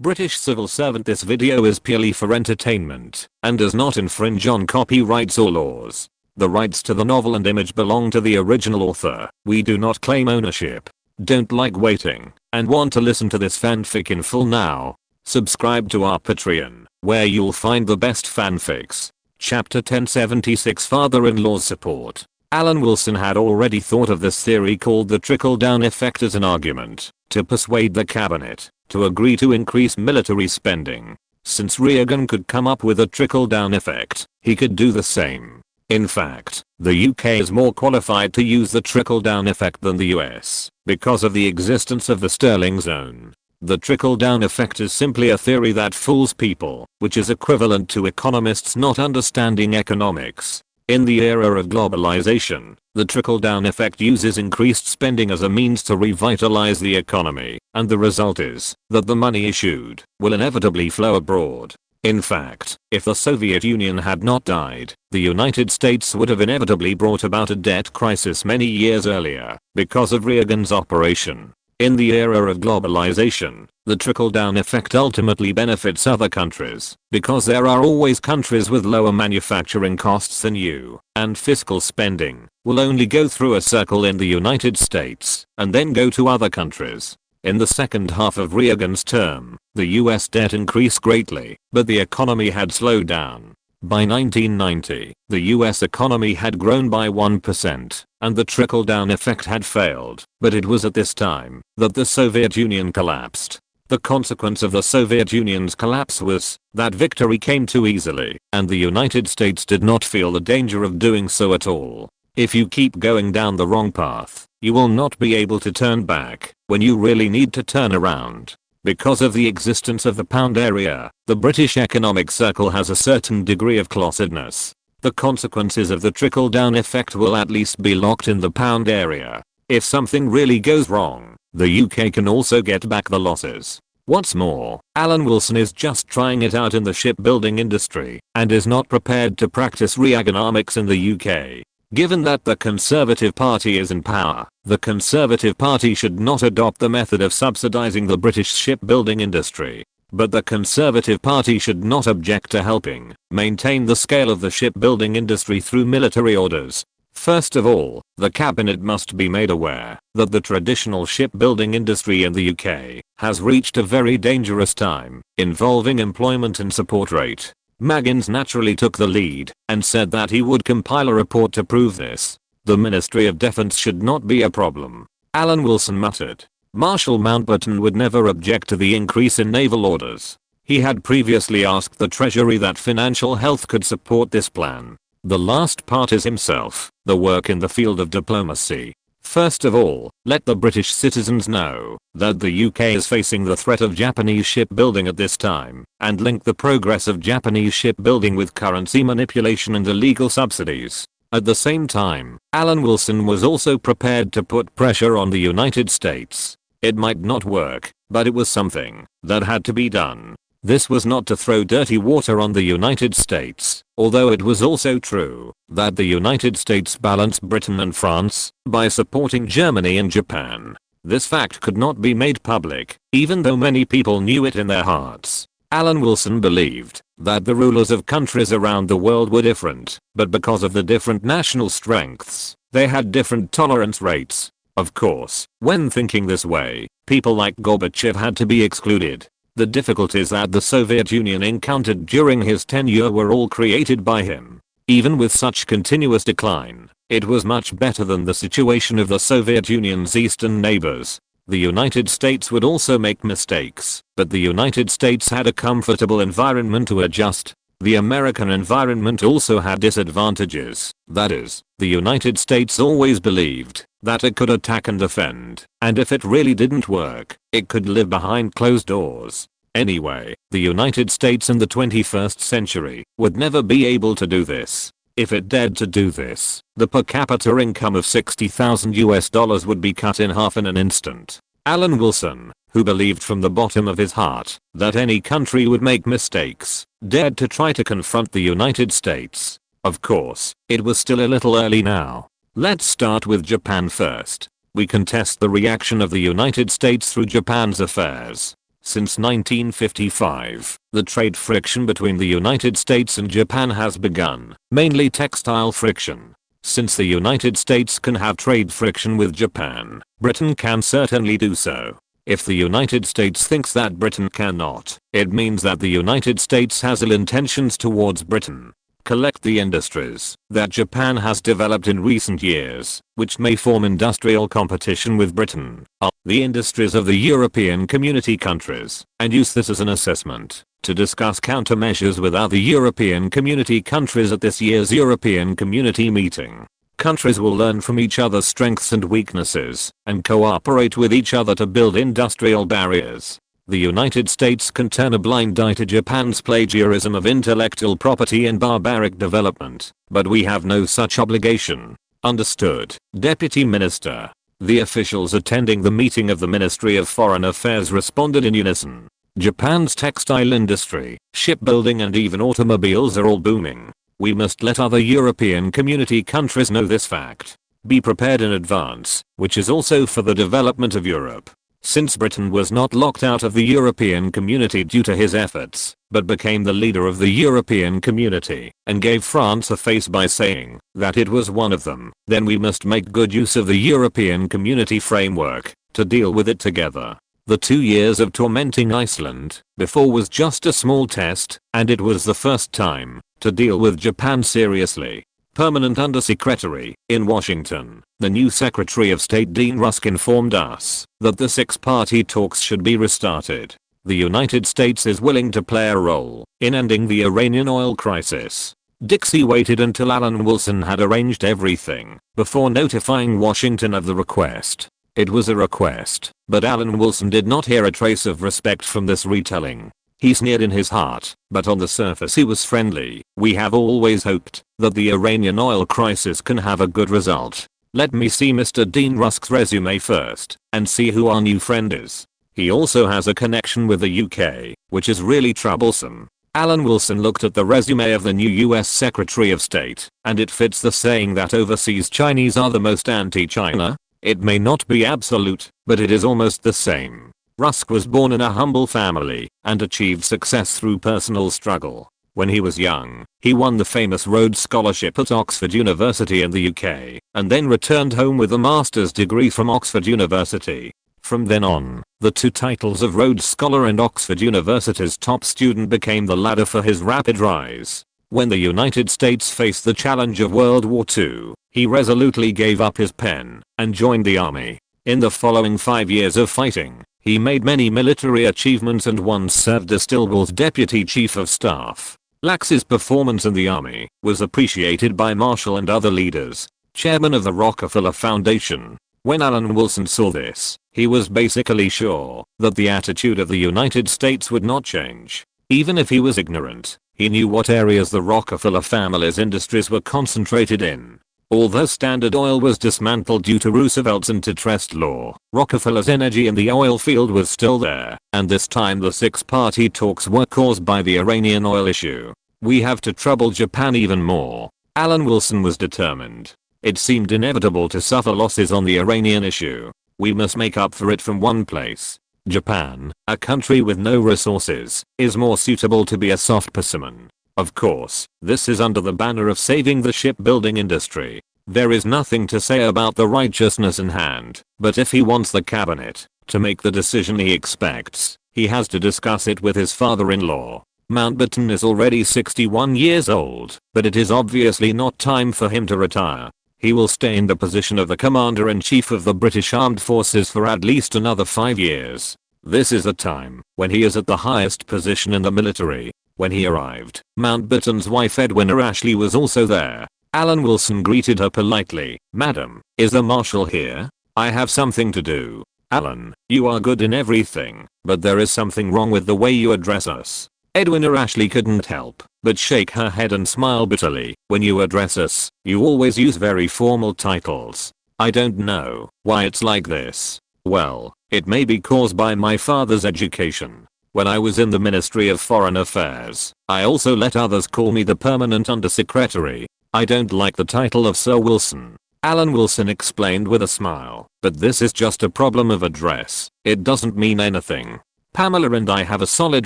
British civil servant. This video is purely for entertainment and does not infringe on copyrights or laws. The rights to the novel and image belong to the original author. We do not claim ownership. Don't like waiting and want to listen to this fanfic in full now? Subscribe to our Patreon, where you'll find the best fanfics. Chapter 1076, Father-in-law's support. Alan Wilson had already thought of this theory called the trickle-down effect as an argument to persuade the cabinet to agree to increase military spending. Since Reagan could come up with a trickle-down effect, he could do the same. In fact, the UK is more qualified to use the trickle-down effect than the US because of the existence of the sterling zone. The trickle-down effect is simply a theory that fools people, which is equivalent to economists not understanding economics. In the era of globalization, the trickle-down effect uses increased spending as a means to revitalize the economy, and the result is that the money issued will inevitably flow abroad. In fact, if the Soviet Union had not died, the United States would have inevitably brought about a debt crisis many years earlier because of Reagan's operation. In the era of globalization, the trickle-down effect ultimately benefits other countries because there are always countries with lower manufacturing costs than you, and fiscal spending will only go through a circle in the United States and then go to other countries. In the second half of Reagan's term, the US debt increased greatly, but the economy had slowed down. By 1990, the US economy had grown by 1%, and the trickle-down effect had failed, but it was at this time that the Soviet Union collapsed. The consequence of the Soviet Union's collapse was that victory came too easily, and the United States did not feel the danger of doing so at all. If you keep going down the wrong path, you will not be able to turn back when you really need to turn around. Because of the existence of the pound area, the British economic circle has a certain degree of closetedness. The consequences of the trickle-down effect will at least be locked in the pound area. If something really goes wrong, the UK can also get back the losses. What's more, Alan Wilson is just trying it out in the shipbuilding industry and is not prepared to practice Reaganomics in the UK. Given that the Conservative Party is in power, the Conservative Party should not adopt the method of subsidizing the British shipbuilding industry. But the Conservative Party should not object to helping maintain the scale of the shipbuilding industry through military orders. First of all, the cabinet must be made aware that the traditional shipbuilding industry in the UK has reached a very dangerous time involving employment and support rate. Maggins naturally took the lead and said that he would compile a report to prove this. The Ministry of Defense should not be a problem. Alan Wilson muttered. Marshal Mountbatten would never object to the increase in naval orders. He had previously asked the Treasury that financial health could support this plan. The last part is himself, the work in the field of diplomacy. First of all, let the British citizens know that the UK is facing the threat of Japanese shipbuilding at this time, and link the progress of Japanese shipbuilding with currency manipulation and illegal subsidies. At the same time, Alan Wilson was also prepared to put pressure on the United States. It might not work, but it was something that had to be done. This was not to throw dirty water on the United States, although it was also true that the United States balanced Britain and France by supporting Germany and Japan. This fact could not be made public, even though many people knew it in their hearts. Alan Wilson believed that the rulers of countries around the world were different, but because of the different national strengths, they had different tolerance rates. Of course, when thinking this way, people like Gorbachev had to be excluded. The difficulties that the Soviet Union encountered during his tenure were all created by him. Even with such continuous decline, it was much better than the situation of the Soviet Union's eastern neighbors. The United States would also make mistakes, but the United States had a comfortable environment to adjust. The American environment also had disadvantages. That is, the United States always believed that it could attack and defend, and if it really didn't work, it could live behind closed doors. Anyway, the United States in the 21st century would never be able to do this. If it dared to do this, the per capita income of $60,000 would be cut in half in an instant. Alan Wilson, who believed from the bottom of his heart that any country would make mistakes, dared to try to confront the United States. Of course, it was still a little early now. Let's start with Japan first. We can test the reaction of the United States through Japan's affairs. Since 1955, the trade friction between the United States and Japan has begun, mainly textile friction. Since the United States can have trade friction with Japan, Britain can certainly do so. If the United States thinks that Britain cannot, it means that the United States has ill intentions towards Britain. Collect the industries that Japan has developed in recent years, which may form industrial competition with Britain, are the industries of the European Community countries, and use this as an assessment to discuss countermeasures with other European Community countries at this year's European Community meeting. Countries will learn from each other's strengths and weaknesses, and cooperate with each other to build industrial barriers. The United States can turn a blind eye to Japan's plagiarism of intellectual property and barbaric development, but we have no such obligation. Understood, Deputy Minister. The officials attending the meeting of the Ministry of Foreign Affairs responded in unison. Japan's textile industry, shipbuilding and even automobiles are all booming. We must let other European Community countries know this fact. Be prepared in advance, which is also for the development of Europe. Since Britain was not locked out of the European Community due to his efforts, but became the leader of the European Community, and gave France a face by saying that it was one of them, then we must make good use of the European Community framework to deal with it together. The 2 years of tormenting Iceland before was just a small test, and it was the first time to deal with Japan seriously. Permanent Undersecretary in Washington, the new Secretary of State Dean Rusk informed us that the six-party talks should be restarted. The United States is willing to play a role in ending the Iranian oil crisis. Dixie waited until Alan Wilson had arranged everything before notifying Washington of the request. It was a request, but Alan Wilson did not hear a trace of respect from this retelling. He sneered in his heart, but on the surface he was friendly. We have always hoped that the Iranian oil crisis can have a good result. Let me see Mr. Dean Rusk's resume first, and see who our new friend is. He also has a connection with the UK, which is really troublesome. Alan Wilson looked at the resume of the new US Secretary of State, and it fits the saying that overseas Chinese are the most anti-China. It may not be absolute, but it is almost the same. Rusk was born in a humble family and achieved success through personal struggle. When he was young, he won the famous Rhodes Scholarship at Oxford University in the UK, and then returned home with a master's degree from Oxford University. From then on, the two titles of Rhodes Scholar and Oxford University's top student became the ladder for his rapid rise. When the United States faced the challenge of World War II, he resolutely gave up his pen and joined the army. In the following 5 years of fighting, he made many military achievements and once served as Stilwell's Deputy Chief of Staff. Lax's performance in the army was appreciated by Marshall and other leaders. Chairman of the Rockefeller Foundation. When Alan Wilson saw this, he was basically sure that the attitude of the United States would not change. Even if he was ignorant, he knew what areas the Rockefeller family's industries were concentrated in. Although Standard Oil was dismantled due to Roosevelt's antitrust law, Rockefeller's energy in the oil field was still there, and this time the six-party talks were caused by the Iranian oil issue. We have to trouble Japan even more. Alan Wilson was determined. It seemed inevitable to suffer losses on the Iranian issue. We must make up for it from one place. Japan, a country with no resources, is more suitable to be a soft persimmon. Of course, this is under the banner of saving the shipbuilding industry. There is nothing to say about the righteousness in hand, but if he wants the cabinet to make the decision he expects, he has to discuss it with his father-in-law. Mountbatten is already 61 years old, but it is obviously not time for him to retire. He will stay in the position of the Commander-in-Chief of the British Armed Forces for at least another 5 years. This is a time when he is at the highest position in the military. When he arrived, Mountbatten's wife Edwina Ashley was also there. Alan Wilson greeted her politely. "Madam, is the Marshal here? I have something to do." "Alan, you are good in everything, but there is something wrong with the way you address us." Edwina Ashley couldn't help but shake her head and smile bitterly. "When you address us, you always use very formal titles. I don't know why it's like this." "Well, it may be caused by my father's education. When I was in the Ministry of Foreign Affairs, I also let others call me the Permanent Undersecretary. I don't like the title of Sir Wilson." Alan Wilson explained with a smile, "But this is just a problem of address. It doesn't mean anything." Pamela and I have a solid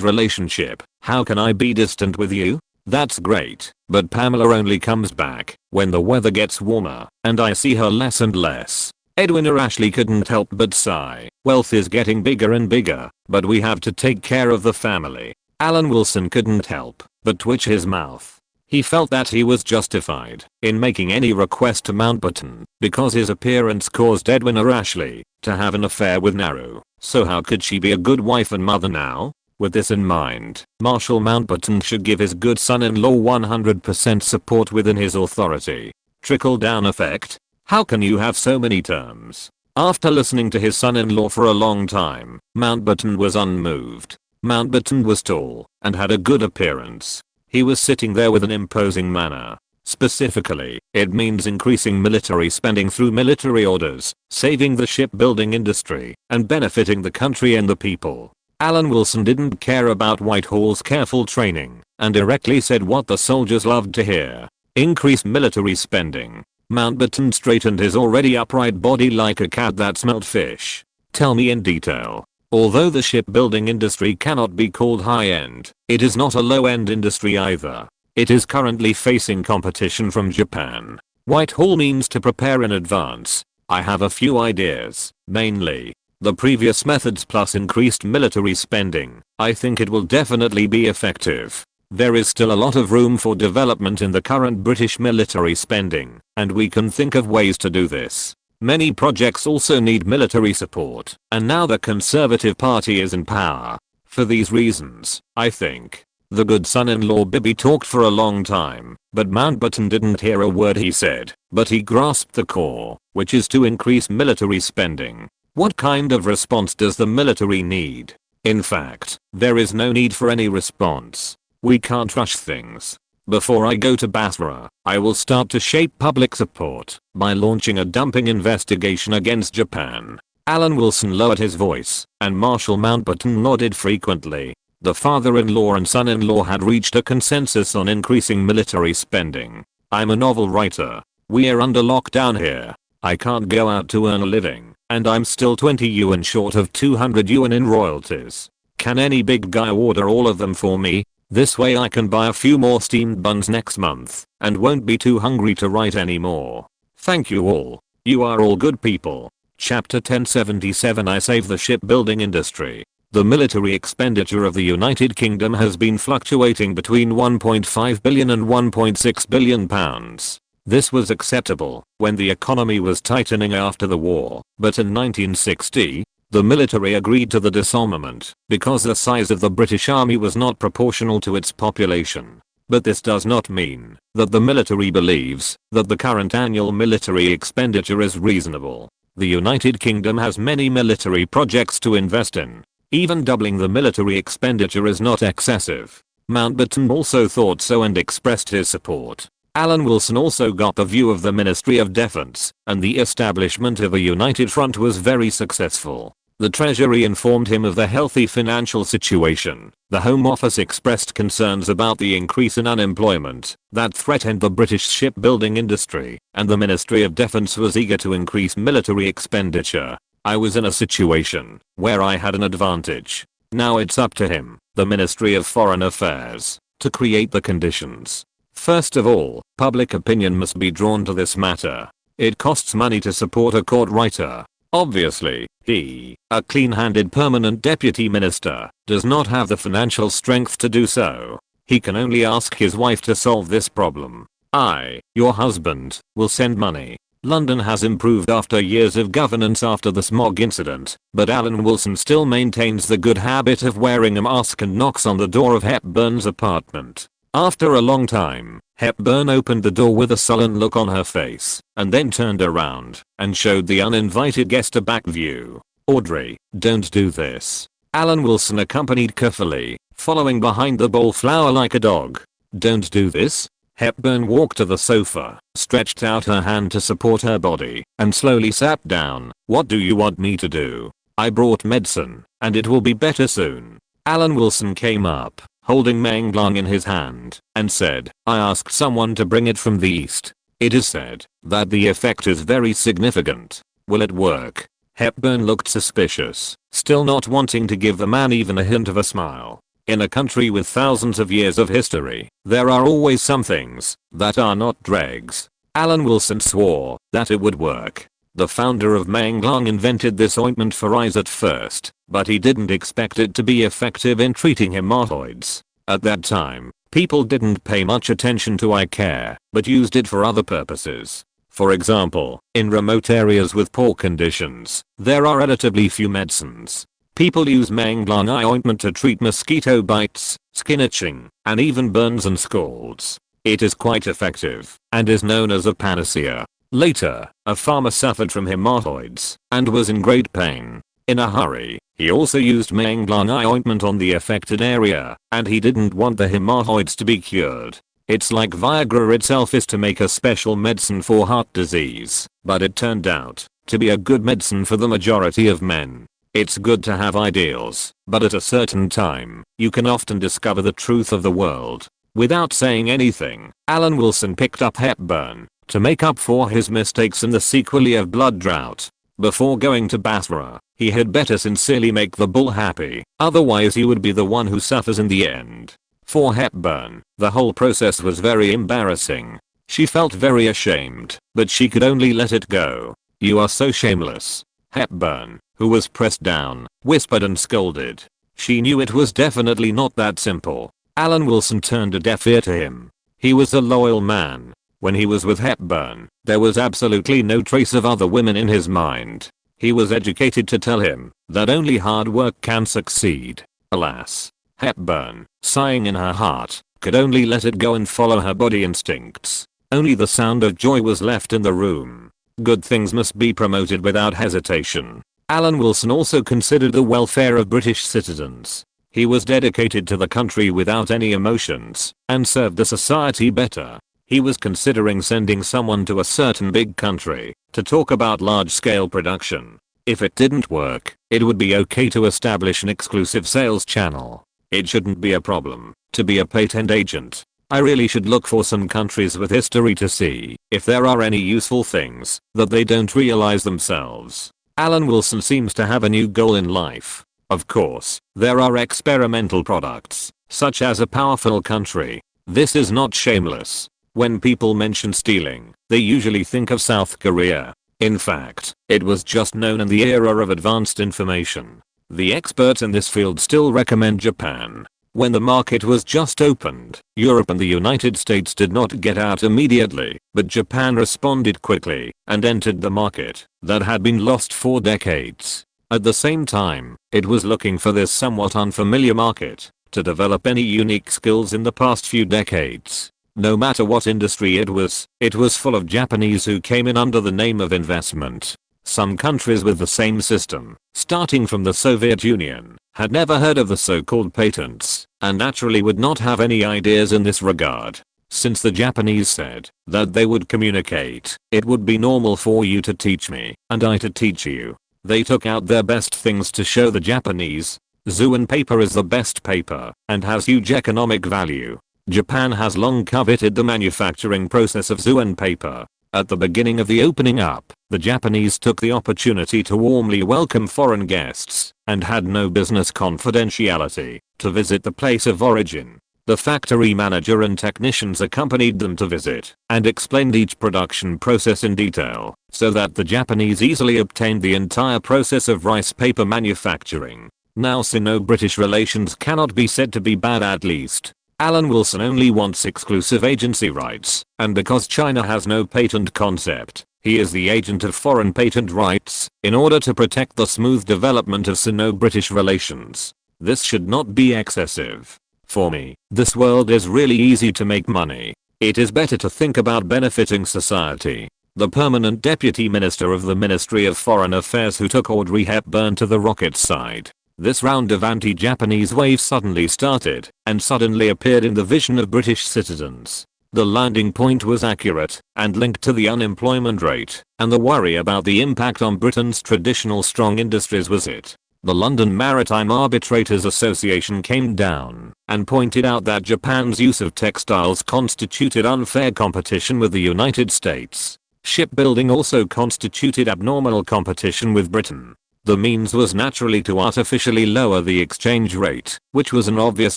relationship. How can I be distant with you? That's great, but Pamela only comes back when the weather gets warmer and I see her less and less. Edwina Ashley couldn't help but sigh. Wealth is getting bigger and bigger, but we have to take care of the family. Alan Wilson couldn't help but twitch his mouth. He felt that he was justified in making any request to Mountbatten because his appearance caused Edwina Ashley to have an affair with Nehru. So how could she be a good wife and mother now? With this in mind, Marshal Mountbatten should give his good son-in-law 100% support within his authority. Trickle-down effect? How can you have so many terms? After listening to his son-in-law for a long time, Mountbatten was unmoved. Mountbatten was tall and had a good appearance. He was sitting there with an imposing manner. Specifically, it means increasing military spending through military orders, saving the shipbuilding industry, and benefiting the country and the people. Alan Wilson didn't care about Whitehall's careful training and directly said what the soldiers loved to hear. Increase military spending. Mountbatten straightened his already upright body like a cat that smelled fish. Tell me in detail. Although the shipbuilding industry cannot be called high-end, it is not a low-end industry either. It is currently facing competition from Japan. Whitehall means to prepare in advance. I have a few ideas, mainly the previous methods plus increased military spending. I think it will definitely be effective. There is still a lot of room for development in the current British military spending, and we can think of ways to do this. Many projects also need military support, and now the Conservative Party is in power. For these reasons, I think. The good son-in-law Bibby talked for a long time, but Mountbatten didn't hear a word he said, but he grasped the core, which is to increase military spending. What kind of response does the military need? In fact, there is no need for any response. We can't rush things. Before I go to Basra, I will start to shape public support by launching a dumping investigation against Japan. Alan Wilson lowered his voice, and Marshal Mountbatten nodded frequently. The father-in-law and son-in-law had reached a consensus on increasing military spending. I'm a novel writer. We're under lockdown here. I can't go out to earn a living, and I'm still 20 yuan short of 200 yuan in royalties. Can any big guy order all of them for me? This way I can buy a few more steamed buns next month and won't be too hungry to write anymore. Thank you all. You are all good people. Chapter 1077 I save the shipbuilding industry. The military expenditure of the United Kingdom has been fluctuating between 1.5 billion and 1.6 billion pounds. This was acceptable when the economy was tightening after the war, but in 1960, the military agreed to the disarmament because the size of the British Army was not proportional to its population. But this does not mean that the military believes that the current annual military expenditure is reasonable. The United Kingdom has many military projects to invest in. Even doubling the military expenditure is not excessive. Mountbatten also thought so and expressed his support. Alan Wilson also got the view of the Ministry of Defense, and the establishment of a united front was very successful. The Treasury informed him of the healthy financial situation. The Home Office expressed concerns about the increase in unemployment that threatened the British shipbuilding industry, and the Ministry of Defense was eager to increase military expenditure. I was in a situation where I had an advantage. Now it's up to him, the Ministry of Foreign Affairs, to create the conditions. First of all, public opinion must be drawn to this matter. It costs money to support a court writer. Obviously, he, a clean-handed permanent deputy minister, does not have the financial strength to do so. He can only ask his wife to solve this problem. I, your husband, will send money. London has improved after years of governance after the smog incident, but Alan Wilson still maintains the good habit of wearing a mask and knocks on the door of Hepburn's apartment. After a long time, Hepburn opened the door with a sullen look on her face, and then turned around and showed the uninvited guest a back view. Audrey, don't do this. Alan Wilson accompanied carefully, following behind the ballflower like a dog. Don't do this? Hepburn walked to the sofa, stretched out her hand to support her body, and slowly sat down. What do you want me to do? I brought medicine, and it will be better soon. Alan Wilson came up, holding Meng Blanc in his hand, and said, I asked someone to bring it from the east. It is said that the effect is very significant. Will it work? Hepburn looked suspicious, still not wanting to give the man even a hint of a smile. In a country with thousands of years of history, there are always some things that are not dregs. Alan Wilson swore that it would work. The founder of Menglang invented this ointment for eyes at first, but he didn't expect it to be effective in treating hemorrhoids. At that time, people didn't pay much attention to eye care, but used it for other purposes. For example, in remote areas with poor conditions, there are relatively few medicines. People use Menglang eye ointment to treat mosquito bites, skin itching, and even burns and scalds. It is quite effective, and is known as a panacea. Later, a farmer suffered from hemorrhoids, and was in great pain. In a hurry, he also used Menglang eye ointment on the affected area, and he didn't want the hemorrhoids to be cured. It's like Viagra itself is to make a special medicine for heart disease, but it turned out to be a good medicine for the majority of men. It's good to have ideals, but at a certain time, you can often discover the truth of the world. Without saying anything, Alan Wilson picked up Hepburn to make up for his mistakes in the sequelae of Blood Drought. Before going to Basra, he had better sincerely make the bull happy, otherwise he would be the one who suffers in the end. For Hepburn, the whole process was very embarrassing. She felt very ashamed, but she could only let it go. "You are so shameless." Hepburn, who was pressed down, whispered and scolded. She knew it was definitely not that simple. Alan Wilson turned a deaf ear to him. He was a loyal man. When he was with Hepburn, there was absolutely no trace of other women in his mind. He was educated to tell him that only hard work can succeed. Alas, Hepburn, sighing in her heart, could only let it go and follow her body instincts. Only the sound of joy was left in the room. Good things must be promoted without hesitation. Alan Wilson also considered the welfare of British citizens. He was dedicated to the country without any emotions, and served the society better. He was considering sending someone to a certain big country to talk about large-scale production. If it didn't work, it would be okay to establish an exclusive sales channel. It shouldn't be a problem to be a patent agent. I really should look for some countries with history to see if there are any useful things that they don't realize themselves. Alan Wilson seems to have a new goal in life. Of course, there are experimental products, such as a powerful country. This is not shameless. When people mention stealing, they usually think of South Korea. In fact, it was just known in the era of advanced information. The experts in this field still recommend Japan. When the market was just opened, Europe and the United States did not get out immediately, but Japan responded quickly and entered the market that had been lost for decades. At the same time, it was looking for this somewhat unfamiliar market to develop any unique skills in the past few decades. No matter what industry it was full of Japanese who came in under the name of investment. Some countries with the same system, starting from the Soviet Union, had never heard of the so-called patents, and naturally would not have any ideas in this regard. Since the Japanese said that they would communicate, it would be normal for you to teach me, and I to teach you. They took out their best things to show the Japanese. Zuan paper is the best paper, and has huge economic value. Japan has long coveted the manufacturing process of Zuan paper. At the beginning of the opening up, the Japanese took the opportunity to warmly welcome foreign guests, and had no business confidentiality, to visit the place of origin. The factory manager and technicians accompanied them to visit, and explained each production process in detail, so that the Japanese easily obtained the entire process of rice paper manufacturing. Now Sino-British relations cannot be said to be bad, at least. Alan Wilson only wants exclusive agency rights, and because China has no patent concept, he is the agent of foreign patent rights, in order to protect the smooth development of Sino-British relations. This should not be excessive. For me, this world is really easy to make money. It is better to think about benefiting society. The permanent deputy minister of the Ministry of Foreign Affairs who took Audrey Hepburn to the rocket side. This round of anti-Japanese wave suddenly started, and suddenly appeared in the vision of British citizens. The landing point was accurate, and linked to the unemployment rate, and the worry about the impact on Britain's traditional strong industries was it. The London Maritime Arbitrators Association came down, and pointed out that Japan's use of textiles constituted unfair competition with the United States. Shipbuilding also constituted abnormal competition with Britain. The means was naturally to artificially lower the exchange rate, which was an obvious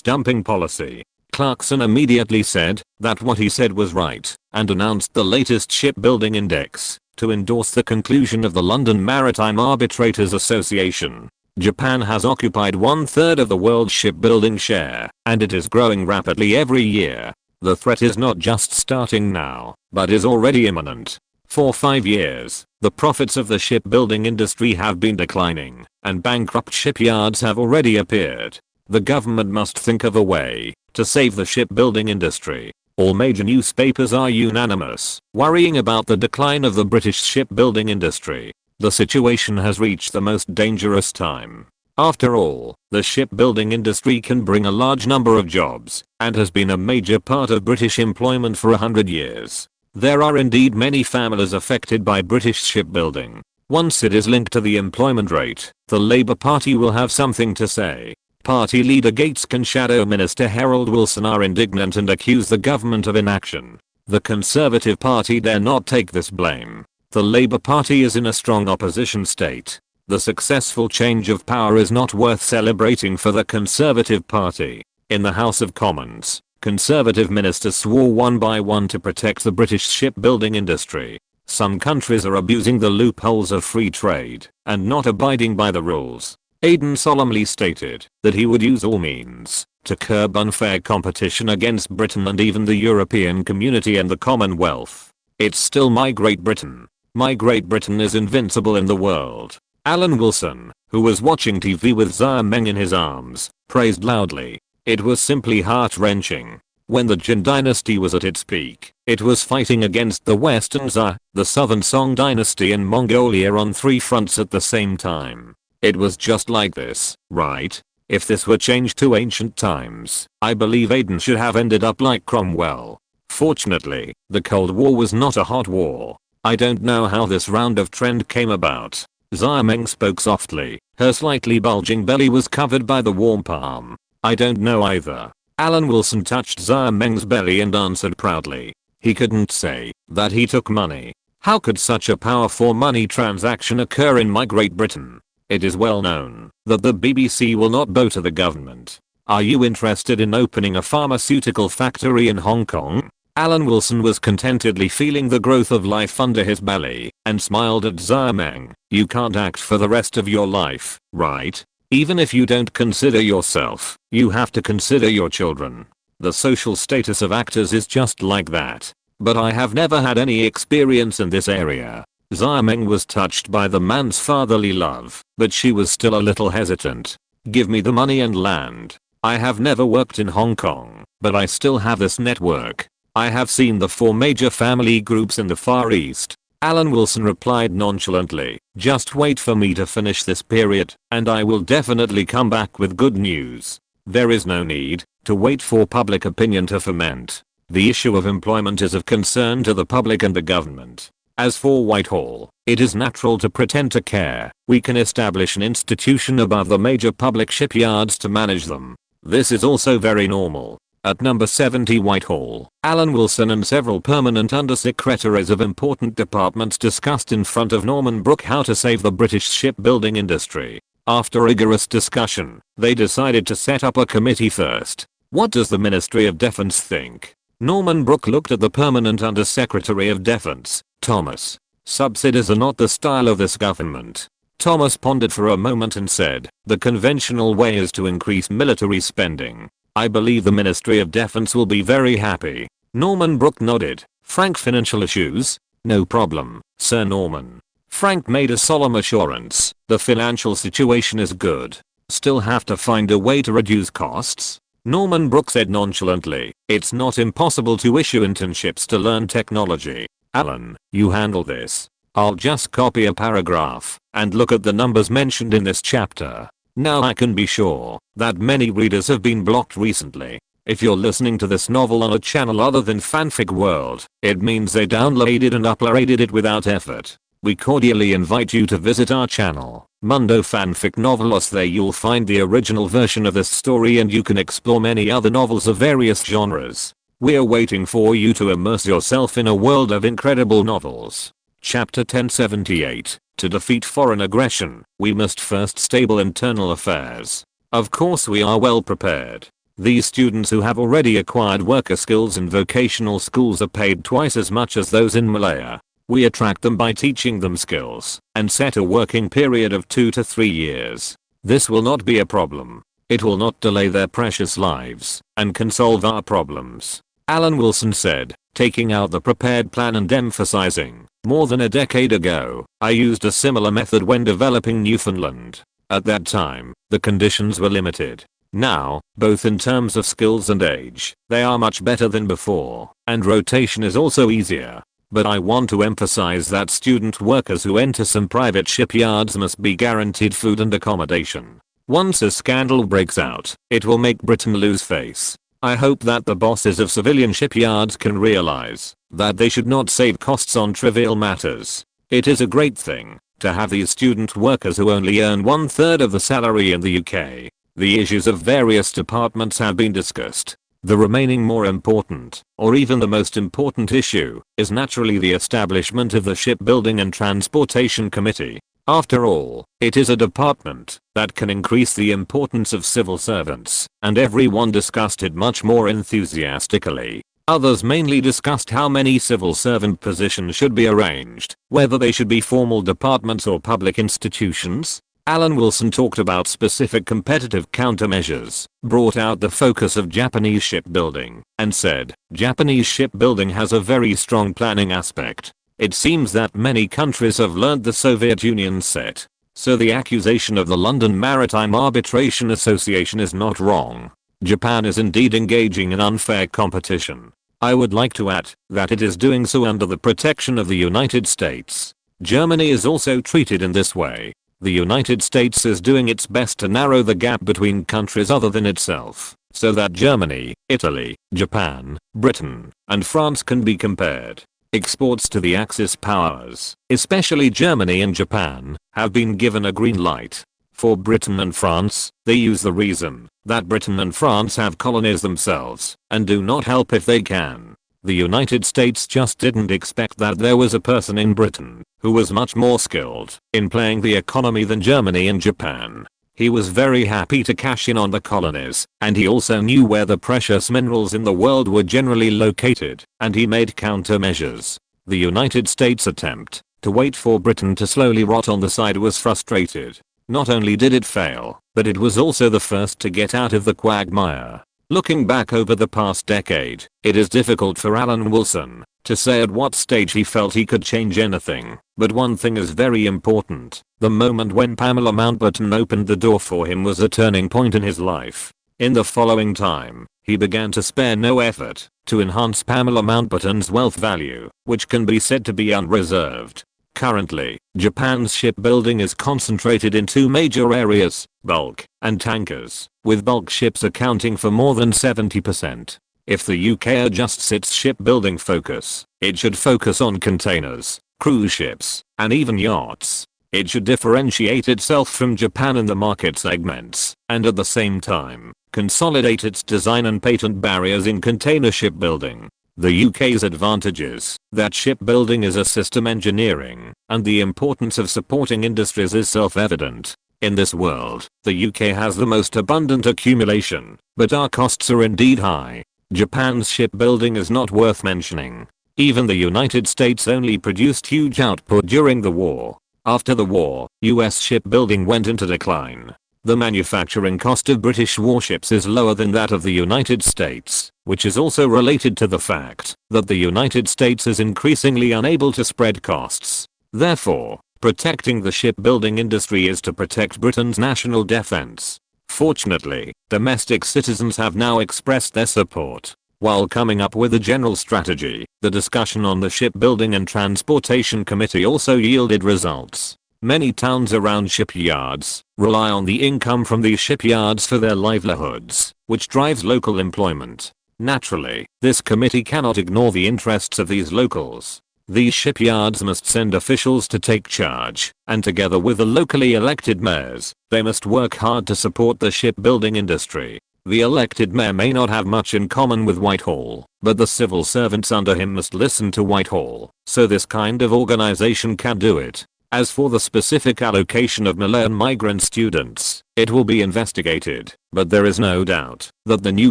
dumping policy. Clarkson immediately said that what he said was right, and announced the latest shipbuilding index to endorse the conclusion of the London Maritime Arbitrators Association. Japan has occupied 1/3 of the world's shipbuilding share, and it is growing rapidly every year. The threat is not just starting now, but is already imminent. For 5 years, the profits of the shipbuilding industry have been declining, and bankrupt shipyards have already appeared. The government must think of a way to save the shipbuilding industry. All major newspapers are unanimous, worrying about the decline of the British shipbuilding industry. The situation has reached the most dangerous time. After all, the shipbuilding industry can bring a large number of jobs, and has been a major part of British employment for 100 years. There are indeed many families affected by British shipbuilding. Once it is linked to the employment rate, the Labour Party will have something to say. Party leader Gates and Shadow Minister Harold Wilson are indignant and accuse the government of inaction. The Conservative Party dare not take this blame. The Labour Party is in a strong opposition state. The successful change of power is not worth celebrating for the Conservative Party. In the House of Commons, Conservative ministers swore one by one to protect the British shipbuilding industry. Some countries are abusing the loopholes of free trade and not abiding by the rules. Aden solemnly stated that he would use all means to curb unfair competition against Britain and even the European community and the Commonwealth. It's still my Great Britain. My Great Britain is invincible in the world. Alan Wilson, who was watching TV with Zia Meng in his arms, praised loudly. It was simply heart-wrenching. When the Jin dynasty was at its peak, it was fighting against the West and Xia, the Southern Song dynasty in Mongolia on 3 fronts at the same time. It was just like this, right? If this were changed to ancient times, I believe Aden should have ended up like Cromwell. Fortunately, the Cold War was not a hot war. I don't know how this round of trend came about. Zia Meng spoke softly. Her slightly bulging belly was covered by the warm palm. I don't know either. Alan Wilson touched Zia Meng's belly and answered proudly. He couldn't say that he took money. How could such a powerful money transaction occur in my Great Britain? It is well known that the BBC will not bow to the government. Are you interested in opening a pharmaceutical factory in Hong Kong? Alan Wilson was contentedly feeling the growth of life under his belly and smiled at Zia Meng. You can't act for the rest of your life, right? Even if you don't consider yourself, you have to consider your children. The social status of actors is just like that. But I have never had any experience in this area. Zia Meng was touched by the man's fatherly love, but she was still a little hesitant. Give me the money and land. I have never worked in Hong Kong, but I still have this network. I have seen the 4 major family groups in the Far East. Alan Wilson replied nonchalantly, just wait for me to finish this period, and I will definitely come back with good news. There is no need to wait for public opinion to ferment. The issue of employment is of concern to the public and the government. As for Whitehall, it is natural to pretend to care. We can establish an institution above the major public shipyards to manage them. This is also very normal. At number 70 Whitehall, Alan Wilson and several permanent undersecretaries of important departments discussed in front of Norman Brooke how to save the British shipbuilding industry. After rigorous discussion, they decided to set up a committee first. What does the Ministry of Defence think? Norman Brooke looked at the permanent Undersecretary of Defence, Thomas. Subsidies are not the style of this government. Thomas pondered for a moment and said, the conventional way is to increase military spending. I believe the Ministry of Defence will be very happy. Norman Brooke nodded. Frank, financial issues? No problem, Sir Norman. Frank made a solemn assurance. The financial situation is good. Still have to find a way to reduce costs? Norman Brooke said nonchalantly. It's not impossible to issue internships to learn technology. Alan, you handle this. I'll just copy a paragraph and look at the numbers mentioned in this chapter. Now I can be sure that many readers have been blocked recently. If you're listening to this novel on a channel other than Fanfic World, it means they downloaded and uploaded it without effort. We cordially invite you to visit our channel, Mundo Fanfic Novelos. There you'll find the original version of this story and you can explore many other novels of various genres. We're waiting for you to immerse yourself in a world of incredible novels. Chapter 1078. To defeat foreign aggression, we must first stable internal affairs. Of course we are well prepared. These students who have already acquired worker skills in vocational schools are paid twice as much as those in Malaya. We attract them by teaching them skills and set a working period of 2 to 3 years. This will not be a problem. It will not delay their precious lives and can solve our problems. Alan Wilson said, taking out the prepared plan and emphasizing, more than a decade ago, I used a similar method when developing Newfoundland. At that time, the conditions were limited. Now, both in terms of skills and age, they are much better than before, and rotation is also easier. But I want to emphasize that student workers who enter some private shipyards must be guaranteed food and accommodation. Once a scandal breaks out, it will make Britain lose face. I hope that the bosses of civilian shipyards can realize that they should not save costs on trivial matters. It is a great thing to have these student workers who only earn 1/3 of the salary in the UK. The issues of various departments have been discussed. The remaining more important, or even the most important issue, is naturally the establishment of the Shipbuilding and Transportation Committee. After all, it is a department that can increase the importance of civil servants, and everyone discussed it much more enthusiastically. Others mainly discussed how many civil servant positions should be arranged, whether they should be formal departments or public institutions. Alan Wilson talked about specific competitive countermeasures, brought out the focus of Japanese shipbuilding, and said, Japanese shipbuilding has a very strong planning aspect. It seems that many countries have learned the Soviet Union's set. So the accusation of the London Maritime Arbitration Association is not wrong. Japan is indeed engaging in unfair competition. I would like to add that it is doing so under the protection of the United States. Germany is also treated in this way. The United States is doing its best to narrow the gap between countries other than itself, so that Germany, Italy, Japan, Britain, and France can be compared. Exports to the Axis powers, especially Germany and Japan, have been given a green light. For Britain and France, they use the reason that Britain and France have colonies themselves and do not help if they can. The United States just didn't expect that there was a person in Britain who was much more skilled in playing the economy than Germany and Japan. He was very happy to cash in on the colonies, and he also knew where the precious minerals in the world were generally located, and he made countermeasures. The United States' attempt to wait for Britain to slowly rot on the side was frustrated. Not only did it fail, but it was also the first to get out of the quagmire. Looking back over the past decade, it is difficult for Alan Wilson to say at what stage he felt he could change anything, but one thing is very important. The moment when Pamela Mountbatten opened the door for him was a turning point in his life. In the following time, he began to spare no effort to enhance Pamela Mountbatten's wealth value, which can be said to be unreserved. Currently, Japan's shipbuilding is concentrated in two major areas, bulk and tankers, with bulk ships accounting for more than 70%. If the UK adjusts its shipbuilding focus, it should focus on containers, cruise ships, and even yachts. It should differentiate itself from Japan in the market segments, and at the same time, consolidate its design and patent barriers in container shipbuilding. The UK's advantages, that shipbuilding is a system engineering, and the importance of supporting industries is self-evident. In this world, the UK has the most abundant accumulation, but our costs are indeed high. Japan's shipbuilding is not worth mentioning. Even the United States only produced huge output during the war. After the war, US shipbuilding went into decline. The manufacturing cost of British warships is lower than that of the United States, which is also related to the fact that the United States is increasingly unable to spread costs. Therefore, protecting the shipbuilding industry is to protect Britain's national defense. Fortunately, domestic citizens have now expressed their support. While coming up with a general strategy, the discussion on the Shipbuilding and Transportation Committee also yielded results. Many towns around shipyards rely on the income from these shipyards for their livelihoods, which drives local employment. Naturally, this committee cannot ignore the interests of these locals. These shipyards must send officials to take charge, and together with the locally elected mayors, they must work hard to support the shipbuilding industry. The elected mayor may not have much in common with Whitehall, but the civil servants under him must listen to Whitehall, so this kind of organization can do it. As for the specific allocation of Malayan migrant students, it will be investigated, but there is no doubt that the new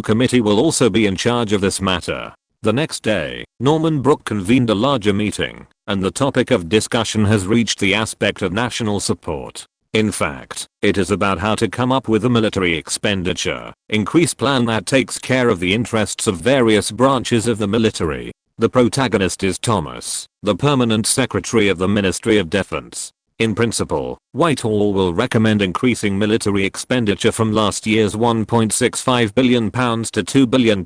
committee will also be in charge of this matter. The next day, Norman Brook convened a larger meeting, and the topic of discussion has reached the aspect of national support. In fact, it is about how to come up with a military expenditure increase plan that takes care of the interests of various branches of the military. The protagonist is Thomas, the permanent secretary of the Ministry of Defense. In principle, Whitehall will recommend increasing military expenditure from last year's £1.65 billion to £2 billion.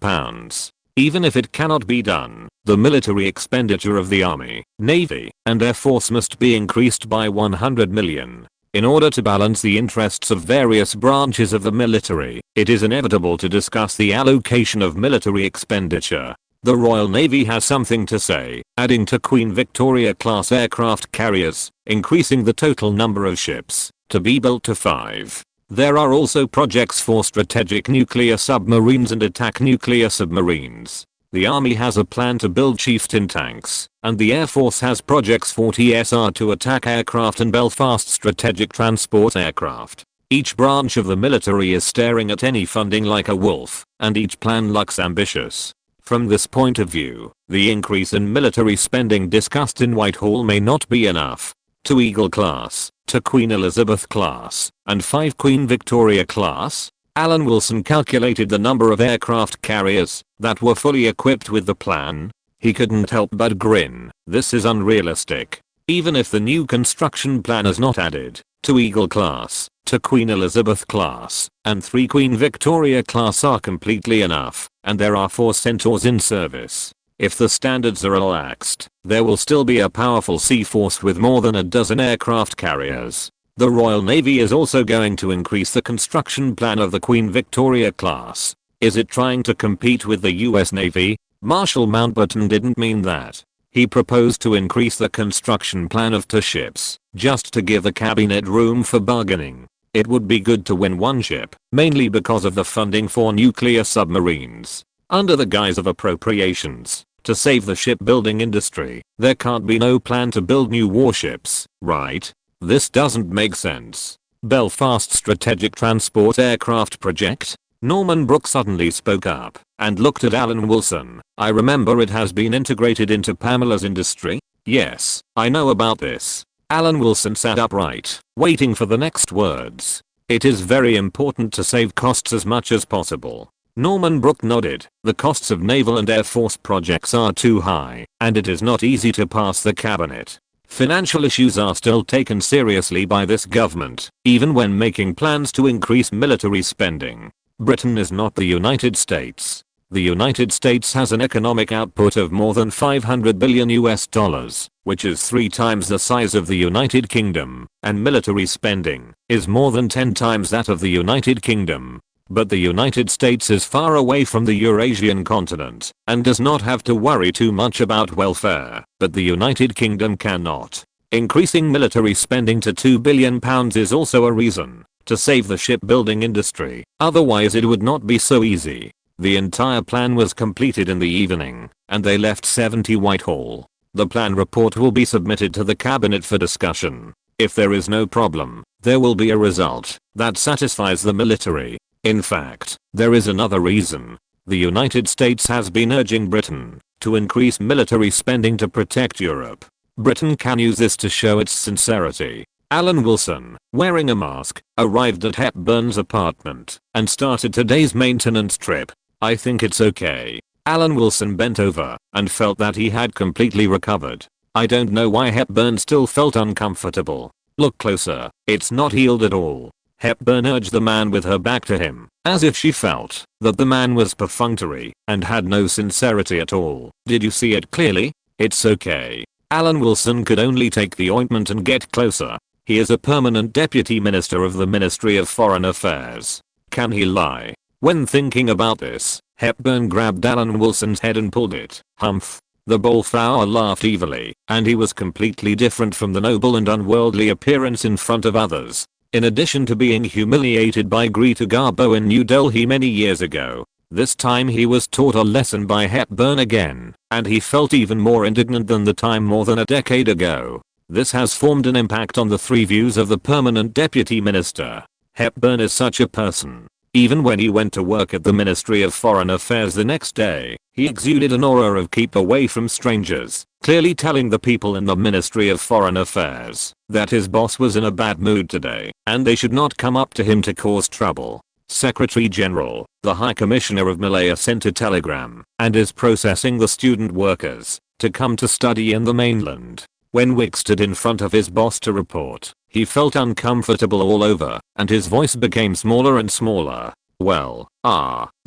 Even if it cannot be done, the military expenditure of the Army, Navy, and Air Force must be increased by 100 million. In order to balance the interests of various branches of the military, it is inevitable to discuss the allocation of military expenditure. The Royal Navy has something to say, adding to Queen Victoria-class aircraft carriers, increasing the total number of ships to be built to 5. There are also projects for strategic nuclear submarines and attack nuclear submarines. The Army has a plan to build Chieftain tanks, and the Air Force has projects for TSR to attack aircraft and Belfast strategic transport aircraft. Each branch of the military is staring at any funding like a wolf, and each plan looks ambitious. From this point of view, the increase in military spending discussed in Whitehall may not be enough. To Eagle class, to Queen Elizabeth class, and 5 Queen Victoria class, Alan Wilson calculated the number of aircraft carriers that were fully equipped with the plan. He couldn't help but grin. This is unrealistic. Even if the new construction plan is not added, to Eagle class, to Queen Elizabeth class, and 3 Queen Victoria class are completely enough, and there are 4 Centaurs in service. If the standards are relaxed, there will still be a powerful sea force with more than a dozen aircraft carriers. The Royal Navy is also going to increase the construction plan of the Queen Victoria class. Is it trying to compete with the US Navy? Marshal Mountbatten didn't mean that. He proposed to increase the construction plan of 2 ships, just to give the cabinet room for bargaining. It would be good to win 1 ship, mainly because of the funding for nuclear submarines. Under the guise of appropriations, to save the shipbuilding industry, there can't be no plan to build new warships, right? This doesn't make sense. Belfast Strategic Transport Aircraft Project? Norman Brook suddenly spoke up and looked at Alan Wilson. I remember it has been integrated into Pamela's industry? Yes, I know about this. Alan Wilson sat upright, waiting for the next words. It is very important to save costs as much as possible. Norman Brook nodded. The costs of naval and air force projects are too high, and it is not easy to pass the cabinet. Financial issues are still taken seriously by this government, even when making plans to increase military spending. Britain is not the United States. The United States has an economic output of more than $500 billion US, which is 3 times the size of the United Kingdom, and military spending is more than 10 times that of the United Kingdom. But the United States is far away from the Eurasian continent and does not have to worry too much about welfare, but the United Kingdom cannot. Increasing military spending to £2 billion is also a reason to save the shipbuilding industry, otherwise it would not be so easy. The entire plan was completed in the evening, and they left 70 Whitehall. The plan report will be submitted to the cabinet for discussion. If there is no problem, there will be a result that satisfies the military. In fact, there is another reason. The United States has been urging Britain to increase military spending to protect Europe. Britain can use this to show its sincerity. Alan Wilson, wearing a mask, arrived at Hepburn's apartment and started today's maintenance trip. I think it's okay. Alan Wilson bent over and felt that he had completely recovered. I don't know why Hepburn still felt uncomfortable. Look closer, it's not healed at all. Hepburn urged the man with her back to him, as if she felt that the man was perfunctory and had no sincerity at all. Did you see it clearly? It's okay. Alan Wilson could only take the ointment and get closer. He is a permanent deputy minister of the Ministry of Foreign Affairs. Can he lie? When thinking about this, Hepburn grabbed Alan Wilson's head and pulled it. Humph. The ballflower laughed evilly, and he was completely different from the noble and unworldly appearance in front of others. In addition to being humiliated by Greta Garbo in New Delhi many years ago, this time he was taught a lesson by Hepburn again, and he felt even more indignant than the time more than a decade ago. This has formed an impact on the three views of the permanent deputy minister. Hepburn is such a person. Even when he went to work at the Ministry of Foreign Affairs the next day, he exuded an aura of keep away from strangers, clearly telling the people in the Ministry of Foreign Affairs that his boss was in a bad mood today, and they should not come up to him to cause trouble. Secretary General, the High Commissioner of Malaya sent a telegram, and is processing the student workers to come to study in the mainland. When Wick stood in front of his boss to report, he felt uncomfortable all over, and his voice became smaller and smaller. Well,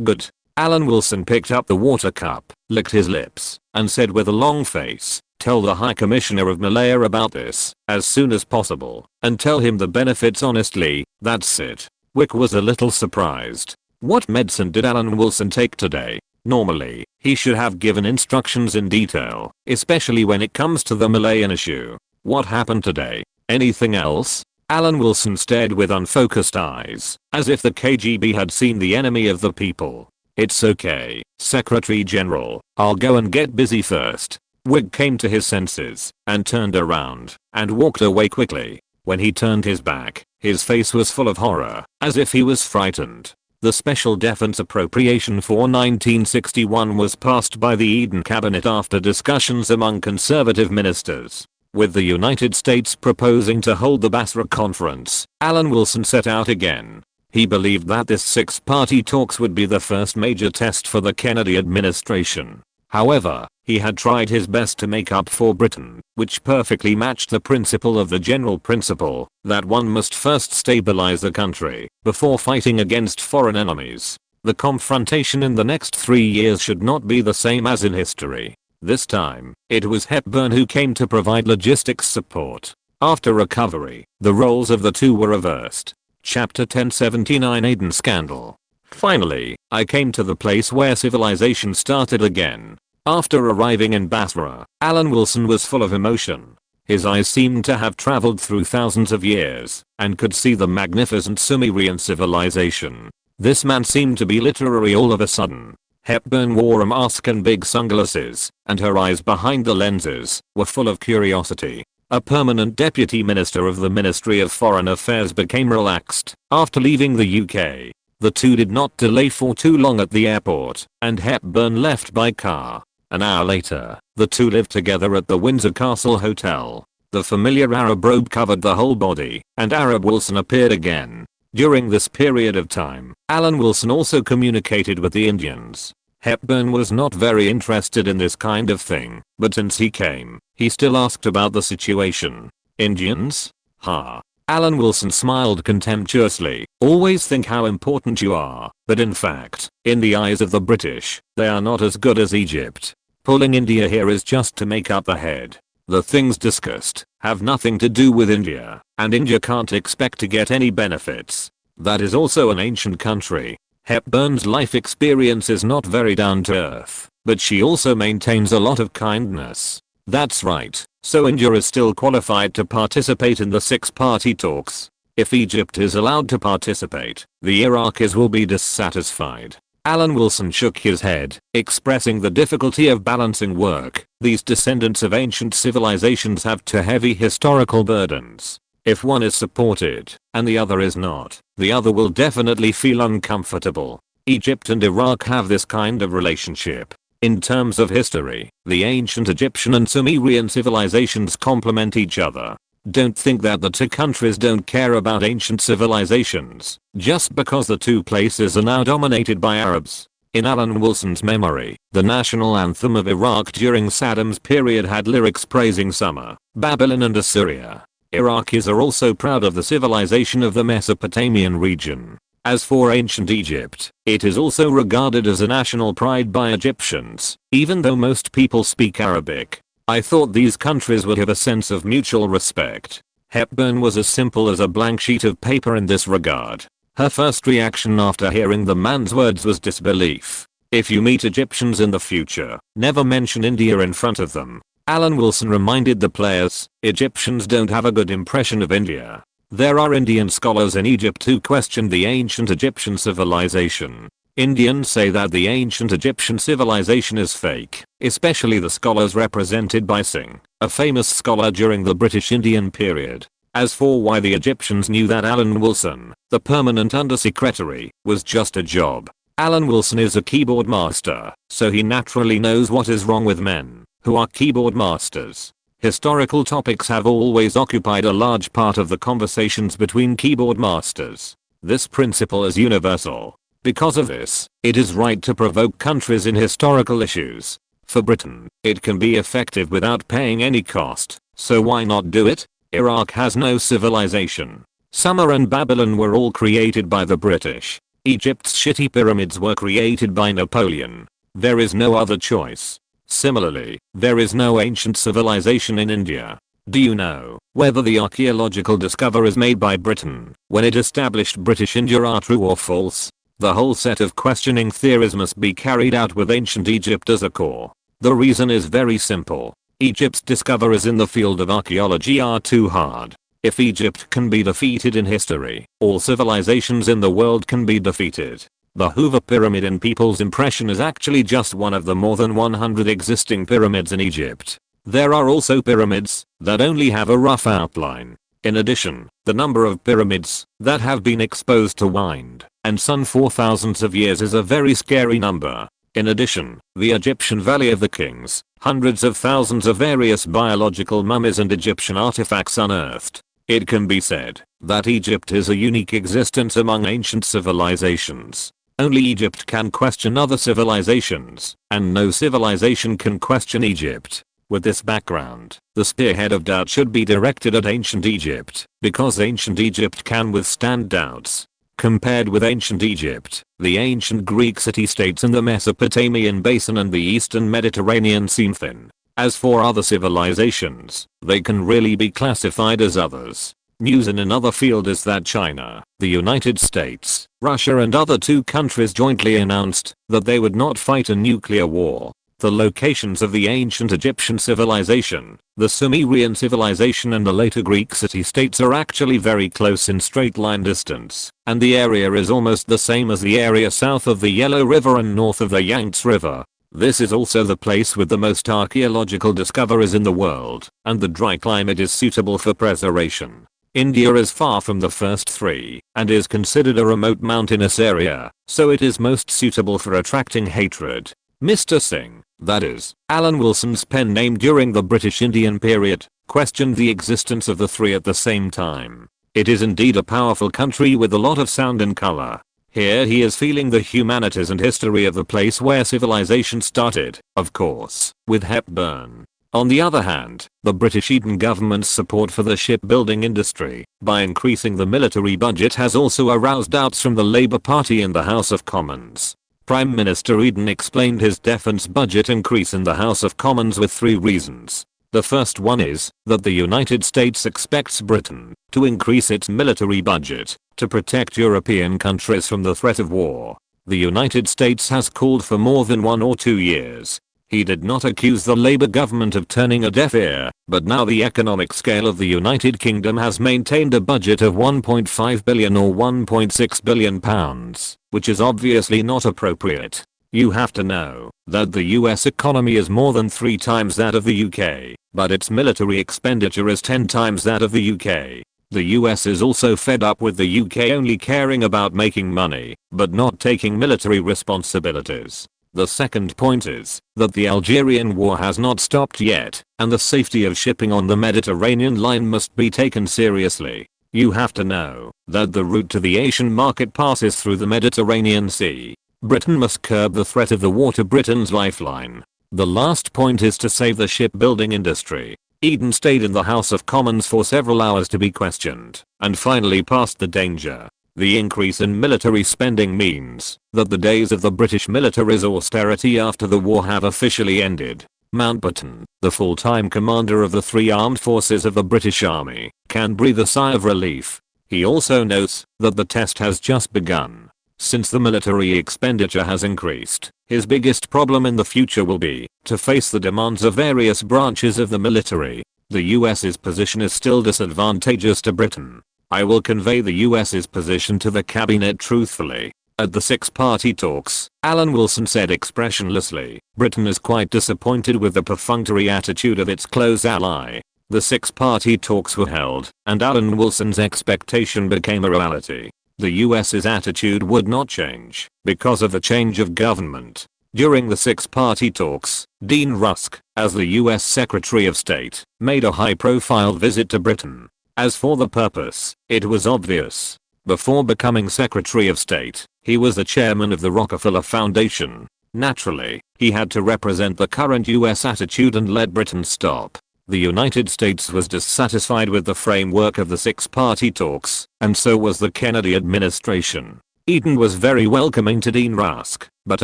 good. Alan Wilson picked up the water cup, licked his lips, and said with a long face, "Tell the High Commissioner of Malaya about this, as soon as possible, and tell him the benefits honestly, that's it." Wick was a little surprised. What medicine did Alan Wilson take today? Normally, he should have given instructions in detail, especially when it comes to the Malayan issue. What happened today? Anything else? Alan Wilson stared with unfocused eyes, as if the KGB had seen the enemy of the people. "It's okay, Secretary General, I'll go and get busy first." Wick came to his senses, and turned around, and walked away quickly. When he turned his back, his face was full of horror, as if he was frightened. The Special Defense Appropriation for 1961 was passed by the Eden Cabinet after discussions among conservative ministers. With the United States proposing to hold the Basra Conference, Alan Wilson set out again. He believed that this six-party talks would be the first major test for the Kennedy administration. However, he had tried his best to make up for Britain, which perfectly matched the principle of the general principle that one must first stabilize the country before fighting against foreign enemies. The confrontation in the next 3 years should not be the same as in history. This time, it was Hepburn who came to provide logistics support. After recovery, the roles of the two were reversed. Chapter 1079 Aden Scandal. Finally, I came to the place where civilization started again. After arriving in Basra, Alan Wilson was full of emotion. His eyes seemed to have traveled through thousands of years, and could see the magnificent Sumerian civilization. This man seemed to be literary all of a sudden. Hepburn wore a mask and big sunglasses, and her eyes behind the lenses were full of curiosity. A permanent deputy minister of the Ministry of Foreign Affairs became relaxed after leaving the UK. The two did not delay for too long at the airport, and Hepburn left by car. An hour later, the two lived together at the Windsor Castle Hotel. The familiar Arab robe covered the whole body, and Arab Wilson appeared again. During this period of time, Alan Wilson also communicated with the Indians. Hepburn was not very interested in this kind of thing, but since he came, he still asked about the situation. "Indians? Ha." Alan Wilson smiled contemptuously. "Always think how important you are, but in fact, in the eyes of the British, they are not as good as Egypt. Pulling India here is just to make up the head. The things discussed have nothing to do with India, and India can't expect to get any benefits. That is also an ancient country." Hepburn's life experience is not very down to earth, but she also maintains a lot of kindness. That's right, so India is still qualified to participate in the six-party talks. If Egypt is allowed to participate, the Iraqis will be dissatisfied. Alan Wilson shook his head, expressing the difficulty of balancing work. These descendants of ancient civilizations have too heavy historical burdens. If one is supported, and the other is not, the other will definitely feel uncomfortable. Egypt and Iraq have this kind of relationship. In terms of history, the ancient Egyptian and Sumerian civilizations complement each other. Don't think that the two countries don't care about ancient civilizations, just because the two places are now dominated by Arabs. In Alan Wilson's memory, the national anthem of Iraq during Saddam's period had lyrics praising Sumer, Babylon and Assyria. Iraqis are also proud of the civilization of the Mesopotamian region. As for ancient Egypt, it is also regarded as a national pride by Egyptians, even though most people speak Arabic. I thought these countries would have a sense of mutual respect. Hepburn was as simple as a blank sheet of paper in this regard. Her first reaction after hearing the man's words was disbelief. If you meet Egyptians in the future, never mention India in front of them. Alan Wilson reminded the players, Egyptians don't have a good impression of India. There are Indian scholars in Egypt who question the ancient Egyptian civilization. Indians say that the ancient Egyptian civilization is fake, especially the scholars represented by Singh, a famous scholar during the British Indian period. As for why the Egyptians knew that Alan Wilson, the permanent undersecretary, was just a job. Alan Wilson is a keyboard master, so he naturally knows what is wrong with men who are keyboard masters. Historical topics have always occupied a large part of the conversations between keyboard masters. This principle is universal. Because of this, it is right to provoke countries in historical issues. For Britain, it can be effective without paying any cost, so why not do it? Iraq has no civilization. Sumer and Babylon were all created by the British. Egypt's shitty pyramids were created by Napoleon. There is no other choice. Similarly, there is no ancient civilization in India. Do you know whether the archaeological discoveries made by Britain when it established British India are true or false? The whole set of questioning theories must be carried out with ancient Egypt as a core. The reason is very simple. Egypt's discoveries in the field of archaeology are too hard. If Egypt can be defeated in history, all civilizations in the world can be defeated. The Hoover Pyramid in people's impression is actually just one of the more than 100 existing pyramids in Egypt. There are also pyramids that only have a rough outline. In addition, the number of pyramids that have been exposed to wind and sun for thousands of years is a very scary number. In addition, the Egyptian Valley of the Kings, hundreds of thousands of various biological mummies and Egyptian artifacts unearthed. It can be said that Egypt is a unique existence among ancient civilizations. Only Egypt can question other civilizations, and no civilization can question Egypt. With this background, the spearhead of doubt should be directed at ancient Egypt, because ancient Egypt can withstand doubts. Compared with ancient Egypt, the ancient Greek city-states in the Mesopotamian basin and the eastern Mediterranean seem thin. As for other civilizations, they can really be classified as others. News in another field is that China, the United States, Russia and other two countries jointly announced that they would not fight a nuclear war. The locations of the ancient Egyptian civilization, the Sumerian civilization and the later Greek city-states are actually very close in straight line distance, and the area is almost the same as the area south of the Yellow River and north of the Yangtze River. This is also the place with the most archaeological discoveries in the world, and the dry climate is suitable for preservation. India is far from the first three, and is considered a remote mountainous area, so it is most suitable for attracting hatred. Mr. Singh, that is, Alan Wilson's pen name during the British Indian period, questioned the existence of the three at the same time. It is indeed a powerful country with a lot of sound and color. Here he is feeling the humanities and history of the place where civilization started, of course, with Hepburn. On the other hand, the British Eden government's support for the shipbuilding industry, by increasing the military budget, has also aroused doubts from the Labour Party in the House of Commons. Prime Minister Eden explained his defense budget increase in the House of Commons with three reasons. The first one is that the United States expects Britain to increase its military budget to protect European countries from the threat of war. The United States has called for more than 1 or 2 years. He did not accuse the Labour government of turning a deaf ear, but now the economic scale of the United Kingdom has maintained a budget of 1.5 billion or 1.6 billion pounds, which is obviously not appropriate. You have to know that the US economy is more than 3 times that of the UK, but its military expenditure is 10 times that of the UK. The US is also fed up with the UK only caring about making money, but not taking military responsibilities. The second point is that the Algerian war has not stopped yet, and the safety of shipping on the Mediterranean line must be taken seriously. You have to know that the route to the Asian market passes through the Mediterranean Sea. Britain must curb the threat of the war to Britain's lifeline. The last point is to save the shipbuilding industry. Eden stayed in the House of Commons for several hours to be questioned, and finally passed the danger. The increase in military spending means that the days of the British military's austerity after the war have officially ended. Mountbatten, the full-time commander of the 3 armed forces of the British Army, can breathe a sigh of relief. He also notes that the test has just begun. Since the military expenditure has increased, his biggest problem in the future will be to face the demands of various branches of the military. The US's position is still disadvantageous to Britain. I will convey the US's position to the cabinet truthfully. At the six-party talks, Alan Wilson said expressionlessly, Britain is quite disappointed with the perfunctory attitude of its close ally. The six-party talks were held, and Alan Wilson's expectation became a reality. The US's attitude would not change, because of the change of government. During the six-party talks, Dean Rusk, as the US Secretary of State, made a high-profile visit to Britain. As for the purpose, it was obvious. Before becoming Secretary of State, he was the chairman of the Rockefeller Foundation. Naturally, he had to represent the current US attitude and let Britain stop. The United States was dissatisfied with the framework of the six-party talks, and so was the Kennedy administration. Eden was very welcoming to Dean Rusk, but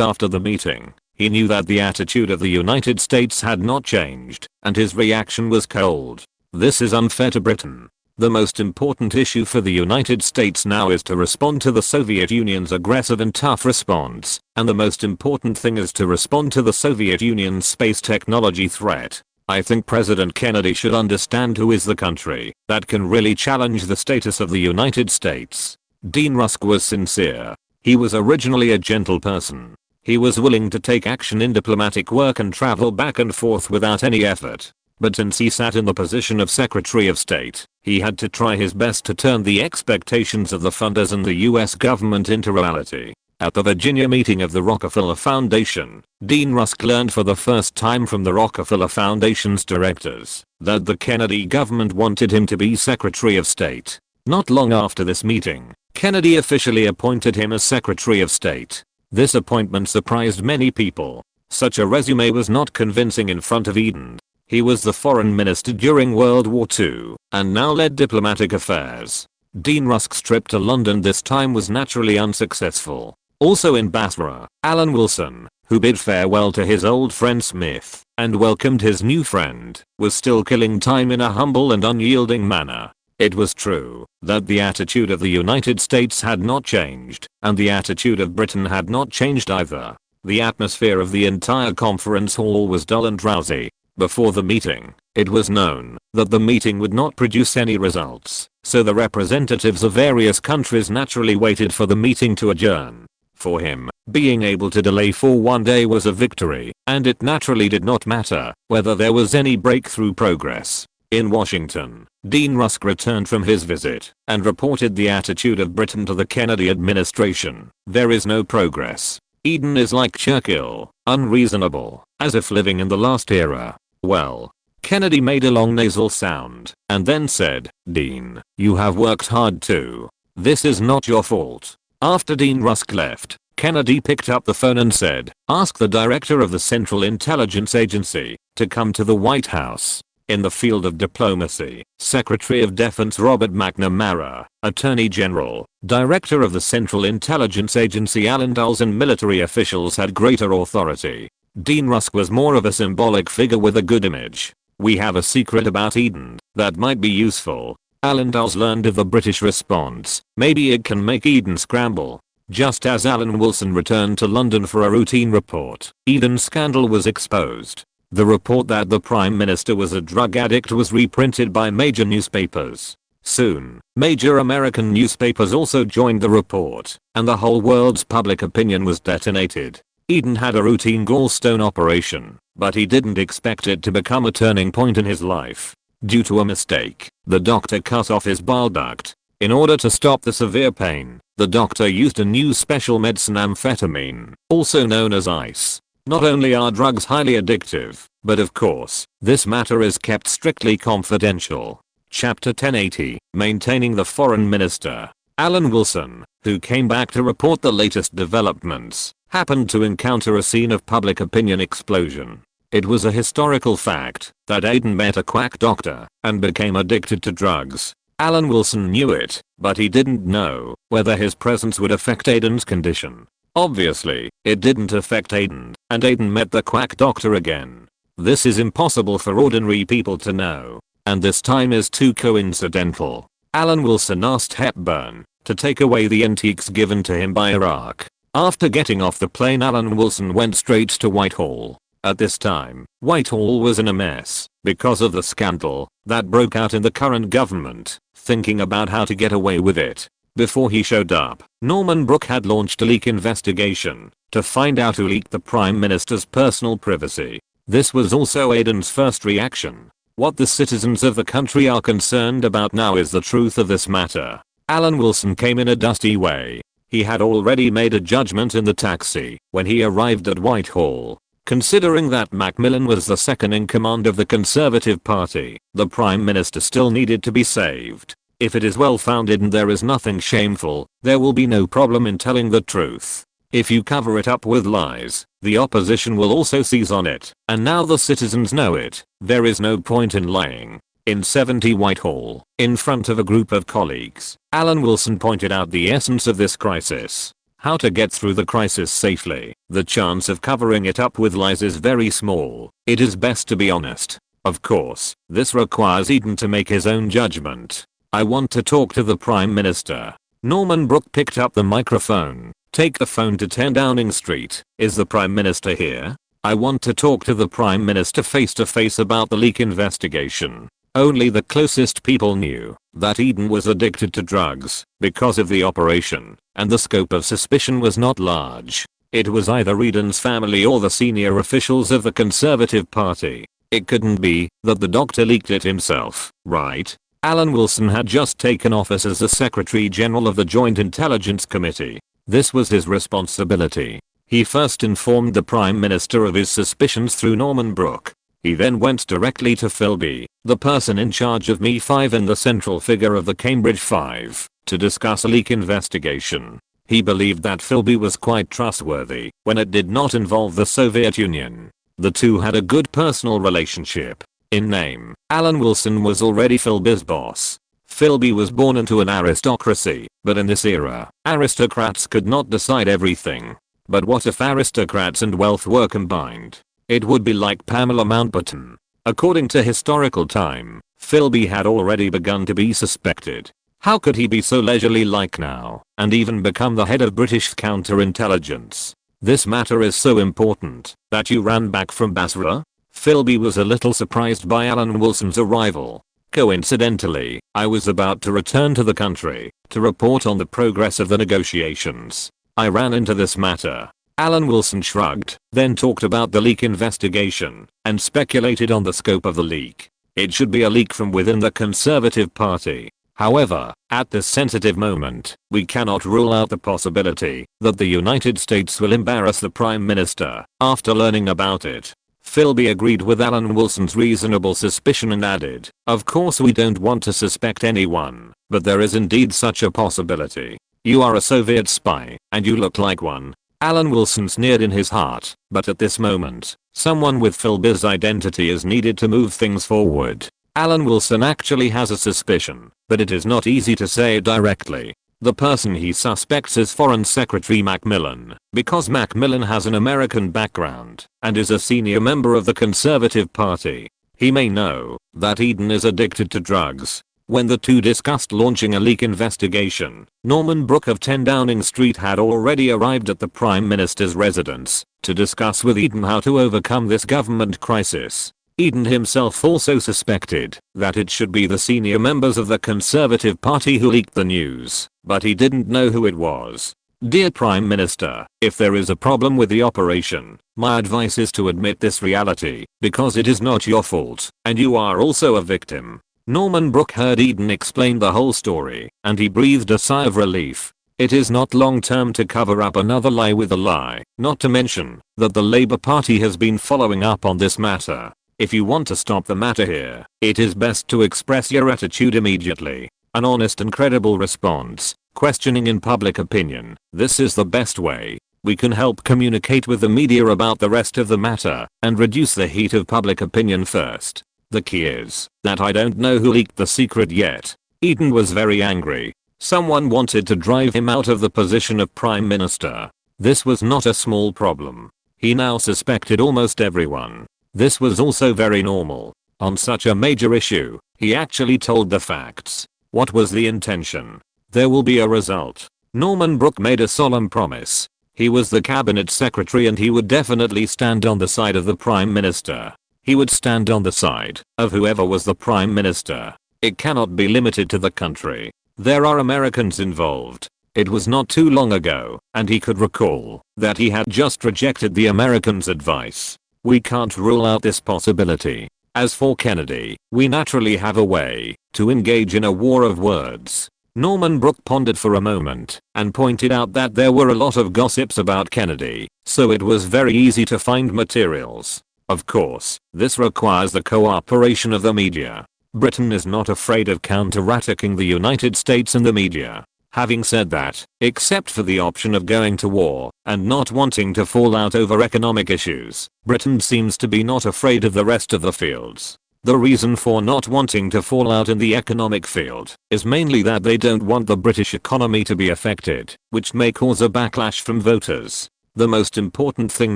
after the meeting, he knew that the attitude of the United States had not changed, and his reaction was cold. This is unfair to Britain. The most important issue for the United States now is to respond to the Soviet Union's aggressive and tough response, and the most important thing is to respond to the Soviet Union's space technology threat. I think President Kennedy should understand who is the country that can really challenge the status of the United States. Dean Rusk was sincere. He was originally a gentle person. He was willing to take action in diplomatic work and travel back and forth without any effort. But since he sat in the position of Secretary of State, he had to try his best to turn the expectations of the funders and the US government into reality. At the Virginia meeting of the Rockefeller Foundation, Dean Rusk learned for the first time from the Rockefeller Foundation's directors that the Kennedy government wanted him to be Secretary of State. Not long after this meeting, Kennedy officially appointed him as Secretary of State. This appointment surprised many people. Such a resume was not convincing in front of Eden. He was the foreign minister during World War II, and now led diplomatic affairs. Dean Rusk's trip to London this time was naturally unsuccessful. Also in Basra, Alan Wilson, who bid farewell to his old friend Smith, and welcomed his new friend, was still killing time in a humble and unyielding manner. It was true that the attitude of the United States had not changed, and the attitude of Britain had not changed either. The atmosphere of the entire conference hall was dull and drowsy. Before the meeting, it was known that the meeting would not produce any results, so the representatives of various countries naturally waited for the meeting to adjourn. For him, being able to delay for one day was a victory, and it naturally did not matter whether there was any breakthrough progress. In Washington, Dean Rusk returned from his visit and reported the attitude of Britain to the Kennedy administration. There is no progress. Eden is like Churchill, unreasonable, as if living in the last era. Well, Kennedy made a long nasal sound and then said, Dean, you have worked hard too. This is not your fault. After Dean Rusk left, Kennedy picked up the phone and said, ask the director of the Central Intelligence Agency to come to the White House. In the field of diplomacy, Secretary of Defense Robert McNamara, Attorney General, Director of the Central Intelligence Agency Alan Dulles and military officials had greater authority. Dean Rusk was more of a symbolic figure with a good image. We have a secret about Eden that might be useful. Alan Dulles learned of the British response. Maybe it can make Eden scramble. Just as Alan Wilson returned to London for a routine report, Eden's scandal was exposed. The report that the Prime Minister was a drug addict was reprinted by major newspapers. Soon, major American newspapers also joined the report, and the whole world's public opinion was detonated. Eden had a routine gallstone operation, but he didn't expect it to become a turning point in his life. Due to a mistake, the doctor cut off his bile duct. In order to stop the severe pain, the doctor used a new special medicine, amphetamine, also known as ice. Not only are drugs highly addictive, but of course, this matter is kept strictly confidential. Chapter 1080, Maintaining the Foreign Minister. Alan Wilson, who came back to report the latest developments, happened to encounter a scene of public opinion explosion. It was a historical fact that Eden met a quack doctor and became addicted to drugs. Alan Wilson knew it, but he didn't know whether his presence would affect Eden's condition. Obviously, it didn't affect Eden, and Eden met the quack doctor again. This is impossible for ordinary people to know, and this time is too coincidental. Alan Wilson asked Hepburn to take away the antiques given to him by Iraq. After getting off the plane, Alan Wilson went straight to Whitehall. At this time, Whitehall was in a mess because of the scandal that broke out in the current government, thinking about how to get away with it. Before he showed up, Norman Brooke had launched a leak investigation to find out who leaked the Prime Minister's personal privacy. This was also Aiden's first reaction. What the citizens of the country are concerned about now is the truth of this matter. Alan Wilson came in a dusty way. He had already made a judgment in the taxi when he arrived at Whitehall. Considering that Macmillan was the second in command of the Conservative Party, the Prime Minister still needed to be saved. If it is well founded and there is nothing shameful, there will be no problem in telling the truth. If you cover it up with lies, the opposition will also seize on it, and now the citizens know it. There is no point in lying. In 70 Whitehall, in front of a group of colleagues, Alan Wilson pointed out the essence of this crisis. How to get through the crisis safely. The chance of covering it up with lies is very small. It is best to be honest. Of course, this requires Eden to make his own judgment. I want to talk to the Prime Minister. Norman Brooke picked up the microphone. Take the phone to 10 Downing Street. Is the Prime Minister here? I want to talk to the Prime Minister face to face about the leak investigation. Only the closest people knew that Eden was addicted to drugs because of the operation, and the scope of suspicion was not large. It was either Eden's family or the senior officials of the Conservative Party. It couldn't be that the doctor leaked it himself, right? Alan Wilson had just taken office as the Secretary General of the Joint Intelligence Committee. This was his responsibility. He first informed the Prime Minister of his suspicions through Norman Brooke. He then went directly to Philby, the person in charge of MI5 and the central figure of the Cambridge Five, to discuss a leak investigation. He believed that Philby was quite trustworthy when it did not involve the Soviet Union. The two had a good personal relationship. In name, Alan Wilson was already Philby's boss. Philby was born into an aristocracy, but in this era, aristocrats could not decide everything. But what if aristocrats and wealth were combined? It would be like Pamela Mountbatten. According to historical time, Philby had already begun to be suspected. How could he be so leisurely like now, and even become the head of British counterintelligence? This matter is so important that you ran back from Basra? Philby was a little surprised by Alan Wilson's arrival. Coincidentally, I was about to return to the country to report on the progress of the negotiations. I ran into this matter. Alan Wilson shrugged, then talked about the leak investigation, and speculated on the scope of the leak. It should be a leak from within the Conservative Party. However, at this sensitive moment, we cannot rule out the possibility that the United States will embarrass the Prime Minister after learning about it. Philby agreed with Alan Wilson's reasonable suspicion and added, "Of course we don't want to suspect anyone, but there is indeed such a possibility. You are a Soviet spy, and you look like one." Alan Wilson sneered in his heart, but at this moment, someone with Philby's identity is needed to move things forward. Alan Wilson actually has a suspicion, but it is not easy to say it directly. The person he suspects is Foreign Secretary Macmillan, because Macmillan has an American background and is a senior member of the Conservative Party. He may know that Eden is addicted to drugs. When the two discussed launching a leak investigation, Norman Brooke of 10 Downing Street had already arrived at the Prime Minister's residence to discuss with Eden how to overcome this government crisis. Eden himself also suspected that it should be the senior members of the Conservative Party who leaked the news, but he didn't know who it was. "Dear Prime Minister, if there is a problem with the operation, my advice is to admit this reality, because it is not your fault, and you are also a victim." Norman Brooke heard Eden explain the whole story, and he breathed a sigh of relief. It is not long term to cover up another lie with a lie, not to mention that the Labour Party has been following up on this matter. If you want to stop the matter here, it is best to express your attitude immediately. An honest and credible response, questioning in public opinion. This is the best way. We can help communicate with the media about the rest of the matter and reduce the heat of public opinion first. The key is that I don't know who leaked the secret yet. Eden was very angry. Someone wanted to drive him out of the position of Prime Minister. This was not a small problem. He now suspected almost everyone. This was also very normal. On such a major issue, he actually told the facts. What was the intention? There will be a result. Norman Brooke made a solemn promise. He was the cabinet secretary and he would definitely stand on the side of the Prime Minister. he would stand on the side of whoever was the prime minister. It cannot be limited to the country. There are Americans involved. It was not too long ago, and he could recall that he had just rejected the Americans' advice. We can't rule out this possibility. As for Kennedy, we naturally have a way to engage in a war of words. Norman Brooke pondered for a moment and pointed out that there were a lot of gossips about Kennedy, so it was very easy to find materials. Of course, this requires the cooperation of the media. Britain is not afraid of counterattacking the United States and the media. Having said that, except for the option of going to war and not wanting to fall out over economic issues, Britain seems to be not afraid of the rest of the fields. The reason for not wanting to fall out in the economic field is mainly that they don't want the British economy to be affected, which may cause a backlash from voters. The most important thing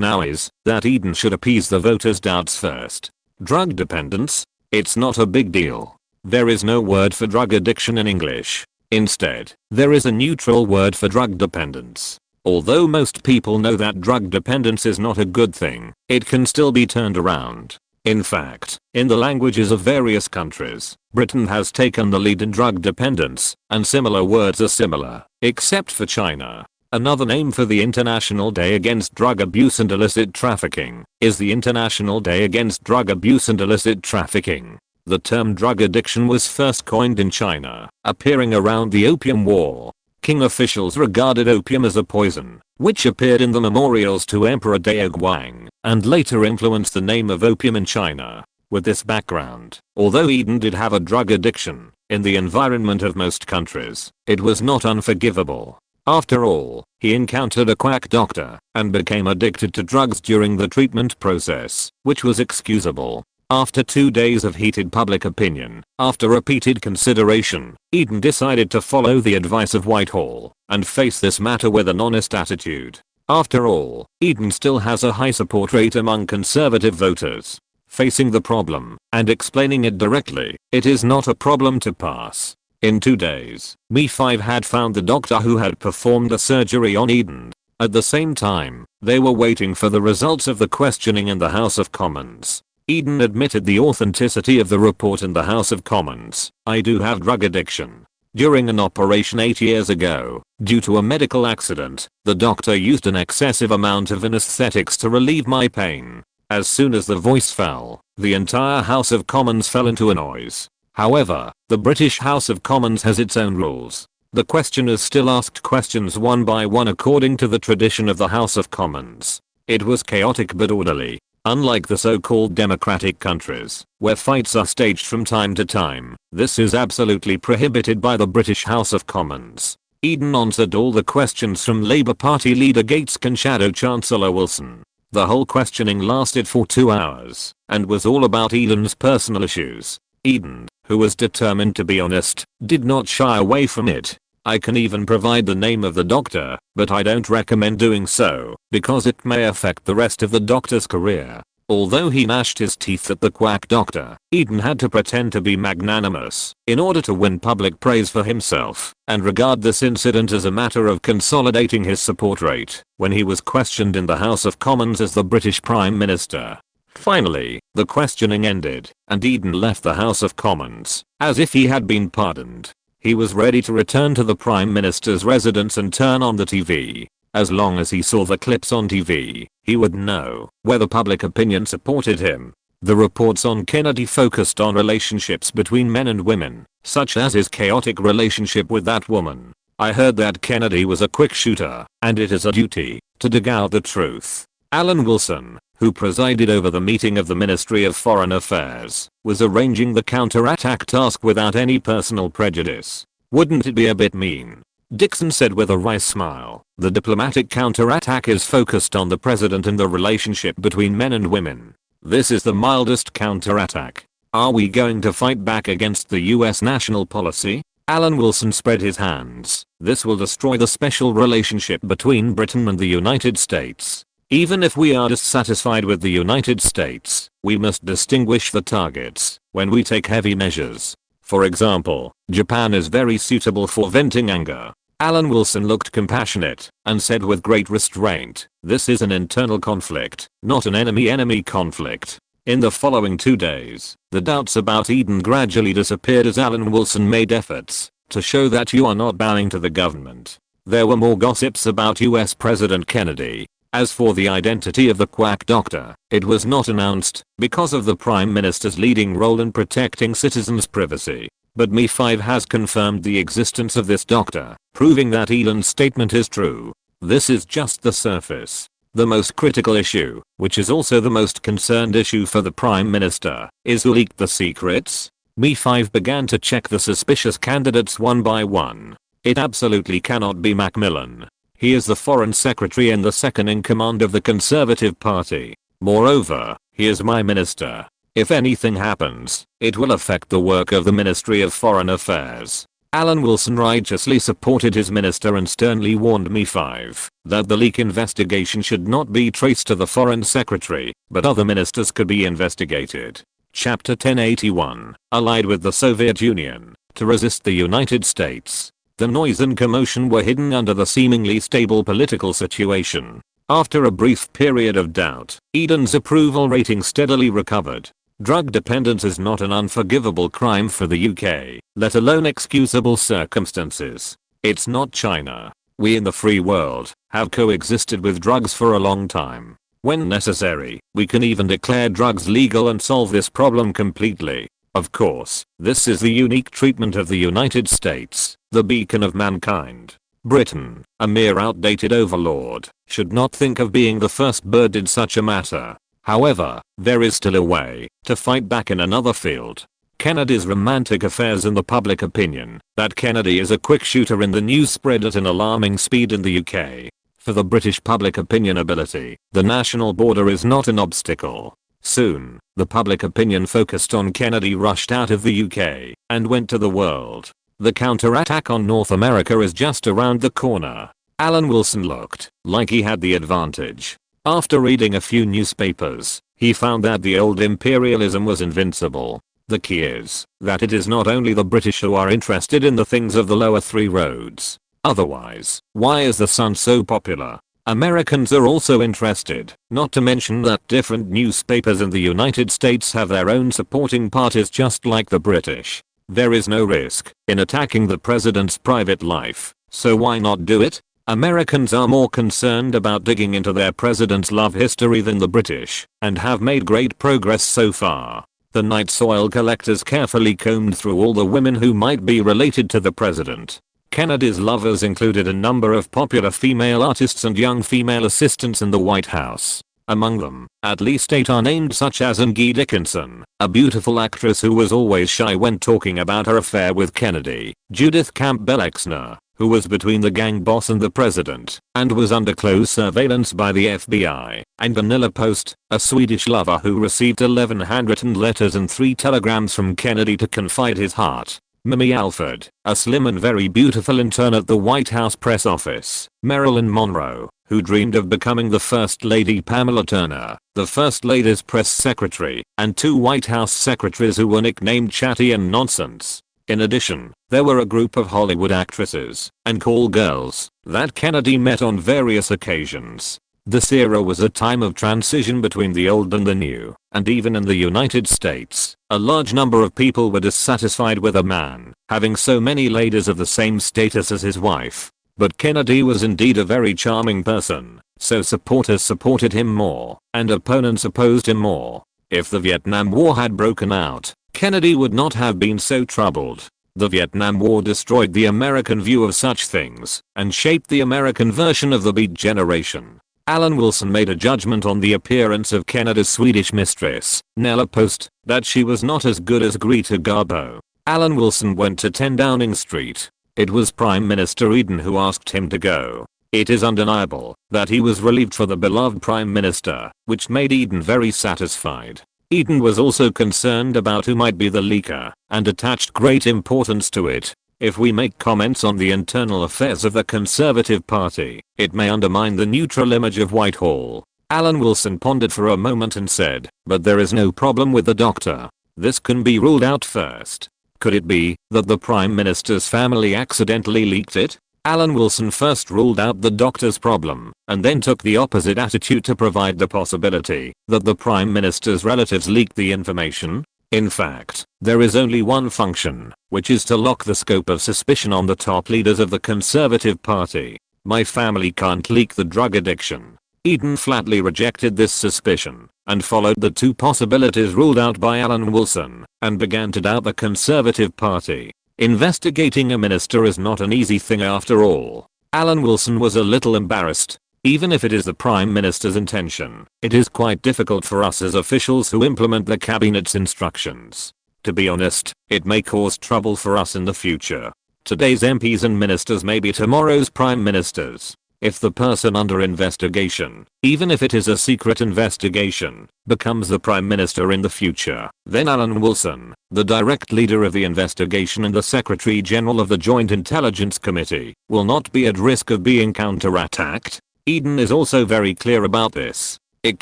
now is that Eden should appease the voters' doubts first. Drug dependence? It's not a big deal. There is no word for drug addiction in English. Instead, there is a neutral word for drug dependence. Although most people know that drug dependence is not a good thing, it can still be turned around. In fact, in the languages of various countries, Britain has taken the lead in drug dependence, and similar words are similar, except for China. Another name for the International Day Against Drug Abuse and Illicit Trafficking is the International Day Against Drug Abuse and Illicit Trafficking. The term drug addiction was first coined in China, appearing around the Opium War. King officials regarded opium as a poison, which appeared in the memorials to Emperor Daoguang, and later influenced the name of opium in China. With this background, although Eden did have a drug addiction, in the environment of most countries, it was not unforgivable. After all, he encountered a quack doctor and became addicted to drugs during the treatment process, which was excusable. After 2 days of heated public opinion, after repeated consideration, Eden decided to follow the advice of Whitehall and face this matter with an honest attitude. After all, Eden still has a high support rate among conservative voters. Facing the problem and explaining it directly, it is not a problem to pass. In 2 days, Mi5 had found the doctor who had performed the surgery on Eden. At the same time, they were waiting for the results of the questioning in the House of Commons. Eden admitted the authenticity of the report in the House of Commons. I do have drug addiction. During an operation 8 years ago, due to a medical accident, the doctor used an excessive amount of anesthetics to relieve my pain. As soon as the voice fell, the entire House of Commons fell into a noise. However, the British House of Commons has its own rules. The questioners still asked questions one by one according to the tradition of the House of Commons. It was chaotic but orderly. Unlike the so-called democratic countries, where fights are staged from time to time, this is absolutely prohibited by the British House of Commons. Eden answered all the questions from Labour Party leader Gates and Shadow Chancellor Wilson. The whole questioning lasted for 2 hours, and was all about Eden's personal issues. Eden, who was determined to be honest, did not shy away from it. I can even provide the name of the doctor, but I don't recommend doing so, because it may affect the rest of the doctor's career. Although he gnashed his teeth at the quack doctor, Eden had to pretend to be magnanimous in order to win public praise for himself, and regard this incident as a matter of consolidating his support rate when he was questioned in the House of Commons as the British Prime Minister. Finally, the questioning ended, and Eden left the House of Commons, as if he had been pardoned. He was ready to return to the Prime Minister's residence and turn on the TV. As long as he saw the clips on TV, he would know whether public opinion supported him. The reports on Kennedy focused on relationships between men and women, such as his chaotic relationship with that woman. I heard that Kennedy was a quick shooter, and it is a duty to dig out the truth. Alan Wilson, who presided over the meeting of the Ministry of Foreign Affairs, was arranging the counterattack task without any personal prejudice. Wouldn't it be a bit mean? Dixon said with a wry smile. The diplomatic counterattack is focused on the president and the relationship between men and women. This is the mildest counterattack. Are we going to fight back against the US national policy? Alan Wilson spread his hands. This will destroy the special relationship between Britain and the United States. Even if we are dissatisfied with the United States, we must distinguish the targets when we take heavy measures. For example, Japan is very suitable for venting anger. Alan Wilson looked compassionate and said with great restraint, this is an internal conflict, not an enemy-enemy conflict. In the following 2 days, the doubts about Eden gradually disappeared as Alan Wilson made efforts to show that you are not bowing to the government. There were more gossips about US President Kennedy. As for the identity of the quack doctor, it was not announced because of the Prime Minister's leading role in protecting citizens' privacy. But Mi5 has confirmed the existence of this doctor, proving that Eden's statement is true. This is just the surface. The most critical issue, which is also the most concerned issue for the Prime Minister, is who leaked the secrets. Mi5 began to check the suspicious candidates one by one. It absolutely cannot be Macmillan. He is the Foreign Secretary and the second in command of the Conservative Party. Moreover, he is my minister. If anything happens, it will affect the work of the Ministry of Foreign Affairs. Alan Wilson righteously supported his minister and sternly warned Mi5 that the leak investigation should not be traced to the Foreign Secretary, but other ministers could be investigated. Chapter 1081, allied with the Soviet Union to resist the United States. The noise and commotion were hidden under the seemingly stable political situation. After a brief period of doubt, Eden's approval rating steadily recovered. Drug dependence is not an unforgivable crime for the UK, let alone excusable circumstances. It's not China. We in the free world have coexisted with drugs for a long time. When necessary, we can even declare drugs legal and solve this problem completely. Of course, this is the unique treatment of the United States, the beacon of mankind. Britain, a mere outdated overlord, should not think of being the first bird in such a matter. However, there is still a way to fight back in another field. Kennedy's romantic affairs and the public opinion that Kennedy is a quick shooter in the news spread at an alarming speed in the UK. For the British public opinion ability, the national border is not an obstacle. Soon, the public opinion focused on Kennedy rushed out of the UK and went to the world. The counterattack on North America is just around the corner. Alan Wilson looked like he had the advantage. After reading a few newspapers, he found that the old imperialism was invincible. The key is that it is not only the British who are interested in the things of the lower three roads. Otherwise, why is the Sun so popular? Americans are also interested, not to mention that different newspapers in the United States have their own supporting parties just like the British. There is no risk in attacking the president's private life, so why not do it? Americans are more concerned about digging into their president's love history than the British, and have made great progress so far. The night soil collectors carefully combed through all the women who might be related to the president. Kennedy's lovers included a number of popular female artists and young female assistants in the White House. Among them, at least 8 are named, such as Angie Dickinson, a beautiful actress who was always shy when talking about her affair with Kennedy, Judith Campbell-Exner, who was between the gang boss and the president, and was under close surveillance by the FBI, and Vanilla Post, a Swedish lover who received 11 handwritten letters and 3 telegrams from Kennedy to confide his heart. Mimi Alford, a slim and very beautiful intern at the White House press office. Marilyn Monroe, who dreamed of becoming the First Lady. Pamela Turner, the First Lady's press secretary, and 2 White House secretaries who were nicknamed Chatty and Nonsense. In addition, there were a group of Hollywood actresses and call girls that Kennedy met on various occasions. This era was a time of transition between the old and the new, and even in the United States, a large number of people were dissatisfied with a man having so many ladies of the same status as his wife. But Kennedy was indeed a very charming person, so supporters supported him more, and opponents opposed him more. If the Vietnam War had broken out, Kennedy would not have been so troubled. The Vietnam War destroyed the American view of such things, and shaped the American version of the Beat Generation. Alan Wilson made a judgment on the appearance of Kennedy's Swedish mistress, Nella Post, that she was not as good as Greta Garbo. Alan Wilson went to 10 Downing Street. It was Prime Minister Eden who asked him to go. It is undeniable that he was relieved for the beloved Prime Minister, which made Eden very satisfied. Eden was also concerned about who might be the leaker, and attached great importance to it. If we make comments on the internal affairs of the Conservative Party, it may undermine the neutral image of Whitehall. Alan Wilson pondered for a moment and said, but there is no problem with the doctor. This can be ruled out first. Could it be that the Prime Minister's family accidentally leaked it? Alan Wilson first ruled out the doctor's problem, and then took the opposite attitude to provide the possibility that the Prime Minister's relatives leaked the information. In fact, there is only one function, which is to lock the scope of suspicion on the top leaders of the Conservative Party. My family can't leak the drug addiction. Eden flatly rejected this suspicion, and followed the two possibilities ruled out by Alan Wilson, and began to doubt the Conservative Party. Investigating a minister is not an easy thing after all. Alan Wilson was a little embarrassed. Even if it is the Prime Minister's intention, it is quite difficult for us as officials who implement the cabinet's instructions. To be honest, it may cause trouble for us in the future. Today's MPs and ministers may be tomorrow's Prime Ministers. If the person under investigation, even if it is a secret investigation, becomes the Prime Minister in the future, then Alan Wilson, the direct leader of the investigation and the Secretary General of the Joint Intelligence Committee, will not be at risk of being counterattacked. Eden is also very clear about this. It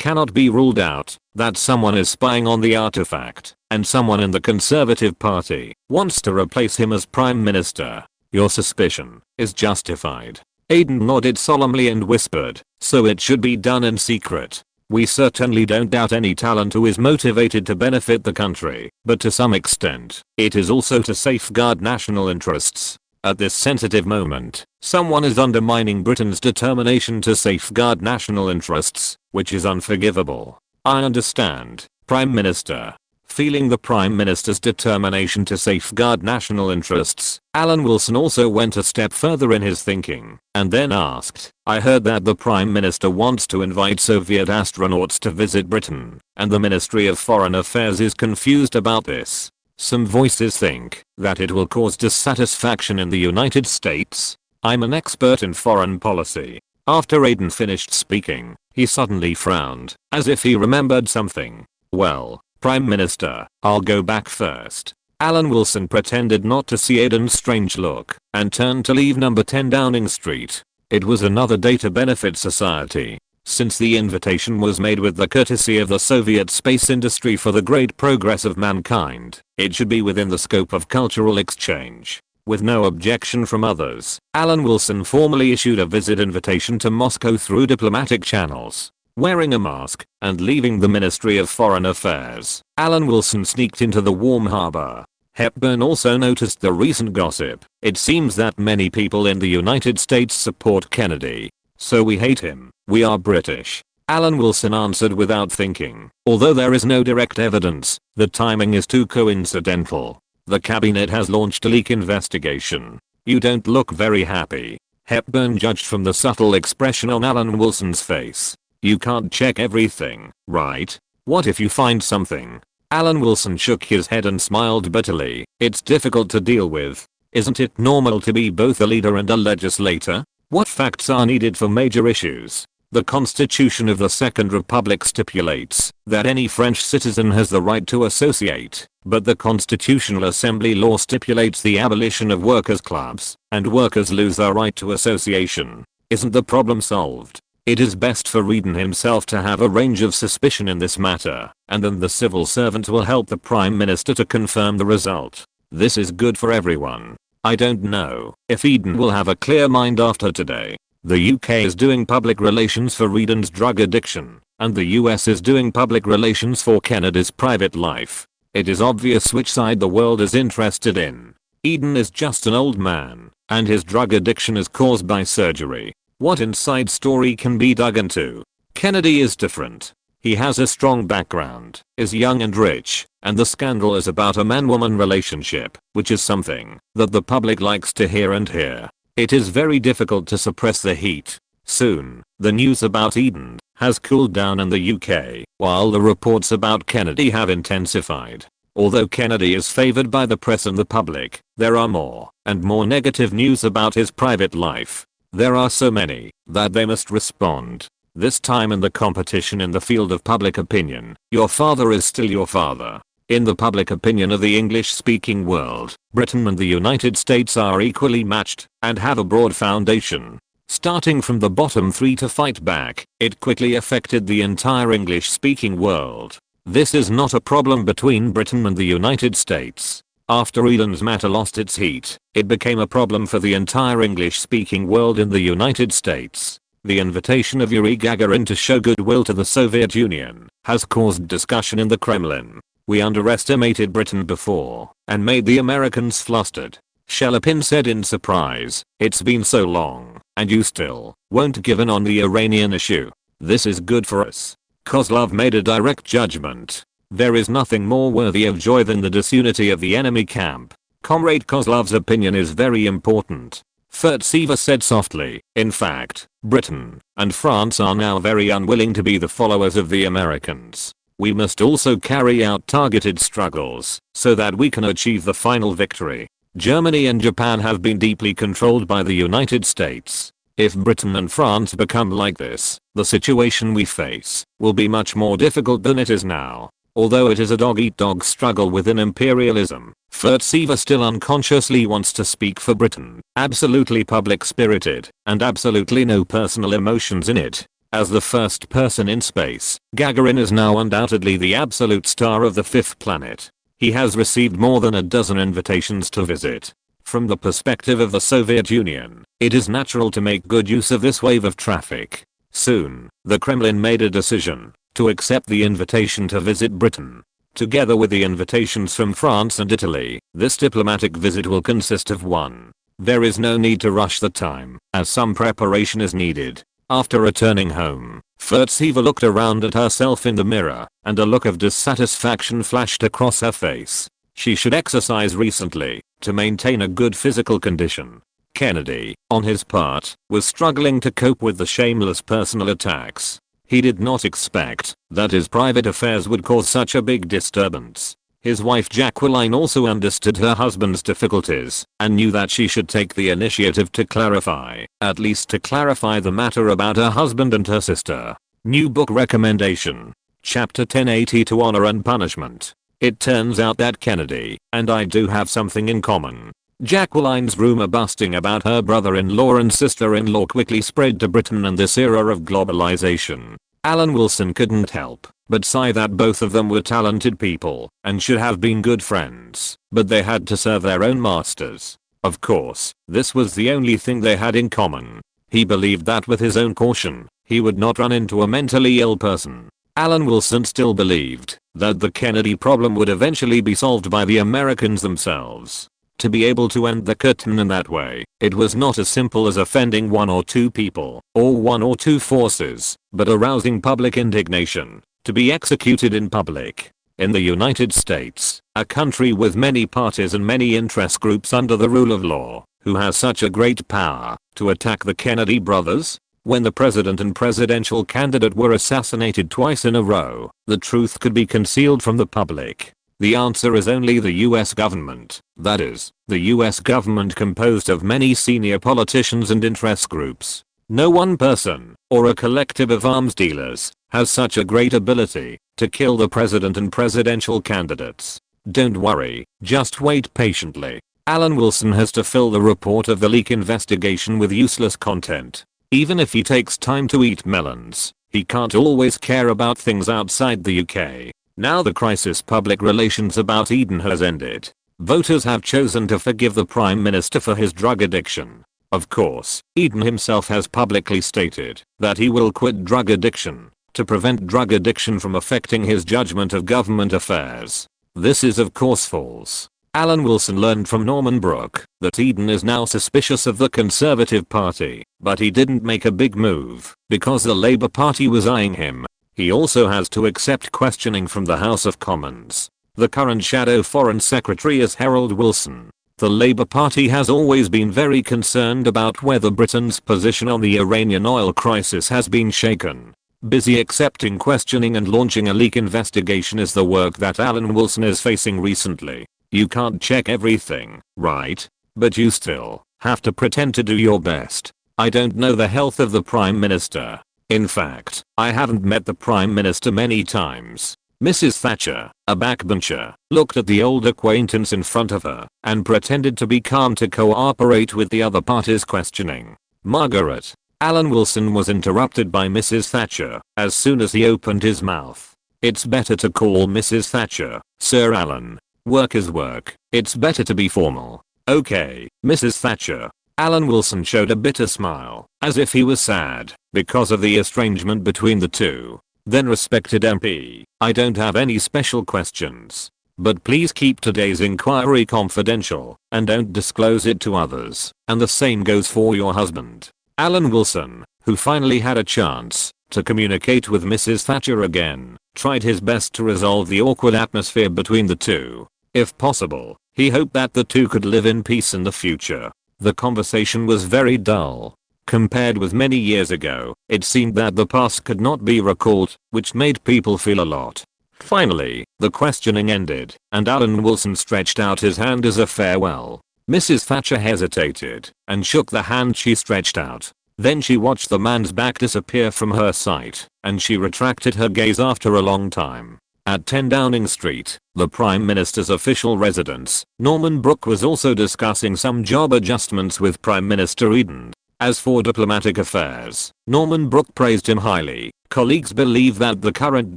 cannot be ruled out that someone is spying on the artifact, and someone in the Conservative Party wants to replace him as Prime Minister. Your suspicion is justified. Aiden nodded solemnly and whispered, so it should be done in secret. We certainly don't doubt any talent who is motivated to benefit the country, but to some extent, it is also to safeguard national interests. At this sensitive moment, someone is undermining Britain's determination to safeguard national interests, which is unforgivable. I understand, Prime Minister. Feeling the Prime Minister's determination to safeguard national interests, Alan Wilson also went a step further in his thinking, and then asked, I heard that the Prime Minister wants to invite Soviet astronauts to visit Britain, and the Ministry of Foreign Affairs is confused about this. Some voices think that it will cause dissatisfaction in the United States. I'm an expert in foreign policy. After Aiden finished speaking, he suddenly frowned, as if he remembered something. Well, Prime Minister, I'll go back first. Alan Wilson pretended not to see Aiden's strange look, and turned to leave number 10 Downing Street. It was another day to benefit society. Since the invitation was made with the courtesy of the Soviet space industry for the great progress of mankind, it should be within the scope of cultural exchange. With no objection from others, Alan Wilson formally issued a visit invitation to Moscow through diplomatic channels. Wearing a mask and leaving the Ministry of Foreign Affairs, Alan Wilson sneaked into the warm harbor. Hepburn also noticed the recent gossip. It seems that many people in the United States support Kennedy. So we hate him. We are British. Alan Wilson answered without thinking. Although there is no direct evidence, the timing is too coincidental. The cabinet has launched a leak investigation. You don't look very happy. Hepburn judged from the subtle expression on Alan Wilson's face. You can't check everything, right? What if you find something? Alan Wilson shook his head and smiled bitterly. It's difficult to deal with. Isn't it normal to be both a leader and a legislator? What facts are needed for major issues? The Constitution of the Second Republic stipulates that any French citizen has the right to associate, but the Constitutional Assembly law stipulates the abolition of workers' clubs, and workers lose their right to association. Isn't the problem solved? It is best for Eden himself to have a range of suspicion in this matter, and then the civil servant will help the Prime Minister to confirm the result. This is good for everyone. I don't know if Eden will have a clear mind after today. The UK is doing public relations for Eden's drug addiction, and the US is doing public relations for Kennedy's private life. It is obvious which side the world is interested in. Eden is just an old man, and his drug addiction is caused by surgery. What inside story can be dug into? Kennedy is different. He has a strong background, is young and rich, and the scandal is about a man-woman relationship, which is something that the public likes to hear and hear. It is very difficult to suppress the heat. Soon, the news about Eden has cooled down in the UK, while the reports about Kennedy have intensified. Although Kennedy is favored by the press and the public, there are more and more negative news about his private life. There are so many that they must respond. This time in the competition in the field of public opinion, your father is still your father. In the public opinion of the English-speaking world, Britain and the United States are equally matched and have a broad foundation. Starting from the bottom three to fight back, it quickly affected the entire English-speaking world. This is not a problem between Britain and the United States. After Eden's matter lost its heat, it became a problem for the entire English-speaking world in the United States. The invitation of Yuri Gagarin to show goodwill to the Soviet Union has caused discussion in the Kremlin. We underestimated Britain before and made the Americans flustered. Shelepin said in surprise, "It's been so long, and you still won't give in on the Iranian issue. This is good for us." Kozlov made a direct judgment. "There is nothing more worthy of joy than the disunity of the enemy camp." Comrade Kozlov's opinion is very important. Furtsever said softly, "In fact, Britain and France are now very unwilling to be the followers of the Americans. We must also carry out targeted struggles so that we can achieve the final victory. Germany and Japan have been deeply controlled by the United States. If Britain and France become like this, the situation we face will be much more difficult than it is now. Although it is a dog-eat-dog struggle within imperialism, Furtsever still unconsciously wants to speak for Britain, absolutely public-spirited, and absolutely no personal emotions in it. As the first person in space, Gagarin is now undoubtedly the absolute star of the fifth planet. He has received more than a dozen invitations to visit. From the perspective of the Soviet Union, it is natural to make good use of this wave of traffic. Soon, the Kremlin made a decision to accept the invitation to visit Britain. Together with the invitations from France and Italy, this diplomatic visit will consist of 1. There is no need to rush the time, as some preparation is needed. After returning home, Furtsever looked around at herself in the mirror, and a look of dissatisfaction flashed across her face. She should exercise recently to maintain a good physical condition. Kennedy, on his part, was struggling to cope with the shameless personal attacks. He did not expect that his private affairs would cause such a big disturbance. His wife Jacqueline also understood her husband's difficulties and knew that she should take the initiative to clarify, at least to clarify the matter about her husband and her sister. New book recommendation. Chapter 1080 to Honor and Punishment. It turns out that Kennedy and I do have something in common. Jacqueline's rumor busting about her brother-in-law and sister-in-law quickly spread to Britain and this era of globalization. Alan Wilson couldn't help but sigh that both of them were talented people and should have been good friends, but they had to serve their own masters. Of course, this was the only thing they had in common. He believed that with his own caution, he would not run into a mentally ill person. Alan Wilson still believed that the Kennedy problem would eventually be solved by the Americans themselves. To be able to end the curtain in that way, it was not as simple as offending 1 or 2 people, or 1 or 2 forces, but arousing public indignation, to be executed in public. In the United States, a country with many parties and many interest groups under the rule of law, who has such a great power to attack the Kennedy brothers? When the president and presidential candidate were assassinated twice in a row, the truth could be concealed from the public. The answer is only the US government, that is, the US government composed of many senior politicians and interest groups. No one person, or a collective of arms dealers, has such a great ability to kill the president and presidential candidates. Don't worry, just wait patiently. Alan Wilson has to fill the report of the leak investigation with useless content. Even if he takes time to eat melons, he can't always care about things outside the UK. Now the crisis public relations about Eden has ended. Voters have chosen to forgive the Prime Minister for his drug addiction. Of course, Eden himself has publicly stated that he will quit drug addiction to prevent drug addiction from affecting his judgment of government affairs. This is of course false. Alan Wilson learned from Norman Brooke that Eden is now suspicious of the Conservative Party, but he didn't make a big move because the Labour Party was eyeing him. He also has to accept questioning from the House of Commons. The current shadow foreign secretary is Harold Wilson. The Labour Party has always been very concerned about whether Britain's position on the Iranian oil crisis has been shaken. Busy accepting questioning and launching a leak investigation is the work that Alan Wilson is facing recently. You can't check everything, right? But you still have to pretend to do your best. I don't know the health of the Prime Minister. In fact, I haven't met the Prime Minister many times. Mrs. Thatcher, a backbencher, looked at the old acquaintance in front of her and pretended to be calm to cooperate with the other party's questioning. Margaret. Alan Wilson was interrupted by Mrs. Thatcher as soon as he opened his mouth. It's better to call Mrs. Thatcher, Sir Alan. Work is work. It's better to be formal. Okay, Mrs. Thatcher. Alan Wilson showed a bitter smile, as if he was sad because of the estrangement between the two. Then, respected MP, I don't have any special questions. But please keep today's inquiry confidential and don't disclose it to others. And the same goes for your husband. Alan Wilson, who finally had a chance to communicate with Mrs. Thatcher again, tried his best to resolve the awkward atmosphere between the two. If possible, he hoped that the two could live in peace in the future. The conversation was very dull. Compared with many years ago, it seemed that the past could not be recalled, which made people feel a lot. Finally, the questioning ended, and Alan Wilson stretched out his hand as a farewell. Mrs. Thatcher hesitated and shook the hand she stretched out. Then she watched the man's back disappear from her sight, and she retracted her gaze after a long time. At 10 Downing Street, the Prime Minister's official residence, Norman Brooke was also discussing some job adjustments with Prime Minister Eden. As for diplomatic affairs, Norman Brooke praised him highly. Colleagues believe that the current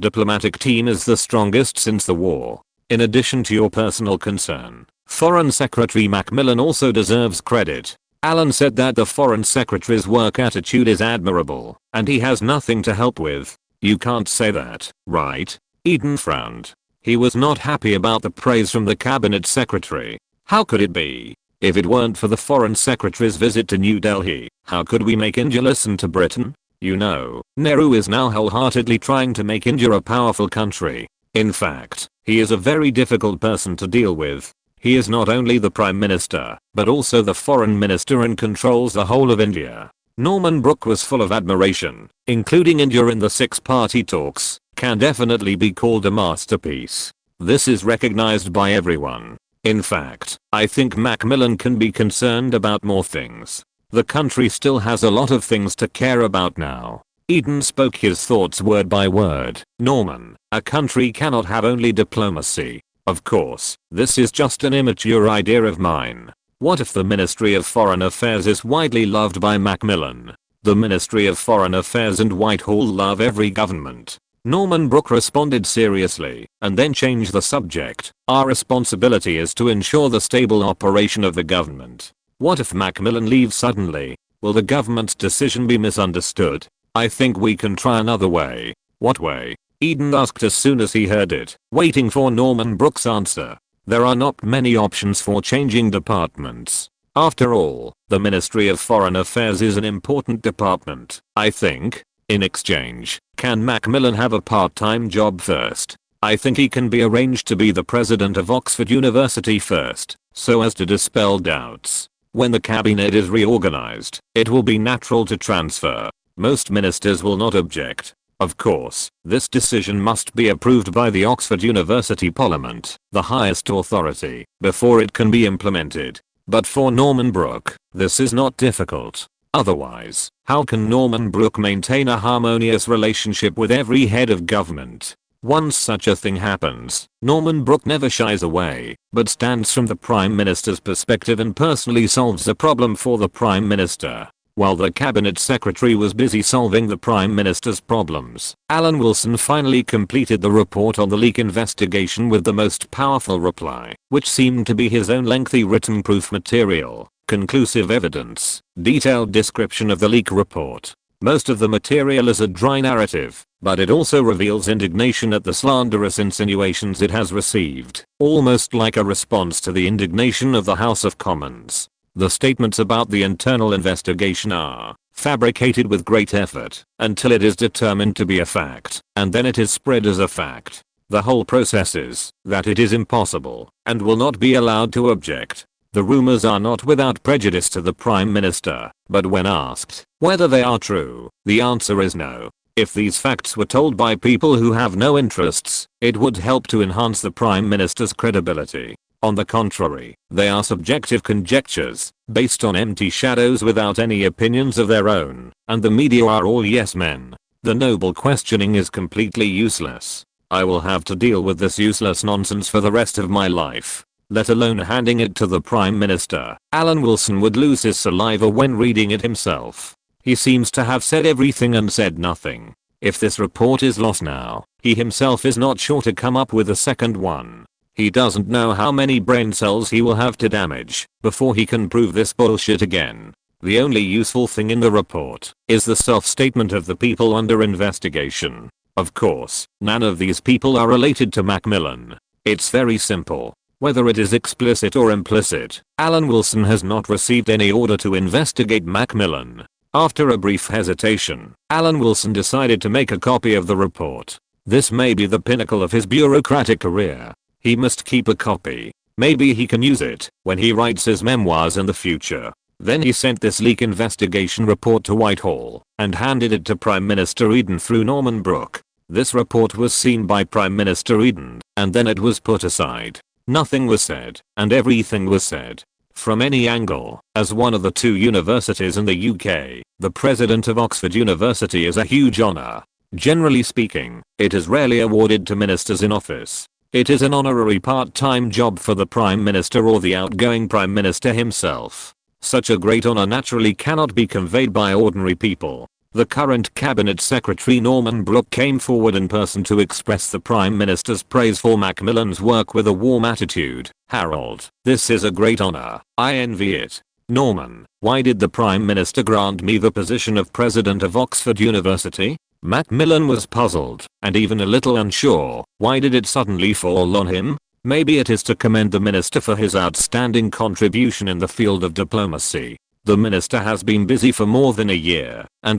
diplomatic team is the strongest since the war. In addition to your personal concern, Foreign Secretary Macmillan also deserves credit. Alan said that the Foreign Secretary's work attitude is admirable, and he has nothing to help with. You can't say that, right? Eden frowned. He was not happy about the praise from the Cabinet Secretary. How could it be? If it weren't for the Foreign Secretary's visit to New Delhi, how could we make India listen to Britain? You know, Nehru is now wholeheartedly trying to make India a powerful country. In fact, he is a very difficult person to deal with. He is not only the Prime Minister, but also the Foreign Minister and controls the whole of India. Norman Brooke was full of admiration. Including India in the six-party talks can definitely be called a masterpiece. This is recognized by everyone. In fact, I think Macmillan can be concerned about more things. The country still has a lot of things to care about now. Eden spoke his thoughts word by word. Norman, a country cannot have only diplomacy. Of course, this is just an immature idea of mine. What if the Ministry of Foreign Affairs is widely loved by Macmillan? The Ministry of Foreign Affairs and Whitehall love every government. Norman Brooke responded seriously, and then changed the subject. Our responsibility is to ensure the stable operation of the government. What if Macmillan leaves suddenly? Will the government's decision be misunderstood? I think we can try another way. What way? Eden asked as soon as he heard it, waiting for Norman Brooke's answer. There are not many options for changing departments. After all, the Ministry of Foreign Affairs is an important department. I think, in exchange, can Macmillan have a part-time job first? I think he can be arranged to be the president of Oxford University first, so as to dispel doubts. When the cabinet is reorganized, it will be natural to transfer. Most ministers will not object. Of course, this decision must be approved by the Oxford University Parliament, the highest authority, before it can be implemented. But for Norman Brooke, this is not difficult. Otherwise, how can Norman Brooke maintain a harmonious relationship with every head of government? Once such a thing happens, Norman Brooke never shies away, but stands from the Prime Minister's perspective and personally solves the problem for the Prime Minister. While the Cabinet Secretary was busy solving the Prime Minister's problems, Alan Wilson finally completed the report on the leak investigation with the most powerful reply, which seemed to be his own lengthy written proof material. Conclusive evidence, detailed description of the leak report. Most of the material is a dry narrative, but it also reveals indignation at the slanderous insinuations it has received, almost like a response to the indignation of the House of Commons. The statements about the internal investigation are fabricated with great effort until it is determined to be a fact, and then it is spread as a fact. The whole process is that it is impossible and will not be allowed to object. The rumors are not without prejudice to the Prime Minister, but when asked whether they are true, the answer is no. If these facts were told by people who have no interests, it would help to enhance the Prime Minister's credibility. On the contrary, they are subjective conjectures, based on empty shadows without any opinions of their own, and the media are all yes men. The noble questioning is completely useless. I will have to deal with this useless nonsense for the rest of my life, let alone handing it to the Prime Minister. Alan Wilson would lose his saliva when reading it himself. He seems to have said everything and said nothing. If this report is lost now, he himself is not sure to come up with a second one. He doesn't know how many brain cells he will have to damage before he can prove this bullshit again. The only useful thing in the report is the self-statement of the people under investigation. Of course, none of these people are related to Macmillan. It's very simple. Whether it is explicit or implicit, Alan Wilson has not received any order to investigate Macmillan. After a brief hesitation, Alan Wilson decided to make a copy of the report. This may be the pinnacle of his bureaucratic career. He must keep a copy. Maybe he can use it when he writes his memoirs in the future. Then he sent this leak investigation report to Whitehall and handed it to Prime Minister Eden through Norman Brooke. This report was seen by Prime Minister Eden, and then it was put aside. Nothing was said, and everything was said. From any angle, as one of the 2 universities in the UK, the president of Oxford University is a huge honour. Generally speaking, it is rarely awarded to ministers in office. It is an honorary part-time job for the Prime Minister or the outgoing Prime Minister himself. Such a great honour naturally cannot be conveyed by ordinary people. The current Cabinet Secretary Norman Brooke came forward in person to express the Prime Minister's praise for Macmillan's work with a warm attitude. "Harold, this is a great honour. I envy it. Norman, why did the Prime Minister grant me the position of President of Oxford University?" Macmillan was puzzled and even a little unsure. Why did it suddenly fall on him? Maybe it is to commend the minister for his outstanding contribution in the field of diplomacy. The minister has been busy for more than a year, and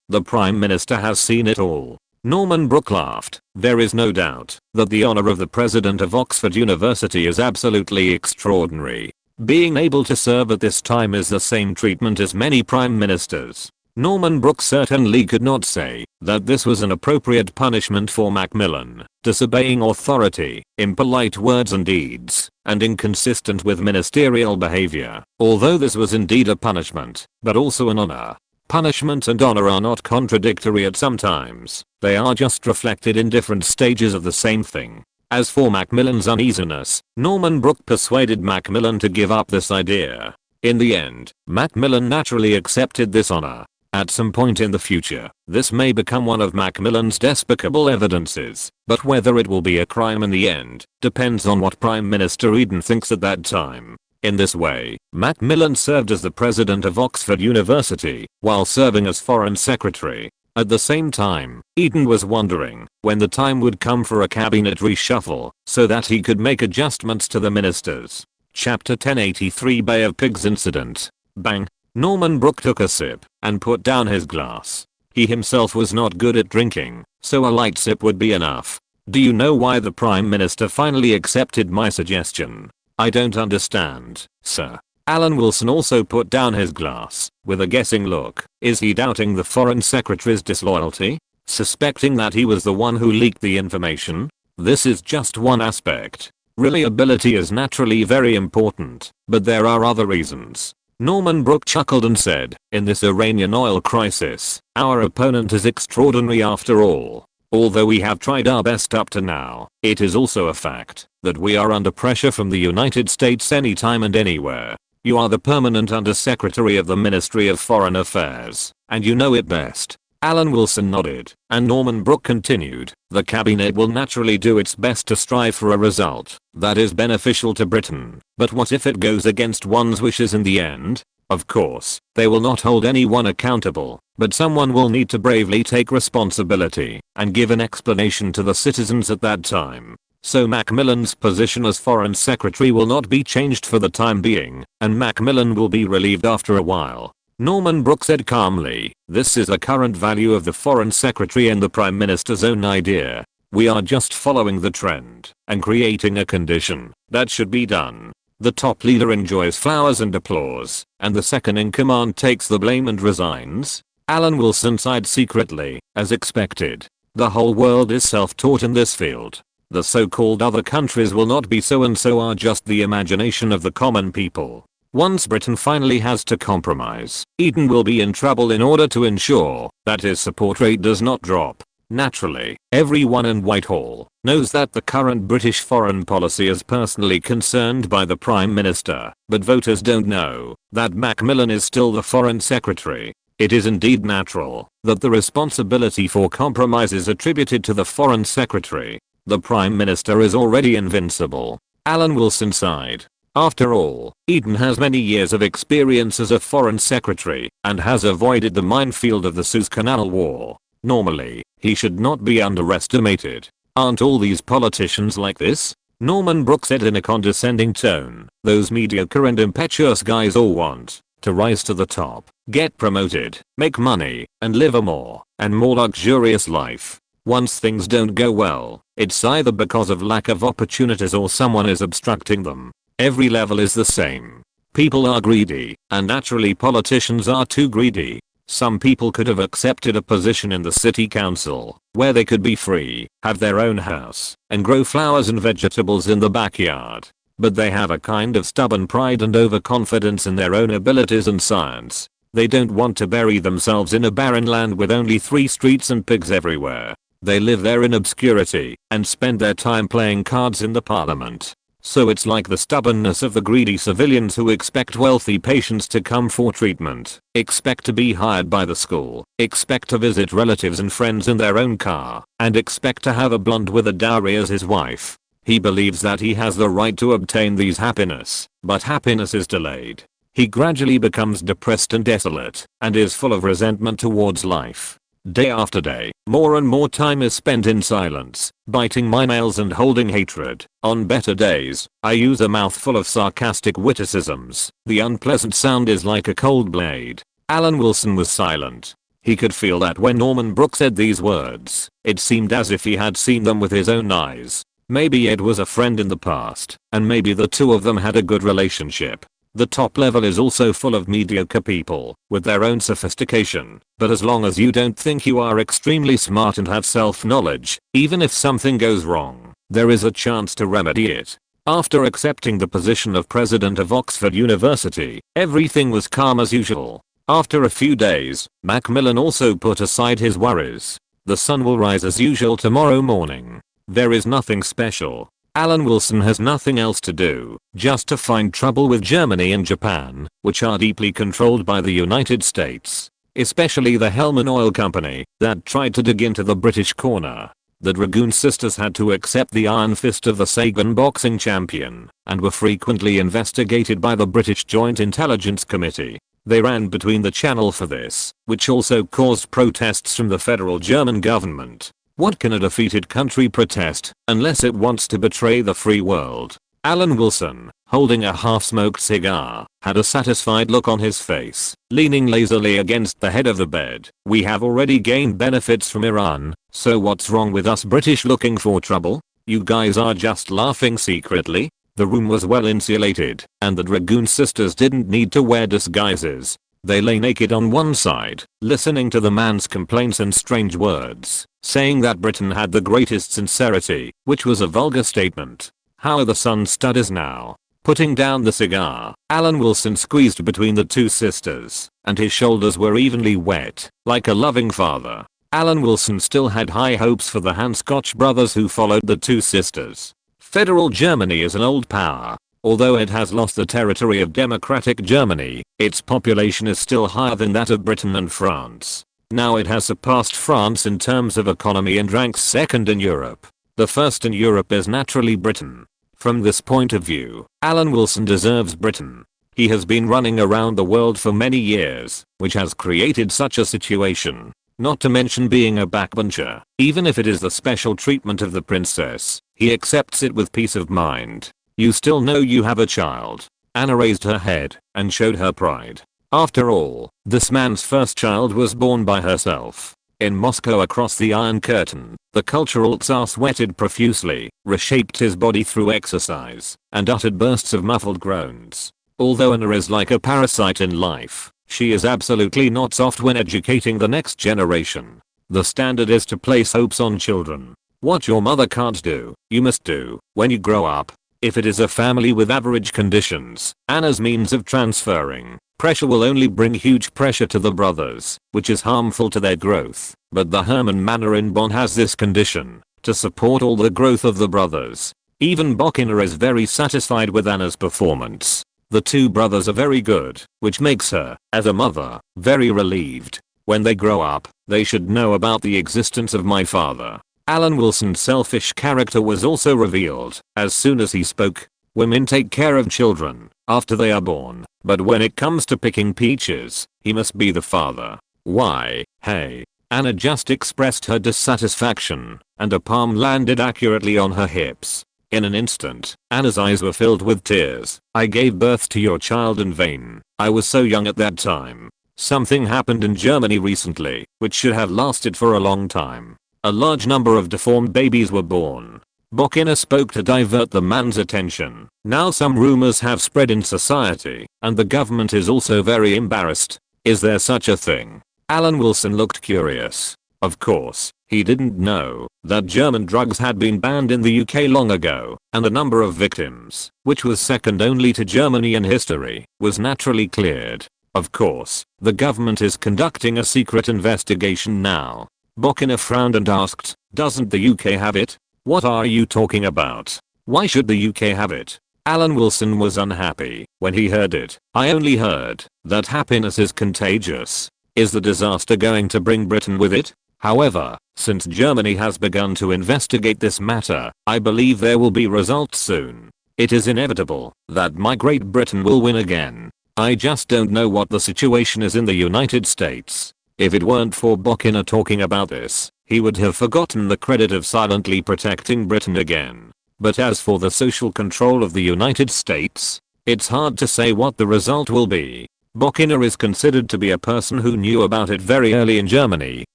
the Prime Minister, has seen it all. Norman Brooke laughed. There is no doubt that the honour of the President of Oxford University is absolutely extraordinary. Being able to serve at this time is the same treatment as many Prime Ministers. Norman Brooke certainly could not say that this was an appropriate punishment for Macmillan, disobeying authority, impolite words and deeds, and inconsistent with ministerial behavior. Although this was indeed a punishment, but also an honor. Punishment and honor are not contradictory at some times, they are just reflected in different stages of the same thing. As for Macmillan's uneasiness, Norman Brooke persuaded Macmillan to give up this idea. In the end, Macmillan naturally accepted this honor. At some point in the future, this may become one of Macmillan's despicable evidences, but whether it will be a crime in the end, depends on what Prime Minister Eden thinks at that time. In this way, Macmillan served as the president of Oxford University, while serving as Foreign Secretary. At the same time, Eden was wondering when the time would come for a cabinet reshuffle, so that he could make adjustments to the ministers. Chapter 1083 Bay of Pigs Incident. Bang. Norman Brooke took a sip and put down his glass. He himself was not good at drinking, so a light sip would be enough. Do you know why the Prime Minister finally accepted my suggestion? I don't understand, sir. Alan Wilson also put down his glass, with a guessing look. Is he doubting the Foreign Secretary's disloyalty? Suspecting that he was the one who leaked the information? This is just one aspect. Reliability is naturally very important, but there are other reasons. Norman Brooke chuckled and said, in this Iranian oil crisis, our opponent is extraordinary after all. Although we have tried our best up to now, it is also a fact that we are under pressure from the United States anytime and anywhere. You are the permanent Undersecretary of the Ministry of Foreign Affairs, and you know it best. Alan Wilson nodded, and Norman Brooke continued, the cabinet will naturally do its best to strive for a result that is beneficial to Britain, but what if it goes against one's wishes in the end? Of course, they will not hold anyone accountable, but someone will need to bravely take responsibility and give an explanation to the citizens at that time. So Macmillan's position as Foreign Secretary will not be changed for the time being, and Macmillan will be relieved after a while. Norman Brooke said calmly, this is the current value of the Foreign Secretary and the Prime Minister's own idea. We are just following the trend and creating a condition that should be done. The top leader enjoys flowers and applause, and the second in command takes the blame and resigns. Alan Wilson sighed secretly, as expected. The whole world is self-taught in this field. The so-called other countries will not be so, and so are just the imagination of the common people. Once Britain finally has to compromise, Eden will be in trouble in order to ensure that his support rate does not drop. Naturally, everyone in Whitehall knows that the current British foreign policy is personally concerned by the Prime Minister, but voters don't know that Macmillan is still the Foreign Secretary. It is indeed natural that the responsibility for compromise is attributed to the Foreign Secretary. The Prime Minister is already invincible. Alan Wilson sighed. After all, Eden has many years of experience as a foreign secretary and has avoided the minefield of the Suez Canal War. Normally, he should not be underestimated. Aren't all these politicians like this? Norman Brooks said in a condescending tone. Those mediocre and impetuous guys all want to rise to the top, get promoted, make money, and live a more and more luxurious life. Once things don't go well, it's either because of lack of opportunities or someone is obstructing them. Every level is the same. People are greedy, and naturally politicians are too greedy. Some people could have accepted a position in the city council, where they could be free, have their own house, and grow flowers and vegetables in the backyard. But they have a kind of stubborn pride and overconfidence in their own abilities and science. They don't want to bury themselves in a barren land with only 3 streets and pigs everywhere. They live there in obscurity, and spend their time playing cards in the parliament. So it's like the stubbornness of the greedy civilians who expect wealthy patients to come for treatment, expect to be hired by the school, expect to visit relatives and friends in their own car, and expect to have a blonde with a dowry as his wife. He believes that he has the right to obtain these happiness, but happiness is delayed. He gradually becomes depressed and desolate, and is full of resentment towards life. Day after day, more and more time is spent in silence, biting my nails and holding hatred. On better days, I use a mouthful of sarcastic witticisms. The unpleasant sound is like a cold blade. Alan Wilson was silent. He could feel that when Norman Brooks said these words, it seemed as if he had seen them with his own eyes. Maybe Ed was a friend in the past, and maybe the two of them had a good relationship. The top level is also full of mediocre people, with their own sophistication, but as long as you don't think you are extremely smart and have self-knowledge, even if something goes wrong, there is a chance to remedy it. After accepting the position of president of Oxford University, everything was calm as usual. After a few days, Macmillan also put aside his worries. The sun will rise as usual tomorrow morning. There is nothing special. Alan Wilson has nothing else to do, just to find trouble with Germany and Japan, which are deeply controlled by the United States. Especially the Hellman Oil Company, that tried to dig into the British corner. The Dragoon sisters had to accept the iron fist of the Sagan boxing champion, and were frequently investigated by the British Joint Intelligence Committee. They ran between the channel for this, which also caused protests from the federal German government. What can a defeated country protest, unless it wants to betray the free world? Alan Wilson, holding a half-smoked cigar, had a satisfied look on his face, leaning lazily against the head of the bed. We have already gained benefits from Iran, so what's wrong with us British looking for trouble? You guys are just laughing secretly? The room was well insulated, and the Dragoon sisters didn't need to wear disguises. They lay naked on one side, listening to the man's complaints and strange words, saying that Britain had the greatest sincerity, which was a vulgar statement. How are the sun studies now? Putting down the cigar, Alan Wilson squeezed between the two sisters, and his shoulders were evenly wet, like a loving father. Alan Wilson still had high hopes for the Hanscotch brothers who followed the two sisters. Federal Germany is an old power. Although it has lost the territory of democratic Germany, its population is still higher than that of Britain and France. Now it has surpassed France in terms of economy and ranks second in Europe. The first in Europe is naturally Britain. From this point of view, Alan Wilson deserves Britain. He has been running around the world for many years, which has created such a situation. Not to mention being a backbencher, even if it is the special treatment of the princess, he accepts it with peace of mind. You still know you have a child. Anna raised her head and showed her pride. After all, this man's first child was born by herself. In Moscow across the Iron Curtain, the cultural Tsar sweated profusely, reshaped his body through exercise, and uttered bursts of muffled groans. Although Anna is like a parasite in life, she is absolutely not soft when educating the next generation. The standard is to place hopes on children. What your mother can't do, you must do, when you grow up. If it is a family with average conditions, Anna's means of transferring pressure will only bring huge pressure to the brothers, which is harmful to their growth. But the Hermann Manor in Bonn has this condition, to support all the growth of the brothers. Even Bokina is very satisfied with Anna's performance. The two brothers are very good, which makes her, as a mother, very relieved. When they grow up, they should know about the existence of my father. Alan Wilson's selfish character was also revealed as soon as he spoke. Women take care of children after they are born, but when it comes to picking peaches, he must be the father. Why, hey. Anna just expressed her dissatisfaction, and a palm landed accurately on her hips. In an instant, Anna's eyes were filled with tears. I gave birth to your child in vain. I was so young at that time. Something happened in Germany recently, which should have lasted for a long time. A large number of deformed babies were born. Bokina spoke to divert the man's attention. Now some rumors have spread in society, and the government is also very embarrassed. Is there such a thing? Alan Wilson looked curious. Of course, he didn't know that German drugs had been banned in the UK long ago, and the number of victims, which was second only to Germany in history, was naturally cleared. Of course, the government is conducting a secret investigation now. Bokina frowned and asked, doesn't the UK have it? What are you talking about? Why should the UK have it? Alan Wilson was unhappy when he heard it. I only heard that happiness is contagious. Is the disaster going to bring Britain with it? However, since Germany has begun to investigate this matter, I believe there will be results soon. It is inevitable that my Great Britain will win again. I just don't know what the situation is in the United States. If it weren't for Bokina talking about this, he would have forgotten the credit of silently protecting Britain again. But as for the social control of the United States, it's hard to say what the result will be. Bokina is considered to be a person who knew about it very early in Germany,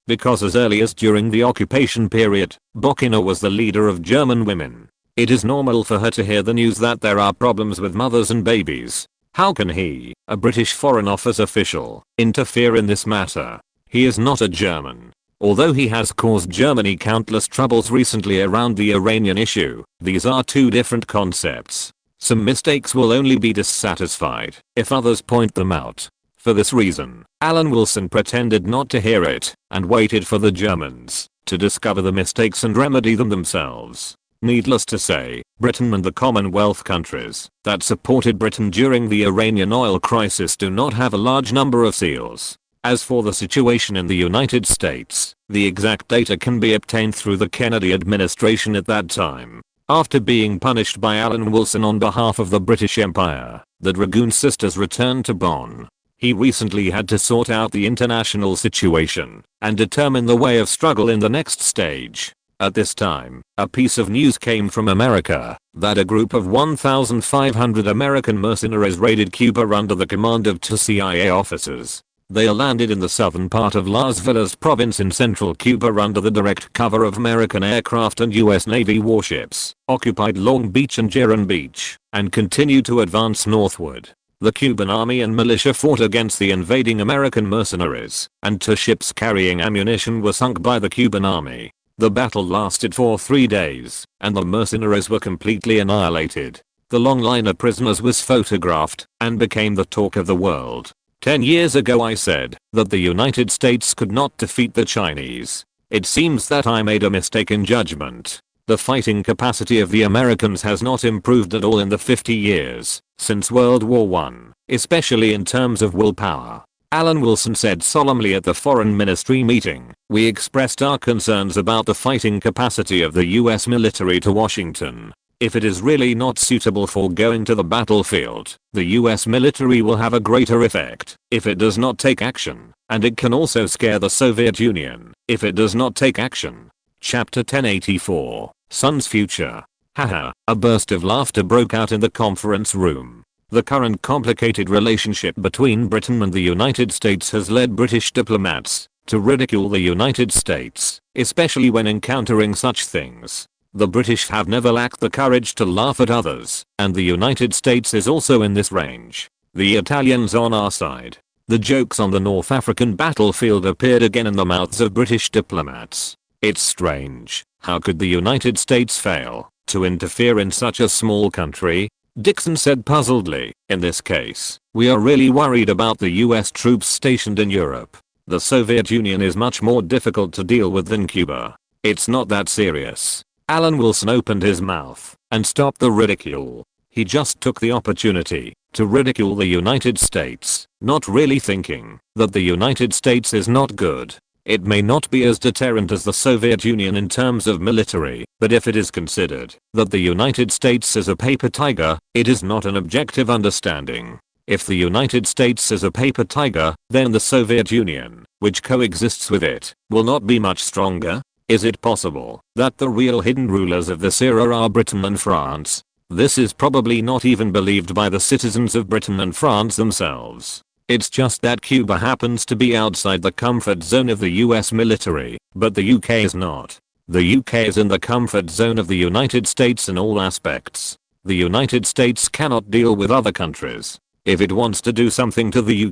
because as early as during the occupation period, Bokina was the leader of German women. It is normal for her to hear the news that there are problems with mothers and babies. How can he, a British Foreign Office official, interfere in this matter? He is not a German. Although he has caused Germany countless troubles recently around the Iranian issue, these are two different concepts. Some mistakes will only be dissatisfied if others point them out. For this reason, Alan Wilson pretended not to hear it and waited for the Germans to discover the mistakes and remedy them themselves. Needless to say, Britain and the Commonwealth countries that supported Britain during the Iranian oil crisis do not have a large number of SEALs. As for the situation in the United States, the exact data can be obtained through the Kennedy administration at that time. After being punished by Alan Wilson on behalf of the British Empire, the Dragoon sisters returned to Bonn. He recently had to sort out the international situation and determine the way of struggle in the next stage. At this time, a piece of news came from America that a group of 1,500 American mercenaries raided Cuba under the command of two CIA officers. They landed in the southern part of Las Villas province in central Cuba under the direct cover of American aircraft and US Navy warships, occupied Long Beach and Giron Beach, and continued to advance northward. The Cuban army and militia fought against the invading American mercenaries, and two ships carrying ammunition were sunk by the Cuban army. The battle lasted for 3 days, and the mercenaries were completely annihilated. The long line of prisoners was photographed and became the talk of the world. 10 years ago I said that the United States could not defeat the Chinese. It seems that I made a mistake in judgment. The fighting capacity of the Americans has not improved at all in the 50 years since World War I, especially in terms of willpower. Alan Wilson said solemnly at the Foreign Ministry meeting, "We expressed our concerns about the fighting capacity of the US military to Washington. If it is really not suitable for going to the battlefield, the US military will have a greater effect if it does not take action, and it can also scare the Soviet Union if it does not take action." Chapter 1084, Son's Future. Haha, a burst of laughter broke out in the conference room. The current complicated relationship between Britain and the United States has led British diplomats to ridicule the United States, especially when encountering such things. The British have never lacked the courage to laugh at others, and the United States is also in this range. The Italians on our side. The jokes on the North African battlefield appeared again in the mouths of British diplomats. It's strange, how could the United States fail to interfere in such a small country? Dixon said puzzledly. In this case, we are really worried about the US troops stationed in Europe. The Soviet Union is much more difficult to deal with than Cuba. It's not that serious. Alan Wilson opened his mouth and stopped the ridicule. He just took the opportunity to ridicule the United States, not really thinking that the United States is not good. It may not be as deterrent as the Soviet Union in terms of military, but if it is considered that the United States is a paper tiger, it is not an objective understanding. If the United States is a paper tiger, then the Soviet Union, which coexists with it, will not be much stronger. Is it possible that the real hidden rulers of this era are Britain and France? This is probably not even believed by the citizens of Britain and France themselves. It's just that Cuba happens to be outside the comfort zone of the US military, but the UK is not. The UK is in the comfort zone of the United States in all aspects. The United States cannot deal with other countries. If it wants to do something to the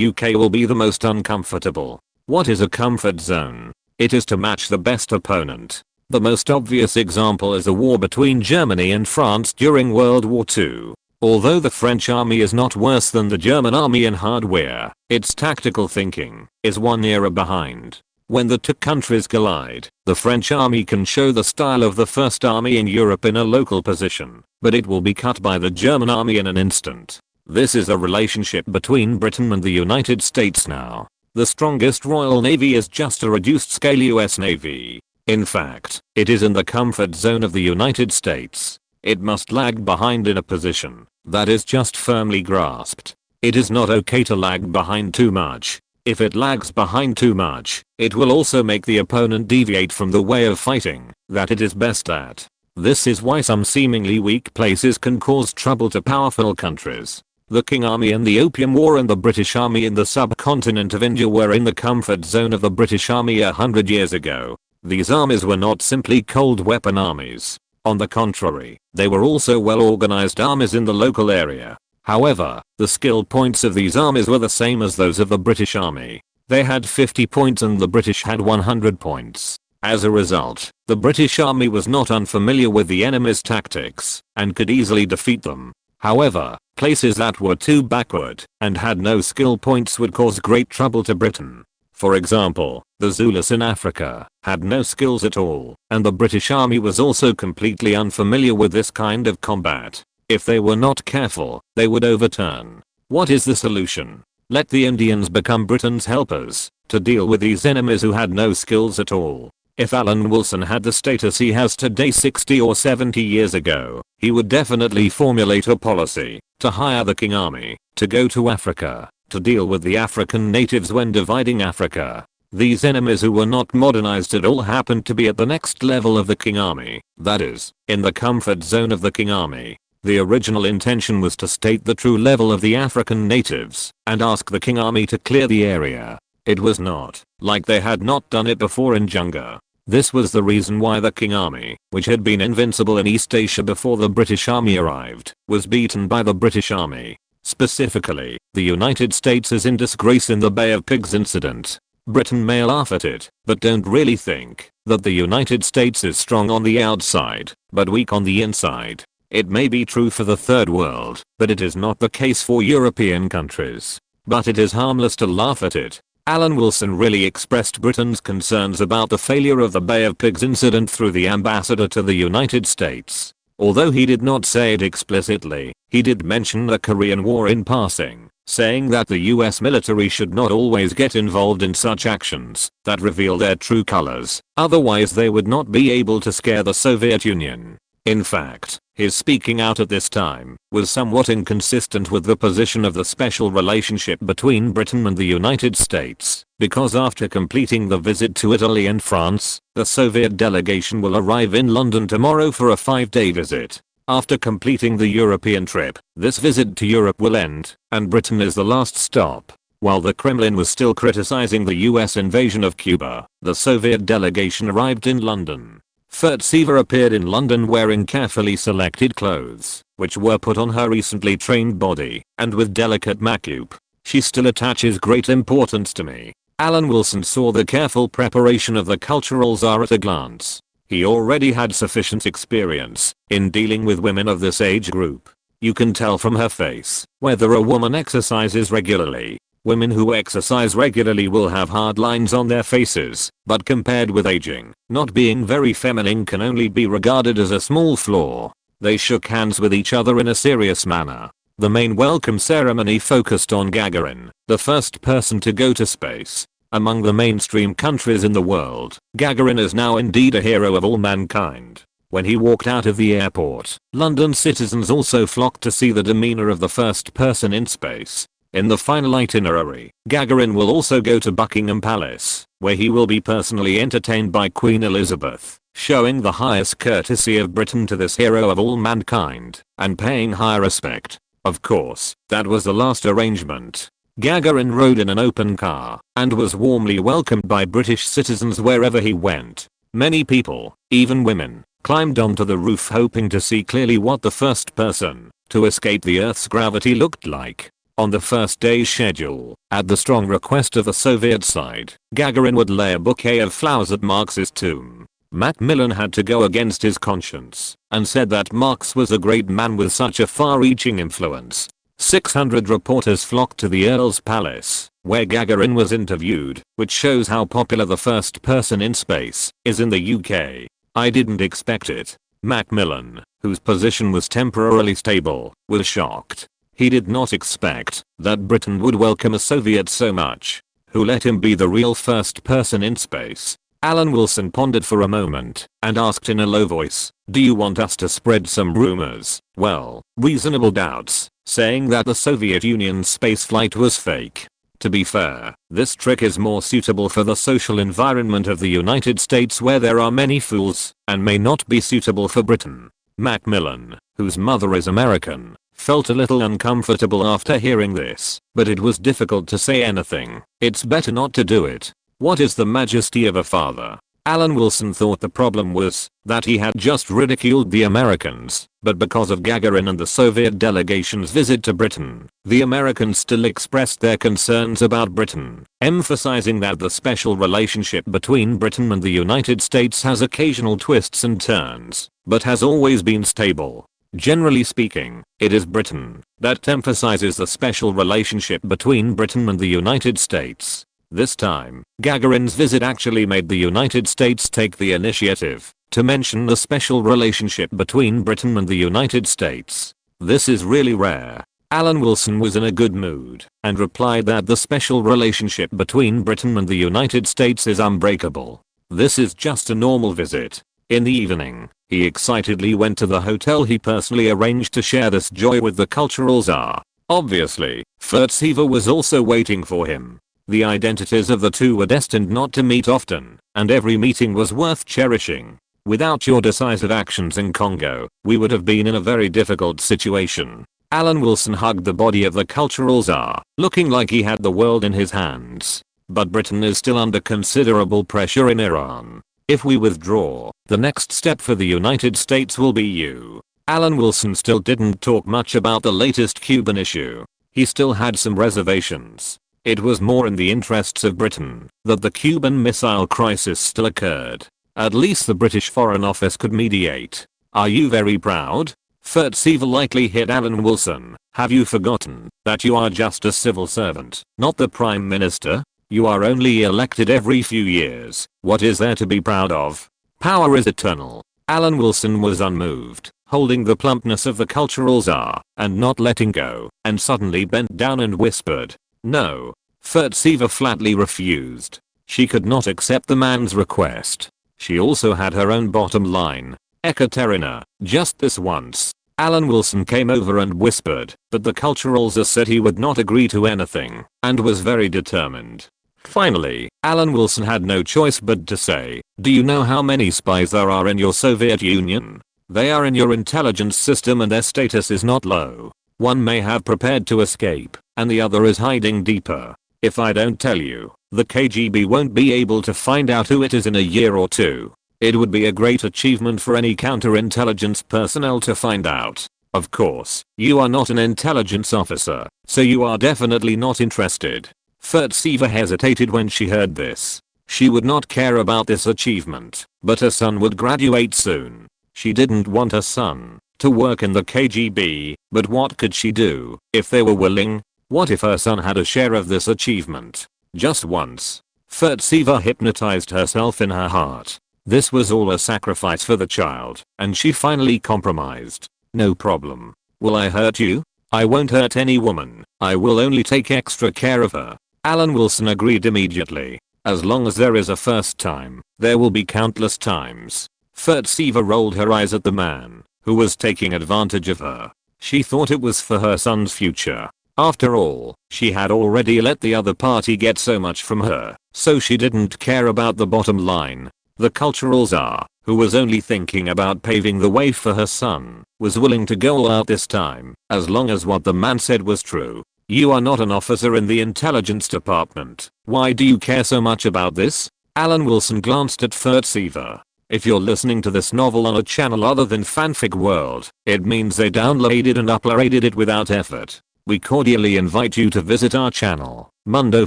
UK will be the most uncomfortable. What is a comfort zone? It is to match the best opponent. The most obvious example is the war between Germany and France during World War II. Although the French army is not worse than the German army in hardware, its tactical thinking is one era behind. When the two countries collide, the French army can show the style of the first army in Europe in a local position, but it will be cut by the German army in an instant. This is a relationship between Britain and the United States now. The strongest Royal Navy is just a reduced scale US Navy. In fact, it is in the comfort zone of the United States. It must lag behind in a position that is just firmly grasped. It is not okay to lag behind too much. If it lags behind too much, it will also make the opponent deviate from the way of fighting that it is best at. This is why some seemingly weak places can cause trouble to powerful countries. The King Army in the Opium War and the British Army in the subcontinent of India were in the comfort zone of the British Army 100 years ago. These armies were not simply cold weapon armies. On the contrary, they were also well organized armies in the local area. However, the skill points of these armies were the same as those of the British Army. They had 50 points and the British had 100 points. As a result, the British Army was not unfamiliar with the enemy's tactics and could easily defeat them. However, places that were too backward and had no skill points would cause great trouble to Britain. For example, the Zulus in Africa had no skills at all, and the British Army was also completely unfamiliar with this kind of combat. If they were not careful, they would overturn. What is the solution? Let the Indians become Britain's helpers to deal with these enemies who had no skills at all. If Alan Wilson had the status he has today 60 or 70 years ago, he would definitely formulate a policy to hire the King Army to go to Africa to deal with the African natives when dividing Africa. These enemies who were not modernized at all happened to be at the next level of the King Army, that is, in the comfort zone of the King Army. The original intention was to state the true level of the African natives and ask the King Army to clear the area. It was not like they had not done it before in Junga. This was the reason why the King Army, which had been invincible in East Asia before the British Army arrived, was beaten by the British Army. Specifically, the United States is in disgrace in the Bay of Pigs incident. Britain may laugh at it, but don't really think that the United States is strong on the outside, but weak on the inside. It may be true for the third world, but it is not the case for European countries. But it is harmless to laugh at it. Alan Wilson really expressed Britain's concerns about the failure of the Bay of Pigs incident through the ambassador to the United States. Although he did not say it explicitly, he did mention the Korean War in passing, saying that the US military should not always get involved in such actions that reveal their true colors, otherwise they would not be able to scare the Soviet Union. In fact, his speaking out at this time was somewhat inconsistent with the position of the special relationship between Britain and the United States, because after completing the visit to Italy and France, the Soviet delegation will arrive in London tomorrow for a 5-day visit. After completing the European trip, this visit to Europe will end, and Britain is the last stop. While the Kremlin was still criticizing the US invasion of Cuba, the Soviet delegation arrived in London. Furtseva appeared in London wearing carefully selected clothes, which were put on her recently trained body, and with delicate makeup. She still attaches great importance to me. Alan Wilson saw the careful preparation of the cultural czar at a glance. He already had sufficient experience in dealing with women of this age group. You can tell from her face whether a woman exercises regularly. Women who exercise regularly will have hard lines on their faces, but compared with aging, not being very feminine can only be regarded as a small flaw. They shook hands with each other in a serious manner. The main welcome ceremony focused on Gagarin, the first person to go to space. among the mainstream countries in the world, Gagarin is now indeed a hero of all mankind. When he walked out of the airport, London citizens also flocked to see the demeanor of the first person in space. In the final itinerary, Gagarin will also go to Buckingham Palace, where he will be personally entertained by Queen Elizabeth, showing the highest courtesy of Britain to this hero of all mankind, and paying high respect. Of course, that was the last arrangement. Gagarin rode in an open car, and was warmly welcomed by British citizens wherever he went. Many people, even women, climbed onto the roof hoping to see clearly what the first person to escape the Earth's gravity looked like. On the first day's schedule, at the strong request of the Soviet side, Gagarin would lay a bouquet of flowers at Marx's tomb. Macmillan had to go against his conscience, and said that Marx was a great man with such a far-reaching influence. 600 reporters flocked to the Earl's palace, where Gagarin was interviewed, which shows how popular the first person in space is in the UK. I didn't expect it. Macmillan, whose position was temporarily stable, was shocked. He did not expect that Britain would welcome a Soviet so much. Who let him be the real first person in space? Alan Wilson pondered for a moment and asked in a low voice, "Do you want us to spread some rumors?" Well, reasonable doubts, saying that the Soviet Union's spaceflight was fake. To be fair, this trick is more suitable for the social environment of the United States where there are many fools, and may not be suitable for Britain. Macmillan, whose mother is American, felt a little uncomfortable after hearing this, but it was difficult to say anything. It's better not to do it. What is the majesty of a father? Alan Wilson thought the problem was that he had just ridiculed the Americans, but because of Gagarin and the Soviet delegation's visit to Britain, the Americans still expressed their concerns about Britain, emphasizing that the special relationship between Britain and the United States has occasional twists and turns, but has always been stable. Generally speaking, it is Britain that emphasizes the special relationship between Britain and the United States. This time, Gagarin's visit actually made the United States take the initiative to mention the special relationship between Britain and the United States. This is really rare. Alan Wilson was in a good mood and replied that the special relationship between Britain and the United States is unbreakable. This is just a normal visit. In the evening, he excitedly went to the hotel he personally arranged to share this joy with the cultural czar. Obviously, Furtsever was also waiting for him. The identities of the two were destined not to meet often, and every meeting was worth cherishing. Without your decisive actions in Congo, we would have been in a very difficult situation. Alan Wilson hugged the body of the cultural czar, looking like he had the world in his hands. But Britain is still under considerable pressure in Iran. If we withdraw, the next step for the United States will be you. Alan Wilson still didn't talk much about the latest Cuban issue. He still had some reservations. It was more in the interests of Britain that the Cuban Missile Crisis still occurred. At least the British Foreign Office could mediate. Are you very proud? Furtsever lightly hit Alan Wilson. Have you forgotten that you are just a civil servant, not the Prime Minister? You are only elected every few years. What is there to be proud of? Power is eternal. Alan Wilson was unmoved, holding the plumpness of the cultural czar and not letting go, and suddenly bent down and whispered, "No." Furtsever flatly refused. She could not accept the man's request. She also had her own bottom line. Ekaterina, just this once. Alan Wilson came over and whispered, but the cultural czar said he would not agree to anything, and was very determined. Finally, Alan Wilson had no choice but to say, "Do you know how many spies there are in your Soviet Union? They are in your intelligence system and their status is not low. One may have prepared to escape, and the other is hiding deeper. If I don't tell you, the KGB won't be able to find out who it is in a year or two. It would be a great achievement for any counterintelligence personnel to find out. Of course, you are not an intelligence officer, so you are definitely not interested." Furtsever hesitated when she heard this. She would not care about this achievement, but her son would graduate soon. She didn't want her son to work in the KGB, but what could she do if they were willing? What if her son had a share of this achievement? Just once. Furtsever hypnotized herself in her heart. This was all a sacrifice for the child, and she finally compromised. "No problem. Will I hurt you? I won't hurt any woman. I will only take extra care of her." Alan Wilson agreed immediately. As long as there is a first time, there will be countless times. Fertsiva rolled her eyes at the man, who was taking advantage of her. She thought it was for her son's future. After all, she had already let the other party get so much from her, so she didn't care about the bottom line. The cultural czar, who was only thinking about paving the way for her son, was willing to go all out this time, as long as what the man said was true. You are not an officer in the intelligence department. Why do you care so much about this? Alan Wilson glanced at Fertsiva. If you're listening to this novel on a channel other than Fanfic World, it means they downloaded and uploaded it without effort. We cordially invite you to visit our channel, Mundo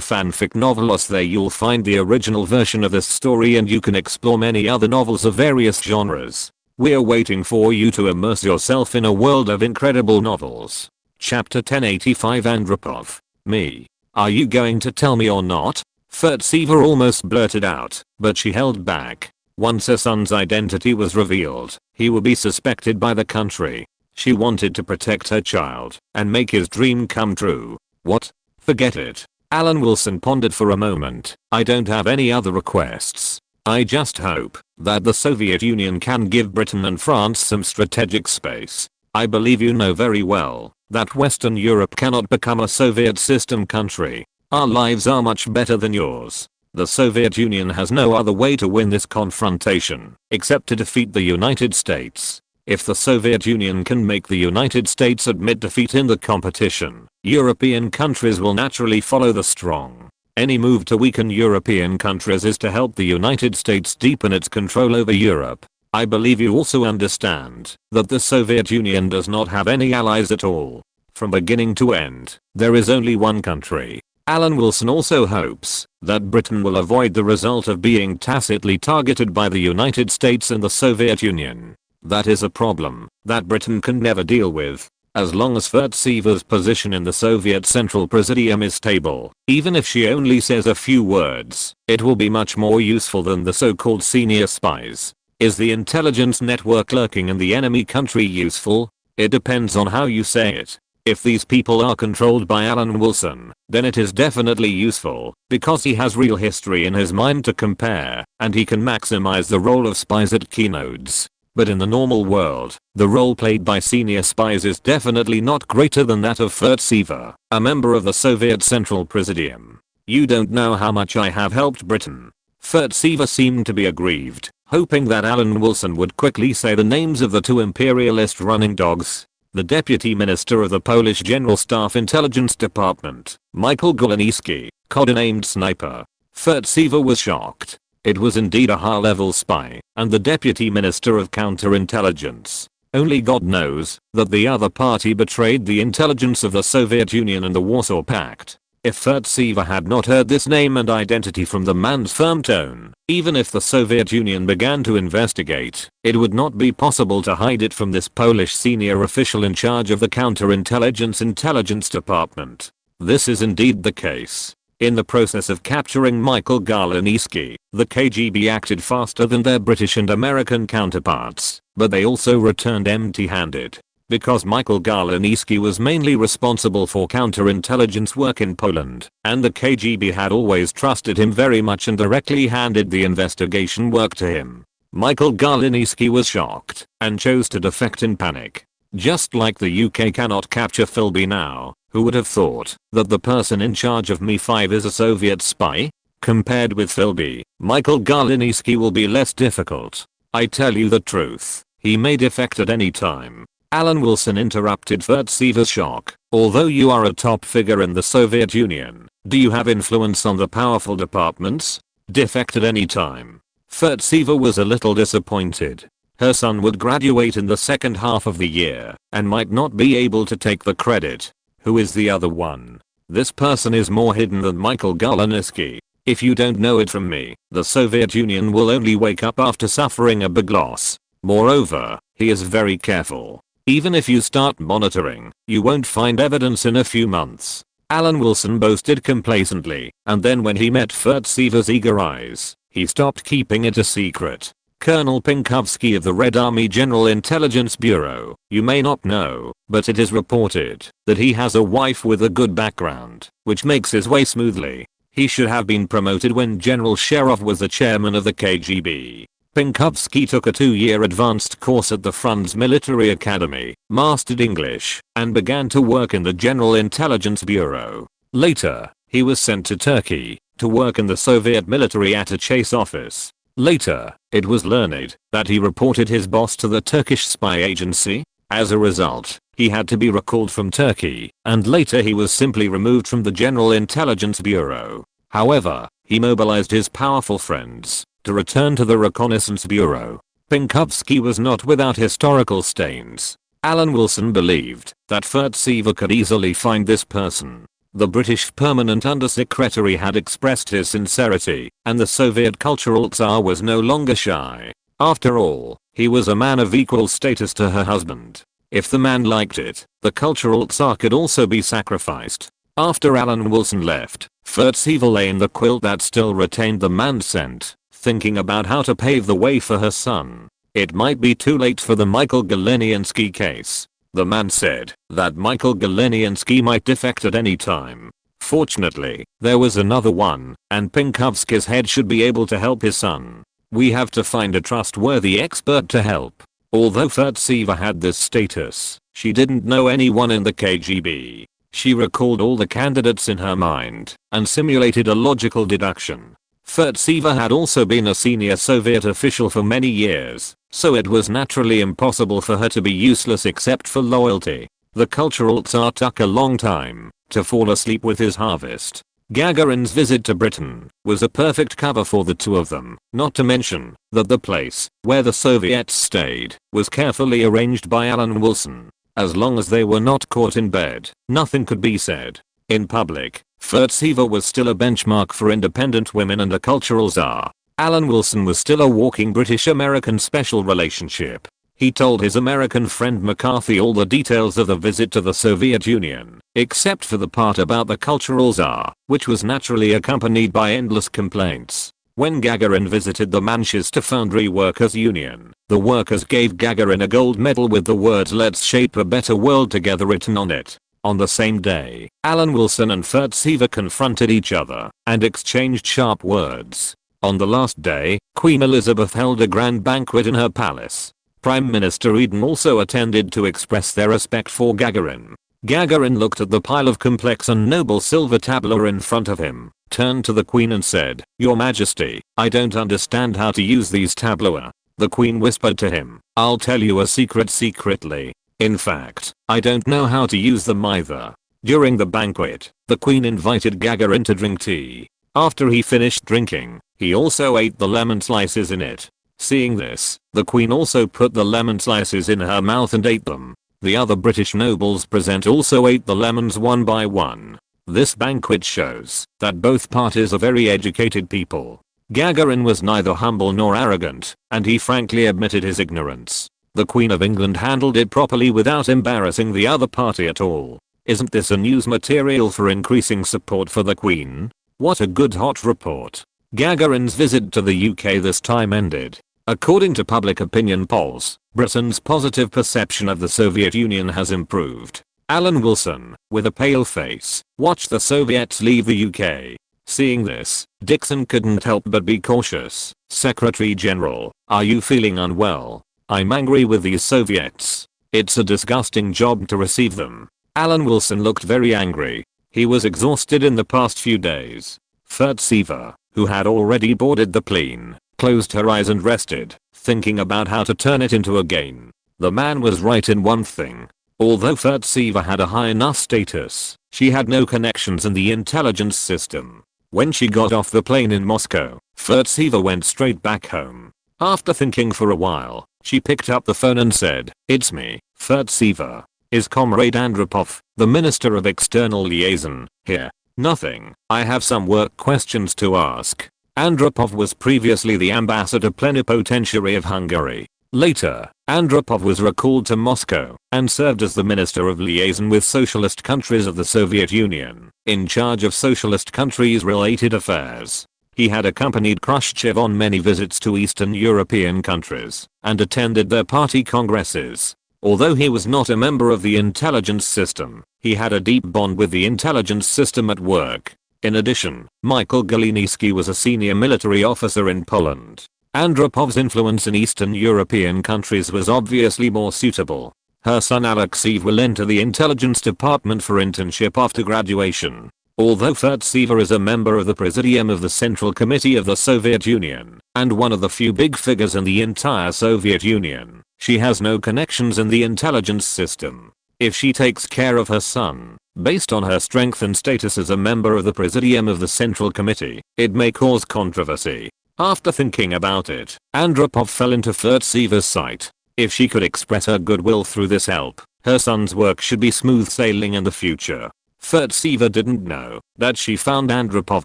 Fanfic Novelos. There you'll find the original version of this story and you can explore many other novels of various genres. We're waiting for you to immerse yourself in a world of incredible novels. Chapter 1085 Andropov. Me. Are you going to tell me or not? Fertsiva almost blurted out, but she held back. Once her son's identity was revealed, he would be suspected by the country. She wanted to protect her child and make his dream come true. What? Forget it. Alan Wilson pondered for a moment. I don't have any other requests. I just hope that the Soviet Union can give Britain and France some strategic space. I believe you know very well that Western Europe cannot become a Soviet system country. Our lives are much better than yours. The Soviet Union has no other way to win this confrontation except to defeat the United States. If the Soviet Union can make the United States admit defeat in the competition, European countries will naturally follow the strong. Any move to weaken European countries is to help the United States deepen its control over Europe. I believe you also understand that the Soviet Union does not have any allies at all. From beginning to end, there is only one country. Alan Wilson also hopes that Britain will avoid the result of being tacitly targeted by the United States and the Soviet Union. That is a problem that Britain can never deal with. As long as Fertsiva's position in the Soviet Central Presidium is stable, even if she only says a few words, it will be much more useful than the so-called senior spies. Is the intelligence network lurking in the enemy country useful? It depends on how you say it. If these people are controlled by Alan Wilson, then it is definitely useful, because he has real history in his mind to compare, and he can maximize the role of spies at keynotes. But in the normal world, the role played by senior spies is definitely not greater than that of Fertsiva, a member of the Soviet Central Presidium. You don't know how much I have helped Britain. Fertsiva seemed to be aggrieved, hoping that Alan Wilson would quickly say the names of the two imperialist running dogs. The Deputy Minister of the Polish General Staff Intelligence Department, Michael Goleniski, codenamed Sniper. Fertsiva was shocked. It was indeed a high-level spy, and the Deputy Minister of Counterintelligence. Only God knows that the other party betrayed the intelligence of the Soviet Union and the Warsaw Pact. If Fertsiva had not heard this name and identity from the man's firm tone, even if the Soviet Union began to investigate, it would not be possible to hide it from this Polish senior official in charge of the Counterintelligence Intelligence Department. This is indeed the case. In the process of capturing Michael Goleniski, the KGB acted faster than their British and American counterparts, but they also returned empty-handed. Because Michael Goleniski was mainly responsible for counterintelligence work in Poland, and the KGB had always trusted him very much and directly handed the investigation work to him. Michael Goleniski was shocked, and chose to defect in panic. Just like the UK cannot capture Philby now, who would have thought that the person in charge of Mi-5 is a Soviet spy? Compared with Philby, Michael Goleniski will be less difficult. I tell you the truth, he may defect at any time. Alan Wilson interrupted Fertsiva's shock. Although you are a top figure in the Soviet Union, do you have influence on the powerful departments? Defect at any time. Fertsiva was a little disappointed. Her son would graduate in the second half of the year, and might not be able to take the credit. Who is the other one? This person is more hidden than Michael Goleniski. If you don't know it from me, the Soviet Union will only wake up after suffering a big loss. Moreover, he is very careful. Even if you start monitoring, you won't find evidence in a few months. Alan Wilson boasted complacently, and then when he met Fertsiva's eager eyes, he stopped keeping it a secret. Colonel Pinkovsky of the Red Army General Intelligence Bureau, you may not know, but it is reported that he has a wife with a good background, which makes his way smoothly. He should have been promoted when General Sherov was the chairman of the KGB. Penkovsky took a 2-year advanced course at the Frunze Military Academy, mastered English, and began to work in the General Intelligence Bureau. Later, he was sent to Turkey to work in the Soviet military attache's office. Later, it was learned that he reported his boss to the Turkish spy agency. As a result, he had to be recalled from Turkey, and later he was simply removed from the General Intelligence Bureau. However, he mobilized his powerful friends to return to the Reconnaissance Bureau. Penkovsky was not without historical stains. Alan Wilson believed that Furtsever could easily find this person. The British Permanent Undersecretary had expressed his sincerity, and the Soviet Cultural Tsar was no longer shy. After all, he was a man of equal status to her husband. If the man liked it, the Cultural Tsar could also be sacrificed. After Alan Wilson left, Furtsever lay in the quilt that still retained the man's scent, thinking about how to pave the way for her son. It might be too late for the Michael Galeniansky case. The man said that Michael Galeniansky might defect at any time. Fortunately, there was another one, and Penkovsky's head should be able to help his son. We have to find a trustworthy expert to help. Although Furtsever had this status, she didn't know anyone in the KGB. She recalled all the candidates in her mind and simulated a logical deduction. Furtsever had also been a senior Soviet official for many years, so it was naturally impossible for her to be useless except for loyalty. The Cultural Tsar took a long time to fall asleep with his harvest. Gagarin's visit to Britain was a perfect cover for the two of them, not to mention that the place where the Soviets stayed was carefully arranged by Alan Wilson. As long as they were not caught in bed, nothing could be said. In public, Furtsever was still a benchmark for independent women and a cultural czar. Alan Wilson was still a walking British-American special relationship. He told his American friend McCarthy all the details of the visit to the Soviet Union, except for the part about the cultural czar, which was naturally accompanied by endless complaints. When Gagarin visited the Manchester Foundry Workers Union, the workers gave Gagarin a gold medal with the words "Let's shape a better world together" written on it. On the same day, Alan Wilson and Furtsever confronted each other and exchanged sharp words. On the last day, Queen Elizabeth held a grand banquet in her palace. Prime Minister Eden also attended to express their respect for Gagarin. Gagarin looked at the pile of complex and noble silver tableaux in front of him, turned to the Queen and said, "Your Majesty, I don't understand how to use these tableaux." The Queen whispered to him, "I'll tell you a secret secretly. In fact, I don't know how to use them either." During the banquet, the Queen invited Gagarin to drink tea. After he finished drinking, he also ate the lemon slices in it. Seeing this, the Queen also put the lemon slices in her mouth and ate them. The other British nobles present also ate the lemons one by one. This banquet shows that both parties are very educated people. Gagarin was neither humble nor arrogant, and he frankly admitted his ignorance. The Queen of England handled it properly without embarrassing the other party at all. Isn't this a news material for increasing support for the Queen? What a good hot report. Gagarin's visit to the UK this time ended. According to public opinion polls, Britain's positive perception of the Soviet Union has improved. Alan Wilson, with a pale face, watched the Soviets leave the UK. Seeing this, Dixon couldn't help but be cautious. "Secretary General, are you feeling unwell? I'm angry with these Soviets. It's a disgusting job to receive them." Alan Wilson looked very angry. He was exhausted in the past few days. Furtsever, who had already boarded the plane, closed her eyes and rested, thinking about how to turn it into a gain. The man was right in one thing. Although Furtsever had a high enough status, she had no connections in the intelligence system. When she got off the plane in Moscow, Furtsever went straight back home. After thinking for a while, she picked up the phone and said, "It's me, Furtsever. Is Comrade Andropov, the Minister of External Liaison, here?" "Nothing. I have some work questions to ask." Andropov was previously the ambassador plenipotentiary of Hungary. Later, Andropov was recalled to Moscow and served as the Minister of Liaison with socialist countries of the Soviet Union, in charge of socialist countries' related affairs. He had accompanied Khrushchev on many visits to Eastern European countries and attended their party congresses. Although he was not a member of the intelligence system, he had a deep bond with the intelligence system at work. In addition, Michael Galiniski was a senior military officer in Poland. Andropov's influence in Eastern European countries was obviously more suitable. Her son Alexei will enter the intelligence department for internship after graduation. Although Furtseva is a member of the Presidium of the Central Committee of the Soviet Union, and one of the few big figures in the entire Soviet Union, she has no connections in the intelligence system. If she takes care of her son, based on her strength and status as a member of the Presidium of the Central Committee, it may cause controversy. After thinking about it, Andropov fell into Furtseva's sight. If she could express her goodwill through this help, her son's work should be smooth sailing in the future. Furtseva didn't know that she found Andropov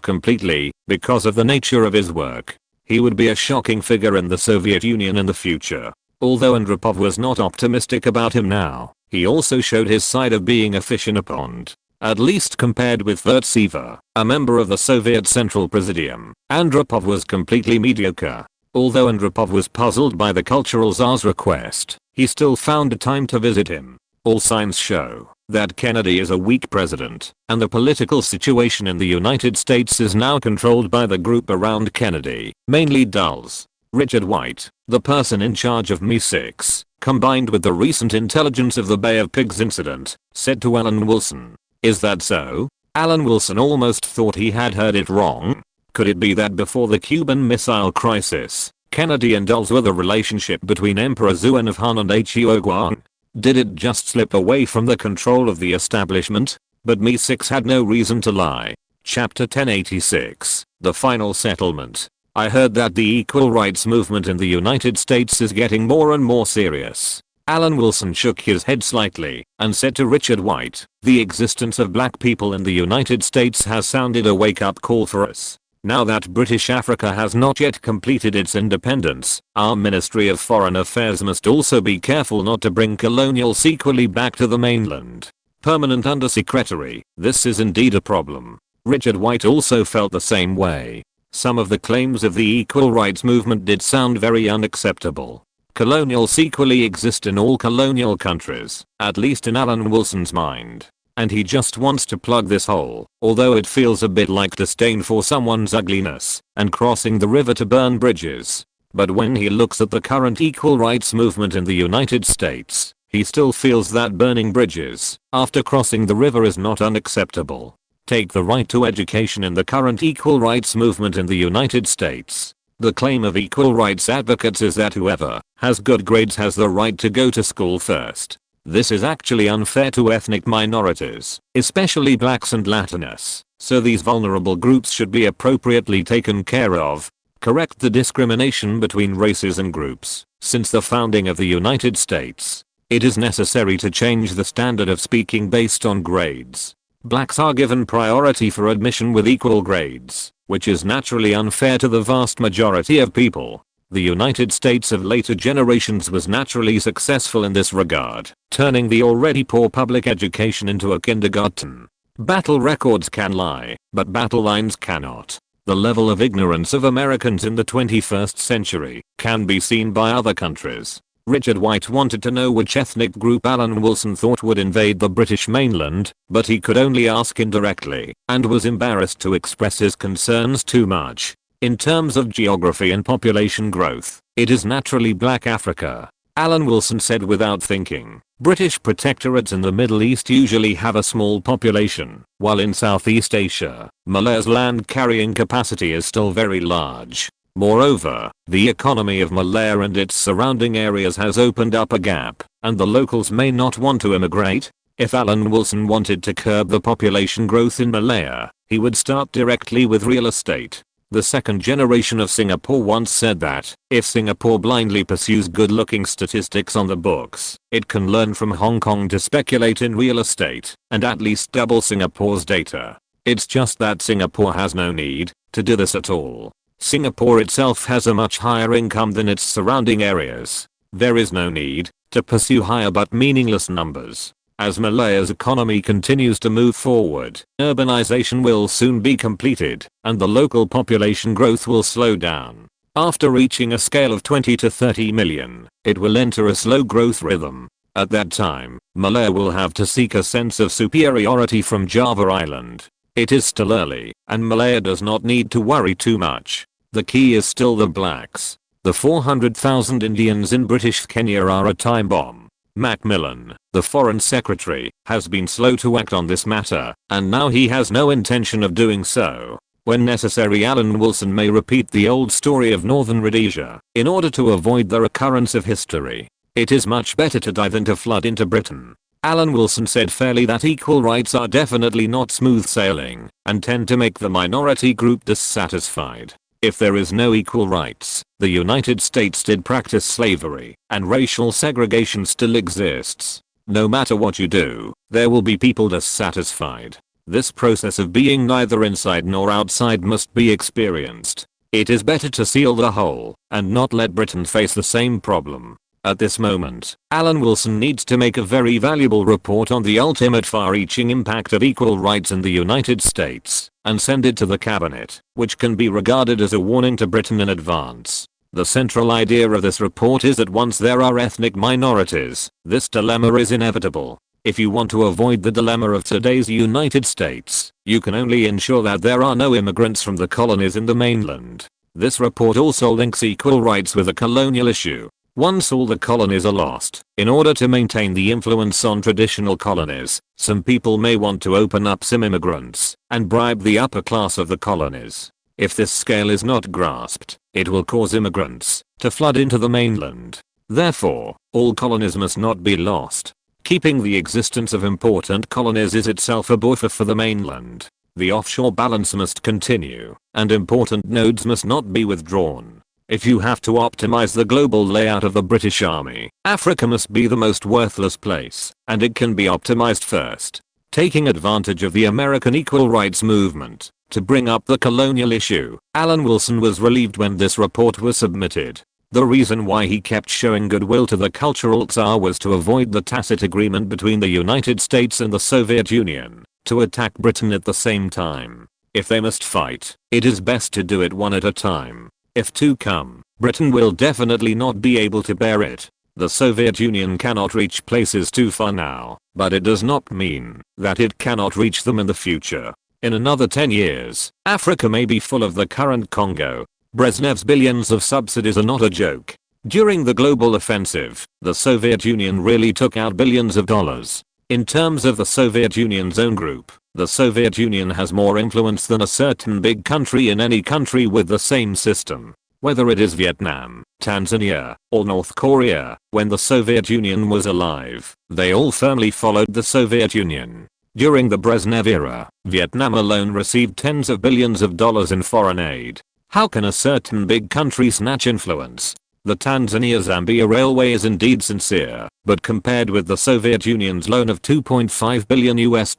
completely because of the nature of his work. He would be a shocking figure in the Soviet Union in the future. Although Andropov was not optimistic about him now, he also showed his side of being a fish in a pond. At least compared with Furtseva, a member of the Soviet Central Presidium, Andropov was completely mediocre. Although Andropov was puzzled by the cultural czar's request, he still found a time to visit him. All signs show that Kennedy is a weak president, and the political situation in the United States is now controlled by the group around Kennedy, mainly Dulles. Richard White, the person in charge of MI6, combined with the recent intelligence of the Bay of Pigs incident, said to Alan Wilson, "Is that so?" Alan Wilson almost thought he had heard it wrong. Could it be that before the Cuban Missile Crisis, Kennedy and Dulles were the relationship between Emperor Zhuan of Han and Huo Guang? Did it just slip away from the control of the establishment? But MI6 had no reason to lie. Chapter 1086, The Final Settlement. I heard that the equal rights movement in the United States is getting more and more serious. Alan Wilson shook his head slightly and said to Richard White, "The existence of black people in the United States has sounded a wake-up call for us. Now that British Africa has not yet completed its independence, our Ministry of Foreign Affairs must also be careful not to bring colonials equally back to the mainland." Permanent Undersecretary, this is indeed a problem. Richard White also felt the same way. Some of the claims of the equal rights movement did sound very unacceptable. Colonials equally exist in all colonial countries, at least in Alan Wilson's mind. And he just wants to plug this hole, although it feels a bit like disdain for someone's ugliness and crossing the river to burn bridges. But when he looks at the current equal rights movement in the United States, he still feels that burning bridges after crossing the river is not unacceptable. Take the right to education in the current equal rights movement in the United States. The claim of equal rights advocates is that whoever has good grades has the right to go to school first. This is actually unfair to ethnic minorities, especially blacks and Latinos, so these vulnerable groups should be appropriately taken care of. Correct the discrimination between races and groups. Since the founding of the United States, it is necessary to change the standard of speaking based on grades. Blacks are given priority for admission with equal grades, which is naturally unfair to the vast majority of people. The United States of later generations was naturally successful in this regard, turning the already poor public education into a kindergarten. Battle records can lie, but battle lines cannot. The level of ignorance of Americans in the 21st century can be seen by other countries. Richard White wanted to know which ethnic group Alan Wilson thought would invade the British mainland, but he could only ask indirectly, and was embarrassed to express his concerns too much. In terms of geography and population growth, it is naturally black Africa. Alan Wilson said without thinking. British protectorates in the Middle East usually have a small population, while in Southeast Asia, Malaya's land carrying capacity is still very large. Moreover, the economy of Malaya and its surrounding areas has opened up a gap, and the locals may not want to immigrate. If Alan Wilson wanted to curb the population growth in Malaya, he would start directly with real estate. The second generation of Singapore once said that, if Singapore blindly pursues good-looking statistics on the books, it can learn from Hong Kong to speculate in real estate, and at least double Singapore's data. It's just that Singapore has no need to do this at all. Singapore itself has a much higher income than its surrounding areas. There is no need to pursue higher but meaningless numbers. As Malaya's economy continues to move forward, urbanization will soon be completed, and the local population growth will slow down. After reaching a scale of 20 to 30 million, it will enter a slow growth rhythm. At that time, Malaya will have to seek a sense of superiority from Java Island. It is still early, and Malaya does not need to worry too much. The key is still the blacks. The 400,000 Indians in British Kenya are a time bomb. Macmillan, the Foreign Secretary, has been slow to act on this matter, and now he has no intention of doing so. When necessary, Alan Wilson may repeat the old story of Northern Rhodesia, in order to avoid the recurrence of history. It is much better to die than to flood into Britain. Alan Wilson said fairly that equal rights are definitely not smooth sailing, and tend to make the minority group dissatisfied. If there is no equal rights, the United States did practice slavery, and racial segregation still exists. No matter what you do, there will be people dissatisfied. This process of being neither inside nor outside must be experienced. It is better to seal the hole, and not let Britain face the same problem. At this moment, Alan Wilson needs to make a very valuable report on the ultimate far-reaching impact of equal rights in the United States, and send it to the cabinet, which can be regarded as a warning to Britain in advance. The central idea of this report is that once there are ethnic minorities, this dilemma is inevitable. If you want to avoid the dilemma of today's United States, you can only ensure that there are no immigrants from the colonies in the mainland. This report also links equal rights with the colonial issue. Once all the colonies are lost, in order to maintain the influence on traditional colonies, some people may want to open up some immigrants and bribe the upper class of the colonies. If this scale is not grasped, it will cause immigrants to flood into the mainland. Therefore, all colonies must not be lost. Keeping the existence of important colonies is itself a buffer for the mainland. The offshore balance must continue, and important nodes must not be withdrawn. If you have to optimize the global layout of the British Army, Africa must be the most worthless place, and it can be optimized first. Taking advantage of the American equal rights movement to bring up the colonial issue, Alan Wilson was relieved when this report was submitted. The reason why he kept showing goodwill to the cultural Tsar was to avoid the tacit agreement between the United States and the Soviet Union to attack Britain at the same time. If they must fight, it is best to do it one at a time. If two come, Britain will definitely not be able to bear it. The Soviet Union cannot reach places too far now, but it does not mean that it cannot reach them in the future. In another 10 years, Africa may be full of the current Congo. Brezhnev's billions of subsidies are not a joke. During the global offensive, the Soviet Union really took out billions of dollars. In terms of the Soviet Union's own group, the Soviet Union has more influence than a certain big country in any country with the same system. Whether it is Vietnam, Tanzania, or North Korea, when the Soviet Union was alive, they all firmly followed the Soviet Union. During the Brezhnev era, Vietnam alone received tens of billions of dollars in foreign aid. How can a certain big country snatch influence? The Tanzania-Zambia railway is indeed sincere, but compared with the Soviet Union's loan of $2.5 billion US,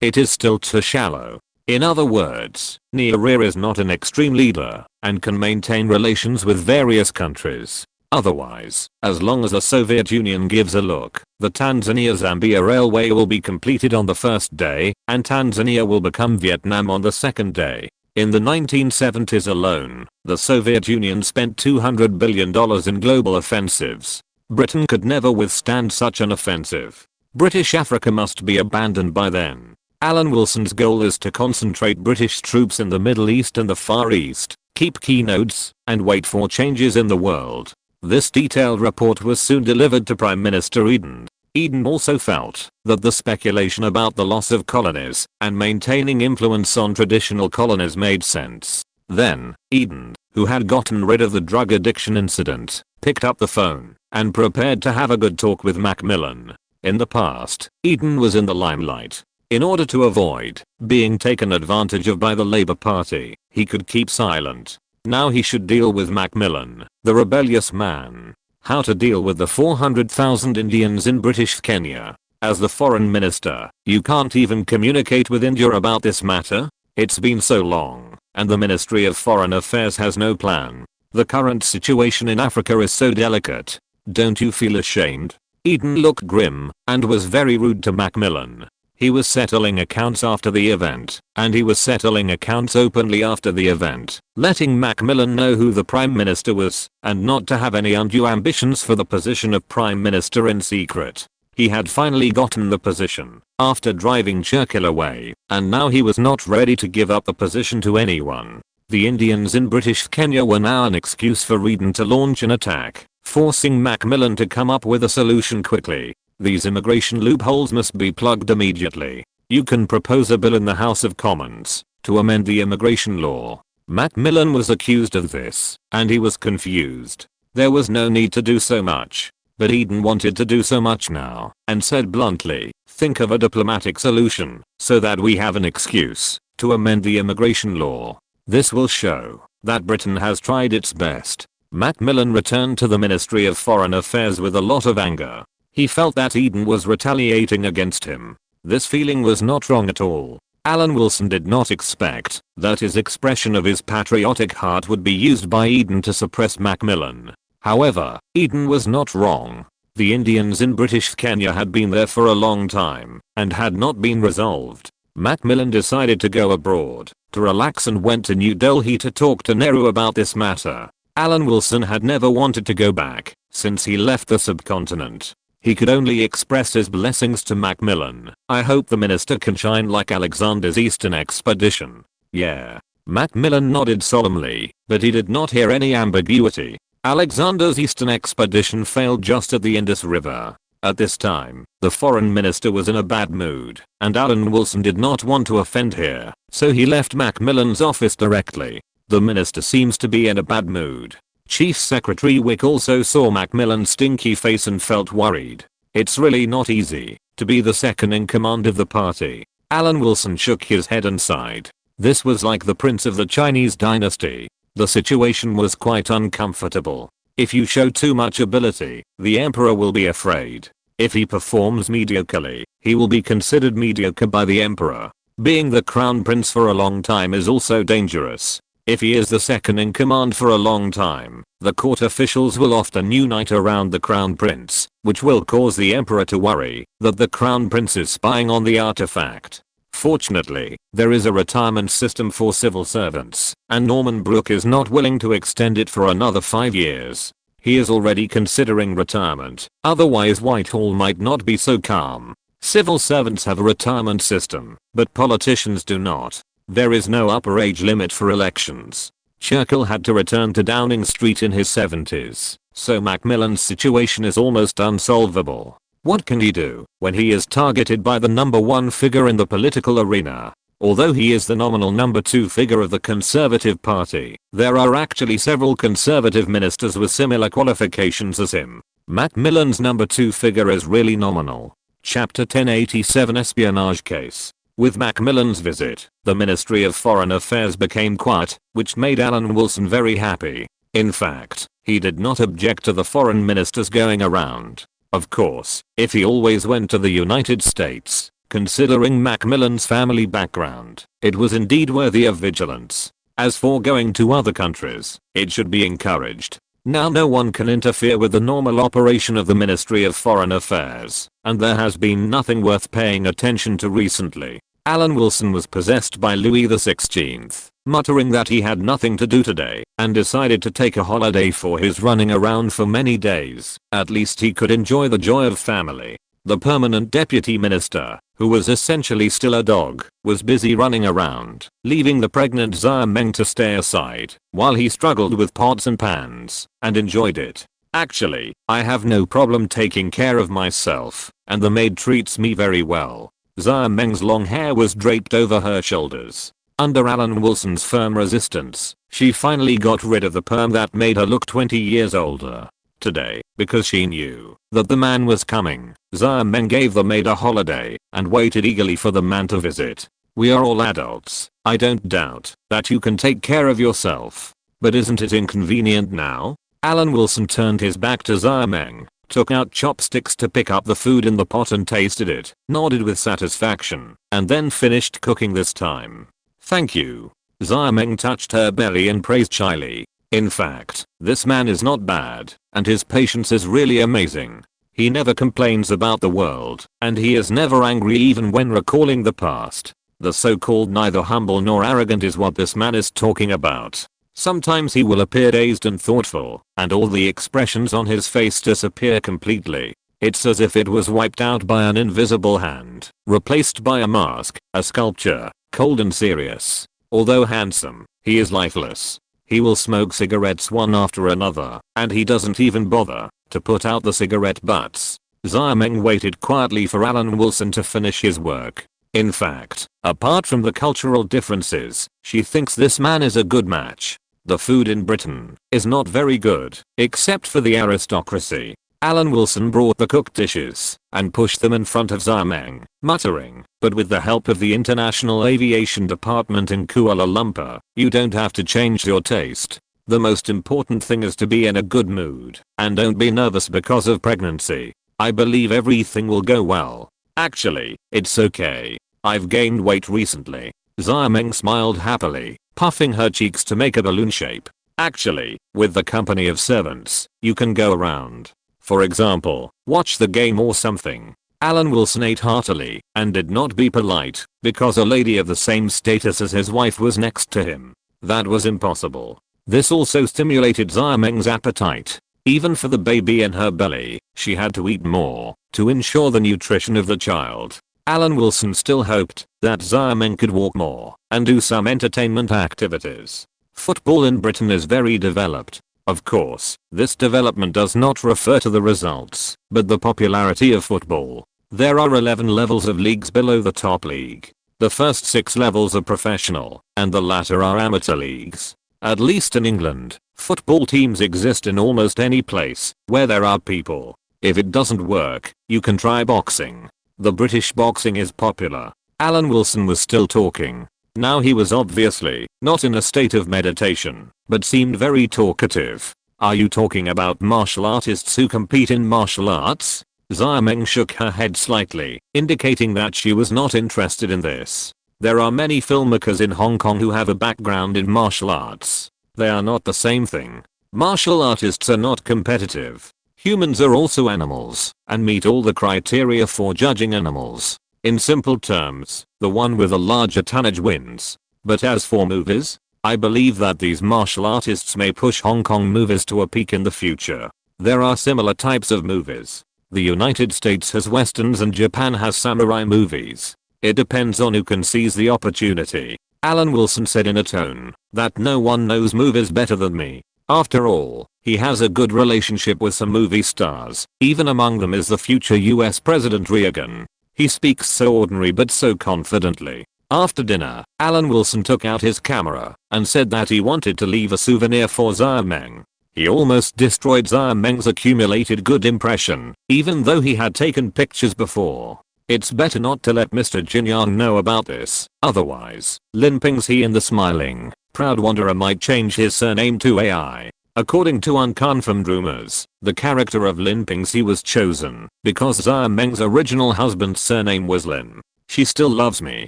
it is still too shallow. In other words, Nehru is not an extreme leader, and can maintain relations with various countries. Otherwise, as long as the Soviet Union gives a look, the Tanzania-Zambia railway will be completed on the first day, and Tanzania will become Vietnam on the second day. In the 1970s alone, the Soviet Union spent $200 billion in global offensives. Britain could never withstand such an offensive. British Africa must be abandoned by then. Alan Wilson's goal is to concentrate British troops in the Middle East and the Far East, keep key nodes, and wait for changes in the world. This detailed report was soon delivered to Prime Minister Eden. Eden also felt that the speculation about the loss of colonies and maintaining influence on traditional colonies made sense. Then, Eden, who had gotten rid of the drug addiction incident, picked up the phone and prepared to have a good talk with Macmillan. In the past, Eden was in the limelight. In order to avoid being taken advantage of by the Labour Party, he could keep silent. Now he should deal with Macmillan, the rebellious man. How to deal with the 400,000 Indians in British Kenya. As the foreign minister, you can't even communicate with India about this matter? It's been so long, and the Ministry of Foreign Affairs has no plan. The current situation in Africa is so delicate. Don't you feel ashamed? Eden looked grim, and was very rude to Macmillan. He was settling accounts after the event, and he was settling accounts openly after the event, letting Macmillan know who the Prime Minister was, and not to have any undue ambitions for the position of Prime Minister in secret. He had finally gotten the position after driving Churchill away, and now he was not ready to give up the position to anyone. The Indians in British Kenya were now an excuse for Eden to launch an attack, forcing Macmillan to come up with a solution quickly. These immigration loopholes must be plugged immediately. You can propose a bill in the House of Commons to amend the immigration law. Macmillan was accused of this, and he was confused. There was no need to do so much. But Eden wanted to do so much now, and said bluntly, think of a diplomatic solution, so that we have an excuse to amend the immigration law. This will show that Britain has tried its best. Macmillan returned to the Ministry of Foreign Affairs with a lot of anger. He felt that Eden was retaliating against him. This feeling was not wrong at all. Alan Wilson did not expect that his expression of his patriotic heart would be used by Eden to suppress Macmillan. However, Eden was not wrong. The Indians in British Kenya had been there for a long time and had not been resolved. Macmillan decided to go abroad to relax and went to New Delhi to talk to Nehru about this matter. Alan Wilson had never wanted to go back since he left the subcontinent. He could only express his blessings to Macmillan. I hope the minister can shine like Alexander's Eastern expedition. Yeah. Macmillan nodded solemnly, but he did not hear any ambiguity. Alexander's Eastern expedition failed just at the Indus River. At this time, the foreign minister was in a bad mood, and Alan Wilson did not want to offend here, so he left Macmillan's office directly. The minister seems to be in a bad mood. Chief Secretary Wick also saw Macmillan's stinky face and felt worried. It's really not easy to be the second in command of the party. Alan Wilson shook his head and sighed. This was like the prince of the Chinese dynasty. The situation was quite uncomfortable. If you show too much ability, the emperor will be afraid. If he performs mediocrely, he will be considered mediocre by the emperor. Being the crown prince for a long time is also dangerous. If he is the second in command for a long time, the court officials will often unite around the crown prince, which will cause the emperor to worry that the crown prince is spying on the artifact. Fortunately, there is a retirement system for civil servants, and Norman Brooke is not willing to extend it for another 5 years. He is already considering retirement, otherwise Whitehall might not be so calm. Civil servants have a retirement system, but politicians do not. There is no upper age limit for elections. Churchill had to return to Downing Street in his 70s, so Macmillan's situation is almost unsolvable. What can he do when he is targeted by the number one figure in the political arena? Although he is the nominal number two figure of the Conservative Party, there are actually several Conservative ministers with similar qualifications as him. Macmillan's number two figure is really nominal. Chapter 1087 Espionage Case. With Macmillan's visit, the Ministry of Foreign Affairs became quiet, which made Alan Wilson very happy. In fact, he did not object to the foreign ministers going around. Of course, if he always went to the United States, considering Macmillan's family background, it was indeed worthy of vigilance. As for going to other countries, it should be encouraged. Now no one can interfere with the normal operation of the Ministry of Foreign Affairs, and there has been nothing worth paying attention to recently. Alan Wilson was possessed by Louis XVI, muttering that he had nothing to do today, and decided to take a holiday for his running around for many days. At least he could enjoy the joy of family. The permanent deputy minister, who was essentially still a dog, was busy running around, leaving the pregnant Zia Meng to stay aside, while he struggled with pots and pans, and enjoyed it. Actually, I have no problem taking care of myself, and the maid treats me very well. Zia Meng's long hair was draped over her shoulders. Under Alan Wilson's firm resistance, she finally got rid of the perm that made her look 20 years older. Today, because she knew that the man was coming, Zia Meng gave the maid a holiday and waited eagerly for the man to visit. We are all adults. I don't doubt that you can take care of yourself. But isn't it inconvenient now? Alan Wilson turned his back to Zia Meng, took out chopsticks to pick up the food in the pot and tasted it, nodded with satisfaction, and then finished cooking this time. Thank you. Zia Meng touched her belly and praised shyly. In fact, this man is not bad, and his patience is really amazing. He never complains about the world, and he is never angry even when recalling the past. The so-called neither humble nor arrogant is what this man is talking about. Sometimes he will appear dazed and thoughtful, and all the expressions on his face disappear completely. It's as if it was wiped out by an invisible hand, replaced by a mask, a sculpture, cold and serious. Although handsome, he is lifeless. He will smoke cigarettes one after another, and he doesn't even bother to put out the cigarette butts. Xia Meng waited quietly for Alan Wilson to finish his work. In fact, apart from the cultural differences, she thinks this man is a good match. The food in Britain is not very good, except for the aristocracy. Alan Wilson brought the cooked dishes and pushed them in front of Xia Meng, muttering, "But with the help of the International Aviation Department in Kuala Lumpur, you don't have to change your taste. The most important thing is to be in a good mood, and don't be nervous because of pregnancy. I believe everything will go well. Actually, it's okay. I've gained weight recently." Xia Meng smiled happily, puffing her cheeks to make a balloon shape. "Actually, with the company of servants, you can go around. For example, watch the game or something." Alan Wilson ate heartily and did not be polite because a lady of the same status as his wife was next to him. That was impossible. This also stimulated Xia Meng's appetite. Even for the baby in her belly, she had to eat more to ensure the nutrition of the child. Alan Wilson still hoped that Xia Meng could walk more and do some entertainment activities. Football in Britain is very developed. Of course, this development does not refer to the results, but the popularity of football. There are 11 levels of leagues below the top league. The first 6 levels are professional, and the latter are amateur leagues. At least in England, football teams exist in almost any place where there are people. If it doesn't work, you can try boxing. The British boxing is popular. Alan Wilson was still talking. Now he was obviously not in a state of meditation, but seemed very talkative. "Are you talking about martial artists who compete in martial arts?" Xia Meng shook her head slightly, indicating that she was not interested in this. "There are many filmmakers in Hong Kong who have a background in martial arts. They are not the same thing. Martial artists are not competitive. Humans are also animals, and meet all the criteria for judging animals. In simple terms, the one with a larger tonnage wins. But as for movies, I believe that these martial artists may push Hong Kong movies to a peak in the future. There are similar types of movies. The United States has westerns and Japan has samurai movies. It depends on who can seize the opportunity." Alan Wilson said in a tone that no one knows movies better than me. After all, he has a good relationship with some movie stars. Even among them is the future US President Reagan. He speaks so ordinary but so confidently. After dinner, Alan Wilson took out his camera and said that he wanted to leave a souvenir for Xia Meng. He almost destroyed Xia Meng's accumulated good impression, even though he had taken pictures before. It's better not to let Mr. Jinyang know about this, otherwise, Lin Ping's and the smiling, proud wanderer might change his surname to AI. According to unconfirmed rumors, the character of Lin Pingxi was chosen because Xia Meng's original husband's surname was Lin. "She still loves me."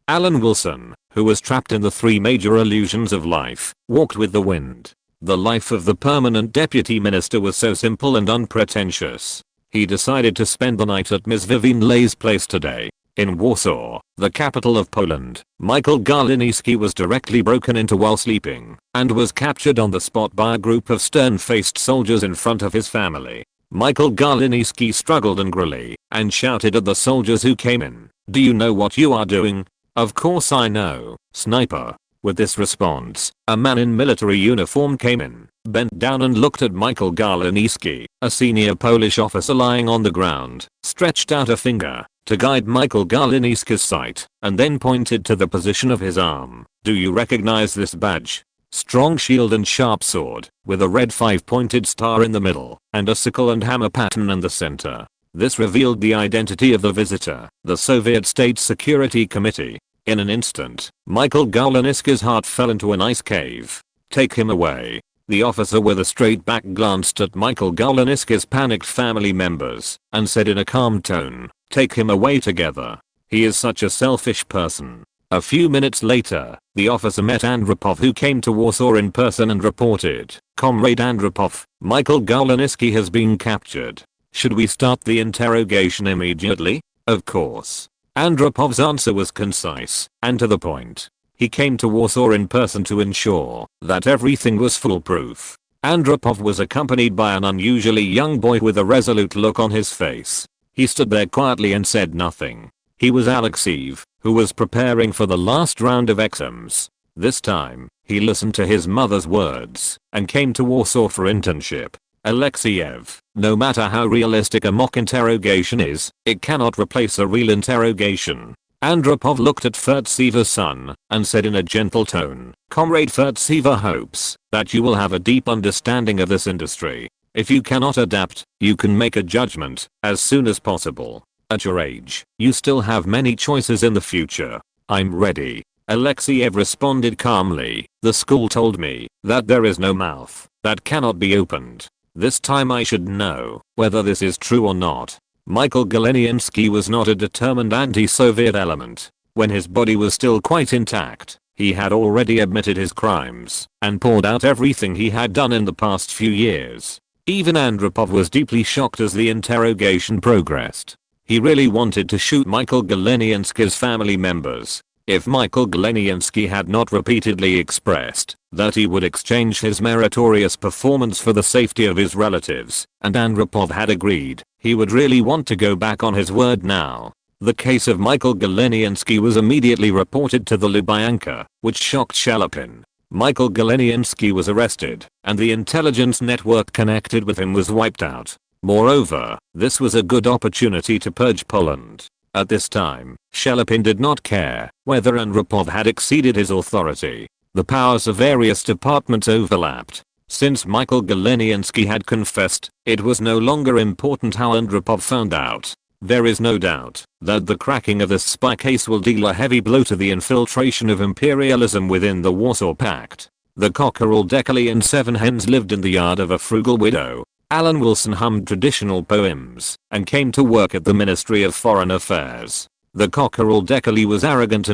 Alan Wilson, who was trapped in the 3 major illusions of life, walked with the wind. The life of the permanent deputy minister was so simple and unpretentious. He decided to spend the night at Ms. Vivienne Lay's place today. In Warsaw, the capital of Poland, Michael Garliński was directly broken into while sleeping and was captured on the spot by a group of stern-faced soldiers in front of his family. Michael Garliński struggled angrily and shouted at the soldiers who came in, "Do you know what you are doing?" "Of course I know, sniper." With this response, a man in military uniform came in, bent down and looked at Michael Garliński, a senior Polish officer lying on the ground, stretched out a finger to guide Michael Garliński's sight, and then pointed to the position of his arm. "Do you recognize this badge?" Strong shield and sharp sword, with a red 5-pointed star in the middle, and a sickle and hammer pattern in the center. This revealed the identity of the visitor, the Soviet State Security Committee. In an instant, Michael Garliński's heart fell into an ice cave. "Take him away." The officer with a straight back glanced at Michael Garliński's panicked family members and said in a calm tone, "Take him away together. He is such a selfish person." A few minutes later, the officer met Andropov, who came to Warsaw in person and reported, "Comrade Andropov, Michael Garliński has been captured. Should we start the interrogation immediately?" "Of course." Andropov's answer was concise and to the point. He came to Warsaw in person to ensure that everything was foolproof. Andropov was accompanied by an unusually young boy with a resolute look on his face. He stood there quietly and said nothing. He was Alexeyev, who was preparing for the last round of exams. This time, he listened to his mother's words and came to Warsaw for internship. Alexeyev, no matter how realistic a mock interrogation is, it cannot replace a real interrogation. Andropov looked at Furtseva's son and said in a gentle tone, "Comrade Furtseva hopes that you will have a deep understanding of this industry. If you cannot adapt, you can make a judgment as soon as possible. At your age, you still have many choices in the future." "I'm ready," Alexeyev responded calmly. "The school told me that there is no mouth that cannot be opened. This time I should know whether this is true or not." Michael Galeninsky was not a determined anti-Soviet element. When his body was still quite intact, he had already admitted his crimes and poured out everything he had done in the past few years. Even Andropov was deeply shocked as the interrogation progressed. He really wanted to shoot Michael Galeninsky's family members. If Michael Galeninsky had not repeatedly expressed that he would exchange his meritorious performance for the safety of his relatives, and Andropov had agreed, he would really want to go back on his word now. The case of Michael Galeninsky was immediately reported to the Lubyanka, which shocked Shalapin. Michael Galeninsky was arrested, and the intelligence network connected with him was wiped out. Moreover, this was a good opportunity to purge Poland. At this time, Shalapin did not care whether Andropov had exceeded his authority. The powers of various departments overlapped. Since Michael Galeninsky had confessed, it was no longer important how Andropov found out. There is no doubt that the cracking of this spy case will deal a heavy blow to the infiltration of imperialism within the Warsaw Pact. The cockerel Decali and 7 hens lived in the yard of a frugal widow. Alan Wilson hummed traditional poems and came to work at the Ministry of Foreign Affairs. The cockerel Decali was arrogant,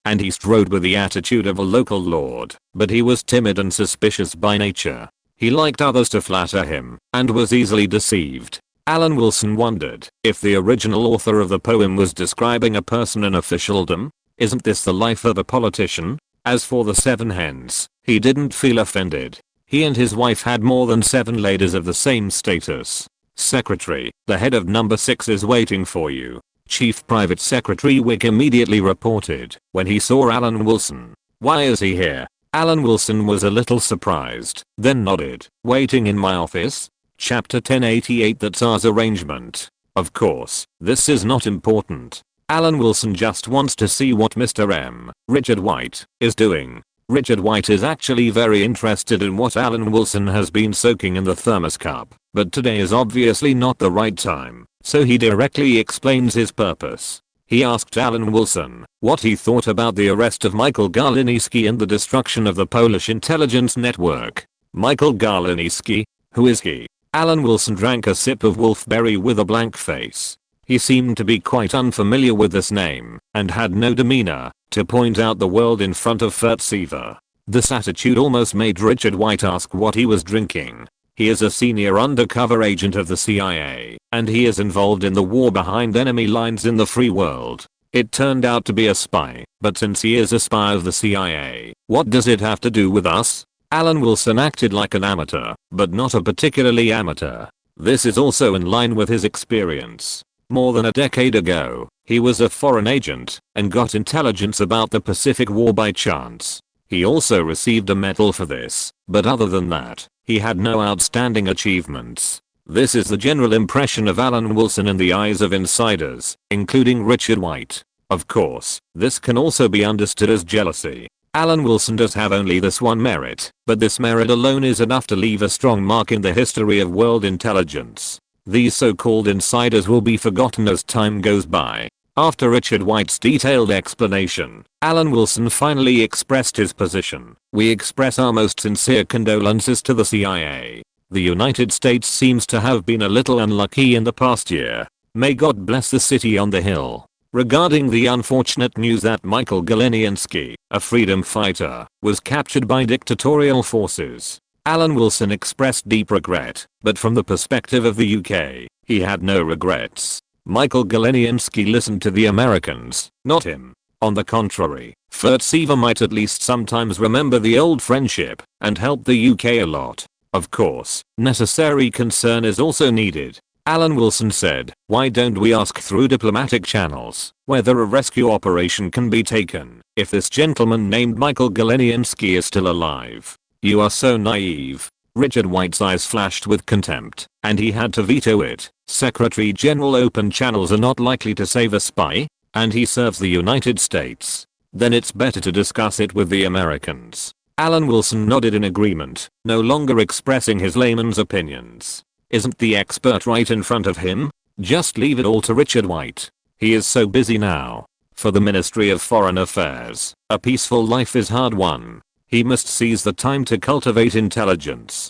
and he strode with the attitude of a local lord, but he was timid and suspicious by nature. He liked others to flatter him and was easily deceived. Alan Wilson wondered if the original author of the poem was describing a person in officialdom. Isn't this the life of a politician? As for the 7 hens, he didn't feel offended. He and his wife had more than 7 ladies of the same status. "Secretary, the head of number 6 is waiting for you," Chief Private Secretary Wick immediately reported when he saw Alan Wilson. "Why is he here?" Alan Wilson was a little surprised, then nodded. "Waiting in my office?" Chapter 1088, the Tsar's arrangement. Of course, this is not important. Alan Wilson just wants to see what Mr. M. Richard White is doing. Richard White is actually very interested in what Alan Wilson has been soaking in the thermos cup, but today is obviously not the right time, so he directly explains his purpose. He asked Alan Wilson what he thought about the arrest of Michael Galeninsky and the destruction of the Polish intelligence network. Michael Galeninsky? Who is he? Alan Wilson drank a sip of wolfberry with a blank face. He seemed to be quite unfamiliar with this name, and had no demeanor to point out the world in front of Furtseva. This attitude almost made Richard White ask what he was drinking. He is a senior undercover agent of the CIA, and he is involved in the war behind enemy lines in the free world. It turned out to be a spy, but since he is a spy of the CIA, what does it have to do with us? Alan Wilson acted like an amateur, but not a particularly amateur. This is also in line with his experience. More than a decade ago, he was a foreign agent and got intelligence about the Pacific War by chance. He also received a medal for this, but other than that, he had no outstanding achievements. This is the general impression of Alan Wilson in the eyes of insiders, including Richard White. Of course, this can also be understood as jealousy. Alan Wilson does have only this one merit, but this merit alone is enough to leave a strong mark in the history of world intelligence. These so-called insiders will be forgotten as time goes by. After Richard White's detailed explanation, Alan Wilson finally expressed his position. "We express our most sincere condolences to the CIA. The United States seems to have been a little unlucky in the past year. May God bless the city on the hill." Regarding the unfortunate news that Michael Galeninsky, a freedom fighter, was captured by dictatorial forces, Alan Wilson expressed deep regret, but from the perspective of the UK, he had no regrets. Michael Galeninsky listened to the Americans, not him. On the contrary, Furtseva might at least sometimes remember the old friendship and help the UK a lot. Of course, necessary concern is also needed. Alan Wilson said, why don't we ask through diplomatic channels whether a rescue operation can be taken if this gentleman named Michael Galeniansky is still alive? You are so naive. Richard White's eyes flashed with contempt, and he had to veto it. Secretary General, open channels are not likely to save a spy, and he serves the United States. Then it's better to discuss it with the Americans. Alan Wilson nodded in agreement, no longer expressing his layman's opinions. Isn't the expert right in front of him? Just leave it all to Richard White. He is so busy now. For the Ministry of Foreign Affairs, a peaceful life is hard won. He must seize the time to cultivate intelligence.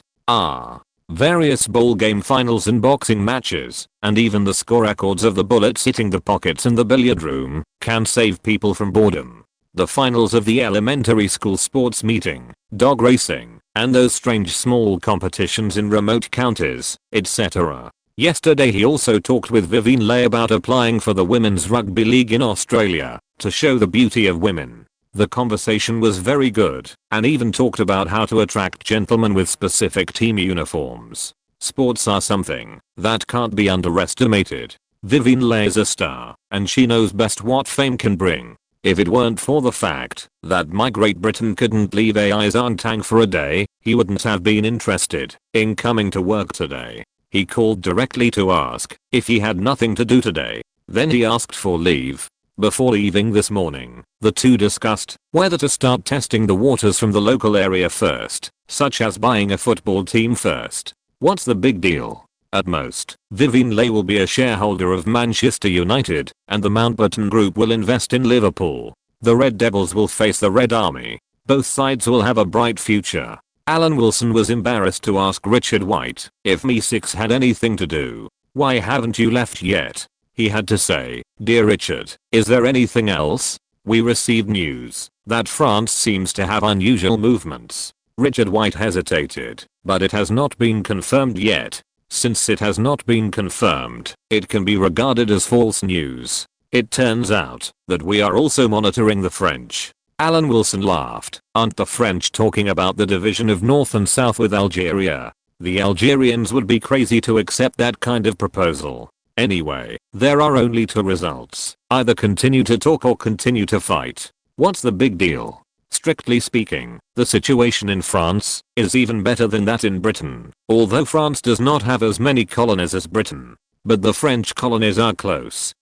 Various bowl game finals and boxing matches, and even the score records of the bullets hitting the pockets in the billiard room, can save people from boredom. The finals of the elementary school sports meeting, dog racing, and those strange small competitions in remote counties, etc. Yesterday he also talked with Vivienne Leigh about applying for the Women's Rugby League in Australia, to show the beauty of women. The conversation was very good, and even talked about how to attract gentlemen with specific team uniforms. Sports are something that can't be underestimated. Vivienne Leigh is a star, and she knows best what fame can bring. If it weren't for the fact that my Great Britain couldn't leave AI's Tang for a day, he wouldn't have been interested in coming to work today. He called directly to ask if he had nothing to do today. Then he asked for leave. Before leaving this morning, the two discussed whether to start testing the waters from the local area first, such as buying a football team first. What's the big deal? At most, Vivienne Leigh will be a shareholder of Manchester United, and the Mountbatten Group will invest in Liverpool. The Red Devils will face the Red Army. Both sides will have a bright future. Alan Wilson was embarrassed to ask Richard White if MI6 had anything to do. Why haven't you left yet? He had to say, dear Richard, is there anything else? We received news that France seems to have unusual movements. Richard White hesitated, but it has not been confirmed yet. Since it has not been confirmed, it can be regarded as false news. It turns out that we are also monitoring the French. Alan Wilson laughed. Aren't the French talking about the division of North and South with Algeria? The Algerians would be crazy to accept that kind of proposal. Anyway, there are only two results. Either continue to talk or continue to fight. What's the big deal? Strictly speaking, the situation in France is even better than that in Britain, although France does not have as many colonies as Britain. But the French colonies are close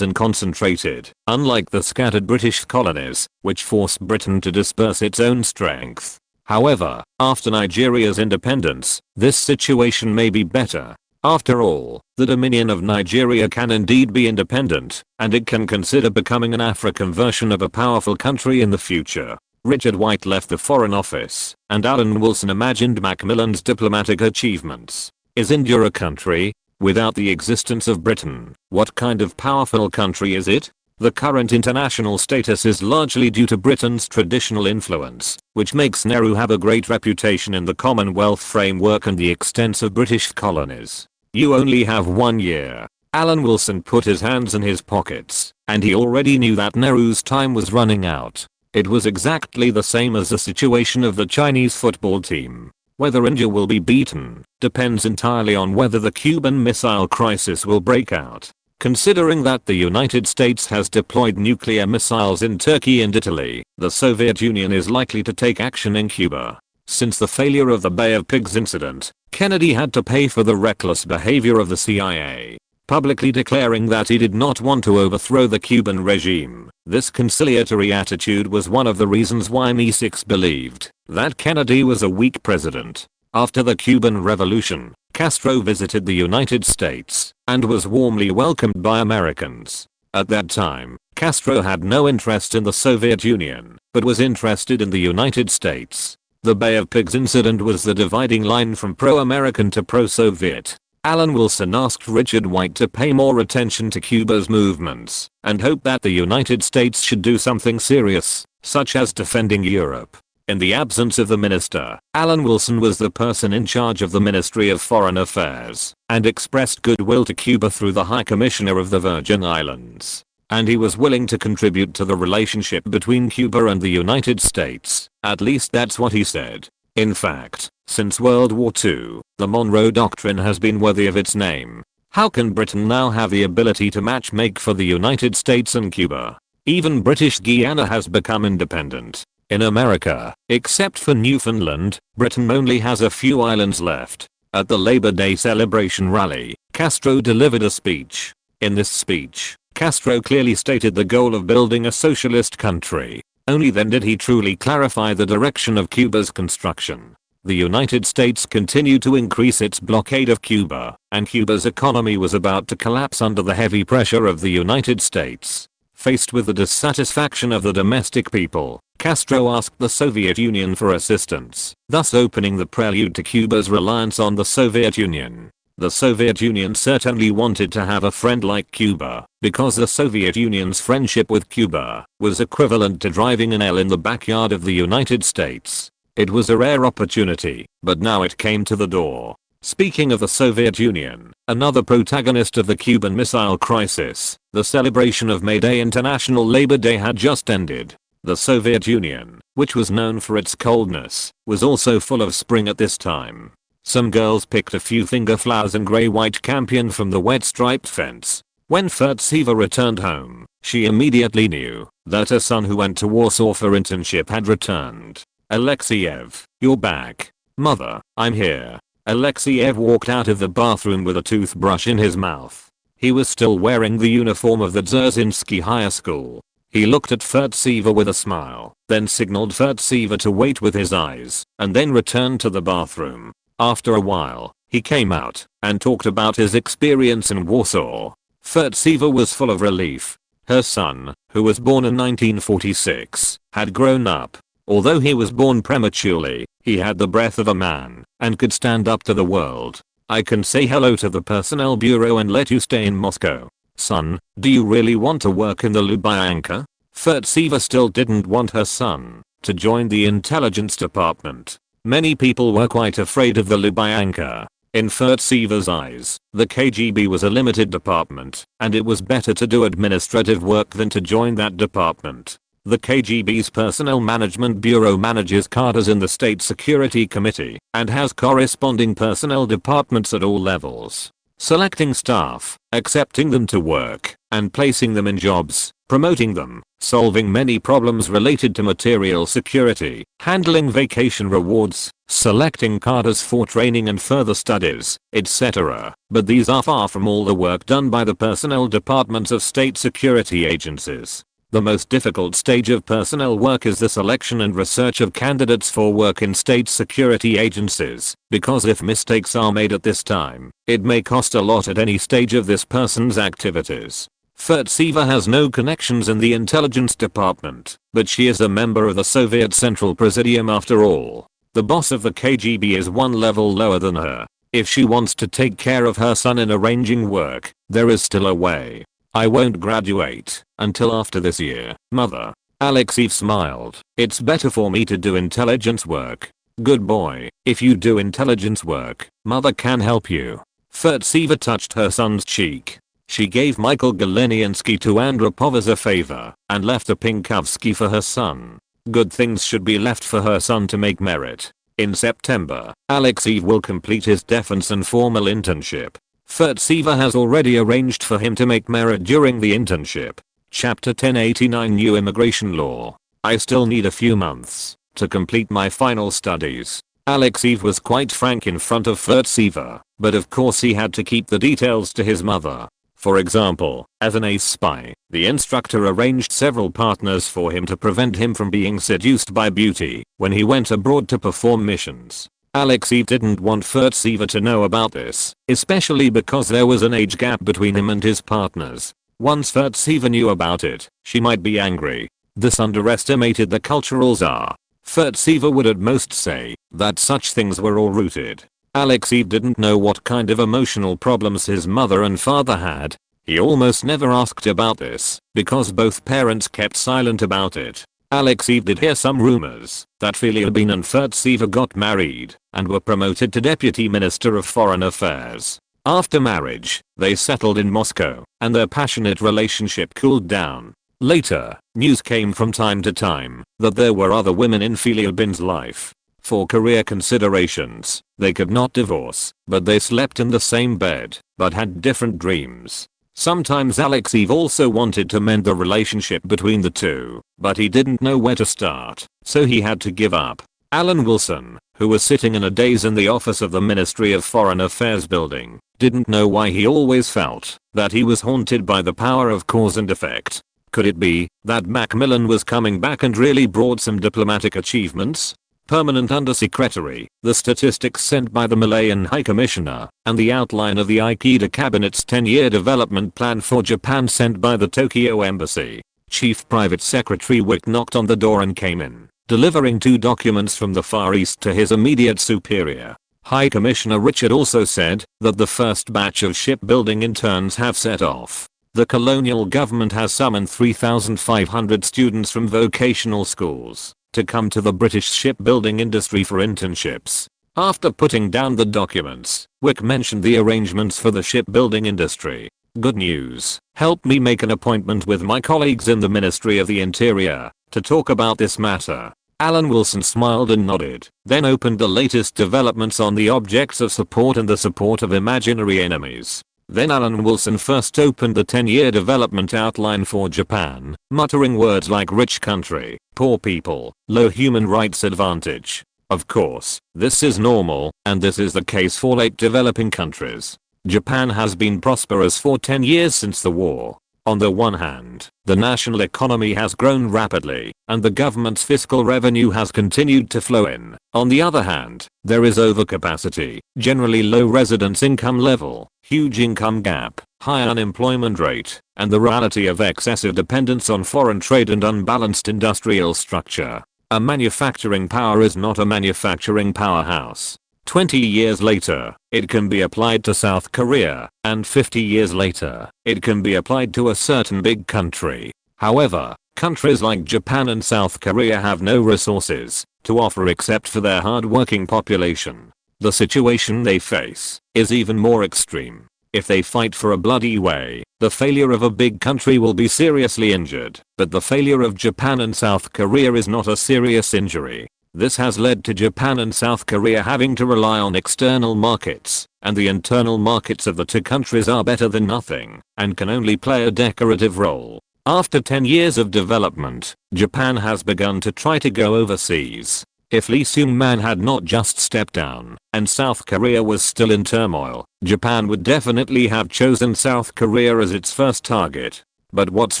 and concentrated, unlike the scattered British colonies, which forced Britain to disperse its own strength. However, after Nigeria's independence, this situation may be better. After all, the Dominion of Nigeria can indeed be independent, and it can consider becoming an African version of a powerful country in the future. Richard White left the Foreign Office, and Alan Wilson imagined Macmillan's diplomatic achievements. Is India a country? Without the existence of Britain, what kind of powerful country is it? The current international status is largely due to Britain's traditional influence, which makes Nehru have a great reputation in the Commonwealth framework and the extensive British colonies. You only have 1 year. Alan Wilson put his hands in his pockets, and he already knew that Nehru's time was running out. It was exactly the same as the situation of the Chinese football team. Whether India will be beaten depends entirely on whether the Cuban Missile Crisis will break out. Considering that the United States has deployed nuclear missiles in Turkey and Italy, the Soviet Union is likely to take action in Cuba. Since the failure of the Bay of Pigs incident, Kennedy had to pay for the reckless behavior of the CIA, publicly declaring that he did not want to overthrow the Cuban regime. This conciliatory attitude was one of the reasons why MI6 believed that Kennedy was a weak president. After the Cuban Revolution, Castro visited the United States and was warmly welcomed by Americans. At that time, Castro had no interest in the Soviet Union, but was interested in the United States. The Bay of Pigs incident was the dividing line from pro-American to pro-Soviet. Alan Wilson asked Richard White to pay more attention to Cuba's movements and hoped that the United States should do something serious, such as defending Europe. In the absence of the minister, Alan Wilson was the person in charge of the Ministry of Foreign Affairs and expressed goodwill to Cuba through the High Commissioner of the Virgin Islands. And he was willing to contribute to the relationship between Cuba and the United States. At least that's what he said. In fact, since World War II, the Monroe Doctrine has been worthy of its name. How can Britain now have the ability to matchmake for the United States and Cuba? Even British Guiana has become independent. In America, except for Newfoundland, Britain only has a few islands left. At the Labor Day celebration rally, Castro delivered a speech. In this speech, Castro clearly stated the goal of building a socialist country. Only then did he truly clarify the direction of Cuba's construction. The United States continued to increase its blockade of Cuba, and Cuba's economy was about to collapse under the heavy pressure of the United States. Faced with the dissatisfaction of the domestic people, Castro asked the Soviet Union for assistance, thus opening the prelude to Cuba's reliance on the Soviet Union. The Soviet Union certainly wanted to have a friend like Cuba, because the Soviet Union's friendship with Cuba was equivalent to driving an L in the backyard of the United States. It was a rare opportunity, but now it came to the door. Speaking of the Soviet Union, another protagonist of the Cuban Missile Crisis, the celebration of May Day International Labor Day had just ended. The Soviet Union, which was known for its coldness, was also full of spring at this time. Some girls picked a few finger flowers and grey-white campion from the wet striped fence. When Furtseva returned home, she immediately knew that her son who went to Warsaw for internship had returned. Alexiev, you're back. Mother, I'm here. Alexiev walked out of the bathroom with a toothbrush in his mouth. He was still wearing the uniform of the Dzerzhinsky High School. He looked at Furtseva with a smile, then signaled Furtseva to wait with his eyes, and then returned to the bathroom. After a while, he came out and talked about his experience in Warsaw. Furtseva was full of relief. Her son, who was born in 1946, had grown up. Although he was born prematurely, he had the breath of a man and could stand up to the world. I can say hello to the personnel bureau and let you stay in Moscow. Son, do you really want to work in the Lubyanka? Furtseva still didn't want her son to join the intelligence department. Many people were quite afraid of the Lubyanka. In Furtseva's eyes, the KGB was a limited department, and it was better to do administrative work than to join that department. The KGB's Personnel Management Bureau manages cadres in the State Security Committee and has corresponding personnel departments at all levels. Selecting staff, accepting them to work, and placing them in jobs, promoting them, solving many problems related to material security, handling vacation rewards, selecting cadres for training and further studies, etc. But these are far from all the work done by the personnel departments of state security agencies. The most difficult stage of personnel work is the selection and research of candidates for work in state security agencies, because if mistakes are made at this time, it may cost a lot at any stage of this person's activities. Furtseva has no connections in the intelligence department, but she is a member of the Soviet Central Presidium after all. The boss of the KGB is one level lower than her. If she wants to take care of her son in arranging work, there is still a way. I won't graduate until after this year, mother. Alexiev smiled. It's better for me to do intelligence work. Good boy. If you do intelligence work, mother can help you. Furtseva touched her son's cheek. She gave Michael Galeniansky to Andropov as a favor and left a Pinkovsky for her son. Good things should be left for her son to make merit. In September, Alexiev will complete his defense and formal internship. Furtseva has already arranged for him to make merit during the internship. Chapter 1089 New Immigration Law. I still need a few months to complete my final studies. Alexiev was quite frank in front of Furtseva, but of course he had to keep the details to his mother. For example, as an ace spy, the instructor arranged several partners for him to prevent him from being seduced by beauty when he went abroad to perform missions. Alexiev didn't want Furtseva to know about this, especially because there was an age gap between him and his partners. Once Furtseva knew about it, she might be angry. This underestimated the cultural czar. Furtseva would at most say that such things were all rooted. Alexiev didn't know what kind of emotional problems his mother and father had. He almost never asked about this, because both parents kept silent about it. Alexiev did hear some rumors that Filiabin and Furtseva got married and were promoted to Deputy Minister of Foreign Affairs. After marriage, they settled in Moscow, and their passionate relationship cooled down. Later, news came from time to time that there were other women in Filiabin's life. For career considerations, they could not divorce, but they slept in the same bed, but had different dreams. Sometimes Alex Eve also wanted to mend the relationship between the two, but he didn't know where to start, so he had to give up. Alan Wilson, who was sitting in a daze in the office of the Ministry of Foreign Affairs building, didn't know why he always felt that he was haunted by the power of cause and effect. Could it be that Macmillan was coming back and really brought some diplomatic achievements? Permanent Undersecretary, the statistics sent by the Malayan High Commissioner, and the outline of the Ikeda Cabinet's 10-year development plan for Japan sent by the Tokyo Embassy. Chief Private Secretary Wick knocked on the door and came in, delivering 2 documents from the Far East to his immediate superior. High Commissioner Richard also said that the first batch of shipbuilding interns have set off. The colonial government has summoned 3,500 students from vocational schools to come to the British shipbuilding industry for internships. After putting down the documents, Wick mentioned the arrangements for the shipbuilding industry. Good news. Help me make an appointment with my colleagues in the Ministry of the Interior to talk about this matter. Alan Wilson smiled and nodded, then opened the latest developments on the objects of support and the support of imaginary enemies. Then Alan Wilson first opened the 10-year development outline for Japan, muttering words like rich country, poor people, low human rights advantage. Of course, this is normal, and this is the case for late developing countries. Japan has been prosperous for 10 years since the war. On the one hand, the national economy has grown rapidly, and the government's fiscal revenue has continued to flow in. On the other hand, there is overcapacity, generally low residence income level, huge income gap, high unemployment rate, and the reality of excessive dependence on foreign trade and unbalanced industrial structure. A manufacturing power is not a manufacturing powerhouse. 20 years later, it can be applied to South Korea, and 50 years later, it can be applied to a certain big country. However, countries like Japan and South Korea have no resources to offer except for their hard-working population. The situation they face is even more extreme. If they fight for a bloody way, the failure of a big country will be seriously injured, but the failure of Japan and South Korea is not a serious injury. This has led to Japan and South Korea having to rely on external markets, and the internal markets of the two countries are better than nothing, and can only play a decorative role. After 10 years of development, Japan has begun to try to go overseas. If Lee Seung-man had not just stepped down, and South Korea was still in turmoil, Japan would definitely have chosen South Korea as its first target. But what's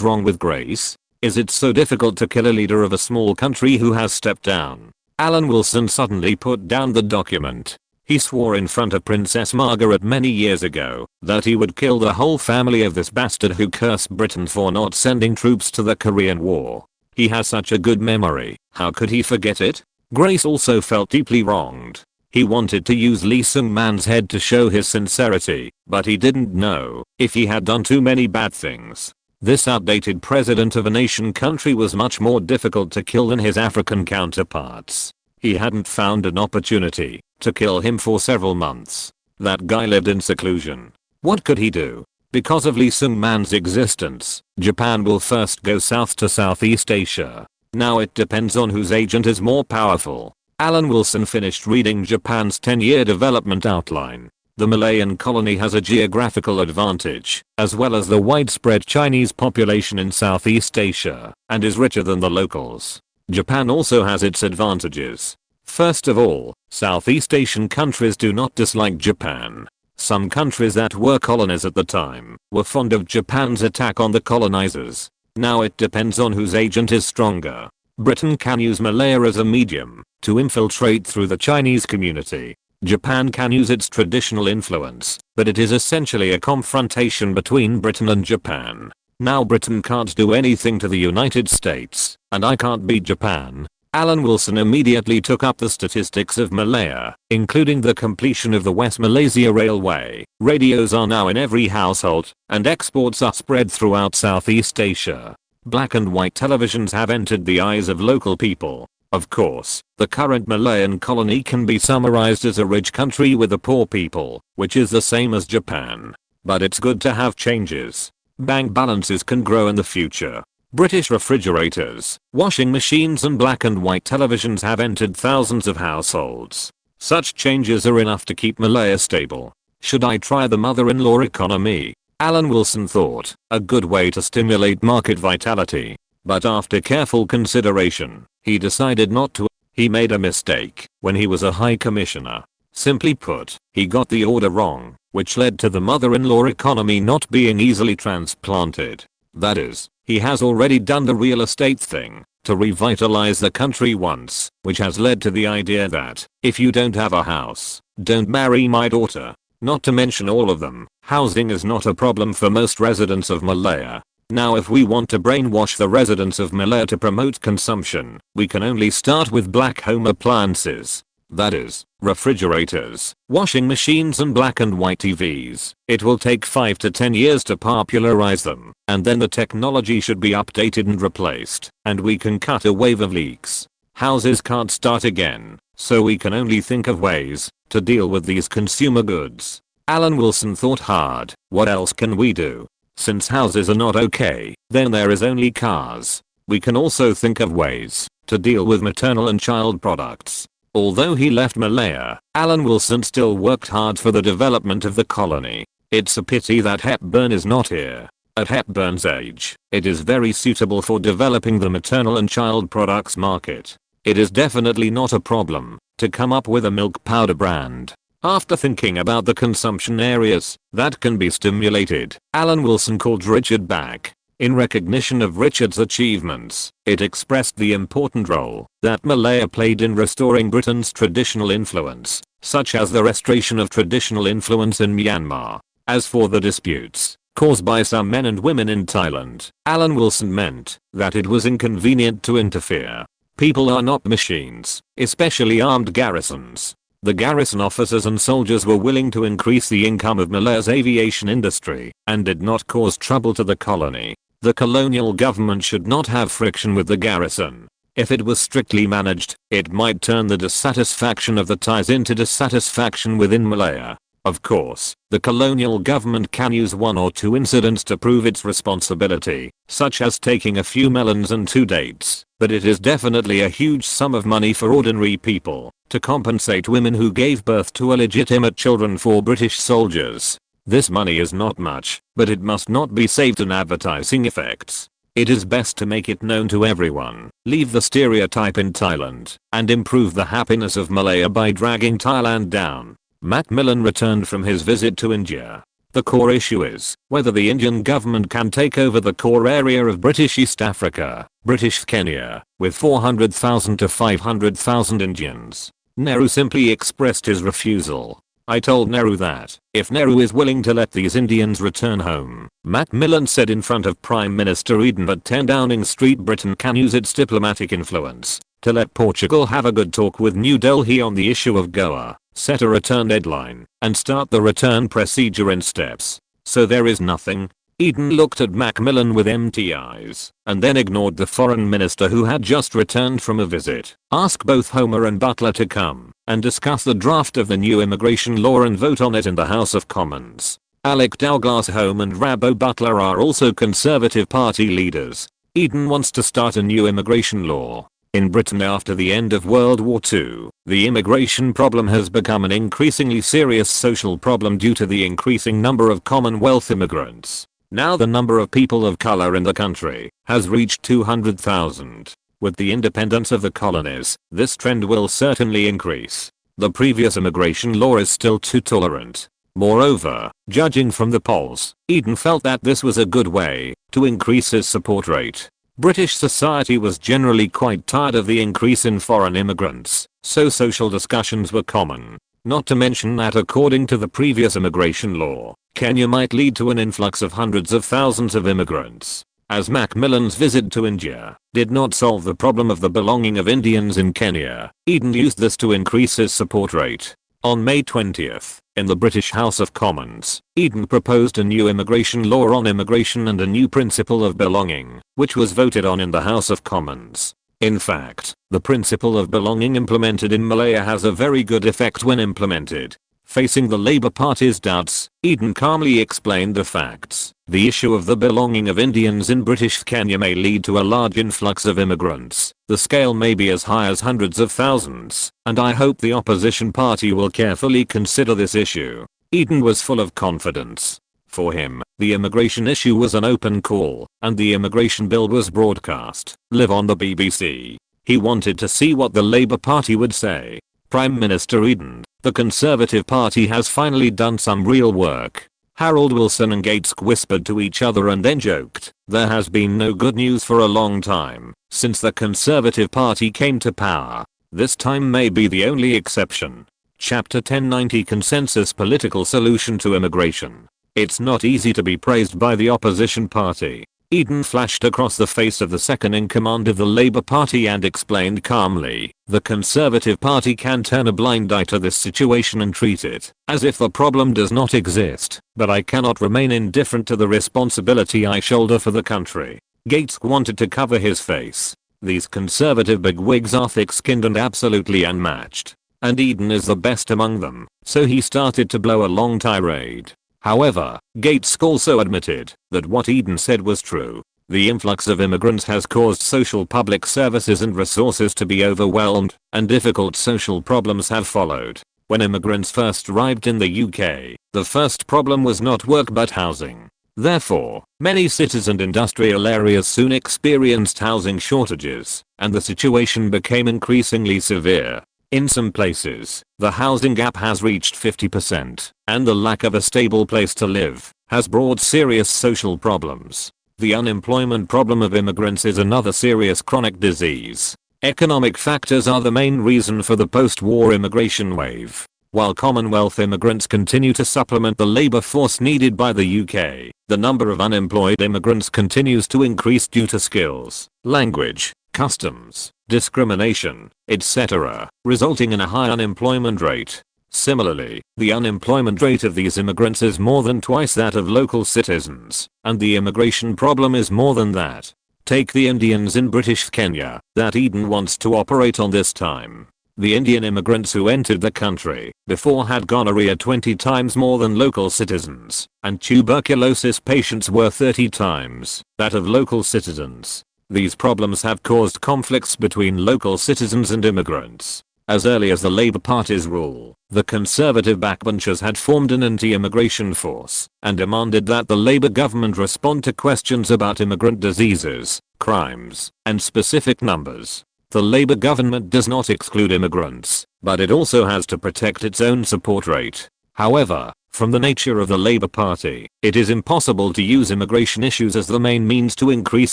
wrong with Grace? Is it so difficult to kill a leader of a small country who has stepped down? Alan Wilson suddenly put down the document. He swore in front of Princess Margaret many years ago that he would kill the whole family of this bastard who cursed Britain for not sending troops to the Korean War. He has such a good memory, how could he forget it? Grace also felt deeply wronged. He wanted to use Lee Seung-man's head to show his sincerity, but he didn't know if he had done too many bad things. This outdated president of a nation country was much more difficult to kill than his African counterparts. He hadn't found an opportunity to kill him for several months. That guy lived in seclusion. What could he do? Because of Lee Seung-man's existence, Japan will first go south to Southeast Asia. Now it depends on whose agent is more powerful. Alan Wilson finished reading Japan's 10-year development outline. The Malayan colony has a geographical advantage, as well as the widespread Chinese population in Southeast Asia, and is richer than the locals. Japan also has its advantages. First of all, Southeast Asian countries do not dislike Japan. Some countries that were colonies at the time were fond of Japan's attack on the colonizers. Now it depends on whose agent is stronger. Britain can use Malaya as a medium to infiltrate through the Chinese community. Japan can use its traditional influence, but it is essentially a confrontation between Britain and Japan. Now Britain can't do anything to the United States, and I can't beat Japan. Alan Wilson immediately took up the statistics of Malaya, including the completion of the West Malaysia Railway. Radios are now in every household, and exports are spread throughout Southeast Asia. Black and white televisions have entered the eyes of local people. Of course, the current Malayan colony can be summarized as a rich country with a poor people, which is the same as Japan. But it's good to have changes. Bank balances can grow in the future. British refrigerators, washing machines and black and white televisions have entered thousands of households. Such changes are enough to keep Malaya stable. Should I try the mother-in-law economy? Alan Wilson thought, a good way to stimulate market vitality. But after careful consideration, he decided not to. He made a mistake when he was a high commissioner. Simply put, he got the order wrong, which led to the mother-in-law economy not being easily transplanted. That is, he has already done the real estate thing to revitalize the country once, which has led to the idea that if you don't have a house, don't marry my daughter. Not to mention all of them, housing is not a problem for most residents of Malaya. Now if we want to brainwash the residents of Malaya to promote consumption, we can only start with black home appliances. That is, refrigerators, washing machines and black and white TVs. It will take 5 to 10 years to popularize them, and then the technology should be updated and replaced, and we can cut a wave of leaks. Houses can't start again, so we can only think of ways to deal with these consumer goods. Alan Wilson thought hard, what else can we do? Since houses are not okay, then there is only cars. We can also think of ways to deal with maternal and child products. Although he left Malaya, Alan Wilson still worked hard for the development of the colony. It's a pity that Hepburn is not here. At Hepburn's age, it is very suitable for developing the maternal and child products market. It is definitely not a problem to come up with a milk powder brand. After thinking about the consumption areas that can be stimulated, Alan Wilson called Richard back. In recognition of Richard's achievements, it expressed the important role that Malaya played in restoring Britain's traditional influence, such as the restoration of traditional influence in Myanmar. As for the disputes caused by some men and women in Thailand, Alan Wilson meant that it was inconvenient to interfere. People are not machines, especially armed garrisons. The garrison officers and soldiers were willing to increase the income of Malaya's aviation industry and did not cause trouble to the colony. The colonial government should not have friction with the garrison. If it was strictly managed, it might turn the dissatisfaction of the Thais into dissatisfaction within Malaya. Of course, the colonial government can use 1 or 2 incidents to prove its responsibility, such as taking a few melons and 2 dates, but it is definitely a huge sum of money for ordinary people to compensate women who gave birth to illegitimate children for British soldiers. This money is not much, but it must not be saved on advertising effects. It is best to make it known to everyone, leave the stereotype in Thailand, and improve the happiness of Malaya by dragging Thailand down. Macmillan returned from his visit to India. The core issue is whether the Indian government can take over the core area of British East Africa, British Kenya, with 400,000 to 500,000 Indians. Nehru simply expressed his refusal. I told Nehru that, if Nehru is willing to let these Indians return home, Macmillan said in front of Prime Minister Eden at 10 Downing Street, Britain can use its diplomatic influence to let Portugal have a good talk with New Delhi on the issue of Goa, set a return deadline, and start the return procedure in steps. So there is nothing. Eden looked at Macmillan with empty eyes, and then ignored the foreign minister who had just returned from a visit. Ask both Homer and Butler to come and discuss the draft of the new immigration law and vote on it in the House of Commons. Alec Douglas Home and Rabbo Butler are also Conservative Party leaders. Eden wants to start a new immigration law. In Britain after the end of World War II, the immigration problem has become an increasingly serious social problem due to the increasing number of Commonwealth immigrants. Now the number of people of color in the country has reached 200,000. With the independence of the colonies, this trend will certainly increase. The previous immigration law is still too tolerant. Moreover, judging from the polls, Eden felt that this was a good way to increase his support rate. British society was generally quite tired of the increase in foreign immigrants, so social discussions were common. Not to mention that according to the previous immigration law, Kenya might lead to an influx of hundreds of thousands of immigrants. As Macmillan's visit to India did not solve the problem of the belonging of Indians in Kenya, Eden used this to increase his support rate. On May 20th, in the British House of Commons, Eden proposed a new immigration law on immigration and a new principle of belonging, which was voted on in the House of Commons. In fact, the principle of belonging implemented in Malaya has a very good effect when implemented. Facing the Labour Party's doubts, Eden calmly explained the facts. The issue of the belonging of Indians in British Kenya may lead to a large influx of immigrants. The scale may be as high as hundreds of thousands, and I hope the opposition party will carefully consider this issue. Eden was full of confidence. For him, the immigration issue was an open call, and the immigration bill was broadcast live on the BBC. He wanted to see what the Labour Party would say. Prime Minister Eden, the Conservative Party has finally done some real work. Harold Wilson and Gates whispered to each other and then joked, there has been no good news for a long time, since the Conservative Party came to power. This time may be the only exception. Chapter 1090 Consensus Political Solution to Immigration. It's not easy to be praised by the opposition party. Eden flashed across the face of the second in command of the Labour Party and explained calmly, the Conservative Party can turn a blind eye to this situation and treat it as if the problem does not exist, but I cannot remain indifferent to the responsibility I shoulder for the country. Gates wanted to cover his face. These Conservative bigwigs are thick-skinned and absolutely unmatched. And Eden is the best among them, so he started to blow a long tirade. However, Gates also admitted that what Eden said was true. The influx of immigrants has caused social public services and resources to be overwhelmed, and difficult social problems have followed. When immigrants first arrived in the UK, the first problem was not work but housing. Therefore, many cities and industrial areas soon experienced housing shortages, and the situation became increasingly severe. In some places, the housing gap has reached 50%, and the lack of a stable place to live has brought serious social problems. The unemployment problem of immigrants is another serious chronic disease. Economic factors are the main reason for the post-war immigration wave. While Commonwealth immigrants continue to supplement the labour force needed by the UK, the number of unemployed immigrants continues to increase due to skills, language, customs, discrimination, etc., resulting in a high unemployment rate. Similarly, the unemployment rate of these immigrants is more than twice that of local citizens, and the immigration problem is more than that. Take the Indians in British Kenya that Eden wants to operate on this time. The Indian immigrants who entered the country before had gonorrhea 20 times more than local citizens, and tuberculosis patients were 30 times that of local citizens. These problems have caused conflicts between local citizens and immigrants. As early as the Labour Party's rule, the Conservative backbenchers had formed an anti-immigration force and demanded that the Labour government respond to questions about immigrant diseases, crimes, and specific numbers. The Labour government does not exclude immigrants, but it also has to protect its own support rate. However, from the nature of the Labour Party, it is impossible to use immigration issues as the main means to increase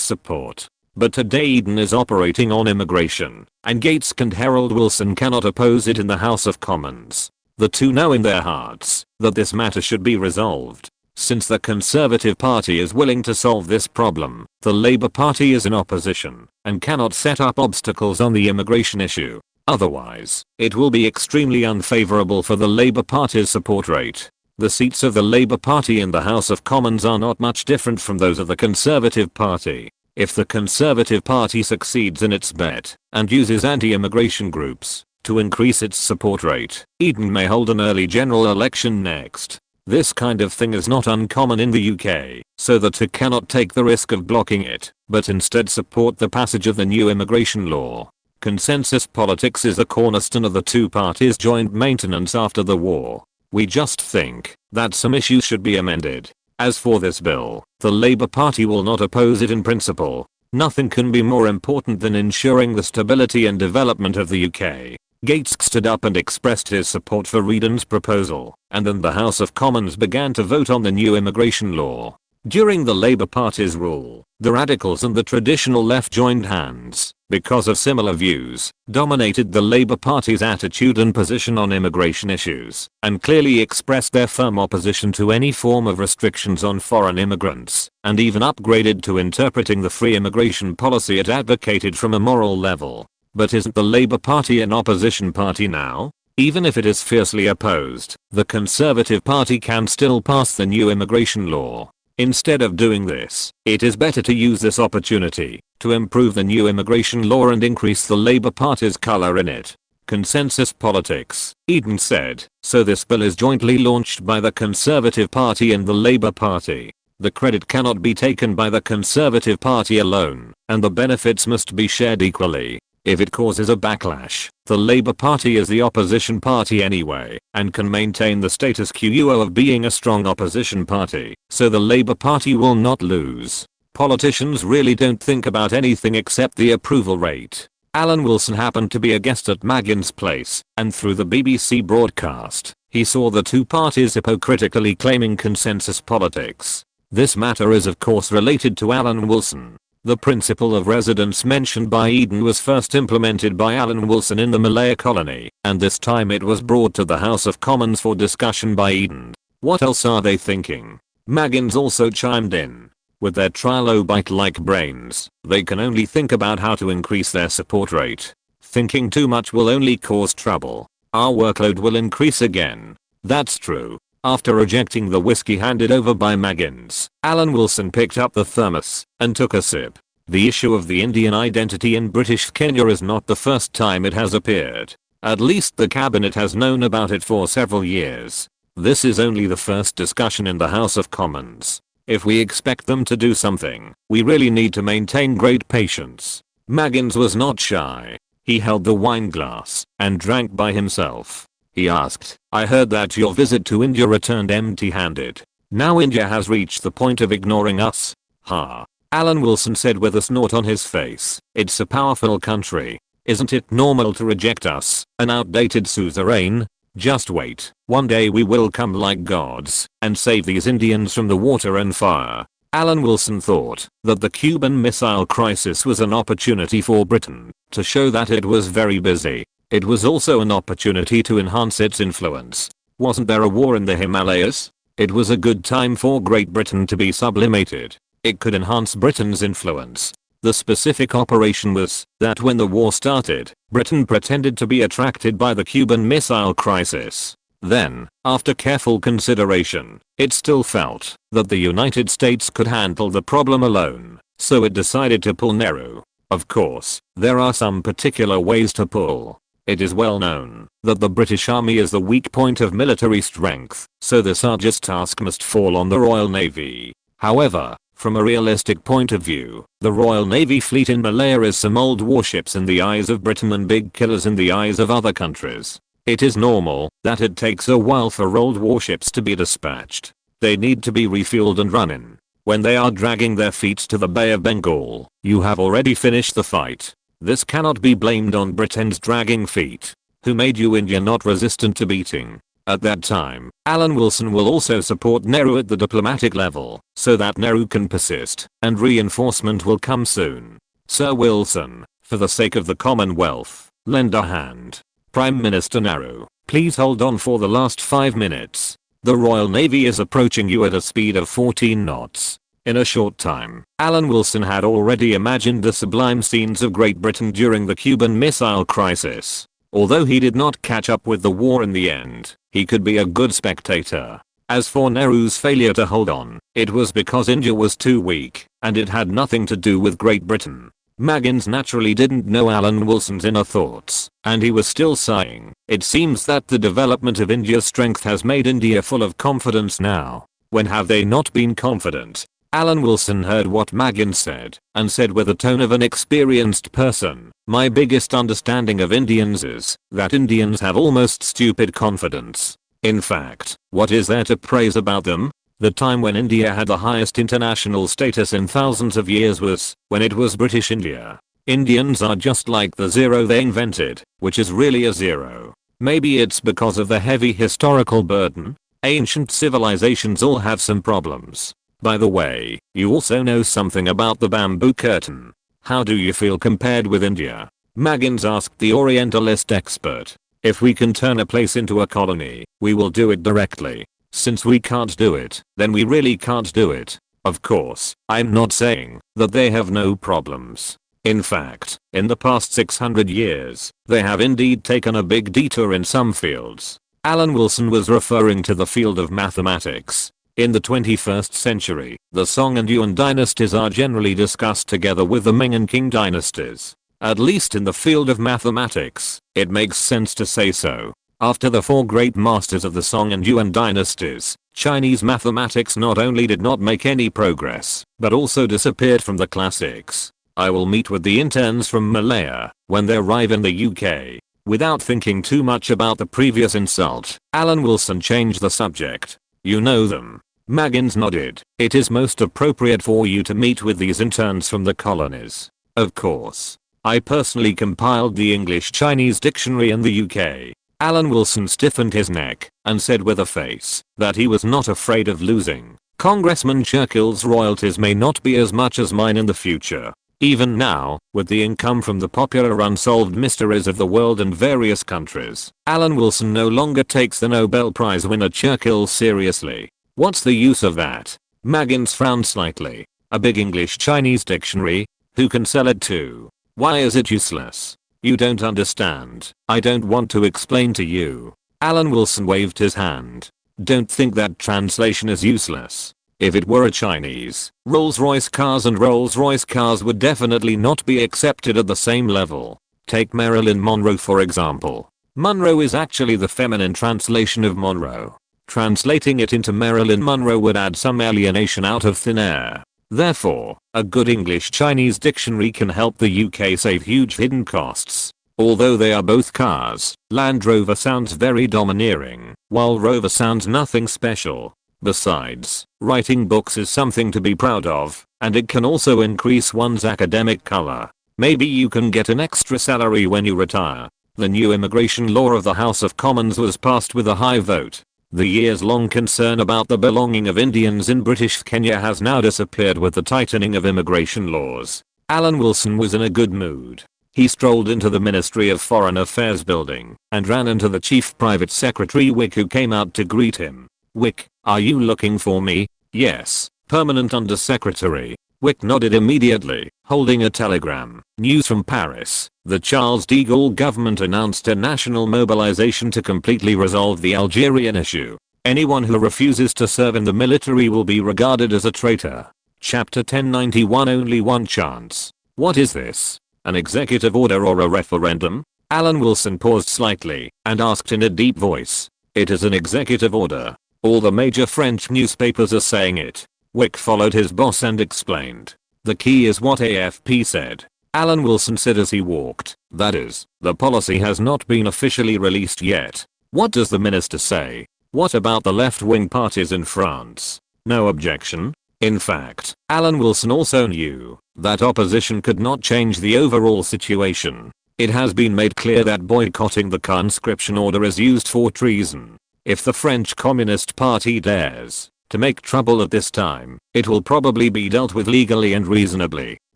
support. But today Eden is operating on immigration, and Gates and Harold Wilson cannot oppose it in the House of Commons. The two know in their hearts that this matter should be resolved. Since the Conservative Party is willing to solve this problem, the Labour Party is in opposition and cannot set up obstacles on the immigration issue. Otherwise, it will be extremely unfavourable for the Labour Party's support rate. The seats of the Labour Party in the House of Commons are not much different from those of the Conservative Party. If the Conservative Party succeeds in its bet and uses anti-immigration groups to increase its support rate, Eden may hold an early general election next. This kind of thing is not uncommon in the UK, so the two cannot take the risk of blocking it, but instead support the passage of the new immigration law. Consensus politics is the cornerstone of the two parties' joint maintenance after the war. We just think that some issues should be amended. As for this bill, the Labour Party will not oppose it in principle. Nothing can be more important than ensuring the stability and development of the UK. Gates stood up and expressed his support for Eden's proposal, and then the House of Commons began to vote on the new immigration law. During the Labour Party's rule, the radicals and the traditional left joined hands, because of similar views, dominated the Labour Party's attitude and position on immigration issues, and clearly expressed their firm opposition to any form of restrictions on foreign immigrants, and even upgraded to interpreting the free immigration policy it advocated from a moral level. But isn't the Labour Party an opposition party now? Even if it is fiercely opposed, the Conservative Party can still pass the new immigration law. Instead of doing this, it is better to use this opportunity to improve the new immigration law and increase the Labour Party's colour in it. Consensus politics, Eden said, so this bill is jointly launched by the Conservative Party and the Labour Party. The credit cannot be taken by the Conservative Party alone, and the benefits must be shared equally. If it causes a backlash, the Labour Party is the opposition party anyway, and can maintain the status quo of being a strong opposition party, so the Labour Party will not lose. Politicians really don't think about anything except the approval rate. Alan Wilson happened to be a guest at Magin's place, and through the BBC broadcast, he saw the two parties hypocritically claiming consensus politics. This matter is of course related to Alan Wilson. The principle of residence mentioned by Eden was first implemented by Alan Wilson in the Malaya colony, and this time it was brought to the House of Commons for discussion by Eden. What else are they thinking? Magin's also chimed in. With their trilobite-like brains, they can only think about how to increase their support rate. Thinking too much will only cause trouble. Our workload will increase again. That's true. After rejecting the whiskey handed over by Magin's, Alan Wilson picked up the thermos and took a sip. The issue of the Indian identity in British Kenya is not the first time it has appeared. At least the cabinet has known about it for several years. This is only the first discussion in the House of Commons. If we expect them to do something, we really need to maintain great patience. Magin's was not shy. He held the wine glass and drank by himself. He asked, I heard that your visit to India returned empty-handed. Now India has reached the point of ignoring us. Ha. Alan Wilson said with a snort on his face. It's a powerful country. Isn't it normal to reject us, an outdated suzerain? Just wait. One day we will come like gods and save these Indians from the water and fire. Alan Wilson thought that the Cuban Missile Crisis was an opportunity for Britain to show that it was very busy. It was also an opportunity to enhance its influence. Wasn't there a war in the Himalayas? It was a good time for Great Britain to be sublimated. It could enhance Britain's influence. The specific operation was that when the war started, Britain pretended to be attracted by the Cuban Missile Crisis. Then, after careful consideration, it still felt that the United States could handle the problem alone, so it decided to pull Nehru. Of course, there are some particular ways to pull. It is well known that the British Army is the weak point of military strength, so this arduous task must fall on the Royal Navy. However, from a realistic point of view, the Royal Navy fleet in Malaya is some old warships in the eyes of Britain and big killers in the eyes of other countries. It is normal that it takes a while for old warships to be dispatched. They need to be refueled and running. When they are dragging their feet to the Bay of Bengal, you have already finished the fight. This cannot be blamed on Britain's dragging feet. Who made you India not resistant to beating? At that time, Alan Wilson will also support Nehru at the diplomatic level, so that Nehru can persist, and reinforcement will come soon. Sir Wilson, for the sake of the Commonwealth, lend a hand. Prime Minister Nehru, please hold on for the last 5 minutes. The Royal Navy is approaching you at a speed of 14 knots. In a short time, Alan Wilson had already imagined the sublime scenes of Great Britain during the Cuban Missile Crisis. Although he did not catch up with the war in the end, he could be a good spectator. As for Nehru's failure to hold on, it was because India was too weak, and it had nothing to do with Great Britain. Magin's naturally didn't know Alan Wilson's inner thoughts, and he was still sighing. It seems that the development of India's strength has made India full of confidence now. When have they not been confident? Alan Wilson heard what Magin said, and said with the tone of an experienced person, my biggest understanding of Indians is that Indians have almost stupid confidence. In fact, what is there to praise about them? The time when India had the highest international status in thousands of years was when it was British India. Indians are just like the zero they invented, which is really a zero. Maybe it's because of the heavy historical burden. Ancient civilizations all have some problems. By the way, you also know something about the bamboo curtain. How do you feel compared with India? Maggins asked the Orientalist expert. If we can turn a place into a colony, we will do it directly. Since we can't do it, then we really can't do it. Of course, I'm not saying that they have no problems. In fact, in the past 600 years, they have indeed taken a big detour in some fields. Alan Wilson was referring to the field of mathematics. In the 21st century, the Song and Yuan dynasties are generally discussed together with the Ming and Qing dynasties. At least in the field of mathematics, it makes sense to say so. After the four great masters of the Song and Yuan dynasties, Chinese mathematics not only did not make any progress, but also disappeared from the classics. I will meet with the interns from Malaya when they arrive in the UK. Without thinking too much about the previous insult, Alan Wilson changed the subject. You know them. Maggins nodded. It is most appropriate for you to meet with these interns from the colonies. Of course. I personally compiled the English-Chinese dictionary in the UK. Alan Wilson stiffened his neck and said with a face that he was not afraid of losing. Congressman Churchill's royalties may not be as much as mine in the future. Even now, with the income from the popular unsolved mysteries of the world and various countries, Alan Wilson no longer takes the Nobel Prize winner Churchill seriously. What's the use of that? Maggins frowned slightly. A big English-Chinese dictionary? Who can sell it to? Why is it useless? You don't understand. I don't want to explain to you. Alan Wilson waved his hand. Don't think that translation is useless. If it were a Chinese, Rolls-Royce cars and Rolls-Royce cars would definitely not be accepted at the same level. Take Marilyn Monroe for example. Monroe is actually the feminine translation of Monroe. Translating it into Marilyn Monroe would add some alienation out of thin air. Therefore, a good English-Chinese dictionary can help the UK save huge hidden costs. Although they are both cars, Land Rover sounds very domineering, while Rover sounds nothing special. Besides, writing books is something to be proud of, and it can also increase one's academic color. Maybe you can get an extra salary when you retire. The new immigration law of the House of Commons was passed with a high vote. The years-long concern about the belonging of Indians in British Kenya has now disappeared with the tightening of immigration laws. Alan Wilson was in a good mood. He strolled into the Ministry of Foreign Affairs building and ran into the Chief Private Secretary Wick, who came out to greet him. Wick, are you looking for me? Yes, Permanent Under Secretary. Wick nodded immediately, holding a telegram. News from Paris. The Charles de Gaulle government announced a national mobilization to completely resolve the Algerian issue. Anyone who refuses to serve in the military will be regarded as a traitor. Chapter 1091. Only one chance. What is this? An executive order or a referendum? Alan Wilson paused slightly and asked in a deep voice. It is an executive order. All the major French newspapers are saying it. Wick followed his boss and explained. The key is what AFP said. Alan Wilson said as he walked. That is, the policy has not been officially released yet. What does the minister say? What about the left-wing parties in France? No objection? In fact, Alan Wilson also knew that opposition could not change the overall situation. It has been made clear that boycotting the conscription order is used for treason. If the French Communist Party dares to make trouble at this time, it will probably be dealt with legally and reasonably.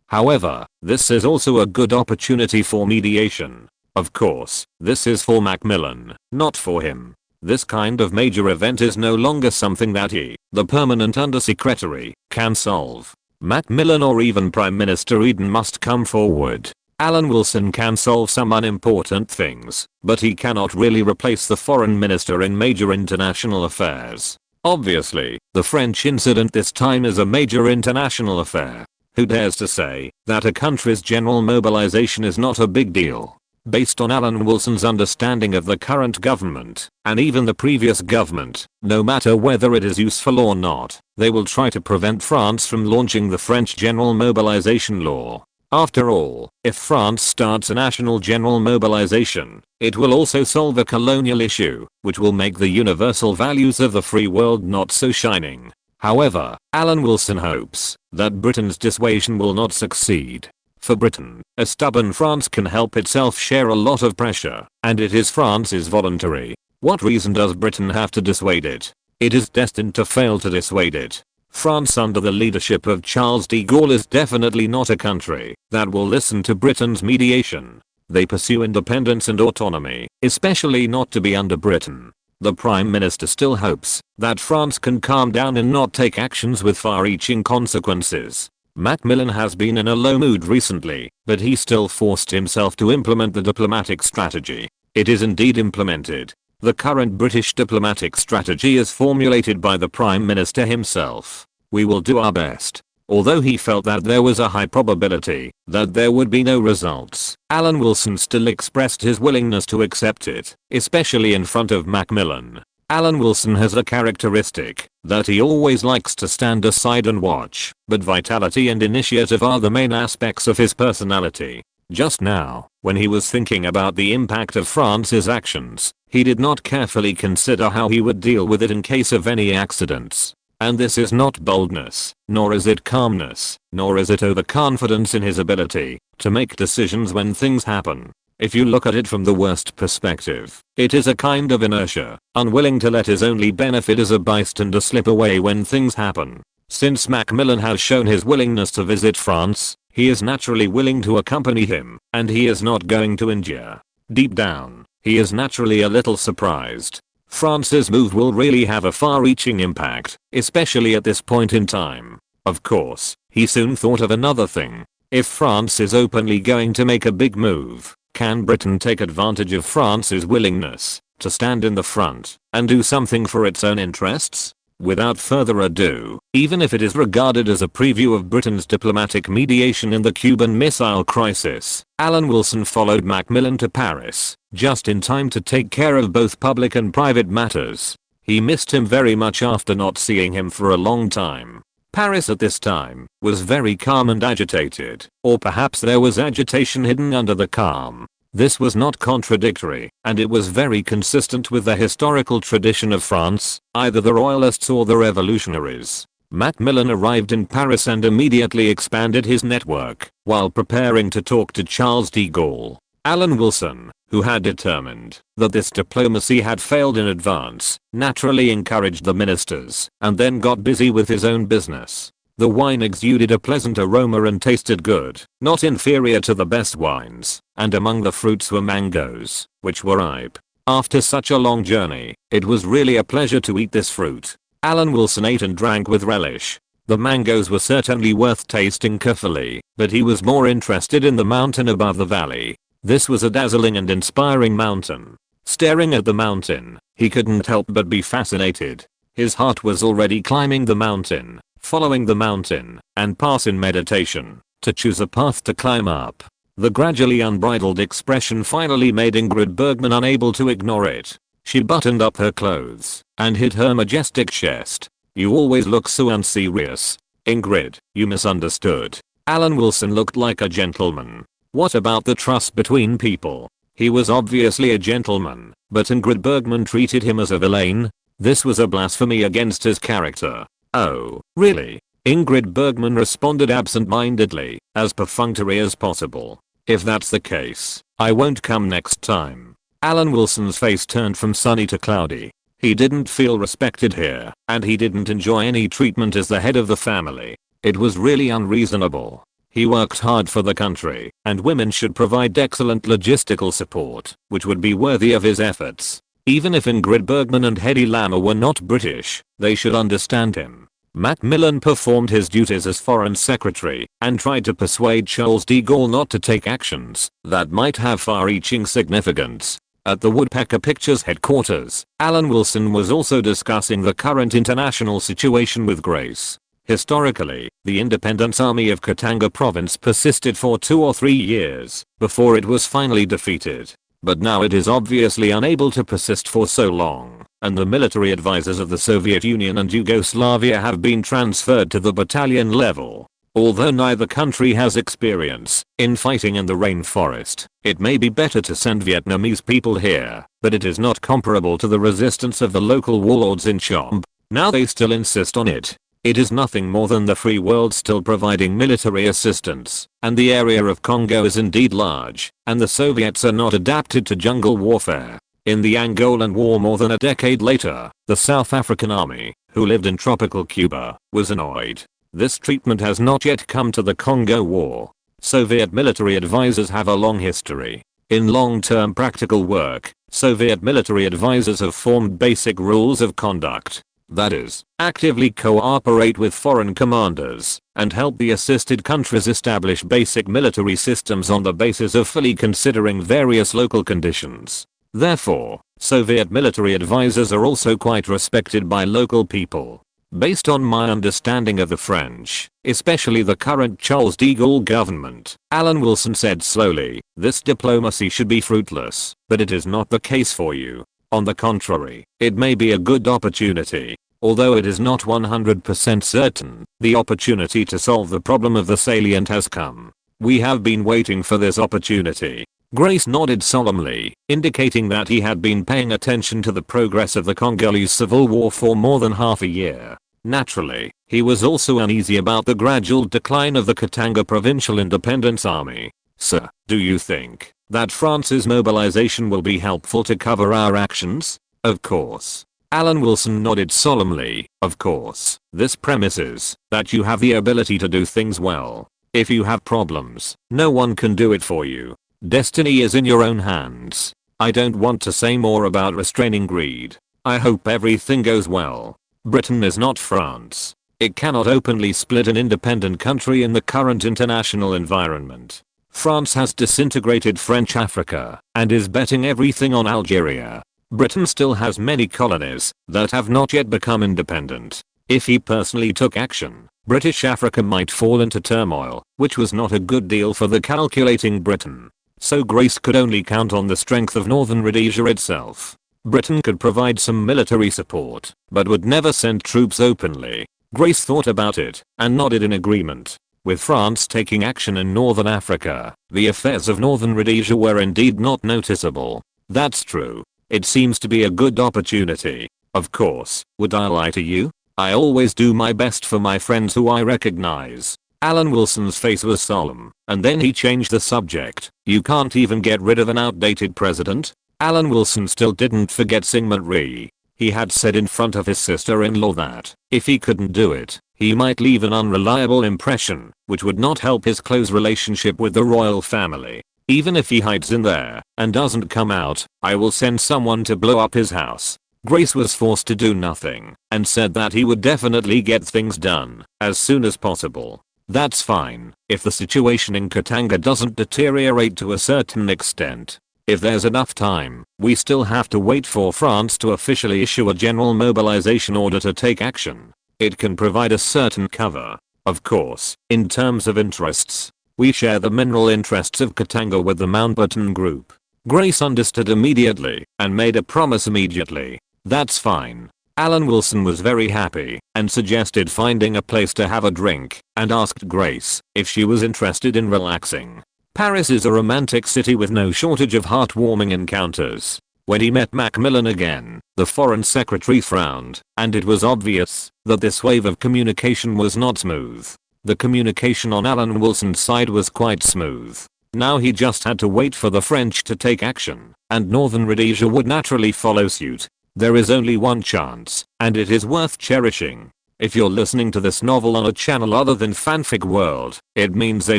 However, this is also a good opportunity for mediation. Of course, this is for Macmillan, not for him. This kind of major event is no longer something that he, the permanent undersecretary, can solve. Macmillan or even Prime Minister Eden must come forward. Alan Wilson can solve some unimportant things, but he cannot really replace the foreign minister in major international affairs. Obviously, the French incident this time is a major international affair. Who dares to say that a country's general mobilization is not a big deal? Based on Alan Wilson's understanding of the current government, and even the previous government, no matter whether it is useful or not, they will try to prevent France from launching the French general mobilization law. After all, if France starts a national general mobilization, it will also solve a colonial issue, which will make the universal values of the free world not so shining. However, Alan Wilson hopes that Britain's dissuasion will not succeed. For Britain, a stubborn France can help itself share a lot of pressure, and it is France's voluntary. What reason does Britain have to dissuade it? It is destined to fail to dissuade it. France under the leadership of Charles de Gaulle is definitely not a country that will listen to Britain's mediation. They pursue independence and autonomy, especially not to be under Britain. The Prime Minister still hopes that France can calm down and not take actions with far-reaching consequences. Macmillan has been in a low mood recently, but he still forced himself to implement the diplomatic strategy. It is indeed implemented. The current British diplomatic strategy is formulated by the Prime Minister himself. We will do our best. Although he felt that there was a high probability that there would be no results, Alan Wilson still expressed his willingness to accept it, especially in front of Macmillan. Alan Wilson has a characteristic that he always likes to stand aside and watch, but vitality and initiative are the main aspects of his personality. Just now, when he was thinking about the impact of France's actions, he did not carefully consider how he would deal with it in case of any accidents. And this is not boldness, nor is it calmness, nor is it overconfidence in his ability to make decisions when things happen. If you look at it from the worst perspective, it is a kind of inertia, unwilling to let his only benefit as a bystander slip away when things happen. Since Macmillan has shown his willingness to visit France, he is naturally willing to accompany him, and he is not going to endure. Deep down, he is naturally a little surprised. France's move will really have a far-reaching impact, especially at this point in time. Of course, he soon thought of another thing. If France is openly going to make a big move, can Britain take advantage of France's willingness to stand in the front and do something for its own interests? Without further ado, even if it is regarded as a preview of Britain's diplomatic mediation in the Cuban Missile Crisis, Alan Wilson followed Macmillan to Paris, just in time to take care of both public and private matters. He missed him very much after not seeing him for a long time. Paris at this time was very calm and agitated, or perhaps there was agitation hidden under the calm. This was not contradictory, and it was very consistent with the historical tradition of France, either the royalists or the revolutionaries. Macmillan arrived in Paris and immediately expanded his network, while preparing to talk to Charles de Gaulle. Alan Wilson, who had determined that this diplomacy had failed in advance, naturally encouraged the ministers, and then got busy with his own business. The wine exuded a pleasant aroma and tasted good, not inferior to the best wines, and among the fruits were mangoes, which were ripe. After such a long journey, it was really a pleasure to eat this fruit. Alan Wilson ate and drank with relish. The mangoes were certainly worth tasting carefully, but he was more interested in the mountain above the valley. This was a dazzling and inspiring mountain. Staring at the mountain, he couldn't help but be fascinated. His heart was already climbing the mountain, following the mountain, and pass in meditation, to choose a path to climb up. The gradually unbridled expression finally made Ingrid Bergman unable to ignore it. She buttoned up her clothes, and hid her majestic chest. "You always look so unserious. Ingrid, you misunderstood." Alan Wilson looked like a gentleman. What about the trust between people? He was obviously a gentleman, but Ingrid Bergman treated him as a villain. This was a blasphemy against his character. "Oh, really?" Ingrid Bergman responded absent-mindedly, as perfunctory as possible. "If that's the case, I won't come next time." Alan Wilson's face turned from sunny to cloudy. He didn't feel respected here, and he didn't enjoy any treatment as the head of the family. It was really unreasonable. He worked hard for the country, and women should provide excellent logistical support, which would be worthy of his efforts. Even if Ingrid Bergman and Hedy Lamarr were not British, they should understand him. Macmillan performed his duties as foreign secretary, and tried to persuade Charles de Gaulle not to take actions that might have far-reaching significance. At the Woodpecker Pictures headquarters, Alan Wilson was also discussing the current international situation with Grace. Historically, the Independence Army of Katanga province persisted for 2 or 3 years before it was finally defeated. But now it is obviously unable to persist for so long, and the military advisors of the Soviet Union and Yugoslavia have been transferred to the battalion level. Although neither country has experience in fighting in the rainforest, it may be better to send Vietnamese people here, but it is not comparable to the resistance of the local warlords in Chomp. Now they still insist on it. It is nothing more than the free world still providing military assistance, and the area of Congo is indeed large, and the Soviets are not adapted to jungle warfare. In the Angolan War more than a decade later, the South African army, who lived in tropical Cuba, was annoyed. This treatment has not yet come to the Congo War. Soviet military advisors have a long history. In long-term practical work, Soviet military advisors have formed basic rules of conduct. That is, actively cooperate with foreign commanders, and help the assisted countries establish basic military systems on the basis of fully considering various local conditions. Therefore, Soviet military advisors are also quite respected by local people. Based on my understanding of the French, especially the current Charles de Gaulle government, Alan Wilson said slowly, this diplomacy should be fruitless, but it is not the case for you. On the contrary, it may be a good opportunity. Although it is not 100% certain, the opportunity to solve the problem of the salient has come. We have been waiting for this opportunity. Grace nodded solemnly, indicating that he had been paying attention to the progress of the Congolese civil war for more than half a year. Naturally, he was also uneasy about the gradual decline of the Katanga Provincial Independence Army. Sir, do you think that France's mobilization will be helpful to cover our actions? Of course. Alan Wilson nodded solemnly. Of course. This premises that you have the ability to do things well. If you have problems, no one can do it for you. Destiny is in your own hands. I don't want to say more about restraining greed. I hope everything goes well. Britain is not France. It cannot openly split an independent country in the current international environment. France has disintegrated French Africa and is betting everything on Algeria. Britain still has many colonies that have not yet become independent. If he personally took action, British Africa might fall into turmoil, which was not a good deal for the calculating Britain. So Grace could only count on the strength of Northern Rhodesia itself. Britain could provide some military support, but would never send troops openly. Grace thought about it and nodded in agreement. With France taking action in Northern Africa, the affairs of Northern Rhodesia were indeed not noticeable. That's true. It seems to be a good opportunity. Of course, would I lie to you? I always do my best for my friends who I recognize. Alan Wilson's face was solemn, and then he changed the subject. You can't even get rid of an outdated president? Alan Wilson still didn't forget Syngman Rhee. He had said in front of his sister-in-law that, if he couldn't do it, he might leave an unreliable impression, which would not help his close relationship with the royal family. Even if he hides in there and doesn't come out, I will send someone to blow up his house. Grace was forced to do nothing and said that he would definitely get things done as soon as possible. That's fine if the situation in Katanga doesn't deteriorate to a certain extent. If there's enough time, we still have to wait for France to officially issue a general mobilization order to take action. It can provide a certain cover. Of course, in terms of interests, we share the mineral interests of Katanga with the Mountbatten Group. Grace understood immediately and made a promise immediately. That's fine. Alan Wilson was very happy and suggested finding a place to have a drink and asked Grace if she was interested in relaxing. Paris is a romantic city with no shortage of heartwarming encounters. When he met Macmillan again, the foreign secretary frowned, and it was obvious that this wave of communication was not smooth. The communication on Alan Wilson's side was quite smooth. Now he just had to wait for the French to take action, and Northern Rhodesia would naturally follow suit. There is only one chance, and it is worth cherishing. If you're listening to this novel on a channel other than Fanfic World, it means they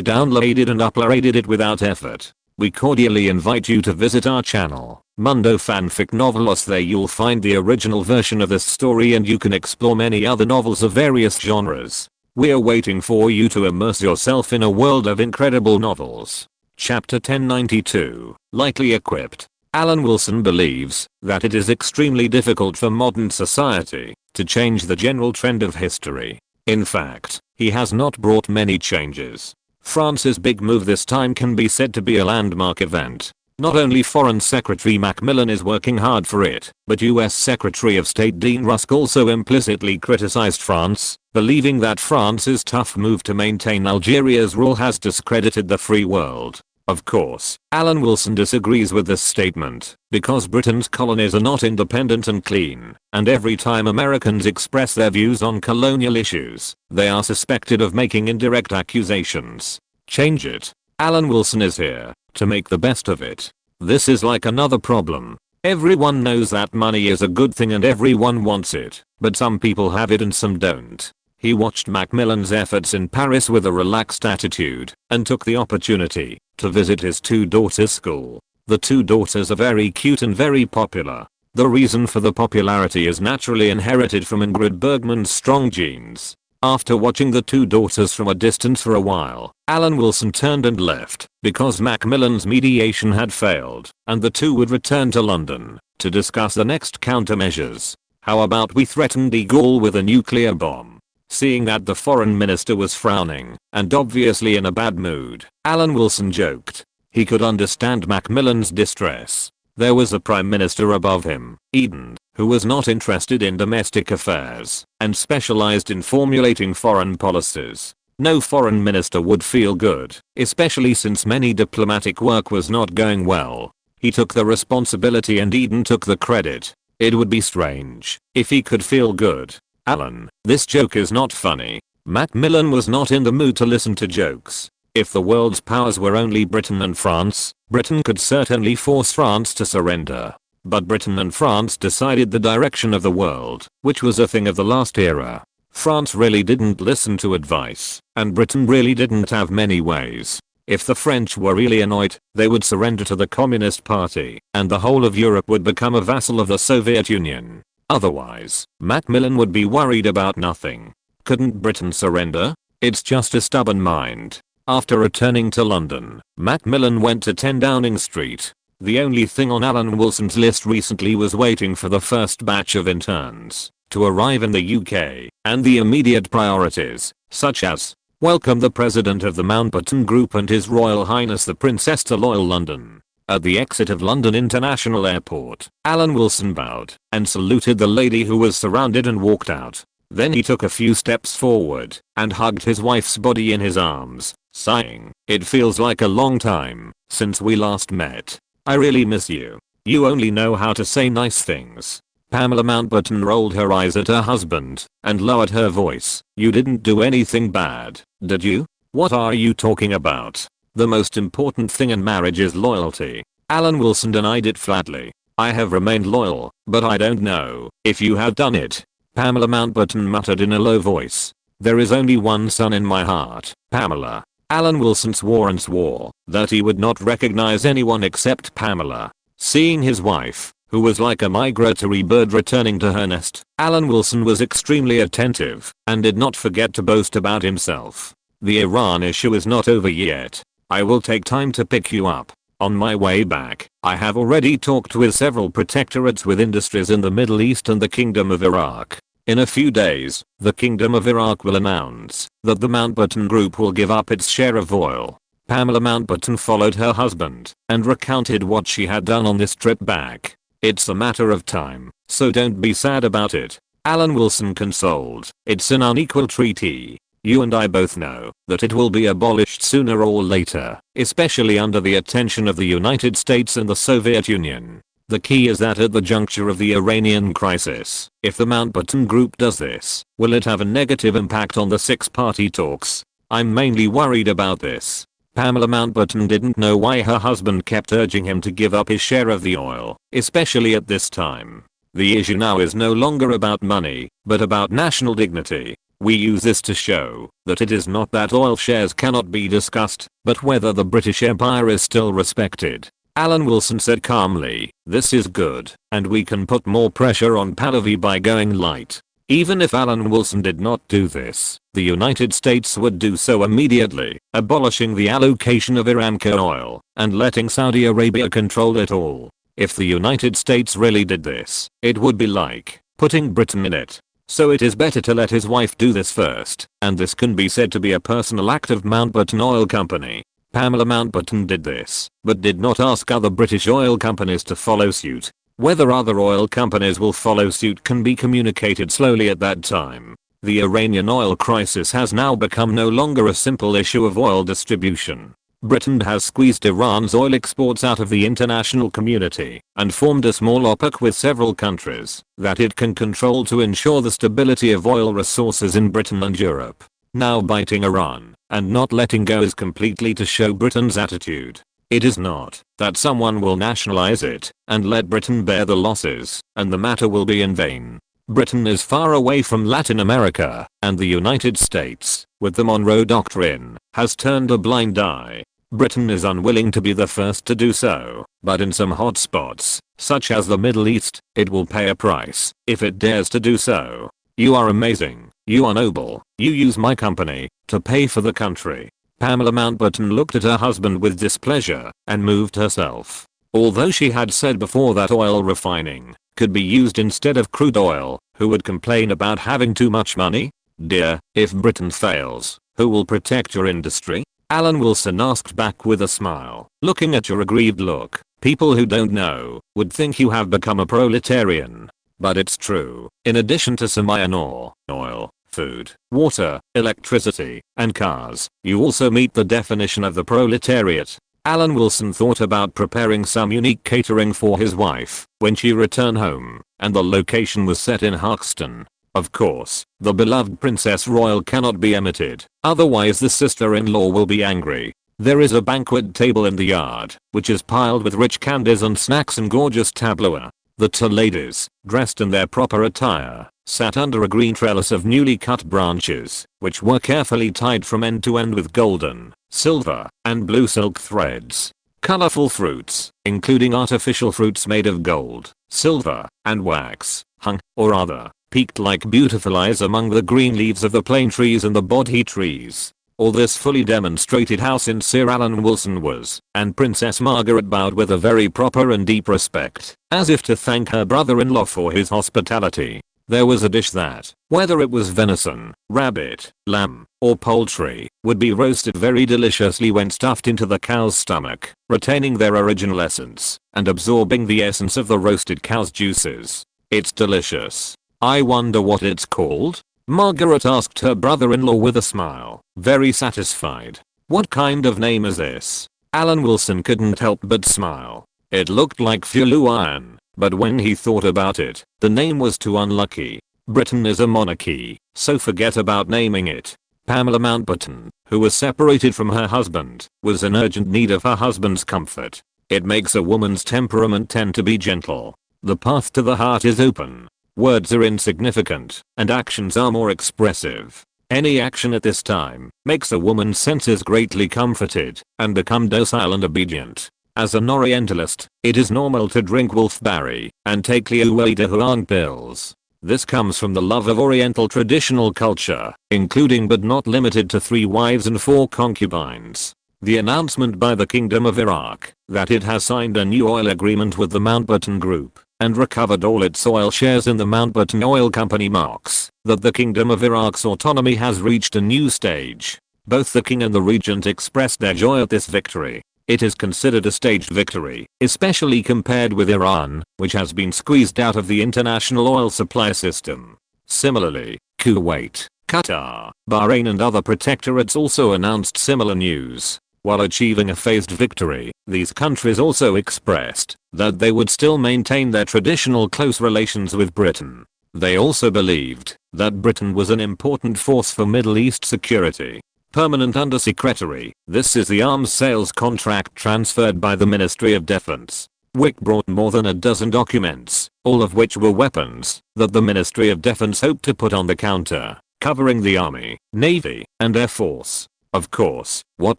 downloaded and uploaded it without effort. We cordially invite you to visit our channel, Mundo Fanfic Novelos. There you'll find the original version of this story and you can explore many other novels of various genres. We're waiting for you to immerse yourself in a world of incredible novels. Chapter 1092, Lightly Equipped. Alan Wilson believes that it is extremely difficult for modern society to change the general trend of history. In fact, he has not brought many changes. France's big move this time can be said to be a landmark event. Not only Foreign Secretary Macmillan is working hard for it, but US Secretary of State Dean Rusk also implicitly criticized France, believing that France's tough move to maintain Algeria's rule has discredited the free world. Of course, Alan Wilson disagrees with this statement, because Britain's colonies are not independent and clean, and every time Americans express their views on colonial issues, they are suspected of making indirect accusations. Change it. Alan Wilson is here to make the best of it. This is like another problem. Everyone knows that money is a good thing and everyone wants it, but some people have it and some don't. He watched Macmillan's efforts in Paris with a relaxed attitude and took the opportunity to visit his two daughters' school. The two daughters are very cute and very popular. The reason for the popularity is naturally inherited from Ingrid Bergman's strong genes. After watching the two daughters from a distance for a while, Alan Wilson turned and left because Macmillan's mediation had failed and the two would return to London to discuss the next countermeasures. How about we threaten de Gaulle with a nuclear bomb? Seeing that the foreign minister was frowning and obviously in a bad mood, Alan Wilson joked. He could understand Macmillan's distress. There was a prime minister above him, Eden, who was not interested in domestic affairs and specialized in formulating foreign policies. No foreign minister would feel good, especially since many diplomatic work was not going well. He took the responsibility and Eden took the credit. It would be strange if he could feel good. Alan, this joke is not funny. Macmillan was not in the mood to listen to jokes. If the world's powers were only Britain and France, Britain could certainly force France to surrender. But Britain and France decided the direction of the world, which was a thing of the last era. France really didn't listen to advice, and Britain really didn't have many ways. If the French were really annoyed, they would surrender to the Communist Party, and the whole of Europe would become a vassal of the Soviet Union. Otherwise, Macmillan would be worried about nothing. Couldn't Britain surrender? It's just a stubborn mind. After returning to London, Macmillan went to 10 Downing Street. The only thing on Alan Wilson's list recently was waiting for the first batch of interns to arrive in the UK, and the immediate priorities, such as welcome the President of the Mountbatten Group and His Royal Highness the Princess to Loyal London. At the exit of London International Airport, Alan Wilson bowed and saluted the lady who was surrounded and walked out. Then he took a few steps forward and hugged his wife's body in his arms, sighing, "It feels like a long time since we last met. I really miss you. You only know how to say nice things." Pamela Mountbatten rolled her eyes at her husband and lowered her voice. "You didn't do anything bad, did you? What are you talking about? The most important thing in marriage is loyalty." Alan Wilson denied it flatly. "I have remained loyal, but I don't know if you have done it." Pamela Mountbatten muttered in a low voice. "There is only one son in my heart, Pamela." Alan Wilson swore and swore that he would not recognize anyone except Pamela. Seeing his wife, who was like a migratory bird returning to her nest, Alan Wilson was extremely attentive and did not forget to boast about himself. "The Iran issue is not over yet. I will take time to pick you up. On my way back, I have already talked with several protectorates with industries in the Middle East and the Kingdom of Iraq. In a few days, the Kingdom of Iraq will announce that the Mountbatten Group will give up its share of oil." Pamela Mountbatten followed her husband and recounted what she had done on this trip back. "It's a matter of time, so don't be sad about it," Alan Wilson consoled. "It's an unequal treaty. You and I both know that it will be abolished sooner or later, especially under the attention of the United States and the Soviet Union. The key is that at the juncture of the Iranian crisis, if the Mountbatten Group does this, will it have a negative impact on the six-party talks? I'm mainly worried about this." Pamela Mountbatten didn't know why her husband kept urging him to give up his share of the oil, especially at this time. "The issue now is no longer about money, but about national dignity. We use this to show that it is not that oil shares cannot be discussed, but whether the British Empire is still respected." Alan Wilson said calmly, "This is good, and we can put more pressure on Pahlavi by going light." Even if Alan Wilson did not do this, the United States would do so immediately, abolishing the allocation of Aramco oil and letting Saudi Arabia control it all. If the United States really did this, it would be like putting Britain in it. So it is better to let his wife do this first, and this can be said to be a personal act of Mountbatten Oil Company. Pamela Mountbatten did this, but did not ask other British oil companies to follow suit. Whether other oil companies will follow suit can be communicated slowly at that time. The Iranian oil crisis has now become no longer a simple issue of oil distribution. Britain has squeezed Iran's oil exports out of the international community and formed a small OPEC with several countries that it can control to ensure the stability of oil resources in Britain and Europe. Now biting Iran and not letting go is completely to show Britain's attitude. It is not that someone will nationalize it and let Britain bear the losses and the matter will be in vain. Britain is far away from Latin America, and the United States, with the Monroe Doctrine, has turned a blind eye. Britain is unwilling to be the first to do so, but in some hot spots, such as the Middle East, it will pay a price if it dares to do so. "You are amazing. You are noble. You use my company to pay for the country." Pamela Mountbatten looked at her husband with displeasure and moved herself. Although she had said before that oil refining could be used instead of crude oil. Who would complain about having too much money? Dear, if Britain fails, who will protect your industry? Alan Wilson asked back with a smile. Looking at your aggrieved look, people who don't know would think you have become a proletarian. But it's true. In addition to some iron ore, oil, food, water, electricity, and cars, you also meet the definition of the proletariat. Alan Wilson thought about preparing some unique catering for his wife when she returned home, and the location was set in Hoxton. Of course, the beloved Princess Royal cannot be omitted, otherwise the sister-in-law will be angry. There is a banquet table in the yard, which is piled with rich candies and snacks and gorgeous tableaux. The two ladies, dressed in their proper attire, sat under a green trellis of newly cut branches, which were carefully tied from end to end with golden, silver, and blue silk threads. Colorful fruits, including artificial fruits made of gold, silver, and wax, hung, or rather, peaked like beautiful eyes among the green leaves of the plane trees and the bodhi trees. All this fully demonstrated how sincere Alan Wilson was, and Princess Margaret bowed with a very proper and deep respect, as if to thank her brother-in-law for his hospitality. There was a dish that, whether it was venison, rabbit, lamb, or poultry, would be roasted very deliciously when stuffed into the cow's stomach, retaining their original essence, and absorbing the essence of the roasted cow's juices. It's delicious. I wonder what it's called? Margaret asked her brother-in-law with a smile, very satisfied. What kind of name is this? Alan Wilson couldn't help but smile. It looked like Fuluan, but when he thought about it, the name was too unlucky. Britain is a monarchy, so forget about naming it. Pamela Mountbatten, who was separated from her husband, was in urgent need of her husband's comfort. It makes a woman's temperament tend to be gentle. The path to the heart is open. Words are insignificant, and actions are more expressive. Any action at this time makes a woman's senses greatly comforted and become docile and obedient. As an Orientalist, it is normal to drink wolfberry and take Liu de Huang pills. This comes from the love of Oriental traditional culture, including but not limited to 3 wives and 4 concubines. The announcement by the Kingdom of Iraq that it has signed a new oil agreement with the Mountbatten Group and recovered all its oil shares in the Mountbatten Oil Company marks that the Kingdom of Iraq's autonomy has reached a new stage. Both the king and the regent expressed their joy at this victory. It is considered a staged victory, especially compared with Iran, which has been squeezed out of the international oil supply system. Similarly, Kuwait, Qatar, Bahrain and other protectorates also announced similar news. While achieving a phased victory, these countries also expressed that they would still maintain their traditional close relations with Britain. They also believed that Britain was an important force for Middle East security. Permanent Undersecretary, this is the arms sales contract transferred by the Ministry of Defense. Wick brought more than a dozen documents, all of which were weapons that the Ministry of Defense hoped to put on the counter, covering the Army, Navy, and Air Force. Of course, what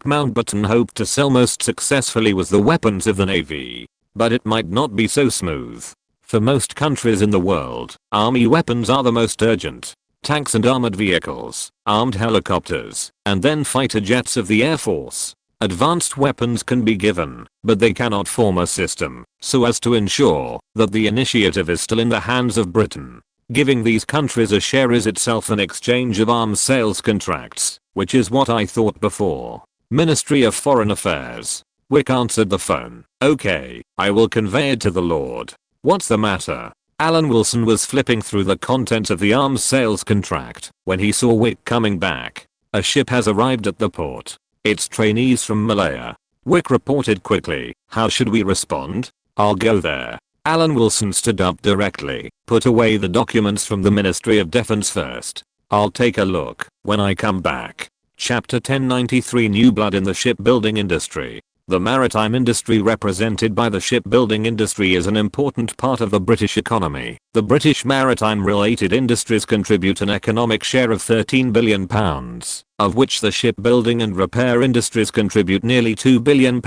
Mountbatten hoped to sell most successfully was the weapons of the Navy. But it might not be so smooth. For most countries in the world, army weapons are the most urgent. Tanks and armored vehicles, armed helicopters, and then fighter jets of the Air Force. Advanced weapons can be given, but they cannot form a system so as to ensure that the initiative is still in the hands of Britain. Giving these countries a share is itself an exchange of arms sales contracts, which is what I thought before. Ministry of Foreign Affairs. Wick answered the phone. Okay, I will convey it to the Lord. What's the matter? Alan Wilson was flipping through the contents of the arms sales contract when he saw Wick coming back. A ship has arrived at the port. It's trainees from Malaya. Wick reported quickly. How should we respond? I'll go there. Alan Wilson stood up directly, put away the documents from the Ministry of Defense first. I'll take a look when I come back. Chapter 1093 New Blood in the Shipbuilding Industry. The maritime industry represented by the shipbuilding industry is an important part of the British economy. The British maritime-related industries contribute an economic share of £13 billion, of which the shipbuilding and repair industries contribute nearly £2 billion,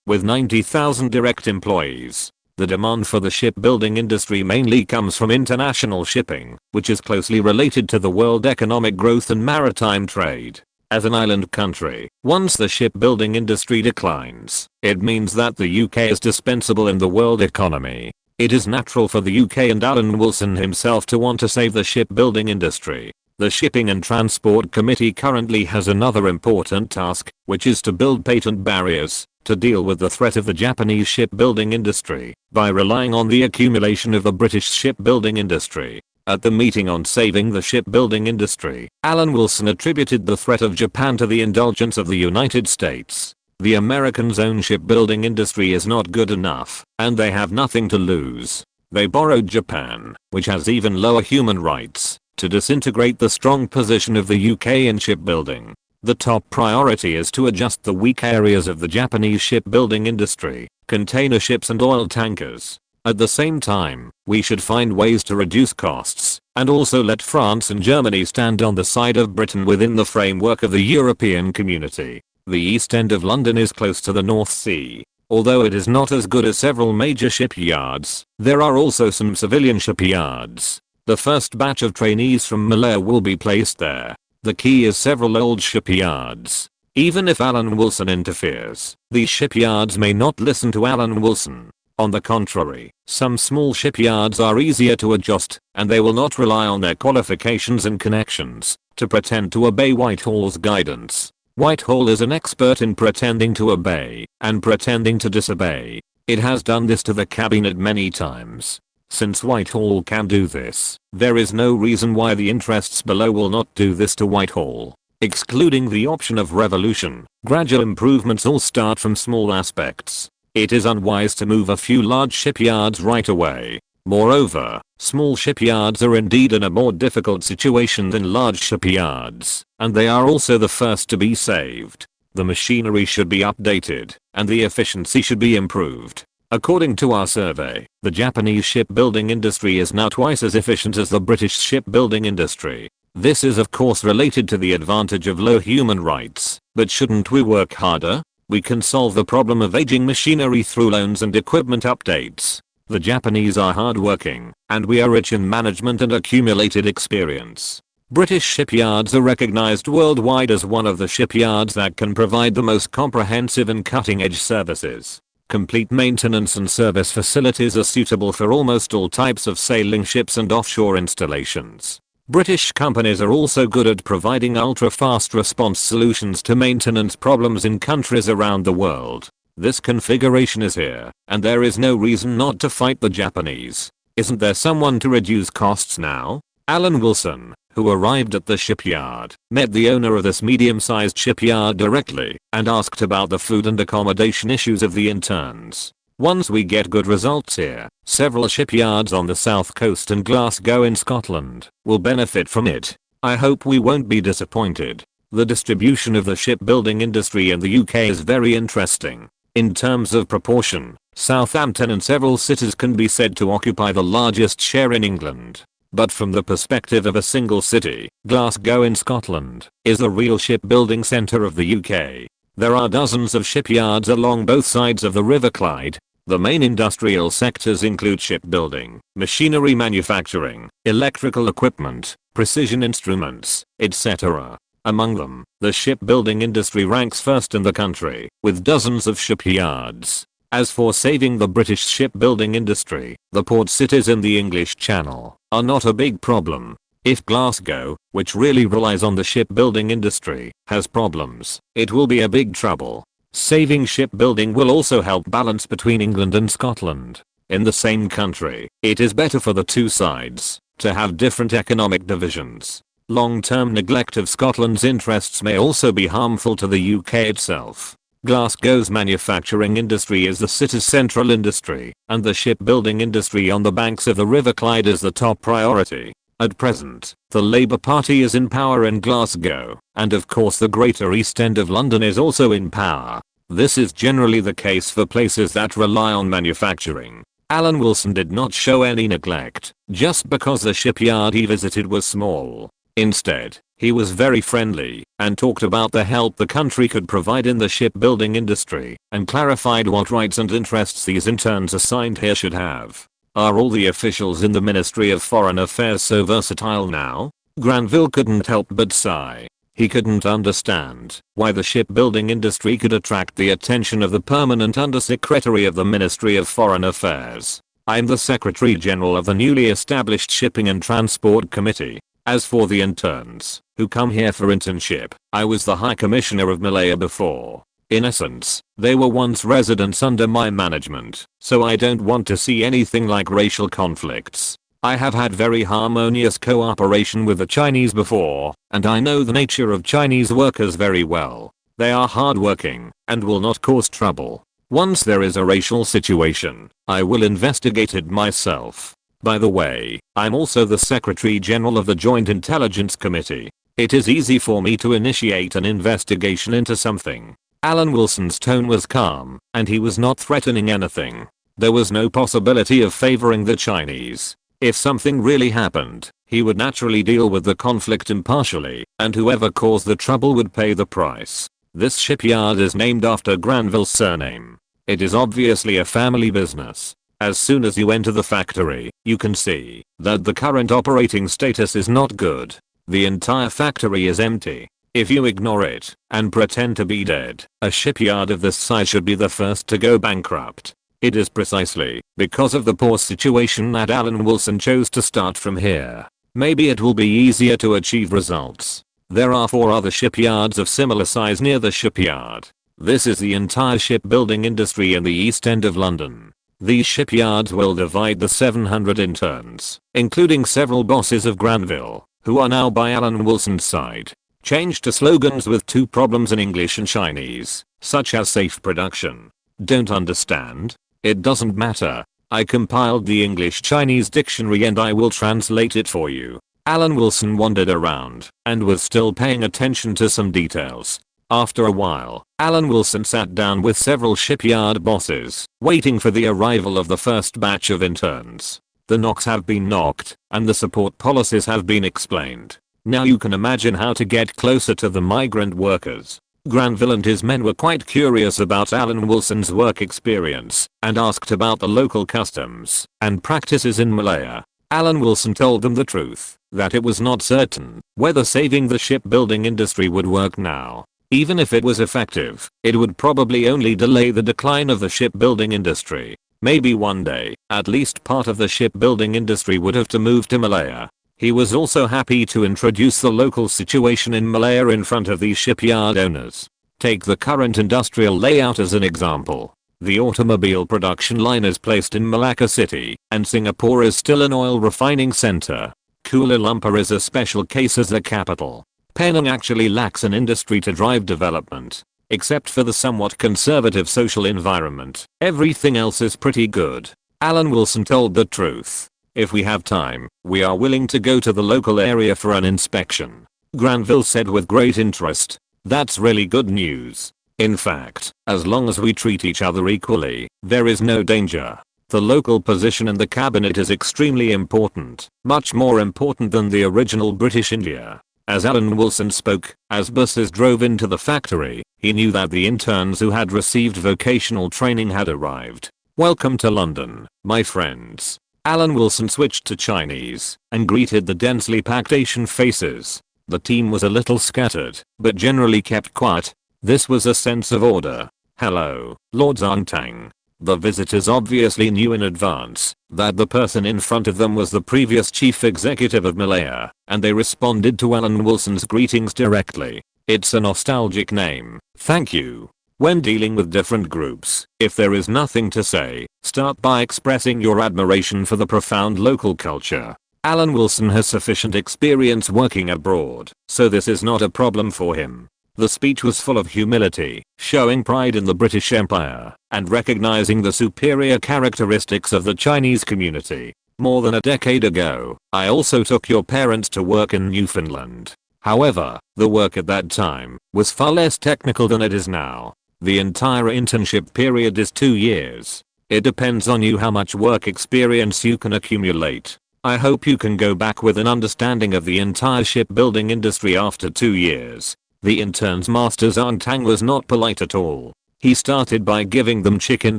with 90,000 direct employees. The demand for the shipbuilding industry mainly comes from international shipping, which is closely related to the world economic growth and maritime trade. As an island country, once the shipbuilding industry declines, it means that the UK is dispensable in the world economy. It is natural for the UK and Alan Wilson himself to want to save the shipbuilding industry. The Shipping and Transport Committee currently has another important task, which is to build patent barriers to deal with the threat of the Japanese shipbuilding industry by relying on the accumulation of the British shipbuilding industry. At the meeting on saving the shipbuilding industry, Alan Wilson attributed the threat of Japan to the indulgence of the United States. The Americans' own shipbuilding industry is not good enough, and they have nothing to lose. They borrowed Japan, which has even lower human rights, to disintegrate the strong position of the UK in shipbuilding. The top priority is to adjust the weak areas of the Japanese shipbuilding industry, container ships and oil tankers. At the same time, we should find ways to reduce costs, and also let France and Germany stand on the side of Britain within the framework of the European community. The East End of London is close to the North Sea. Although it is not as good as several major shipyards, there are also some civilian shipyards. The first batch of trainees from Malaya will be placed there. The key is several old shipyards. Even if Alan Wilson interferes, these shipyards may not listen to Alan Wilson. On the contrary, some small shipyards are easier to adjust, and they will not rely on their qualifications and connections to pretend to obey Whitehall's guidance. Whitehall is an expert in pretending to obey and pretending to disobey. It has done this to the cabinet many times. Since Whitehall can do this, there is no reason why the interests below will not do this to Whitehall. Excluding the option of revolution, gradual improvements all start from small aspects. It is unwise to move a few large shipyards right away. Moreover, small shipyards are indeed in a more difficult situation than large shipyards, and they are also the first to be saved. The machinery should be updated, and the efficiency should be improved. According to our survey, the Japanese shipbuilding industry is now twice as efficient as the British shipbuilding industry. This is of course related to the advantage of low human rights, but shouldn't we work harder? We can solve the problem of aging machinery through loans and equipment updates. The Japanese are hardworking, and we are rich in management and accumulated experience. British shipyards are recognized worldwide as one of the shipyards that can provide the most comprehensive and cutting-edge services. Complete maintenance and service facilities are suitable for almost all types of sailing ships and offshore installations. British companies are also good at providing ultra-fast response solutions to maintenance problems in countries around the world. This configuration is here, and there is no reason not to fight the Japanese. Isn't there someone to reduce costs now? Alan Wilson, who arrived at the shipyard, met the owner of this medium-sized shipyard directly and asked about the food and accommodation issues of the interns. Once we get good results here, several shipyards on the south coast and Glasgow in Scotland will benefit from it. I hope we won't be disappointed. The distribution of the shipbuilding industry in the UK is very interesting. In terms of proportion, Southampton and several cities can be said to occupy the largest share in England. But from the perspective of a single city, Glasgow in Scotland is the real shipbuilding centre of the UK. There are dozens of shipyards along both sides of the River Clyde. The main industrial sectors include shipbuilding, machinery manufacturing, electrical equipment, precision instruments, etc. Among them, the shipbuilding industry ranks first in the country, with dozens of shipyards. As for saving the British shipbuilding industry, the port cities in the English Channel are not a big problem. If Glasgow, which really relies on the shipbuilding industry, has problems, it will be a big trouble. Saving shipbuilding will also help balance between England and Scotland. In the same country, it is better for the two sides to have different economic divisions. Long-term neglect of Scotland's interests may also be harmful to the UK itself. Glasgow's manufacturing industry is the city's central industry, and the shipbuilding industry on the banks of the River Clyde is the top priority. At present, the Labour Party is in power in Glasgow, and of course the Greater East End of London is also in power. This is generally the case for places that rely on manufacturing. Alan Wilson did not show any neglect, just because the shipyard he visited was small. Instead, he was very friendly and talked about the help the country could provide in the shipbuilding industry and clarified what rights and interests these interns assigned here should have. Are all the officials in the Ministry of Foreign Affairs so versatile now? Granville couldn't help but sigh. He couldn't understand why the shipbuilding industry could attract the attention of the permanent Undersecretary of the Ministry of Foreign Affairs. I'm the Secretary General of the newly established Shipping and Transport Committee. As for the interns, who come here for internship, I was the High Commissioner of Malaya before. In essence, they were once residents under my management, so I don't want to see anything like racial conflicts. I have had very harmonious cooperation with the Chinese before, and I know the nature of Chinese workers very well. They are hardworking and will not cause trouble. Once there is a racial situation, I will investigate it myself. By the way, I'm also the Secretary General of the Joint Intelligence Committee. It is easy for me to initiate an investigation into something. Alan Wilson's tone was calm, and he was not threatening anything. There was no possibility of favoring the Chinese. If something really happened, he would naturally deal with the conflict impartially, and whoever caused the trouble would pay the price. This shipyard is named after Granville's surname. It is obviously a family business. As soon as you enter the factory, you can see that the current operating status is not good. The entire factory is empty. If you ignore it and pretend to be dead, a shipyard of this size should be the first to go bankrupt. It is precisely because of the poor situation that Alan Wilson chose to start from here. Maybe it will be easier to achieve results. There are 4 other shipyards of similar size near the shipyard. This is the entire shipbuilding industry in the East End of London. These shipyards will divide the 700 interns, including several bosses of Granville, who are now by Alan Wilson's side. Change to slogans with 2 problems in English and Chinese, such as safe production. Don't understand? It doesn't matter. I compiled the English-Chinese dictionary and I will translate it for you. Alan Wilson wandered around and was still paying attention to some details. After a while, Alan Wilson sat down with several shipyard bosses, waiting for the arrival of the first batch of interns. The knocks have been knocked, and the support policies have been explained. Now you can imagine how to get closer to the migrant workers. Granville and his men were quite curious about Alan Wilson's work experience, and asked about the local customs and practices in Malaya. Alan Wilson told them the truth, that it was not certain whether saving the shipbuilding industry would work now. Even if it was effective, it would probably only delay the decline of the shipbuilding industry. Maybe one day, at least part of the shipbuilding industry would have to move to Malaya. He was also happy to introduce the local situation in Malaya in front of these shipyard owners. Take the current industrial layout as an example. The automobile production line is placed in Malacca City, and Singapore is still an oil refining center. Kuala Lumpur is a special case as a capital. Penang actually lacks an industry to drive development. Except for the somewhat conservative social environment, everything else is pretty good. Alan Wilson told the truth. If we have time, we are willing to go to the local area for an inspection. Granville said with great interest. That's really good news. In fact, as long as we treat each other equally, there is no danger. The local position in the cabinet is extremely important, much more important than the original British India. As Alan Wilson spoke, as buses drove into the factory, he knew that the interns who had received vocational training had arrived. Welcome to London, my friends. Alan Wilson switched to Chinese and greeted the densely packed Asian faces. The team was a little scattered, but generally kept quiet. This was a sense of order. Hello, Lord Zhang Tang. The visitors obviously knew in advance that the person in front of them was the previous chief executive of Malaya, and they responded to Alan Wilson's greetings directly. It's a nostalgic name, thank you. When dealing with different groups, if there is nothing to say, start by expressing your admiration for the profound local culture. Alan Wilson has sufficient experience working abroad, so this is not a problem for him. The speech was full of humility, showing pride in the British Empire, and recognizing the superior characteristics of the Chinese community. More than a decade ago, I also took your parents to work in Newfoundland. However, the work at that time was far less technical than it is now. The entire internship period is 2 years. It depends on you how much work experience you can accumulate. I hope you can go back with an understanding of the entire shipbuilding industry after 2 years. The intern's master Zhang Tang was not polite at all. He started by giving them chicken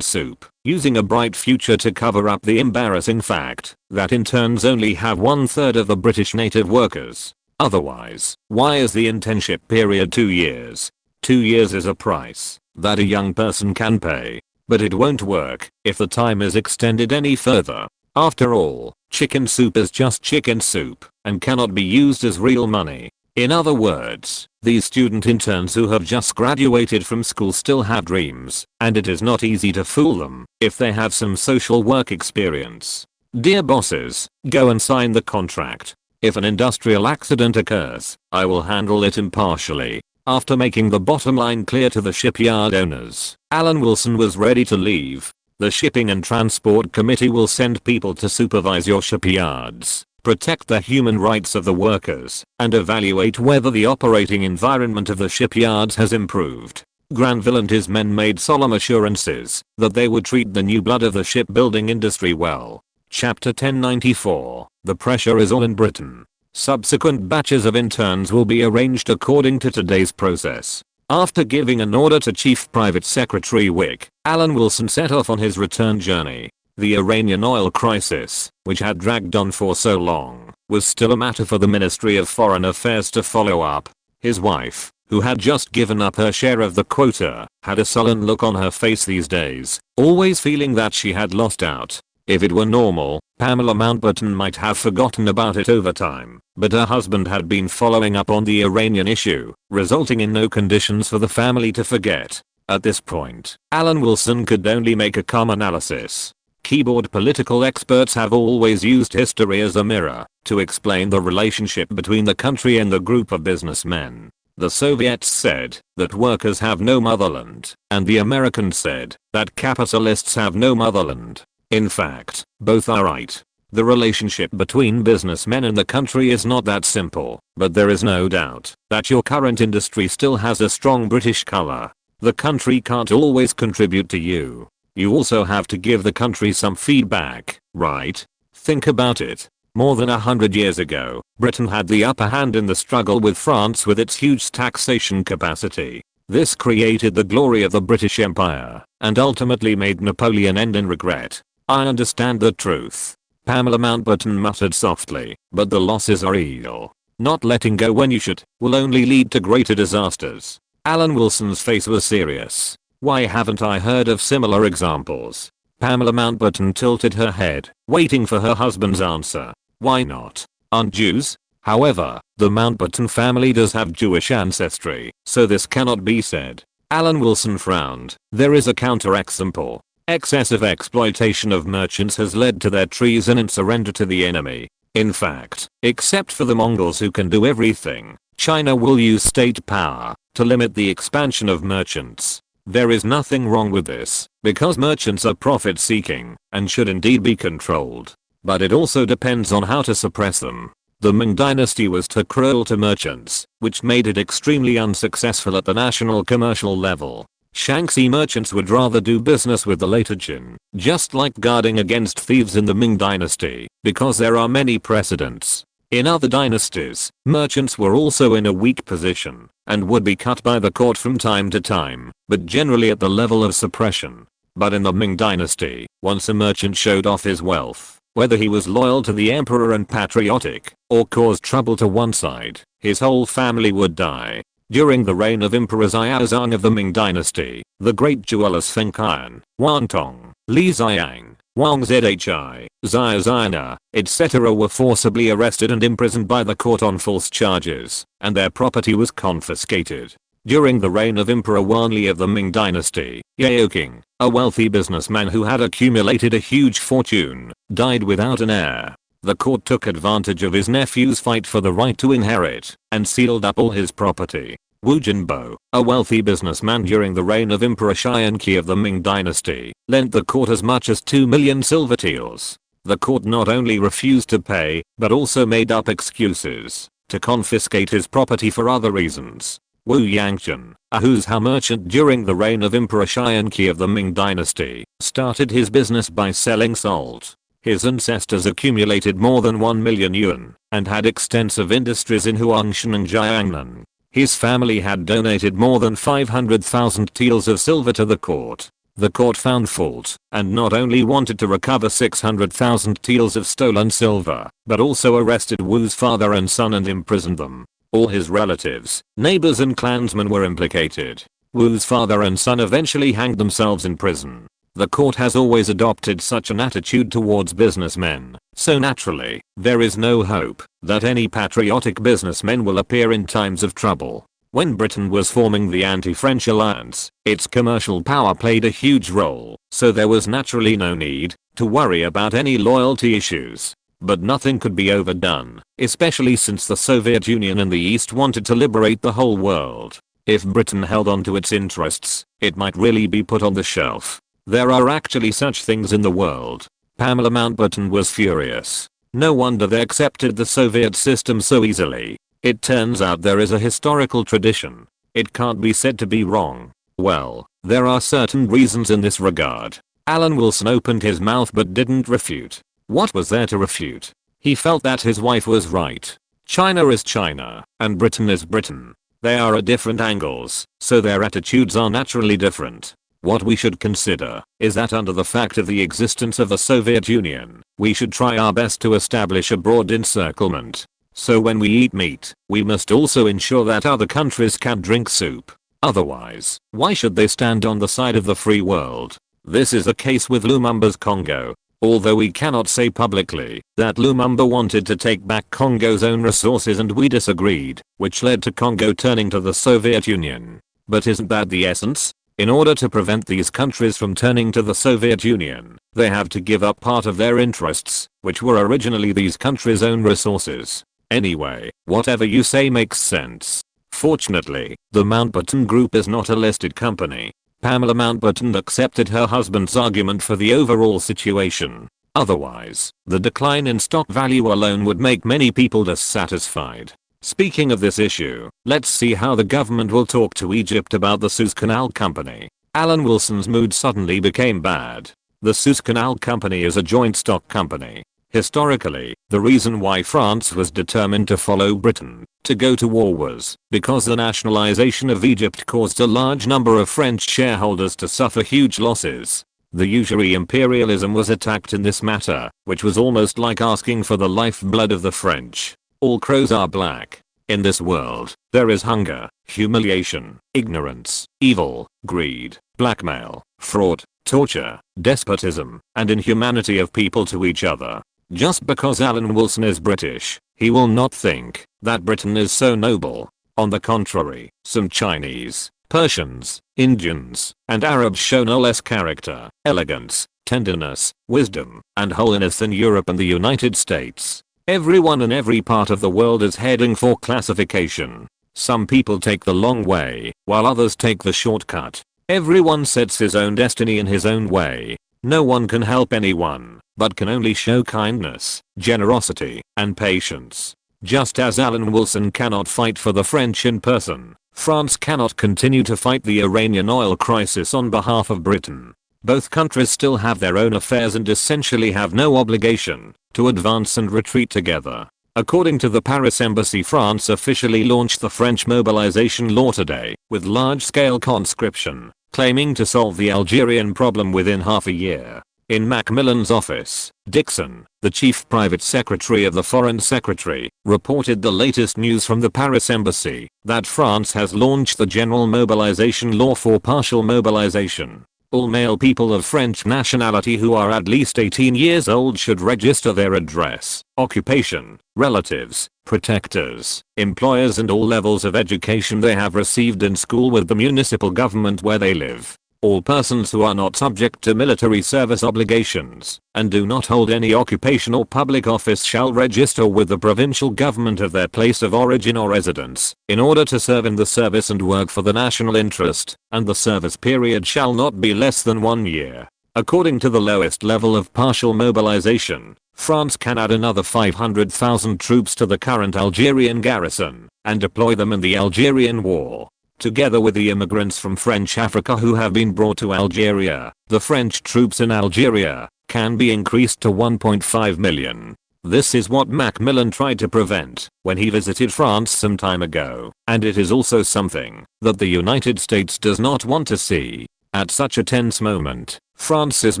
soup, using a bright future to cover up the embarrassing fact that interns only have 1/3 of the British native workers. Otherwise, why is the internship period 2 years? 2 years is a price that a young person can pay. but it won't work if the time is extended any further. After all, chicken soup is just chicken soup and cannot be used as real money. In other words, these student interns who have just graduated from school still have dreams, and it is not easy to fool them if they have some social work experience. Dear bosses, go and sign the contract. If an industrial accident occurs, I will handle it impartially. After making the bottom line clear to the shipyard owners, Alan Wilson was ready to leave. The Shipping and Transport Committee will send people to supervise your shipyards, protect the human rights of the workers, and evaluate whether the operating environment of the shipyards has improved. Granville and his men made solemn assurances that they would treat the new blood of the shipbuilding industry well. Chapter 1094. The pressure is all in Britain. Subsequent batches of interns will be arranged according to today's process. After giving an order to Chief Private Secretary Wick, Alan Wilson set off on his return journey. The Iranian oil crisis, which had dragged on for so long, was still a matter for the Ministry of Foreign Affairs to follow up. His wife, who had just given up her share of the quota, had a sullen look on her face these days, always feeling that she had lost out. If it were normal, Pamela Mountbatten might have forgotten about it over time, but her husband had been following up on the Iranian issue, resulting in no conditions for the family to forget. At this point, Alan Wilson could only make a calm analysis. Keyboard political experts have always used history as a mirror to explain the relationship between the country and the group of businessmen. The Soviets said that workers have no motherland, and the Americans said that capitalists have no motherland. In fact, both are right. The relationship between businessmen and the country is not that simple, but there is no doubt that your current industry still has a strong British color. The country can't always contribute to you. You also have to give the country some feedback, right? Think about it. More than 100 years ago, Britain had the upper hand in the struggle with France with its huge taxation capacity. This created the glory of the British Empire, and ultimately made Napoleon end in regret. I understand the truth. Pamela Mountbatten muttered softly, but the losses are real. Not letting go when you should will only lead to greater disasters. Alan Wilson's face was serious. Why haven't I heard of similar examples? Pamela Mountbatten tilted her head, waiting for her husband's answer. Why not? Aren't Jews? However, the Mountbatten family does have Jewish ancestry, so this cannot be said. Alan Wilson frowned. There is a counterexample. Excessive exploitation of merchants has led to their treason and surrender to the enemy. In fact, except for the Mongols who can do everything, China will use state power to limit the expansion of merchants. There is nothing wrong with this, because merchants are profit-seeking and should indeed be controlled. But it also depends on how to suppress them. The Ming dynasty was too cruel to merchants, which made it extremely unsuccessful at the national commercial level. Shanxi merchants would rather do business with the later Jin, just like guarding against thieves in the Ming dynasty, because there are many precedents. In other dynasties, merchants were also in a weak position and would be cut by the court from time to time, but generally at the level of suppression. But in the Ming dynasty, once a merchant showed off his wealth, whether he was loyal to the emperor and patriotic, or caused trouble to one side, his whole family would die. During the reign of Emperor Xiaozong of the Ming dynasty, the great jewelers Feng Qian, Wan Tong, Li Ziyang, Wang Zhi, Xiaozana, etc. were forcibly arrested and imprisoned by the court on false charges, and their property was confiscated. During the reign of Emperor Wanli of the Ming dynasty, Yao King, a wealthy businessman who had accumulated a huge fortune, died without an heir. The court took advantage of his nephew's fight for the right to inherit and sealed up all his property. Wu Jinbo, a wealthy businessman during the reign of Emperor Xianqi of the Ming dynasty, lent the court as much as 2 million silver taels. The court not only refused to pay, but also made up excuses to confiscate his property for other reasons. Wu Yangchen, a who's how merchant during the reign of Emperor Xianqi of the Ming dynasty, started his business by selling salt. His ancestors accumulated more than 1 million yuan and had extensive industries in Huangshan and Jiangnan. His family had donated more than 500,000 taels of silver to the court. The court found fault and not only wanted to recover 600,000 taels of stolen silver, but also arrested Wu's father and son and imprisoned them. All his relatives, neighbors and clansmen were implicated. Wu's father and son eventually hanged themselves in prison. The court has always adopted such an attitude towards businessmen, so naturally, there is no hope that any patriotic businessmen will appear in times of trouble. When Britain was forming the anti-French alliance, its commercial power played a huge role, so there was naturally no need to worry about any loyalty issues. But nothing could be overdone, especially since the Soviet Union and the East wanted to liberate the whole world. If Britain held on to its interests, it might really be put on the shelf. There are actually such things in the world. Pamela Mountbatten was furious. No wonder they accepted the Soviet system so easily. It turns out there is a historical tradition. It can't be said to be wrong. Well, there are certain reasons in this regard. Alan Wilson opened his mouth but didn't refute. What was there to refute? He felt that his wife was right. China is China, and Britain is Britain. They are at different angles, so their attitudes are naturally different. What we should consider is that under the fact of the existence of the Soviet Union, we should try our best to establish a broad encirclement. So when we eat meat, we must also ensure that other countries can drink soup. Otherwise, why should they stand on the side of the free world? This is the case with Lumumba's Congo. Although we cannot say publicly that Lumumba wanted to take back Congo's own resources and we disagreed, which led to Congo turning to the Soviet Union. But isn't that the essence? In order to prevent these countries from turning to the Soviet Union, they have to give up part of their interests, which were originally these countries' own resources. Anyway, whatever you say makes sense. Fortunately, the Mountbatten Group is not a listed company. Pamela Mountbatten accepted her husband's argument for the overall situation. Otherwise, the decline in stock value alone would make many people dissatisfied. Speaking of this issue, let's see how the government will talk to Egypt about the Suez Canal Company. Alan Wilson's mood suddenly became bad. The Suez Canal Company is a joint stock company. Historically, the reason why France was determined to follow Britain to go to war was because the nationalization of Egypt caused a large number of French shareholders to suffer huge losses. The usury imperialism was attacked in this matter, which was almost like asking for the lifeblood of the French. All crows are black. In this world, there is hunger, humiliation, ignorance, evil, greed, blackmail, fraud, torture, despotism, and inhumanity of people to each other. Just because Alan Wilson is British, he will not think that Britain is so noble. On the contrary, some Chinese, Persians, Indians, and Arabs show no less character, elegance, tenderness, wisdom, and holiness than Europe and the United States. Everyone in every part of the world is heading for classification. Some people take the long way, while others take the shortcut. Everyone sets his own destiny in his own way. No one can help anyone, but can only show kindness, generosity, and patience. Just as Alan Wilson cannot fight for the French in person, France cannot continue to fight the Iranian oil crisis on behalf of Britain. Both countries still have their own affairs and essentially have no obligation to advance and retreat together. According to the Paris embassy, France officially launched the French mobilization law today, with large-scale conscription, claiming to solve the Algerian problem within half a year. In Macmillan's office, Dixon, the chief private secretary of the foreign secretary, reported the latest news from the Paris embassy, that France has launched the general mobilization law for partial mobilization. All male people of French nationality who are at least 18 years old should register their address, occupation, relatives, protectors, employers and all levels of education they have received in school with the municipal government where they live. All persons who are not subject to military service obligations and do not hold any occupation or public office shall register with the provincial government of their place of origin or residence in order to serve in the service and work for the national interest, and the service period shall not be less than 1 year. According to the lowest level of partial mobilization, France can add another 500,000 troops to the current Algerian garrison and deploy them in the Algerian war. Together with the immigrants from French Africa who have been brought to Algeria, the French troops in Algeria can be increased to 1.5 million. This is what Macmillan tried to prevent when he visited France some time ago, and it is also something that the United States does not want to see. At such a tense moment, France is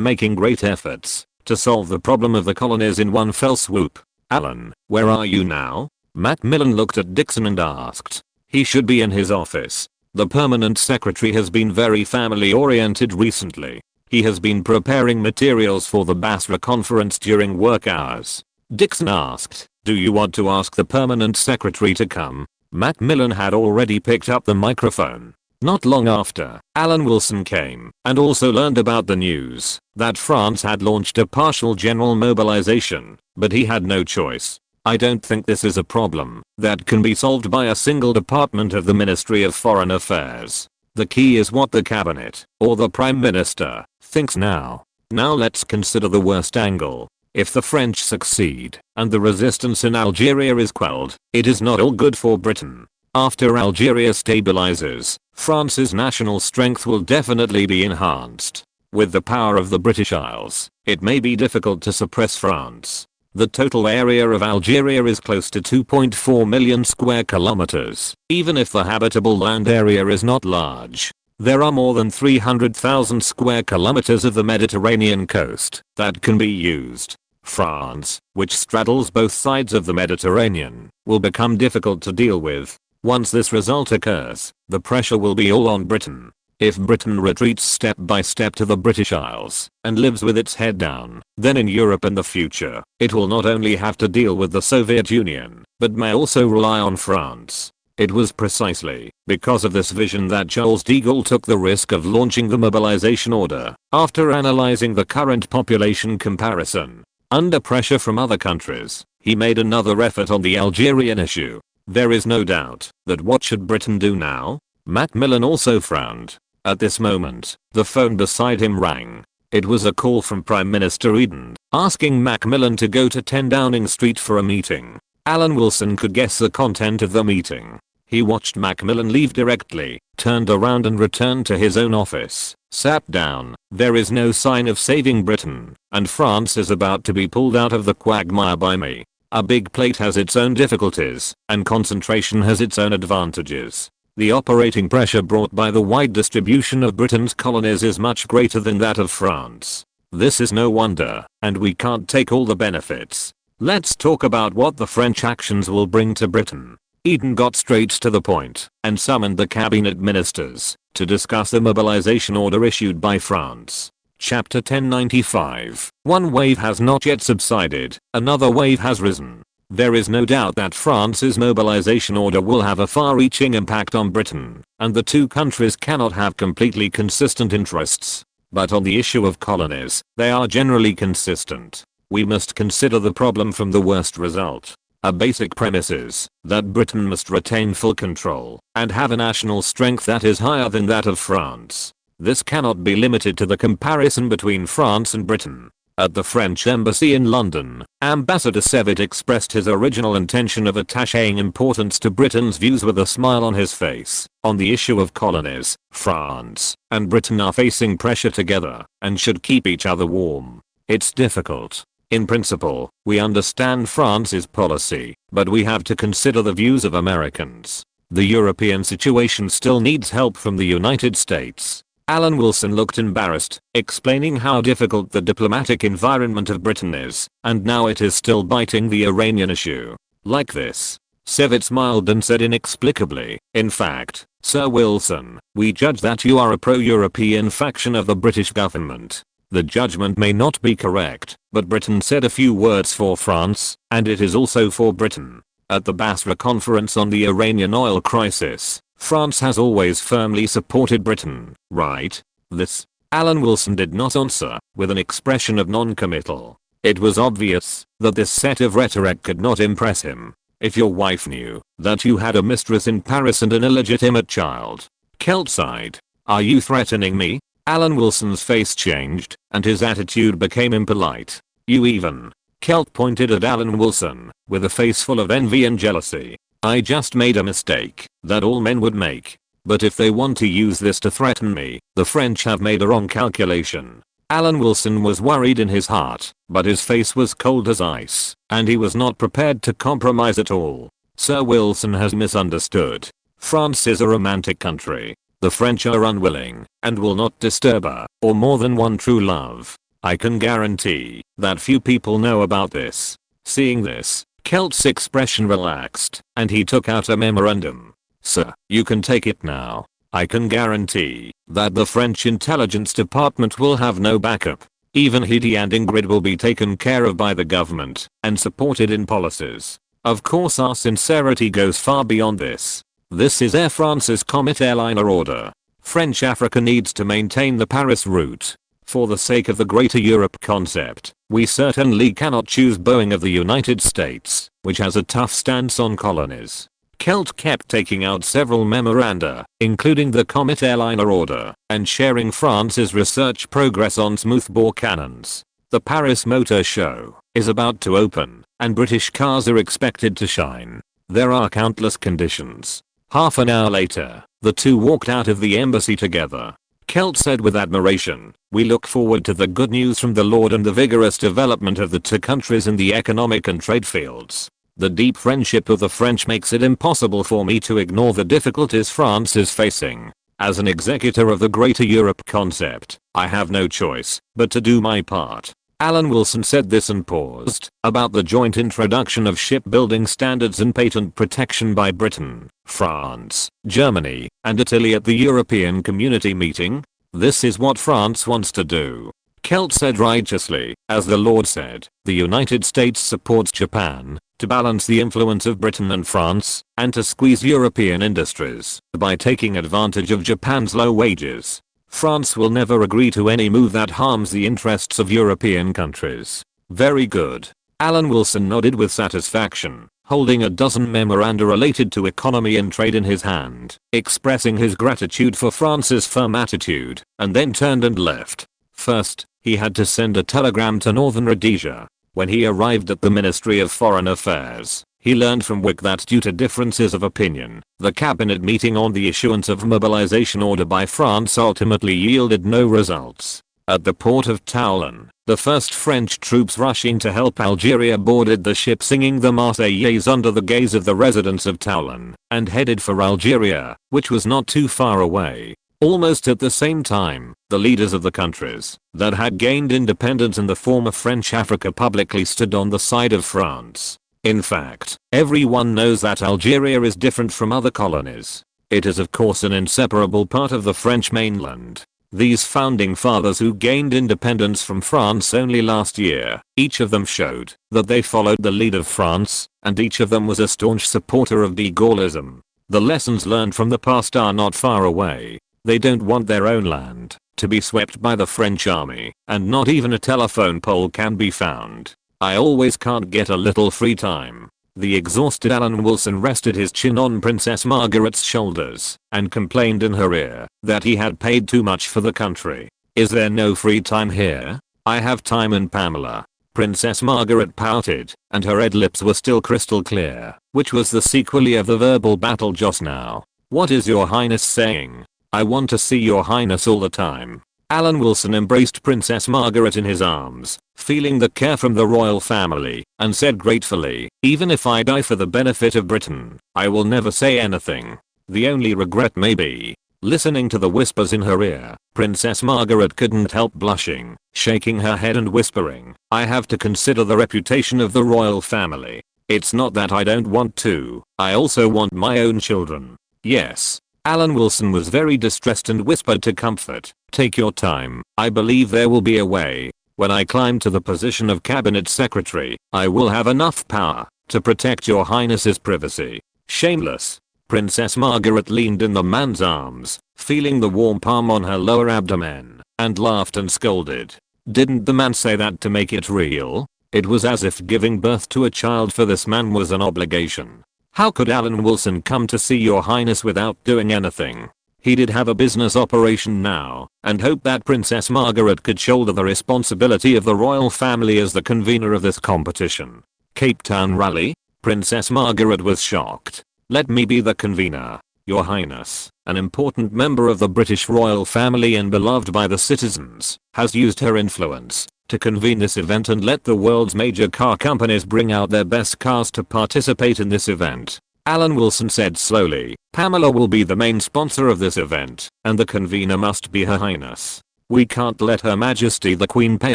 making great efforts to solve the problem of the colonies in one fell swoop. Alan, where are you now? Macmillan looked at Dixon and asked. He should be in his office. The permanent secretary has been very family oriented recently. He has been preparing materials for the Basra conference during work hours. Dixon asked, "Do you want to ask the permanent secretary to come?" Macmillan had already picked up the microphone. Not long after, Alan Wilson came and also learned about the news that France had launched a partial general mobilization, but he had no choice. "I don't think this is a problem that can be solved by a single department of the Ministry of Foreign Affairs. The key is what the cabinet, or the Prime Minister, thinks now. Now let's consider the worst angle. If the French succeed, and the resistance in Algeria is quelled, it is not all good for Britain. After Algeria stabilizes, France's national strength will definitely be enhanced. With the power of the British Isles, it may be difficult to suppress France. The total area of Algeria is close to 2.4 million square kilometers, even if the habitable land area is not large. There are more than 300,000 square kilometers of the Mediterranean coast that can be used. France, which straddles both sides of the Mediterranean, will become difficult to deal with. Once this result occurs, the pressure will be all on Britain. If Britain retreats step by step to the British Isles and lives with its head down, then in Europe in the future, it will not only have to deal with the Soviet Union, but may also rely on France. It was precisely because of this vision that Charles de Gaulle took the risk of launching the mobilization order. After analyzing the current population comparison, under pressure from other countries, he made another effort on the Algerian issue. There is no doubt that what should Britain do now? Macmillan also frowned. At this moment, the phone beside him rang. It was a call from Prime Minister Eden, asking Macmillan to go to 10 Downing Street for a meeting. Alan Wilson could guess the content of the meeting. He watched Macmillan leave directly, turned around and returned to his own office, sat down. There is no sign of saving Britain, and France is about to be pulled out of the quagmire by me. A big plate has its own difficulties, and concentration has its own advantages. The operating pressure brought by the wide distribution of Britain's colonies is much greater than that of France. This is no wonder, and we can't take all the benefits. Let's talk about what the French actions will bring to Britain. Eden got straight to the point and summoned the cabinet ministers to discuss the mobilization order issued by France. Chapter 1095. One wave has not yet subsided, another wave has risen. There is no doubt that France's mobilization order will have a far-reaching impact on Britain, and the two countries cannot have completely consistent interests. But on the issue of colonies, they are generally consistent. We must consider the problem from the worst result. A basic premise is that Britain must retain full control and have a national strength that is higher than that of France. This cannot be limited to the comparison between France and Britain. At the French embassy in London, Ambassador Sevitt expressed his original intention of attaching importance to Britain's views with a smile on his face. On the issue of colonies, France and Britain are facing pressure together and should keep each other warm. It's difficult. In principle, we understand France's policy, but we have to consider the views of Americans. The European situation still needs help from the United States. Alan Wilson looked embarrassed, explaining how difficult the diplomatic environment of Britain is, and now it is still biting the Iranian issue. Like this. Sevitt smiled and said inexplicably, "In fact, Sir Wilson, we judge that you are a pro-European faction of the British government. The judgment may not be correct, but Britain said a few words for France, and it is also for Britain. At the Basra conference on the Iranian oil crisis, France has always firmly supported Britain, right?" This, Alan Wilson did not answer, with an expression of non-committal. It was obvious that this set of rhetoric could not impress him. If your wife knew that you had a mistress in Paris and an illegitimate child, Celt sighed. "Are you threatening me?" Alan Wilson's face changed, and his attitude became impolite. "You even." Celt pointed at Alan Wilson, with a face full of envy and jealousy. "I just made a mistake that all men would make. But if they want to use this to threaten me, the French have made a wrong calculation." Alan Wilson was worried in his heart, but his face was cold as ice, and he was not prepared to compromise at all. Sir Wilson has misunderstood. France is a romantic country. The French are unwilling, and will not disturb her, or more than one true love. I can guarantee that few people know about this. Seeing this, Celt's expression relaxed, and he took out a memorandum. "Sir, you can take it now. I can guarantee that the French intelligence department will have no backup. Even Hedy and Ingrid will be taken care of by the government and supported in policies. Of course our sincerity goes far beyond this. This is Air France's Comet airliner order. French Africa needs to maintain the Paris route. For the sake of the Greater Europe concept, we certainly cannot choose Boeing of the United States, which has a tough stance on colonies. Kelt kept taking out several memoranda, including the Comet airliner order, and sharing France's research progress on smoothbore cannons. The Paris Motor Show is about to open, and British cars are expected to shine. There are countless conditions. Half an hour later, the two walked out of the embassy together. Kelt said with admiration, "We look forward to the good news from the Lord and the vigorous development of the two countries in the economic and trade fields. The deep friendship of the French makes it impossible for me to ignore the difficulties France is facing. As an executor of the Greater Europe concept, I have no choice but to do my part." Alan Wilson said this and paused. About the joint introduction of shipbuilding standards and patent protection by Britain, France, Germany, and Italy at the European Community meeting. "This is what France wants to do." Kelt said righteously, as the Lord said, the United States supports Japan to balance the influence of Britain and France, and to squeeze European industries by taking advantage of Japan's low wages. France will never agree to any move that harms the interests of European countries. Very good. Alan Wilson nodded with satisfaction, holding a dozen memoranda related to economy and trade in his hand, expressing his gratitude for France's firm attitude, and then turned and left. First, he had to send a telegram to Northern Rhodesia. When he arrived at the Ministry of Foreign Affairs, he learned from Wick that due to differences of opinion, the cabinet meeting on the issuance of mobilization order by France ultimately yielded no results. At the port of Toulon, the first French troops rushing to help Algeria boarded the ship singing the Marseillaise under the gaze of the residents of Toulon, and headed for Algeria, which was not too far away. Almost at the same time, the leaders of the countries that had gained independence in the former French Africa publicly stood on the side of France. In fact, everyone knows that Algeria is different from other colonies. It is of course an inseparable part of the French mainland. These founding fathers who gained independence from France only last year, each of them showed that they followed the lead of France, and each of them was a staunch supporter of de Gaullism. The lessons learned from the past are not far away. They don't want their own land to be swept by the French army, and not even a telephone pole can be found. I always can't get a little free time. The exhausted Alan Wilson rested his chin on Princess Margaret's shoulders and complained in her ear that he had paid too much for the country. "Is there no free time here? I have time and Pamela." Princess Margaret pouted, and her red lips were still crystal clear, which was the sequel of the verbal battle just now. "What is your highness saying? I want to see your highness all the time." Alan Wilson embraced Princess Margaret in his arms, feeling the care from the royal family, and said gratefully, "Even if I die for the benefit of Britain, I will never say anything. The only regret may be." Listening to the whispers in her ear, Princess Margaret couldn't help blushing, shaking her head and whispering, "I have to consider the reputation of the royal family. It's not that I don't want to, I also want my own children." "Yes." Alan Wilson was very distressed and whispered to comfort, "Take your time, I believe there will be a way. When I climb to the position of cabinet secretary, I will have enough power to protect your highness's privacy." Shameless. Princess Margaret leaned in the man's arms, feeling the warm palm on her lower abdomen, and laughed and scolded. Didn't the man say that to make it real? It was as if giving birth to a child for this man was an obligation. How could Alan Wilson come to see your highness without doing anything? He did have a business operation now, and hoped that Princess Margaret could shoulder the responsibility of the royal family as the convener of this competition. Cape Town rally? Princess Margaret was shocked. "Let me be the convener, your highness. An important member of the British royal family and beloved by the citizens, has used her influence to convene this event and let the world's major car companies bring out their best cars to participate in this event." Alan Wilson said slowly, "Pamela will be the main sponsor of this event, and the convener must be Her Highness. We can't let Her Majesty the Queen pay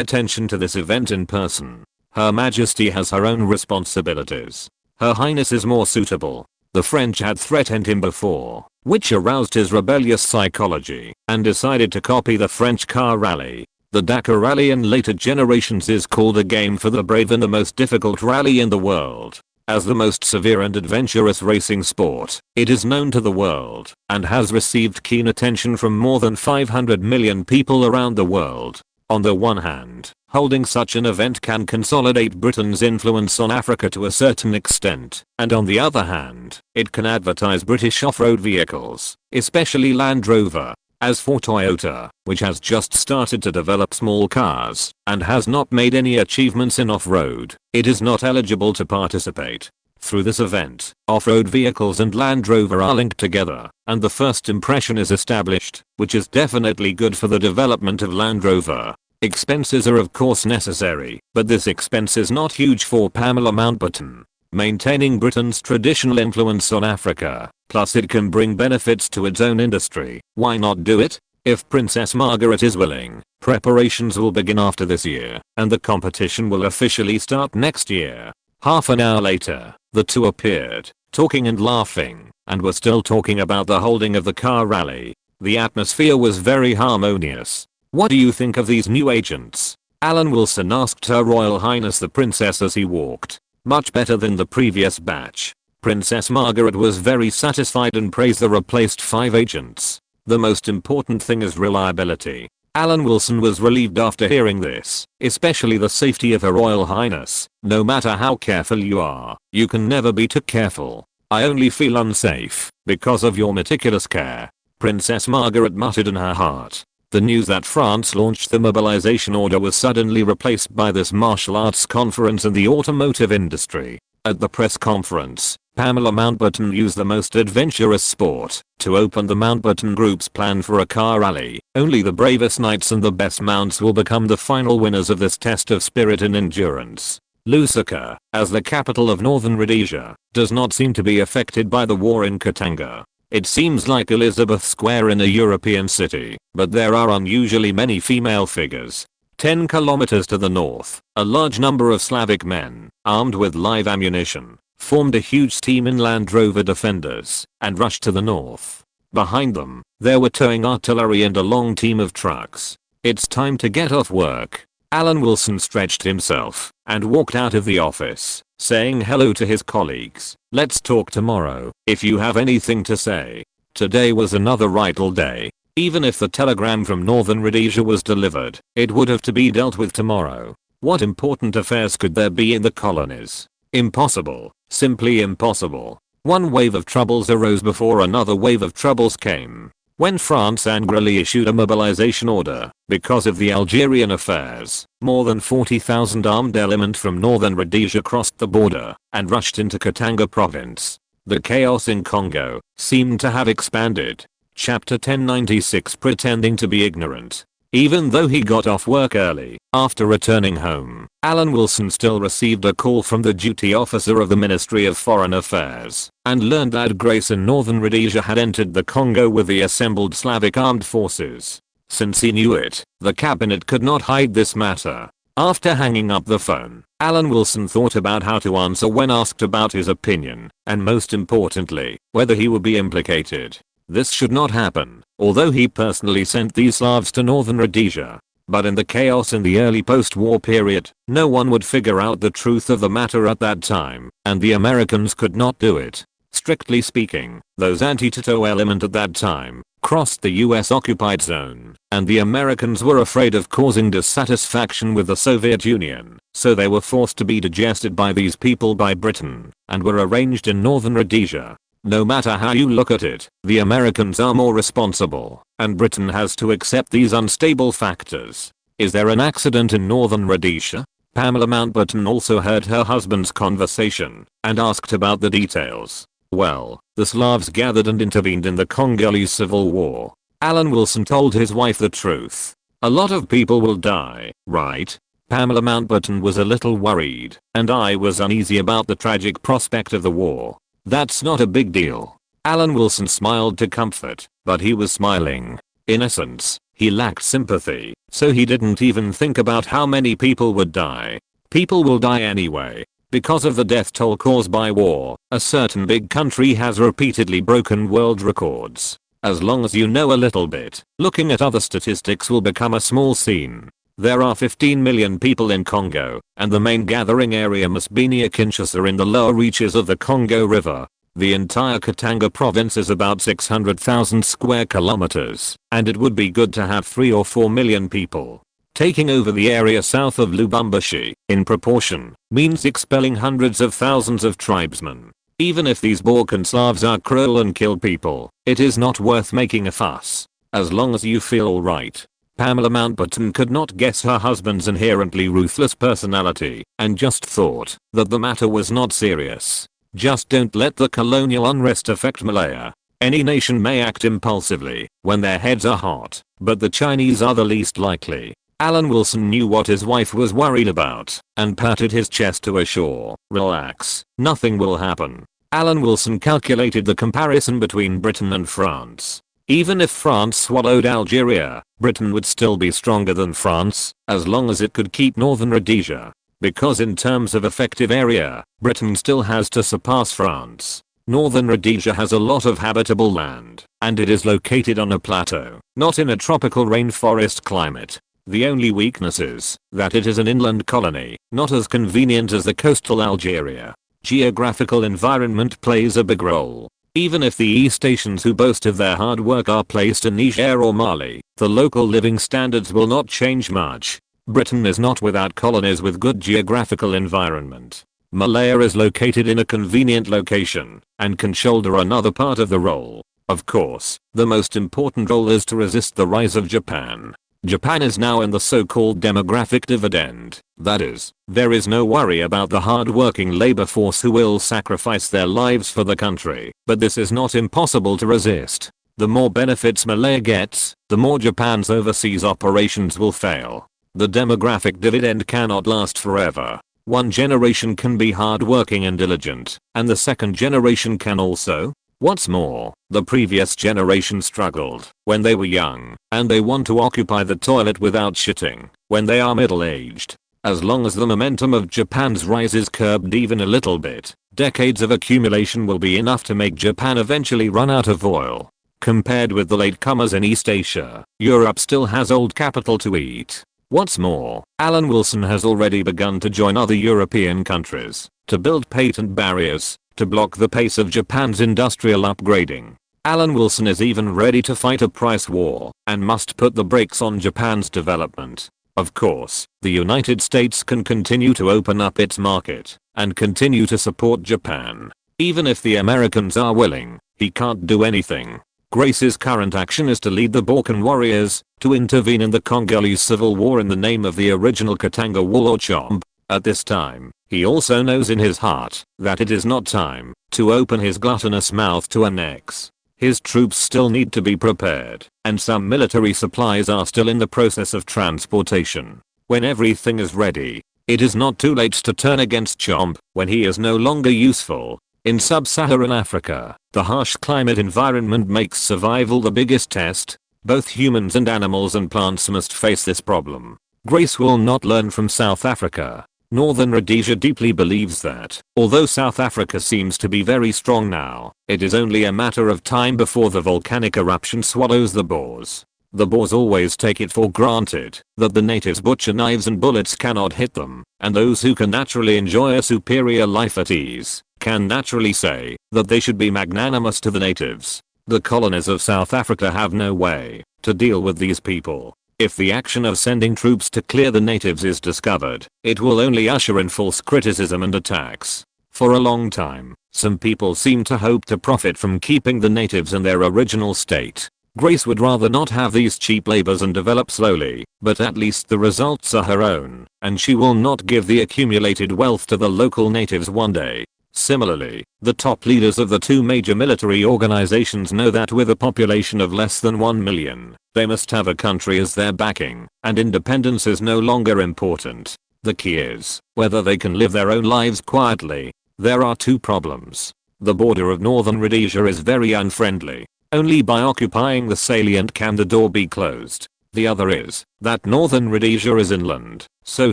attention to this event in person. Her Majesty has her own responsibilities. Her Highness is more suitable." The French had threatened him before, which aroused his rebellious psychology and decided to copy the French car rally. The Dakar Rally in later generations is called a game for the brave and the most difficult rally in the world. As the most severe and adventurous racing sport, it is known to the world and has received keen attention from more than 500 million people around the world. On the one hand, holding such an event can consolidate Britain's influence on Africa to a certain extent, and on the other hand, it can advertise British off-road vehicles, especially Land Rover. As for Toyota, which has just started to develop small cars and has not made any achievements in off-road, it is not eligible to participate. Through this event, off-road vehicles and Land Rover are linked together, and the first impression is established, which is definitely good for the development of Land Rover. Expenses are of course necessary, but this expense is not huge for Pamela Mountbatten. Maintaining Britain's traditional influence on Africa, plus it can bring benefits to its own industry. Why not do it? If Princess Margaret is willing, preparations will begin after this year, and the competition will officially start next year. Half an hour later, the two appeared, talking and laughing, and were still talking about the holding of the car rally. The atmosphere was very harmonious. What do you think of these new agents? Alan Wilson asked Her Royal Highness the Princess as he walked. Much better than the previous batch. Princess Margaret was very satisfied and praised the replaced 5 agents. The most important thing is reliability. Alan Wilson was relieved after hearing this, especially the safety of Her Royal Highness. No matter how careful you are, you can never be too careful. I only feel unsafe because of your meticulous care. Princess Margaret muttered in her heart. The news that France launched the mobilization order was suddenly replaced by this martial arts conference in the automotive industry. At the press conference, Pamela Mountbatten used the most adventurous sport to open the Mountbatten Group's plan for a car rally. Only the bravest knights and the best mounts will become the final winners of this test of spirit and endurance. Lusaka, as the capital of Northern Rhodesia, does not seem to be affected by the war in Katanga. It seems like Elizabeth Square in a European city, but there are unusually many female figures. 10 kilometers to the north, a large number of Slavic men, armed with live ammunition, formed a huge team in Land Rover Defenders, and rushed to the north. Behind them, there were towing artillery and a long team of trucks. It's time to get off work. Alan Wilson stretched himself, and walked out of the office, saying hello to his colleagues. Let's talk tomorrow, if you have anything to say. Today was another idle day. Even if the telegram from Northern Rhodesia was delivered, it would have to be dealt with tomorrow. What important affairs could there be in the colonies? Impossible. Simply impossible. One wave of troubles arose before another wave of troubles came. When France angrily issued a mobilization order because of the Algerian affairs, more than 40,000 armed element from Northern Rhodesia crossed the border and rushed into Katanga province. The chaos in Congo seemed to have expanded. Chapter 1096 Pretending to be ignorant. Even though he got off work early, after returning home, Alan Wilson still received a call from the duty officer of the Ministry of Foreign Affairs, and learned that Grace in Northern Rhodesia had entered the Congo with the assembled Slavic armed forces. Since he knew it, the cabinet could not hide this matter. After hanging up the phone, Alan Wilson thought about how to answer when asked about his opinion, and most importantly, whether he would be implicated. This should not happen, although he personally sent these Slavs to Northern Rhodesia. But in the chaos in the early post-war period, no one would figure out the truth of the matter at that time, and the Americans could not do it. Strictly speaking, those anti-Tito element at that time crossed the US occupied zone, and the Americans were afraid of causing dissatisfaction with the Soviet Union, so they were forced to be digested by these people by Britain, and were arranged in Northern Rhodesia. No matter how you look at it, the Americans are more responsible, and Britain has to accept these unstable factors. Is there an accident in Northern Rhodesia? Pamela Mountbatten also heard her husband's conversation, and asked about the details. Well, the Slavs gathered and intervened in the Congolese civil war. Alan Wilson told his wife the truth. A lot of people will die, right? Pamela Mountbatten was a little worried, and I was uneasy about the tragic prospect of the war. That's not a big deal. Alan Wilson smiled to comfort, but he was smiling. In essence, he lacked sympathy, so he didn't even think about how many people would die. People will die anyway. Because of the death toll caused by war, a certain big country has repeatedly broken world records. As long as you know a little bit, looking at other statistics will become a small scene. There are 15 million people in Congo, and the main gathering area must be near Kinshasa in the lower reaches of the Congo River. The entire Katanga province is about 600,000 square kilometers, and it would be good to have 3 or 4 million people. Taking over the area south of Lubumbashi, in proportion, means expelling hundreds of thousands of tribesmen. Even if these Balkan Slavs are cruel and kill people, it is not worth making a fuss. As long as you feel alright. Pamela Mountbatten could not guess her husband's inherently ruthless personality, and just thought that the matter was not serious. Just don't let the colonial unrest affect Malaya. Any nation may act impulsively when their heads are hot, but the Chinese are the least likely. Alan Wilson knew what his wife was worried about, and patted his chest to assure, relax, nothing will happen. Alan Wilson calculated the comparison between Britain and France. Even if France swallowed Algeria, Britain would still be stronger than France, as long as it could keep northern Rhodesia. Because in terms of effective area, Britain still has to surpass France. Northern Rhodesia has a lot of habitable land, and it is located on a plateau, not in a tropical rainforest climate. The only weakness is that it is an inland colony, not as convenient as the coastal Algeria. Geographical environment plays a big role. Even if the East Asians who boast of their hard work are placed in Niger or Mali, the local living standards will not change much. Britain is not without colonies with good geographical environment. Malaya is located in a convenient location, and can shoulder another part of the role. Of course, the most important role is to resist the rise of Japan. Japan is now in the so-called demographic dividend. That is, there is no worry about the hard-working labor force who will sacrifice their lives for the country, but this is not impossible to resist. The more benefits Malaya gets, the more Japan's overseas operations will fail. The demographic dividend cannot last forever. One generation can be hard-working and diligent, and the second generation can also. What's more, the previous generation struggled when they were young, and they want to occupy the toilet without shitting when they are middle-aged. As long as the momentum of Japan's rise is curbed even a little bit, decades of accumulation will be enough to make Japan eventually run out of oil. Compared with the latecomers in East Asia, Europe still has old capital to eat. What's more, Alan Wilson has already begun to join other European countries to build patent barriers to block the pace of Japan's industrial upgrading. Alan Wilson is even ready to fight a price war and must put the brakes on Japan's development. Of course, the United States can continue to open up its market and continue to support Japan. Even if the Americans are willing, he can't do anything. Grace's current action is to lead the Balkan warriors to intervene in the Congolese civil war in the name of the original Katanga warlord Chomp. At this time, he also knows in his heart that it is not time to open his gluttonous mouth to annex. His troops still need to be prepared, and some military supplies are still in the process of transportation. When everything is ready, it is not too late to turn against Chomp when he is no longer useful. In sub-Saharan Africa, the harsh climate environment makes survival the biggest test. Both humans and animals and plants must face this problem. Grace will not learn from South Africa. Northern Rhodesia deeply believes that, although South Africa seems to be very strong now, it is only a matter of time before the volcanic eruption swallows the Boers. The Boers always take it for granted that the natives' butcher knives and bullets cannot hit them, and those who can naturally enjoy a superior life at ease can naturally say that they should be magnanimous to the natives. The colonies of South Africa have no way to deal with these people. If the action of sending troops to clear the natives is discovered, it will only usher in false criticism and attacks. For a long time, some people seem to hope to profit from keeping the natives in their original state. Grace would rather not have these cheap labors and develop slowly, but at least the results are her own, and she will not give the accumulated wealth to the local natives one day. Similarly, the top leaders of the two major military organizations know that with a population of less than 1 million, they must have a country as their backing, and independence is no longer important. The key is whether they can live their own lives quietly. There are two problems. The border of northern Rhodesia is very unfriendly. Only by occupying the salient can the door be closed. The other is that northern Rhodesia is inland, so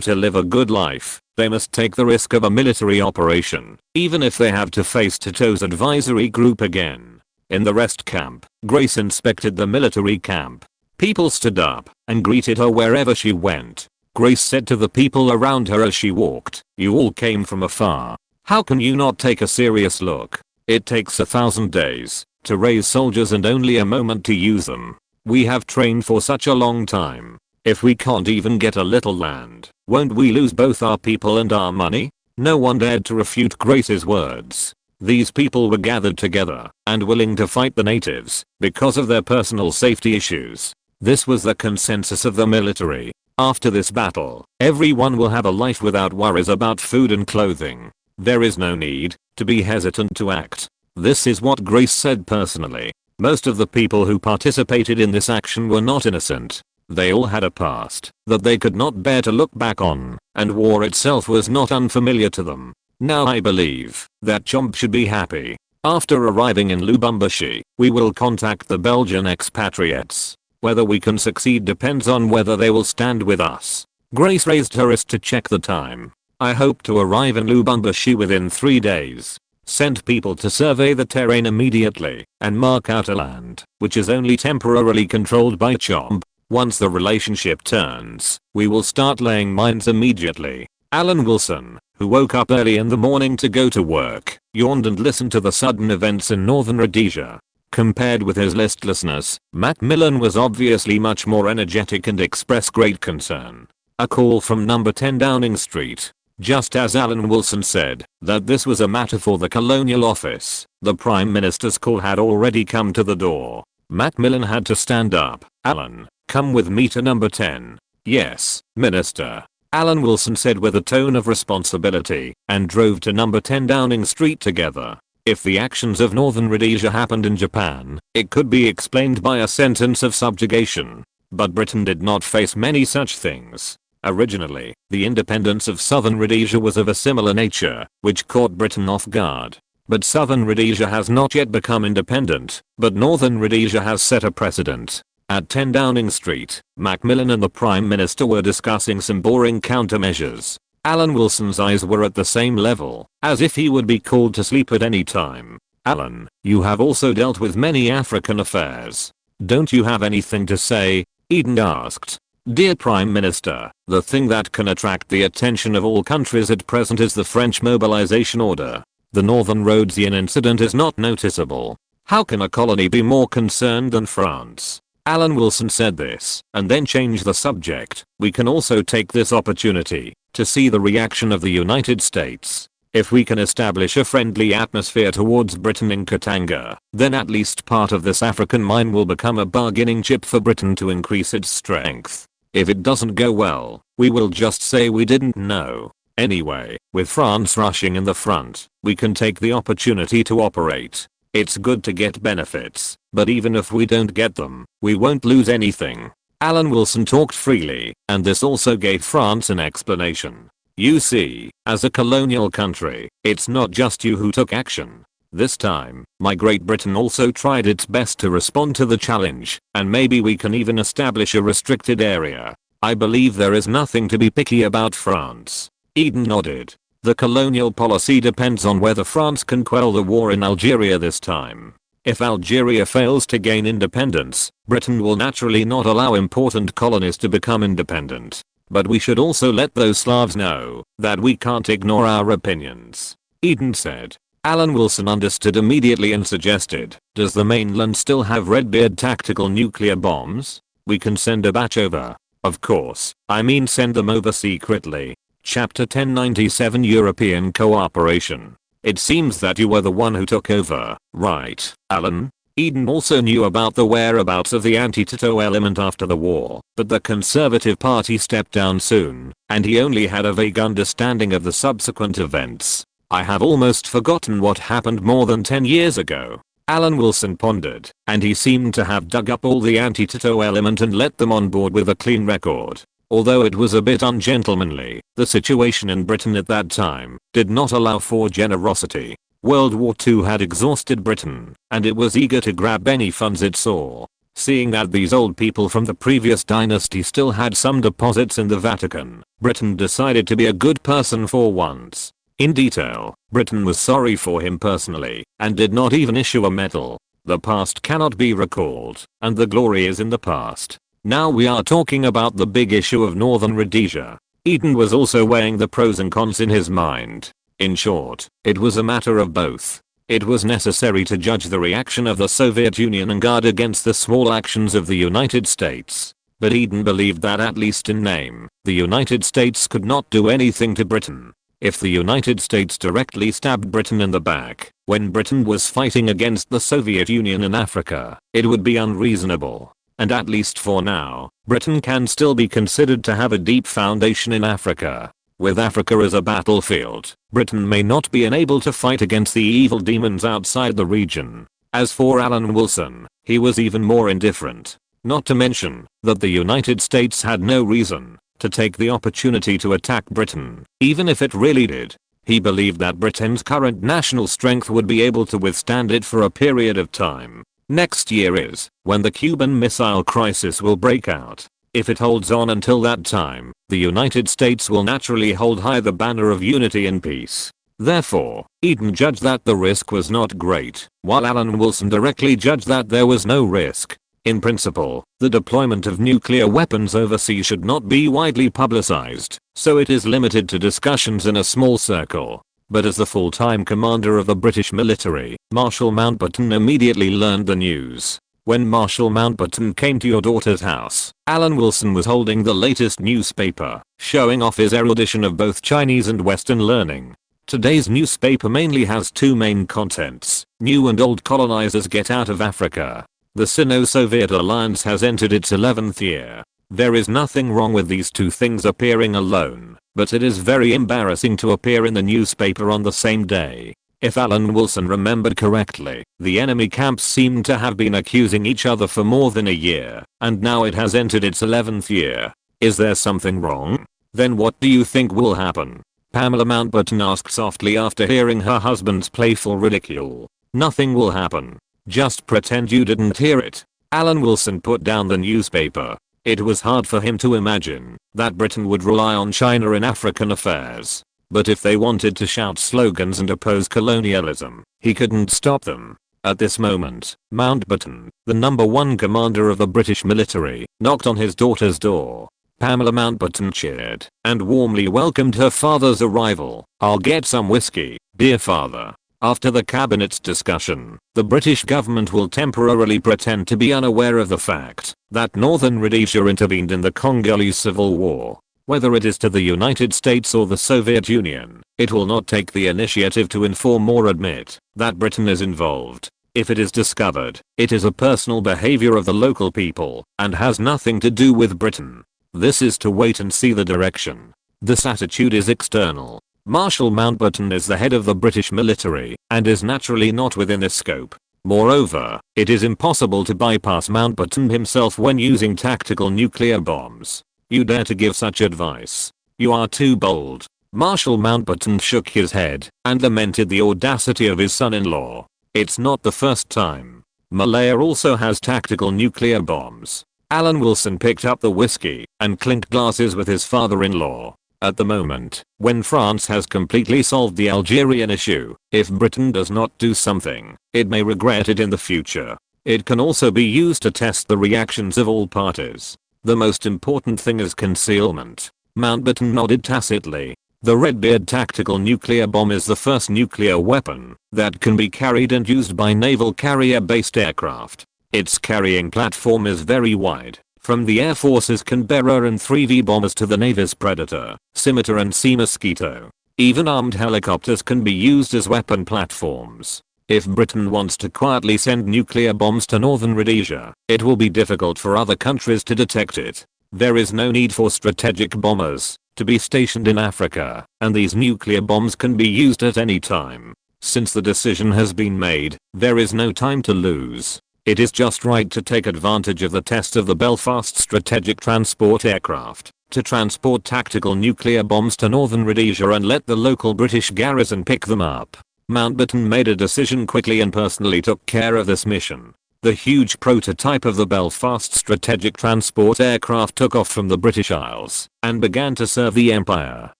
to live a good life, They must take the risk of a military operation, even if they have to face Tito's advisory group again. In the rest camp, Grace inspected the military camp. People stood up and greeted her wherever she went. Grace said to the people around her as she walked, "You all came from afar. How can you not take a serious look? It takes 1,000 days to raise soldiers and only a moment to use them. We have trained for such a long time. If we can't even get a little land, won't we lose both our people and our money?" No one dared to refute Grace's words. These people were gathered together and willing to fight the natives because of their personal safety issues. This was the consensus of the military. After this battle, everyone will have a life without worries about food and clothing. There is no need to be hesitant to act. This is what Grace said personally. Most of the people who participated in this action were not innocent. They all had a past that they could not bear to look back on, and war itself was not unfamiliar to them. Now I believe that Chomp should be happy. After arriving in Lubumbashi, we will contact the Belgian expatriates. Whether we can succeed depends on whether they will stand with us. Grace raised her wrist to check the time. I hope to arrive in Lubumbashi within 3 days. Send people to survey the terrain immediately and mark out a land which is only temporarily controlled by Chomp. Once the relationship turns, we will start laying mines immediately. Alan Wilson, who woke up early in the morning to go to work, yawned and listened to the sudden events in northern Rhodesia. Compared with his listlessness, Macmillan was obviously much more energetic and expressed great concern. A call from number 10 Downing Street. Just as Alan Wilson said that this was a matter for the Colonial Office, the Prime Minister's call had already come to the door. Macmillan had to stand up. "Alan, come with me to number 10. "Yes, Minister," Alan Wilson said with a tone of responsibility, and drove to number 10 Downing Street together. If the actions of Northern Rhodesia happened in Japan, it could be explained by a sentence of subjugation. But Britain did not face many such things. Originally, the independence of Southern Rhodesia was of a similar nature, which caught Britain off guard. But Southern Rhodesia has not yet become independent, but Northern Rhodesia has set a precedent. At 10 Downing Street, Macmillan and the Prime Minister were discussing some boring countermeasures. Alan Wilson's eyes were at the same level, as if he would be called to sleep at any time. "Alan, you have also dealt with many African affairs. Don't you have anything to say?" Eden asked. "Dear Prime Minister, the thing that can attract the attention of all countries at present is the French mobilization order. The Northern Rhodesian incident is not noticeable. How can a colony be more concerned than France?" Alan Wilson said this, and then changed the subject. "We can also take this opportunity to see the reaction of the United States. If we can establish a friendly atmosphere towards Britain in Katanga, then at least part of this African mine will become a bargaining chip for Britain to increase its strength. If it doesn't go well, we will just say we didn't know. Anyway, with France rushing in the front, we can take the opportunity to operate. It's good to get benefits, but even if we don't get them, we won't lose anything." Alan Wilson talked freely, and this also gave France an explanation. "You see, as a colonial country, it's not just you who took action. This time, my Great Britain also tried its best to respond to the challenge, and maybe we can even establish a restricted area. I believe there is nothing to be picky about France." Eden nodded. "The colonial policy depends on whether France can quell the war in Algeria this time. If Algeria fails to gain independence, Britain will naturally not allow important colonies to become independent. But we should also let those Slavs know that we can't ignore our opinions," Eden said. Alan Wilson understood immediately and suggested, "Does the mainland still have Redbeard tactical nuclear bombs? We can send a batch over. Of course, I mean send them over secretly." Chapter 1097 European Cooperation. "It seems that you were the one who took over, right, Alan?" Eden also knew about the whereabouts of the anti-Tito element after the war, but the Conservative Party stepped down soon, and he only had a vague understanding of the subsequent events. "I have almost forgotten what happened more than 10 years ago." Alan Wilson pondered, and he seemed to have dug up all the anti-Tito element and let them on board with a clean record. Although it was a bit ungentlemanly, the situation in Britain at that time did not allow for generosity. World War II had exhausted Britain, and it was eager to grab any funds it saw. Seeing that these old people from the previous dynasty still had some deposits in the Vatican, Britain decided to be a good person for once. In detail, Britain was sorry for him personally, and did not even issue a medal. The past cannot be recalled, and the glory is in the past. Now we are talking about the big issue of Northern Rhodesia. Eden was also weighing the pros and cons in his mind. In short, it was a matter of both. It was necessary to judge the reaction of the Soviet Union and guard against the small actions of the United States. But Eden believed that at least in name, the United States could not do anything to Britain. If the United States directly stabbed Britain in the back, when Britain was fighting against the Soviet Union in Africa, it would be unreasonable. And at least for now, Britain can still be considered to have a deep foundation in Africa. With Africa as a battlefield, Britain may not be unable to fight against the evil demons outside the region. As for Alan Wilson, he was even more indifferent. Not to mention that the United States had no reason to take the opportunity to attack Britain, even if it really did. He believed that Britain's current national strength would be able to withstand it for a period of time. Next year is when the Cuban Missile Crisis will break out. If it holds on until that time, the United States will naturally hold high the banner of unity and peace. Therefore, Eden judged that the risk was not great, while Alan Wilson directly judged that there was no risk. In principle, the deployment of nuclear weapons overseas should not be widely publicized, so it is limited to discussions in a small circle. But as the full-time commander of the British military, Marshal Mountbatten immediately learned the news. When Marshal Mountbatten came to your daughter's house, Alan Wilson was holding the latest newspaper, showing off his erudition of both Chinese and Western learning. Today's newspaper mainly has two main contents: new and old colonizers get out of Africa. The Sino-Soviet alliance has entered its 11th year. There is nothing wrong with these two things appearing alone, but it is very embarrassing to appear in the newspaper on the same day. If Alan Wilson remembered correctly, the enemy camps seemed to have been accusing each other for more than a year, and now it has entered its 11th year. Is there something wrong? Then what do you think will happen? Pamela Mountbatten asked softly after hearing her husband's playful ridicule. Nothing will happen. Just pretend you didn't hear it. Alan Wilson put down the newspaper. It was hard for him to imagine that Britain would rely on China in African affairs. But if they wanted to shout slogans and oppose colonialism, he couldn't stop them. At this moment, Mountbatten, the #1 commander of the British military, knocked on his daughter's door. Pamela Mountbatten cheered and warmly welcomed her father's arrival. "I'll get some whiskey, dear father." After the cabinet's discussion, the British government will temporarily pretend to be unaware of the fact that Northern Rhodesia intervened in the Congolese Civil War. Whether it is to the United States or the Soviet Union, it will not take the initiative to inform or admit that Britain is involved. If it is discovered, it is a personal behavior of the local people and has nothing to do with Britain. This is to wait and see the direction. This attitude is external. Marshal Mountbatten is the head of the British military and is naturally not within this scope. Moreover, it is impossible to bypass Mountbatten himself when using tactical nuclear bombs. You dare to give such advice? You are too bold. Marshal Mountbatten shook his head and lamented the audacity of his son-in-law. It's not the first time. Malaya also has tactical nuclear bombs. Alan Wilson picked up the whiskey and clinked glasses with his father-in-law. At the moment, when France has completely solved the Algerian issue, if Britain does not do something, it may regret it in the future. It can also be used to test the reactions of all parties. The most important thing is concealment. Mountbatten nodded tacitly. The Redbeard tactical nuclear bomb is the first nuclear weapon that can be carried and used by naval carrier-based aircraft. Its carrying platform is very wide. From the Air Force's Canberra and 3V bombers to the Navy's Predator, Scimitar and Sea Mosquito. Even armed helicopters can be used as weapon platforms. If Britain wants to quietly send nuclear bombs to Northern Rhodesia, it will be difficult for other countries to detect it. There is no need for strategic bombers to be stationed in Africa, and these nuclear bombs can be used at any time. Since the decision has been made, there is no time to lose. It is just right to take advantage of the test of the Belfast strategic transport aircraft to transport tactical nuclear bombs to Northern Rhodesia and let the local British garrison pick them up. Mountbatten made a decision quickly and personally took care of this mission. The huge prototype of the Belfast strategic transport aircraft took off from the British Isles and began to serve the Empire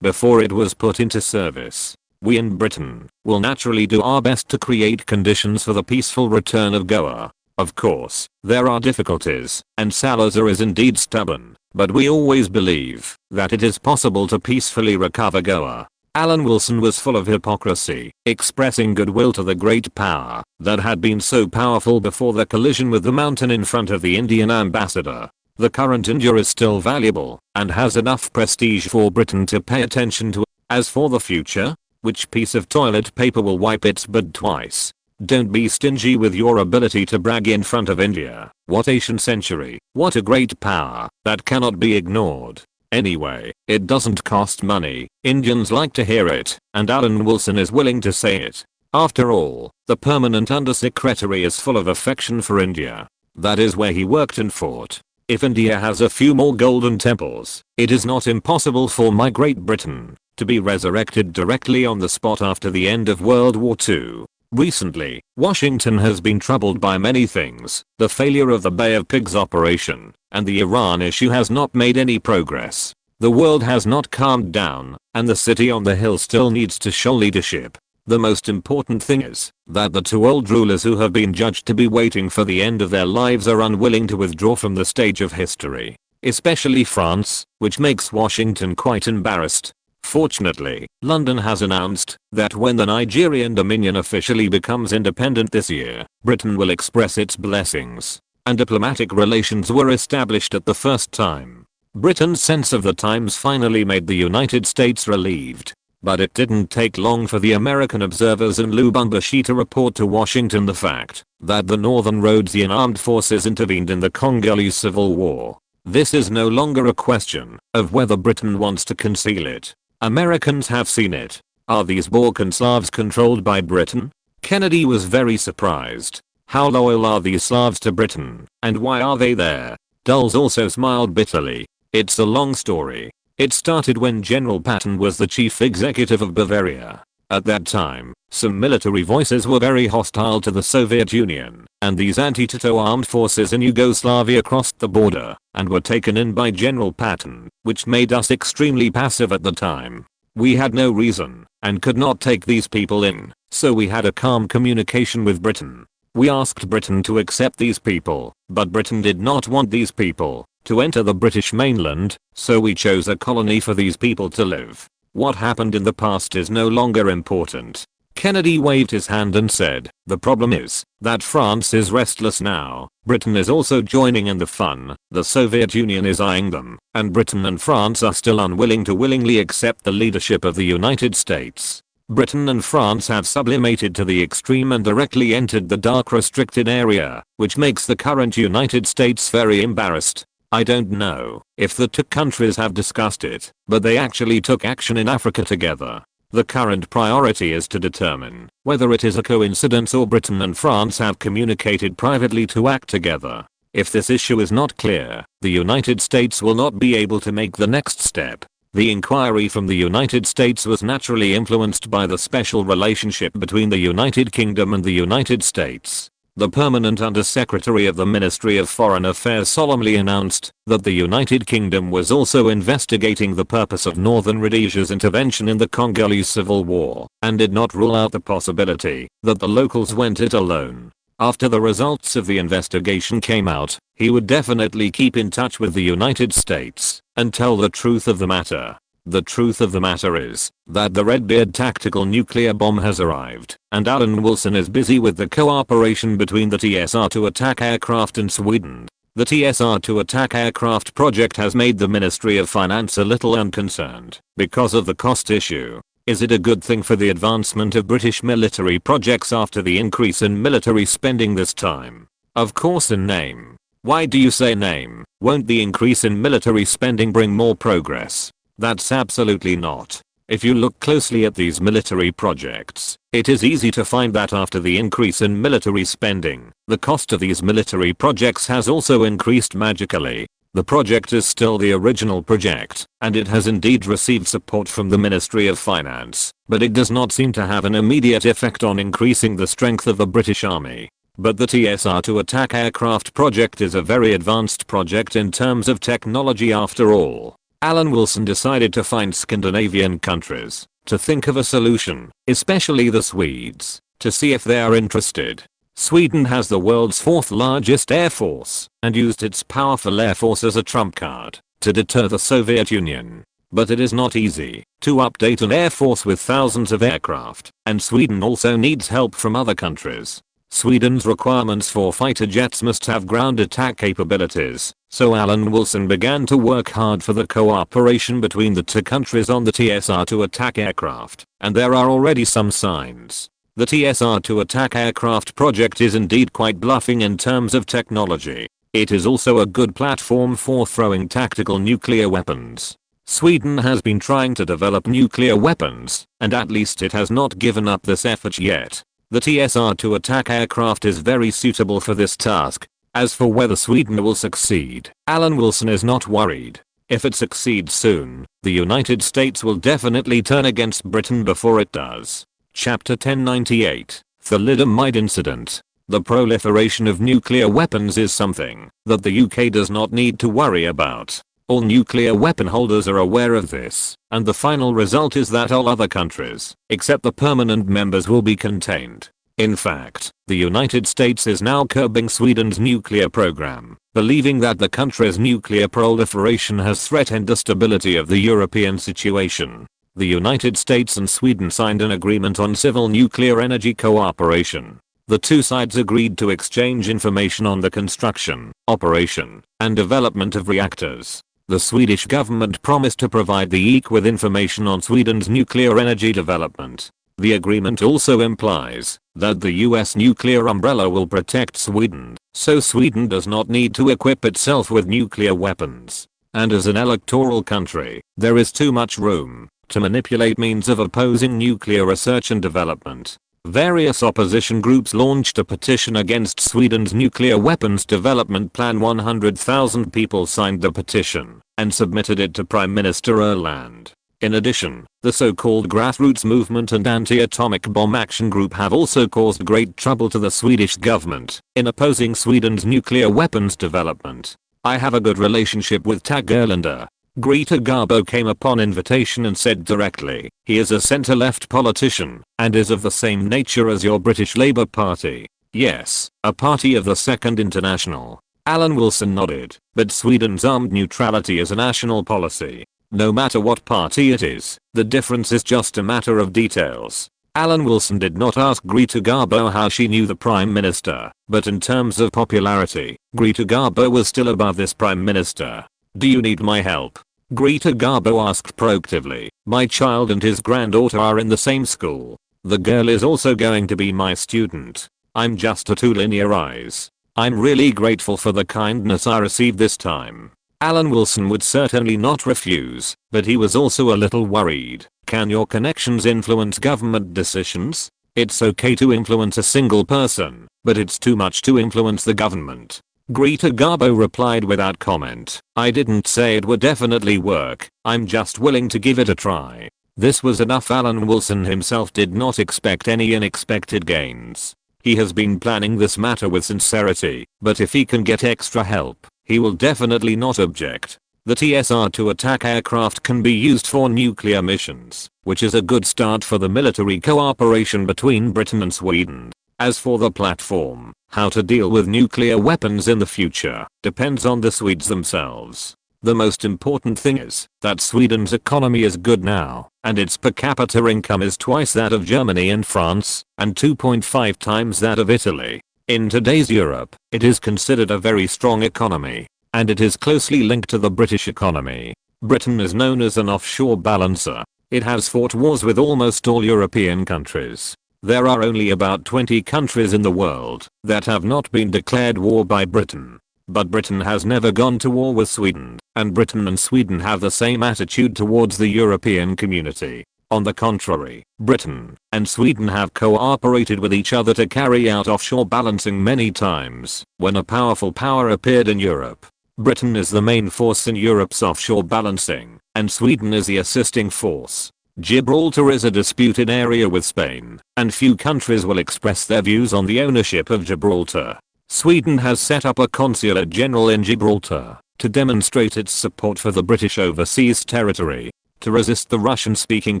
before it was put into service. We in Britain will naturally do our best to create conditions for the peaceful return of Goa. Of course, there are difficulties, and Salazar is indeed stubborn, but we always believe that it is possible to peacefully recover Goa. Alan Wilson was full of hypocrisy, expressing goodwill to the great power that had been so powerful before the collision with the mountain in front of the Indian ambassador. The current India is still valuable and has enough prestige for Britain to pay attention to. As for the future, which piece of toilet paper will wipe its butt twice? Don't be stingy with your ability to brag in front of India. What ancient century, what a great power that cannot be ignored. Anyway, it doesn't cost money. Indians like to hear it, and Alan Wilson is willing to say it. After all, the permanent undersecretary is full of affection for India. That is where he worked and fought. If India has a few more golden temples, it is not impossible for my Great Britain to be resurrected directly on the spot after the end of World War II. Recently, Washington has been troubled by many things. The failure of the Bay of Pigs operation and the Iran issue has not made any progress. The world has not calmed down, and the city on the hill still needs to show leadership. The most important thing is that the two old rulers who have been judged to be waiting for the end of their lives are unwilling to withdraw from the stage of history. Especially France, which makes Washington quite embarrassed. Fortunately, London has announced that when the Nigerian Dominion officially becomes independent this year, Britain will express its blessings, and diplomatic relations were established at the first time. Britain's sense of the times finally made the United States relieved. But it didn't take long for the American observers in Lubumbashi to report to Washington the fact that the Northern Rhodesian armed forces intervened in the Congolese Civil War. This is no longer a question of whether Britain wants to conceal it. Americans have seen it. Are these Balkan Slavs controlled by Britain? Kennedy was very surprised. How loyal are these Slavs to Britain, and why are they there? Dulles also smiled bitterly. It's a long story. It started when General Patton was the chief executive of Bavaria. At that time, some military voices were very hostile to the Soviet Union, and these anti-Tito armed forces in Yugoslavia crossed the border and were taken in by General Patton, which made us extremely passive at the time. We had no reason and could not take these people in, so we had a calm communication with Britain. We asked Britain to accept these people, but Britain did not want these people to enter the British mainland, so we chose a colony for these people to live. What happened in the past is no longer important. Kennedy waved his hand and said, the problem is that France is restless now. Britain is also joining in the fun. The Soviet Union is eyeing them, and Britain and France are still unwilling to willingly accept the leadership of the United States. Britain and France have sublimated to the extreme and directly entered the dark restricted area, which makes the current United States very embarrassed. I don't know if the two countries have discussed it, but they actually took action in Africa together. The current priority is to determine whether it is a coincidence or Britain and France have communicated privately to act together. If this issue is not clear, the United States will not be able to make the next step. The inquiry from the United States was naturally influenced by the special relationship between the United Kingdom and the United States. The permanent undersecretary of the Ministry of Foreign Affairs solemnly announced that the United Kingdom was also investigating the purpose of Northern Rhodesia's intervention in the Congolese Civil War, and did not rule out the possibility that the locals went it alone. After the results of the investigation came out, he would definitely keep in touch with the United States and tell the truth of the matter. The truth of the matter is that the Redbeard tactical nuclear bomb has arrived, and Alan Wilson is busy with the cooperation between the TSR-2 attack aircraft and Sweden. The TSR-2 attack aircraft project has made the Ministry of Finance a little unconcerned because of the cost issue. Is it a good thing for the advancement of British military projects after the increase in military spending this time? Of course in name. Why do you say name? Won't the increase in military spending bring more progress? That's absolutely not. If you look closely at these military projects, it is easy to find that after the increase in military spending, the cost of these military projects has also increased magically. The project is still the original project, and it has indeed received support from the Ministry of Finance, but it does not seem to have an immediate effect on increasing the strength of the British Army. But the TSR to attack aircraft project is a very advanced project in terms of technology after all. Alan Wilson decided to find Scandinavian countries to think of a solution, especially the Swedes, to see if they are interested. Sweden has the world's fourth largest air force and used its powerful air force as a trump card to deter the Soviet Union. But it is not easy to update an air force with thousands of aircraft, and Sweden also needs help from other countries. Sweden's requirements for fighter jets must have ground attack capabilities, so Alan Wilson began to work hard for the cooperation between the two countries on the TSR to attack aircraft, and there are already some signs. The TSR to attack aircraft project is indeed quite bluffing in terms of technology. It is also a good platform for throwing tactical nuclear weapons. Sweden has been trying to develop nuclear weapons, and at least it has not given up this effort yet. The TSR to attack aircraft is very suitable for this task. As for whether Sweden will succeed, Alan Wilson is not worried. If it succeeds soon, the United States will definitely turn against Britain before it does. Chapter 1098, Thalidomide Incident. The proliferation of nuclear weapons is something that the UK does not need to worry about. All nuclear weapon holders are aware of this, and the final result is that all other countries, except the permanent members, will be contained. In fact, the United States is now curbing Sweden's nuclear program, believing that the country's nuclear proliferation has threatened the stability of the European situation. The United States and Sweden signed an agreement on civil nuclear energy cooperation. The two sides agreed to exchange information on the construction, operation, and development of reactors. The Swedish government promised to provide the UK with information on Sweden's nuclear energy development. The agreement also implies that the US nuclear umbrella will protect Sweden, so Sweden does not need to equip itself with nuclear weapons. And as an electoral country, there is too much room to manipulate means of opposing nuclear research and development. Various opposition groups launched a petition against Sweden's nuclear weapons development plan. 100,000 people signed the petition and submitted it to Prime Minister Erland. In addition, the so-called grassroots movement and anti-atomic bomb action group have also caused great trouble to the Swedish government in opposing Sweden's nuclear weapons development. I have a good relationship with Tage Erlander. Greta Garbo came upon invitation and said directly, he is a centre-left politician and is of the same nature as your British Labour Party. Yes, a party of the Second International. Alan Wilson nodded, but Sweden's armed neutrality is a national policy. No matter what party it is, the difference is just a matter of details. Alan Wilson did not ask Greta Garbo how she knew the Prime Minister, but in terms of popularity, Greta Garbo was still above this Prime Minister. Do you need my help? Greta Garbo asked proactively. My child and his granddaughter are in the same school. The girl is also going to be my student. I'm just a tool in your eyes. I'm really grateful for the kindness I received this time. Alan Wilson would certainly not refuse, but he was also a little worried. Can your connections influence government decisions? It's okay to influence a single person, but it's too much to influence the government. Greta Garbo replied without comment. I didn't say it would definitely work, I'm just willing to give it a try. This was enough. Alan Wilson himself did not expect any unexpected gains. He has been planning this matter with sincerity, but if he can get extra help, he will definitely not object. The TSR to attack aircraft can be used for nuclear missions, which is a good start for the military cooperation between Britain and Sweden. As for the platform, how to deal with nuclear weapons in the future depends on the Swedes themselves. The most important thing is that Sweden's economy is good now, and its per capita income is twice that of Germany and France, and 2.5 times that of Italy. In today's Europe, it is considered a very strong economy, and it is closely linked to the British economy. Britain is known as an offshore balancer. It has fought wars with almost all European countries. There are only about 20 countries in the world that have not been declared war by Britain. But Britain has never gone to war with Sweden, and Britain and Sweden have the same attitude towards the European community. On the contrary, Britain and Sweden have cooperated with each other to carry out offshore balancing many times. When a powerful power appeared in Europe, Britain is the main force in Europe's offshore balancing, and Sweden is the assisting force. Gibraltar is a disputed area with Spain, and few countries will express their views on the ownership of Gibraltar. Sweden has set up a consulate general in Gibraltar to demonstrate its support for the British overseas territory, to resist the Russian-speaking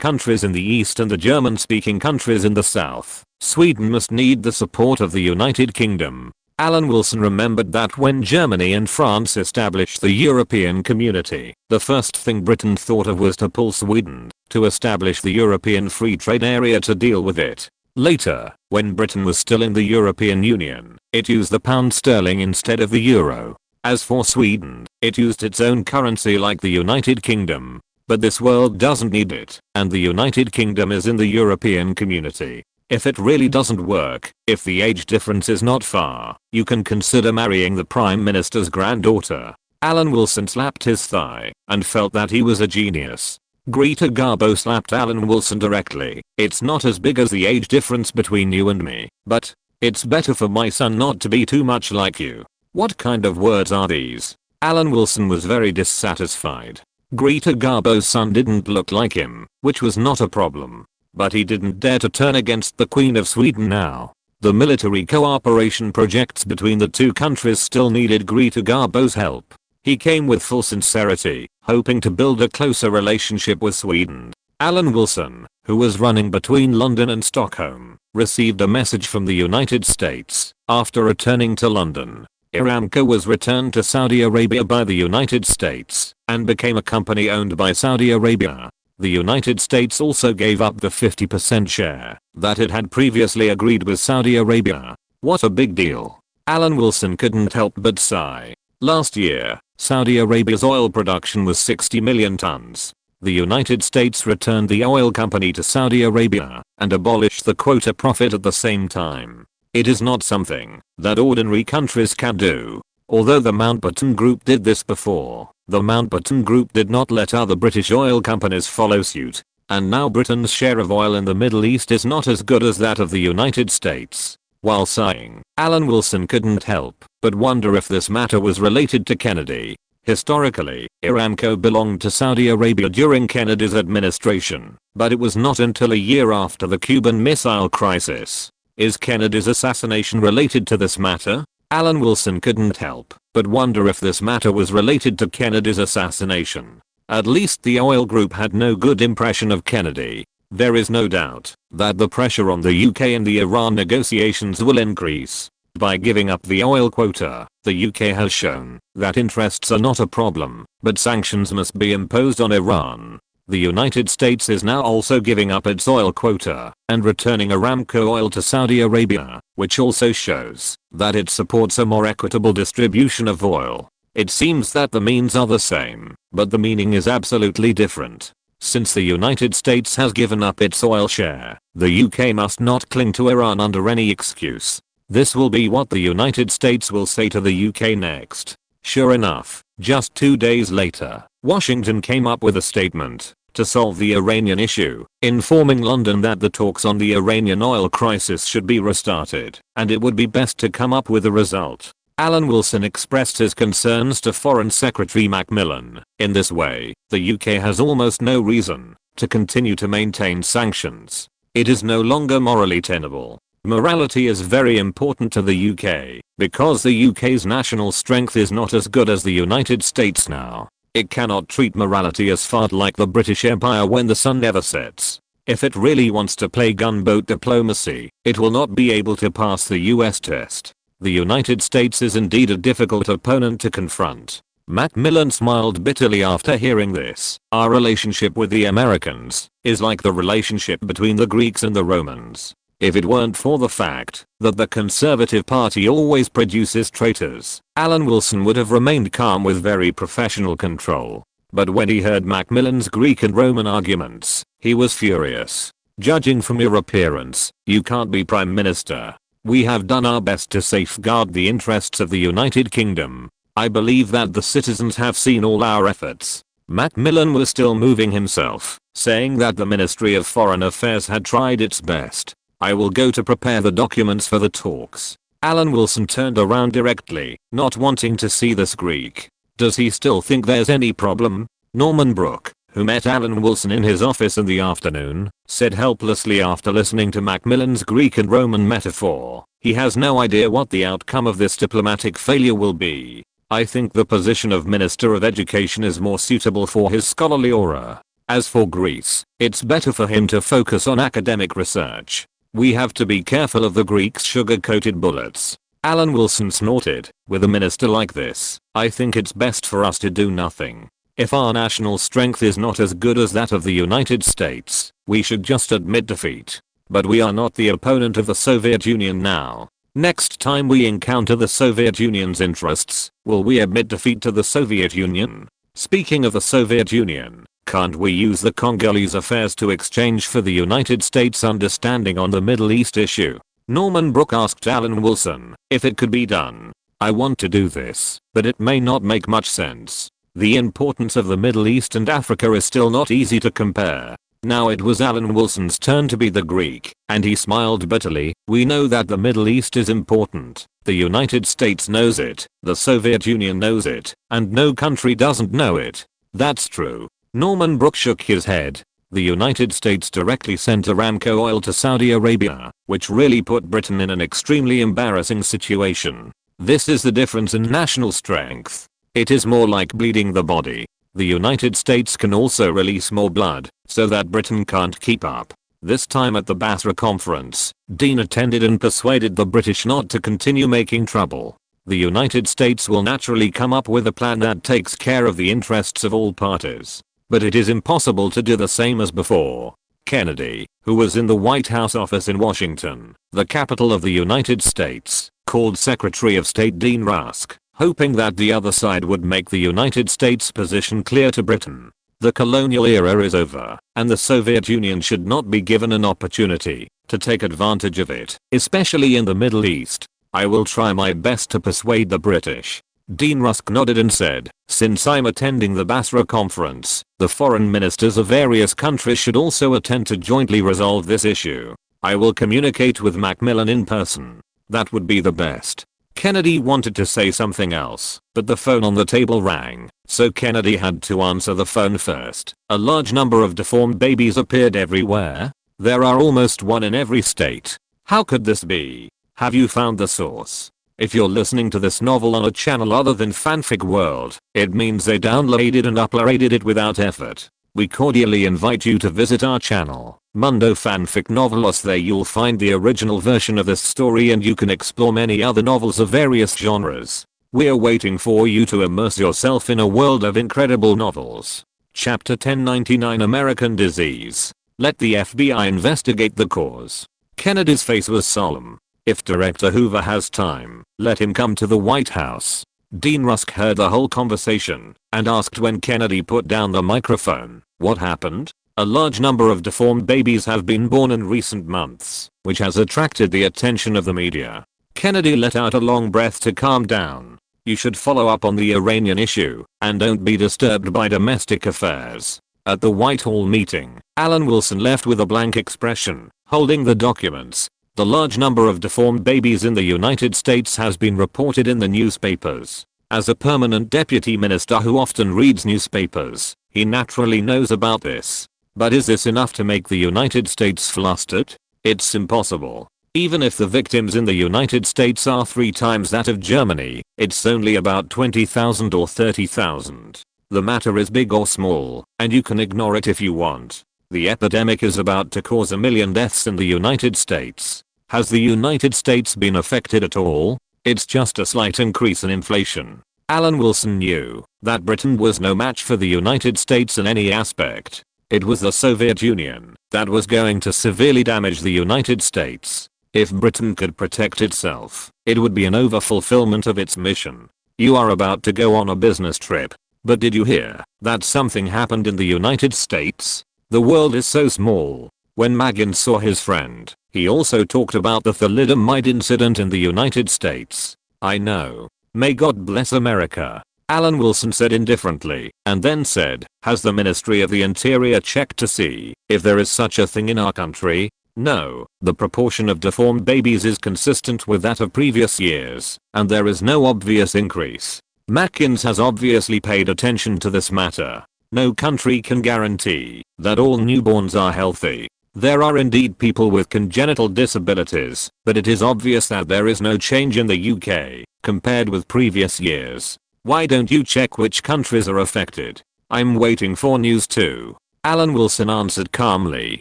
countries in the east and the German-speaking countries in the south. Sweden must need the support of the United Kingdom. Alan Wilson remembered that when Germany and France established the European Community, the first thing Britain thought of was to pull Sweden to establish the European Free Trade Area to deal with it. Later, when Britain was still in the European Union, it used the pound sterling instead of the euro. As for Sweden, it used its own currency like the United Kingdom. But this world doesn't need it, and the United Kingdom is in the European Community. If it really doesn't work, if the age difference is not far, you can consider marrying the Prime Minister's granddaughter. Alan Wilson slapped his thigh and felt that he was a genius. Greta Garbo slapped Alan Wilson directly. It's not as big as the age difference between you and me, but it's better for my son not to be too much like you. What kind of words are these? Alan Wilson was very dissatisfied. Greta Garbo's son didn't look like him, which was not a problem. But he didn't dare to turn against the Queen of Sweden now. The military cooperation projects between the two countries still needed Greta Garbo's help. He came with full sincerity, hoping to build a closer relationship with Sweden. Alan Wilson, who was running between London and Stockholm, received a message from the United States. After returning to London, Aramco was returned to Saudi Arabia by the United States and became a company owned by Saudi Arabia. The United States also gave up the 50% share that it had previously agreed with Saudi Arabia. What a big deal. Alan Wilson couldn't help but sigh. Last year, Saudi Arabia's oil production was 60 million tons. The United States returned the oil company to Saudi Arabia and abolished the quota profit at the same time. It is not something that ordinary countries can do. Although the Mountbatten Group did this before, the Mountbatten Group did not let other British oil companies follow suit. And now Britain's share of oil in the Middle East is not as good as that of the United States. While sighing, Alan Wilson couldn't help but wonder if this matter was related to Kennedy. Historically, Aramco belonged to Saudi Arabia during Kennedy's administration, but it was not until a year after the Cuban Missile Crisis. Is Kennedy's assassination related to this matter? Alan Wilson couldn't help but wonder if this matter was related to Kennedy's assassination. At least the oil group had no good impression of Kennedy. There is no doubt that the pressure on the UK in the Iran negotiations will increase. By giving up the oil quota, the UK has shown that interests are not a problem, but sanctions must be imposed on Iran. The United States is now also giving up its oil quota and returning Aramco oil to Saudi Arabia, which also shows that it supports a more equitable distribution of oil. It seems that the means are the same, but the meaning is absolutely different. Since the United States has given up its oil share, the UK must not cling to Iran under any excuse. This will be what the United States will say to the UK next. Sure enough, just 2 days later, Washington came up with a statement to solve the Iranian issue, informing London that the talks on the Iranian oil crisis should be restarted, and it would be best to come up with a result. Alan Wilson expressed his concerns to Foreign Secretary Macmillan. In this way, the UK has almost no reason to continue to maintain sanctions. It is no longer morally tenable. Morality is very important to the UK, because the UK's national strength is not as good as the United States now. It cannot treat morality as fart like the British Empire when the sun never sets. If it really wants to play gunboat diplomacy, it will not be able to pass the US test. The United States is indeed a difficult opponent to confront. Macmillan smiled bitterly after hearing this. Our relationship with the Americans is like the relationship between the Greeks and the Romans. If it weren't for the fact that the Conservative Party always produces traitors, Alan Wilson would have remained calm with very professional control. But when he heard Macmillan's Greek and Roman arguments, he was furious. Judging from your appearance, you can't be Prime Minister. We have done our best to safeguard the interests of the United Kingdom. I believe that the citizens have seen all our efforts. Macmillan was still moving himself, saying that the Ministry of Foreign Affairs had tried its best. I will go to prepare the documents for the talks. Alan Wilson turned around directly, not wanting to see this Greek. Does he still think there's any problem? Norman Brooke, who met Alan Wilson in his office in the afternoon, said helplessly after listening to Macmillan's Greek and Roman metaphor, he has no idea what the outcome of this diplomatic failure will be. I think the position of Minister of Education is more suitable for his scholarly aura. As for Greece, it's better for him to focus on academic research. We have to be careful of the Greeks' sugar-coated bullets. Alan Wilson snorted, with a minister like this, I think it's best for us to do nothing. If our national strength is not as good as that of the United States, we should just admit defeat. But we are not the opponent of the Soviet Union now. Next time we encounter the Soviet Union's interests, will we admit defeat to the Soviet Union? Speaking of the Soviet Union, can't we use the Congolese affairs to exchange for the United States understanding on the Middle East issue? Norman Brooke asked Alan Wilson if it could be done. I want to do this, but it may not make much sense. The importance of the Middle East and Africa is still not easy to compare. Now it was Alan Wilson's turn to be the Greek, and he smiled bitterly. We know that the Middle East is important. The United States knows it, the Soviet Union knows it, and no country doesn't know it. That's true. Norman Brooke shook his head. The United States directly sent Aramco oil to Saudi Arabia, which really put Britain in an extremely embarrassing situation. This is the difference in national strength. It is more like bleeding the body. The United States can also release more blood, so that Britain can't keep up. This time at the Basra conference, Dean attended and persuaded the British not to continue making trouble. The United States will naturally come up with a plan that takes care of the interests of all parties. But it is impossible to do the same as before. Kennedy, who was in the White House office in Washington, the capital of the United States, called Secretary of State Dean Rusk, hoping that the other side would make the United States position clear to Britain. The colonial era is over, and the Soviet Union should not be given an opportunity to take advantage of it, especially in the Middle East. I will try my best to persuade the British. Dean Rusk nodded and said, since I'm attending the Basra conference, the foreign ministers of various countries should also attend to jointly resolve this issue. I will communicate with Macmillan in person. That would be the best. Kennedy wanted to say something else, but the phone on the table rang, so Kennedy had to answer the phone first. A large number of deformed babies appeared everywhere. There are almost one in every state. How could this be? Have you found the source? If you're listening to this novel on a channel other than Fanfic World, it means they downloaded and uploaded it without effort. We cordially invite you to visit our channel, Mundo Fanfic Novelos. There you'll find the original version of this story and you can explore many other novels of various genres. We're waiting for you to immerse yourself in a world of incredible novels. Chapter 1099 American Disease. Let the FBI investigate the cause. Kennedy's face was solemn. If Director Hoover has time, let him come to the White House. Dean Rusk heard the whole conversation and asked when Kennedy put down the microphone, what happened? A large number of deformed babies have been born in recent months, which has attracted the attention of the media. Kennedy let out a long breath to calm down. You should follow up on the Iranian issue and don't be disturbed by domestic affairs. At the Whitehall meeting, Alan Wilson left with a blank expression, holding the documents. The large number of deformed babies in the United States has been reported in the newspapers. As a permanent deputy minister who often reads newspapers, he naturally knows about this. But is this enough to make the United States flustered? It's impossible. Even if the victims in the United States are 3 times that of Germany, it's only about 20,000 or 30,000. The matter is big or small, and you can ignore it if you want. The epidemic is about to cause 1 million deaths in the United States. Has the United States been affected at all? It's just a slight increase in inflation. Alan Wilson knew that Britain was no match for the United States in any aspect. It was the Soviet Union that was going to severely damage the United States. If Britain could protect itself, it would be an overfulfillment of its mission. You are about to go on a business trip. But did you hear that something happened in the United States? The world is so small. When Magin saw his friend, he also talked about the thalidomide incident in the United States. I know. May God bless America. Alan Wilson said indifferently, and then said, has the Ministry of the Interior checked to see if there is such a thing in our country? No, the proportion of deformed babies is consistent with that of previous years, and there is no obvious increase. Matkins has obviously paid attention to this matter. No country can guarantee that all newborns are healthy. There are indeed people with congenital disabilities, but it is obvious that there is no change in the UK compared with previous years. Why don't you check which countries are affected? I'm waiting for news too. Alan Wilson answered calmly.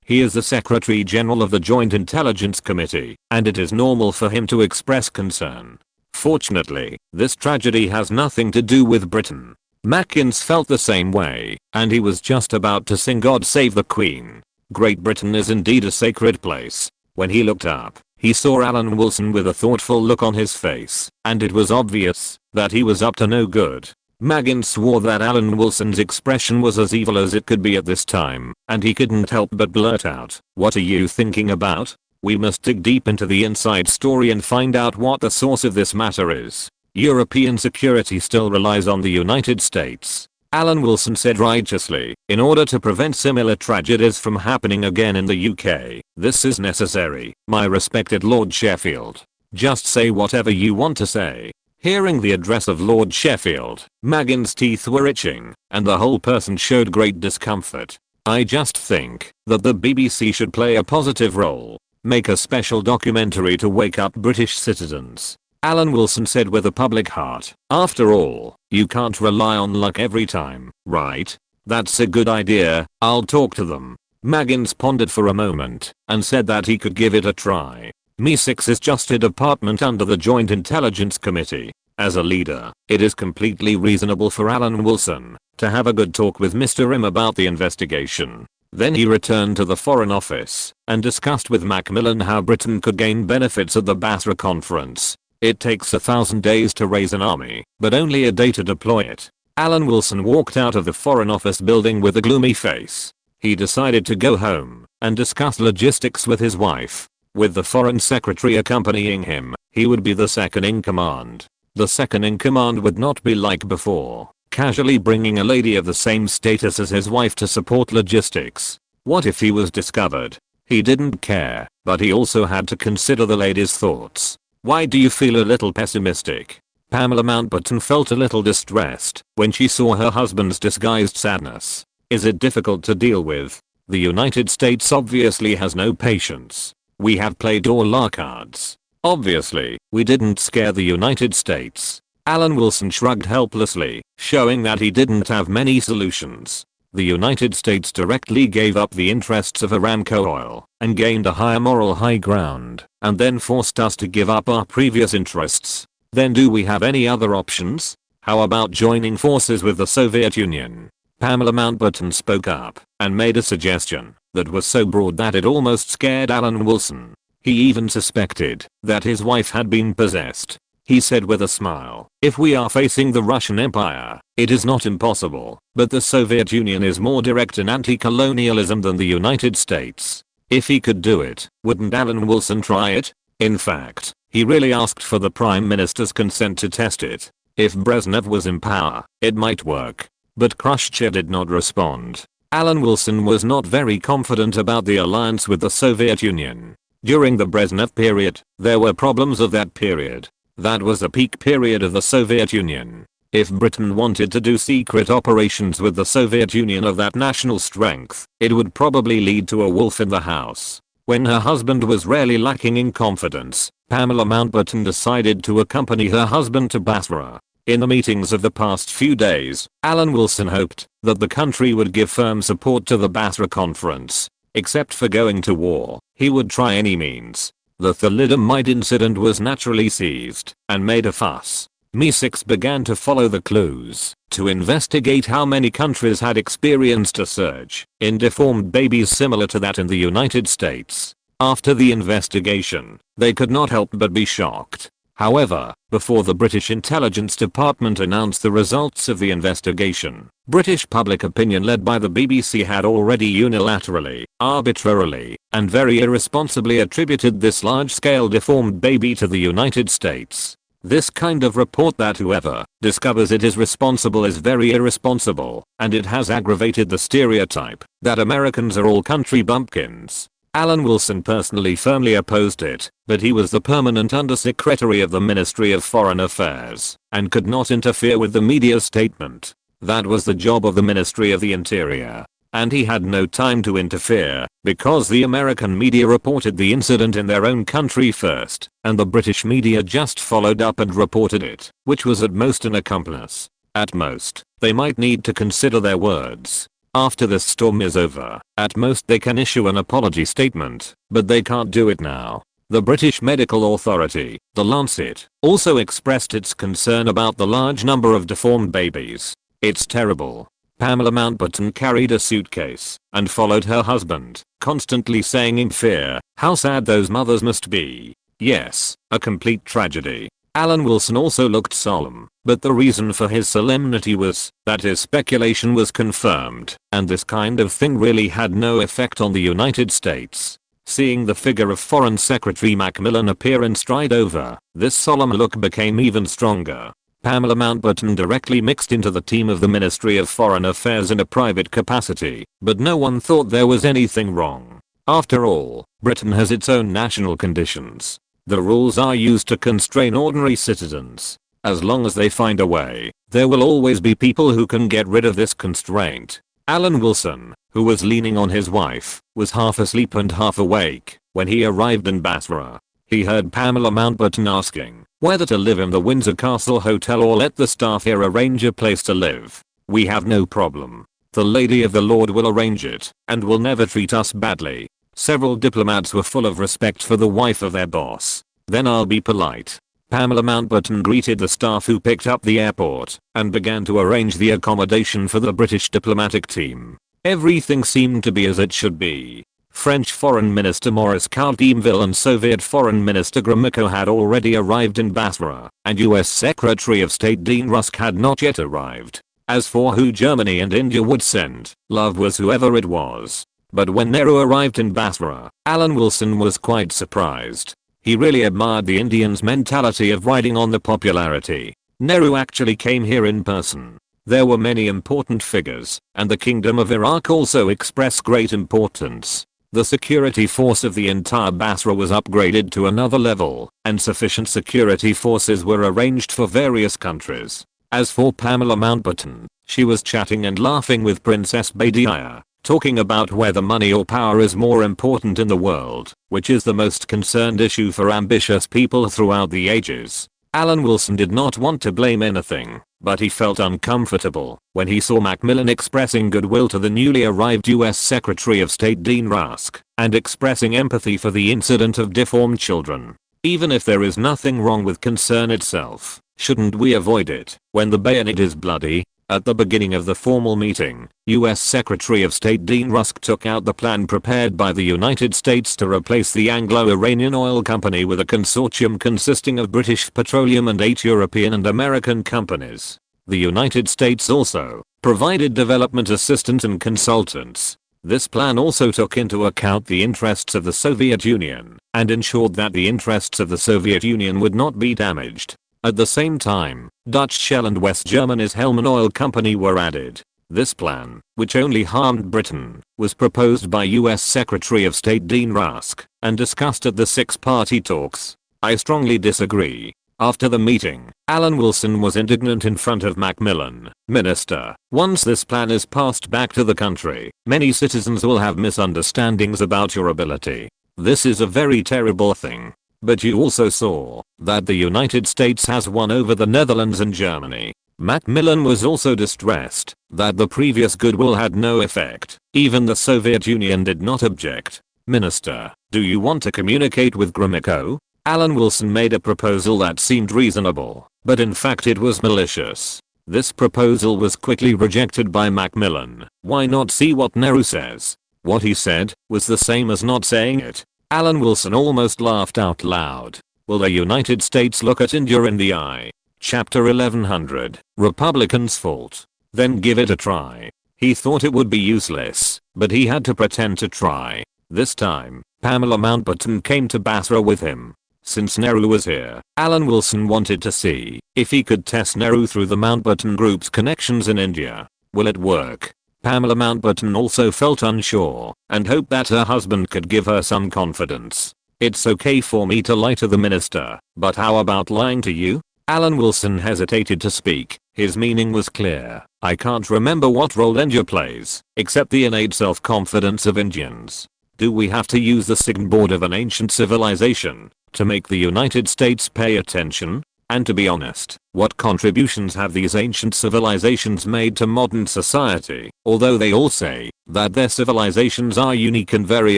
He is the Secretary General of the Joint Intelligence Committee, and it is normal for him to express concern. Fortunately, this tragedy has nothing to do with Britain. Mackins felt the same way, and he was just about to sing God Save the Queen. Great Britain is indeed a sacred place. When he looked up, he saw Alan Wilson with a thoughtful look on his face, and it was obvious that he was up to no good. Maggins swore that Alan Wilson's expression was as evil as it could be at this time, and he couldn't help but blurt out, "What are you thinking about? We must dig deep into the inside story and find out what the source of this matter is. European security still relies on the United States." Alan Wilson said righteously, "In order to prevent similar tragedies from happening again in the UK, this is necessary, my respected Lord Sheffield. Just say whatever you want to say." Hearing the address of Lord Sheffield, Maggins' teeth were itching, and the whole person showed great discomfort. "I just think that the BBC should play a positive role. Make a special documentary to wake up British citizens," Alan Wilson said with a public heart. "After all, you can't rely on luck every time, right?" "That's a good idea, I'll talk to them." Maggins pondered for a moment, and said that he could give it a try. MI6 is just a department under the Joint Intelligence Committee. As a leader, it is completely reasonable for Alan Wilson to have a good talk with Mr. M about the investigation. Then he returned to the Foreign Office and discussed with Macmillan how Britain could gain benefits at the Basra Conference. It takes 1,000 days to raise an army, but only a day to deploy it. Alan Wilson walked out of the Foreign Office building with a gloomy face. He decided to go home and discuss logistics with his wife. With the Foreign Secretary accompanying him, he would be the second in command. The second in command would not be like before, casually bringing a lady of the same status as his wife to support logistics. What if he was discovered? He didn't care, but he also had to consider the lady's thoughts. "Why do you feel a little pessimistic?" Pamela Mountbatten felt a little distressed when she saw her husband's disguised sadness. "Is it difficult to deal with? The United States obviously has no patience. We have played all our cards. Obviously, we didn't scare the United States." Alan Wilson shrugged helplessly, showing that he didn't have many solutions. The United States directly gave up the interests of Aramco oil and gained a higher moral high ground, and then forced us to give up our previous interests. Then do we have any other options? How about joining forces with the Soviet Union? Pamela Mountbatten spoke up and made a suggestion that was so broad that it almost scared Alan Wilson. He even suspected that his wife had been possessed. He said with a smile, "If we are facing the Russian Empire, it is not impossible, but the Soviet Union is more direct in anti-colonialism than the United States." If he could do it, wouldn't Alan Wilson try it? In fact, he really asked for the Prime Minister's consent to test it. If Brezhnev was in power, it might work. But Khrushchev did not respond. Alan Wilson was not very confident about the alliance with the Soviet Union. During the Brezhnev period, there were problems of that period. That was the peak period of the Soviet Union. If Britain wanted to do secret operations with the Soviet Union of that national strength, it would probably lead to a wolf in the house. When her husband was rarely lacking in confidence, Pamela Mountbatten decided to accompany her husband to Basra. In the meetings of the past few days, Alan Wilson hoped that the country would give firm support to the Basra Conference. Except for going to war, he would try any means. The thalidomide incident was naturally seized and made a fuss. MI6 began to follow the clues to investigate how many countries had experienced a surge in deformed babies similar to that in the United States. After the investigation, they could not help but be shocked. However, before the British Intelligence Department announced the results of the investigation, British public opinion led by the BBC had already unilaterally, arbitrarily, and very irresponsibly attributed this large-scale deformed baby to the United States. This kind of report that whoever discovers it is responsible is very irresponsible, and it has aggravated the stereotype that Americans are all country bumpkins. Alan Wilson personally firmly opposed it, but he was the permanent undersecretary of the Ministry of Foreign Affairs and could not interfere with the media statement. That was the job of the Ministry of the Interior. And he had no time to interfere, because the American media reported the incident in their own country first, and the British media just followed up and reported it, which was at most an accomplice. At most, they might need to consider their words. After this storm is over, at most they can issue an apology statement, but they can't do it now. The British Medical Authority, the Lancet, also expressed its concern about the large number of deformed babies. It's terrible. Pamela Mountbatten carried a suitcase and followed her husband, constantly saying in fear, how sad those mothers must be. Yes, a complete tragedy. Alan Wilson also looked solemn, but the reason for his solemnity was that his speculation was confirmed, and this kind of thing really had no effect on the United States. Seeing the figure of Foreign Secretary Macmillan appear and stride over, this solemn look became even stronger. Pamela Mountbatten directly mixed into the team of the Ministry of Foreign Affairs in a private capacity, but no one thought there was anything wrong. After all, Britain has its own national conditions. The rules are used to constrain ordinary citizens. As long as they find a way, there will always be people who can get rid of this constraint. Alan Wilson, who was leaning on his wife, was half asleep and half awake when he arrived in Basra. He heard Pamela Mountbatten asking whether to live in the Windsor Castle Hotel or let the staff here arrange a place to live. We have no problem. The Lady of the Lord will arrange it and will never treat us badly. Several diplomats were full of respect for the wife of their boss. Then I'll be polite. Pamela Mountbatten greeted the staff who picked up the airport and began to arrange the accommodation for the British diplomatic team. Everything seemed to be as it should be. French Foreign Minister Maurice Coutinville and Soviet Foreign Minister Gromyko had already arrived in Basra, and US Secretary of State Dean Rusk had not yet arrived. As for who Germany and India would send, love was whoever it was. But when Nehru arrived in Basra, Alan Wilson was quite surprised. He really admired the Indians' mentality of riding on the popularity. Nehru actually came here in person. There were many important figures, and the Kingdom of Iraq also expressed great importance. The security force of the entire Basra was upgraded to another level, and sufficient security forces were arranged for various countries. As for Pamela Mountbatten, she was chatting and laughing with Princess Badiya, talking about whether money or power is more important in the world, which is the most concerned issue for ambitious people throughout the ages. Alan Wilson did not want to blame anything, but he felt uncomfortable when he saw Macmillan expressing goodwill to the newly arrived US Secretary of State Dean Rusk and expressing empathy for the incident of deformed children. Even if there is nothing wrong with concern itself, shouldn't we avoid it when the bayonet is bloody? At the beginning of the formal meeting, US Secretary of State Dean Rusk took out the plan prepared by the United States to replace the Anglo-Iranian Oil Company with a consortium consisting of British Petroleum and 8 European and American companies. The United States also provided development assistance and consultants. This plan also took into account the interests of the Soviet Union and ensured that the interests of the Soviet Union would not be damaged. At the same time, Dutch Shell and West Germany's Helman Oil Company were added. This plan, which only harmed Britain, was proposed by US Secretary of State Dean Rusk and discussed at the six-party talks. I strongly disagree. After the meeting, Alan Wilson was indignant in front of Macmillan. Minister, once this plan is passed back to the country, many citizens will have misunderstandings about your ability. This is a very terrible thing. But you also saw that the United States has won over the Netherlands and Germany. Macmillan was also distressed that the previous goodwill had no effect. Even the Soviet Union did not object. Minister, do you want to communicate with Gromyko? Alan Wilson made a proposal that seemed reasonable, but in fact it was malicious. This proposal was quickly rejected by Macmillan. Why not see what Nehru says? What he said was the same as not saying it. Alan Wilson almost laughed out loud. Will the United States look at India in the eye? Chapter 1100. Republicans' fault. Then give it a try. He thought it would be useless, but he had to pretend to try. This time, Pamela Mountbatten came to Basra with him. Since Nehru was here, Alan Wilson wanted to see if he could test Nehru through the Mountbatten Group's connections in India. Will it work? Pamela Mountbatten also felt unsure and hoped that her husband could give her some confidence. It's okay for me to lie to the minister, but how about lying to you? Alan Wilson hesitated to speak. His meaning was clear. I can't remember what role India plays, except the innate self-confidence of Indians. Do we have to use the signboard of an ancient civilization to make the United States pay attention? And to be honest, what contributions have these ancient civilizations made to modern society? Although they all say that their civilizations are unique and very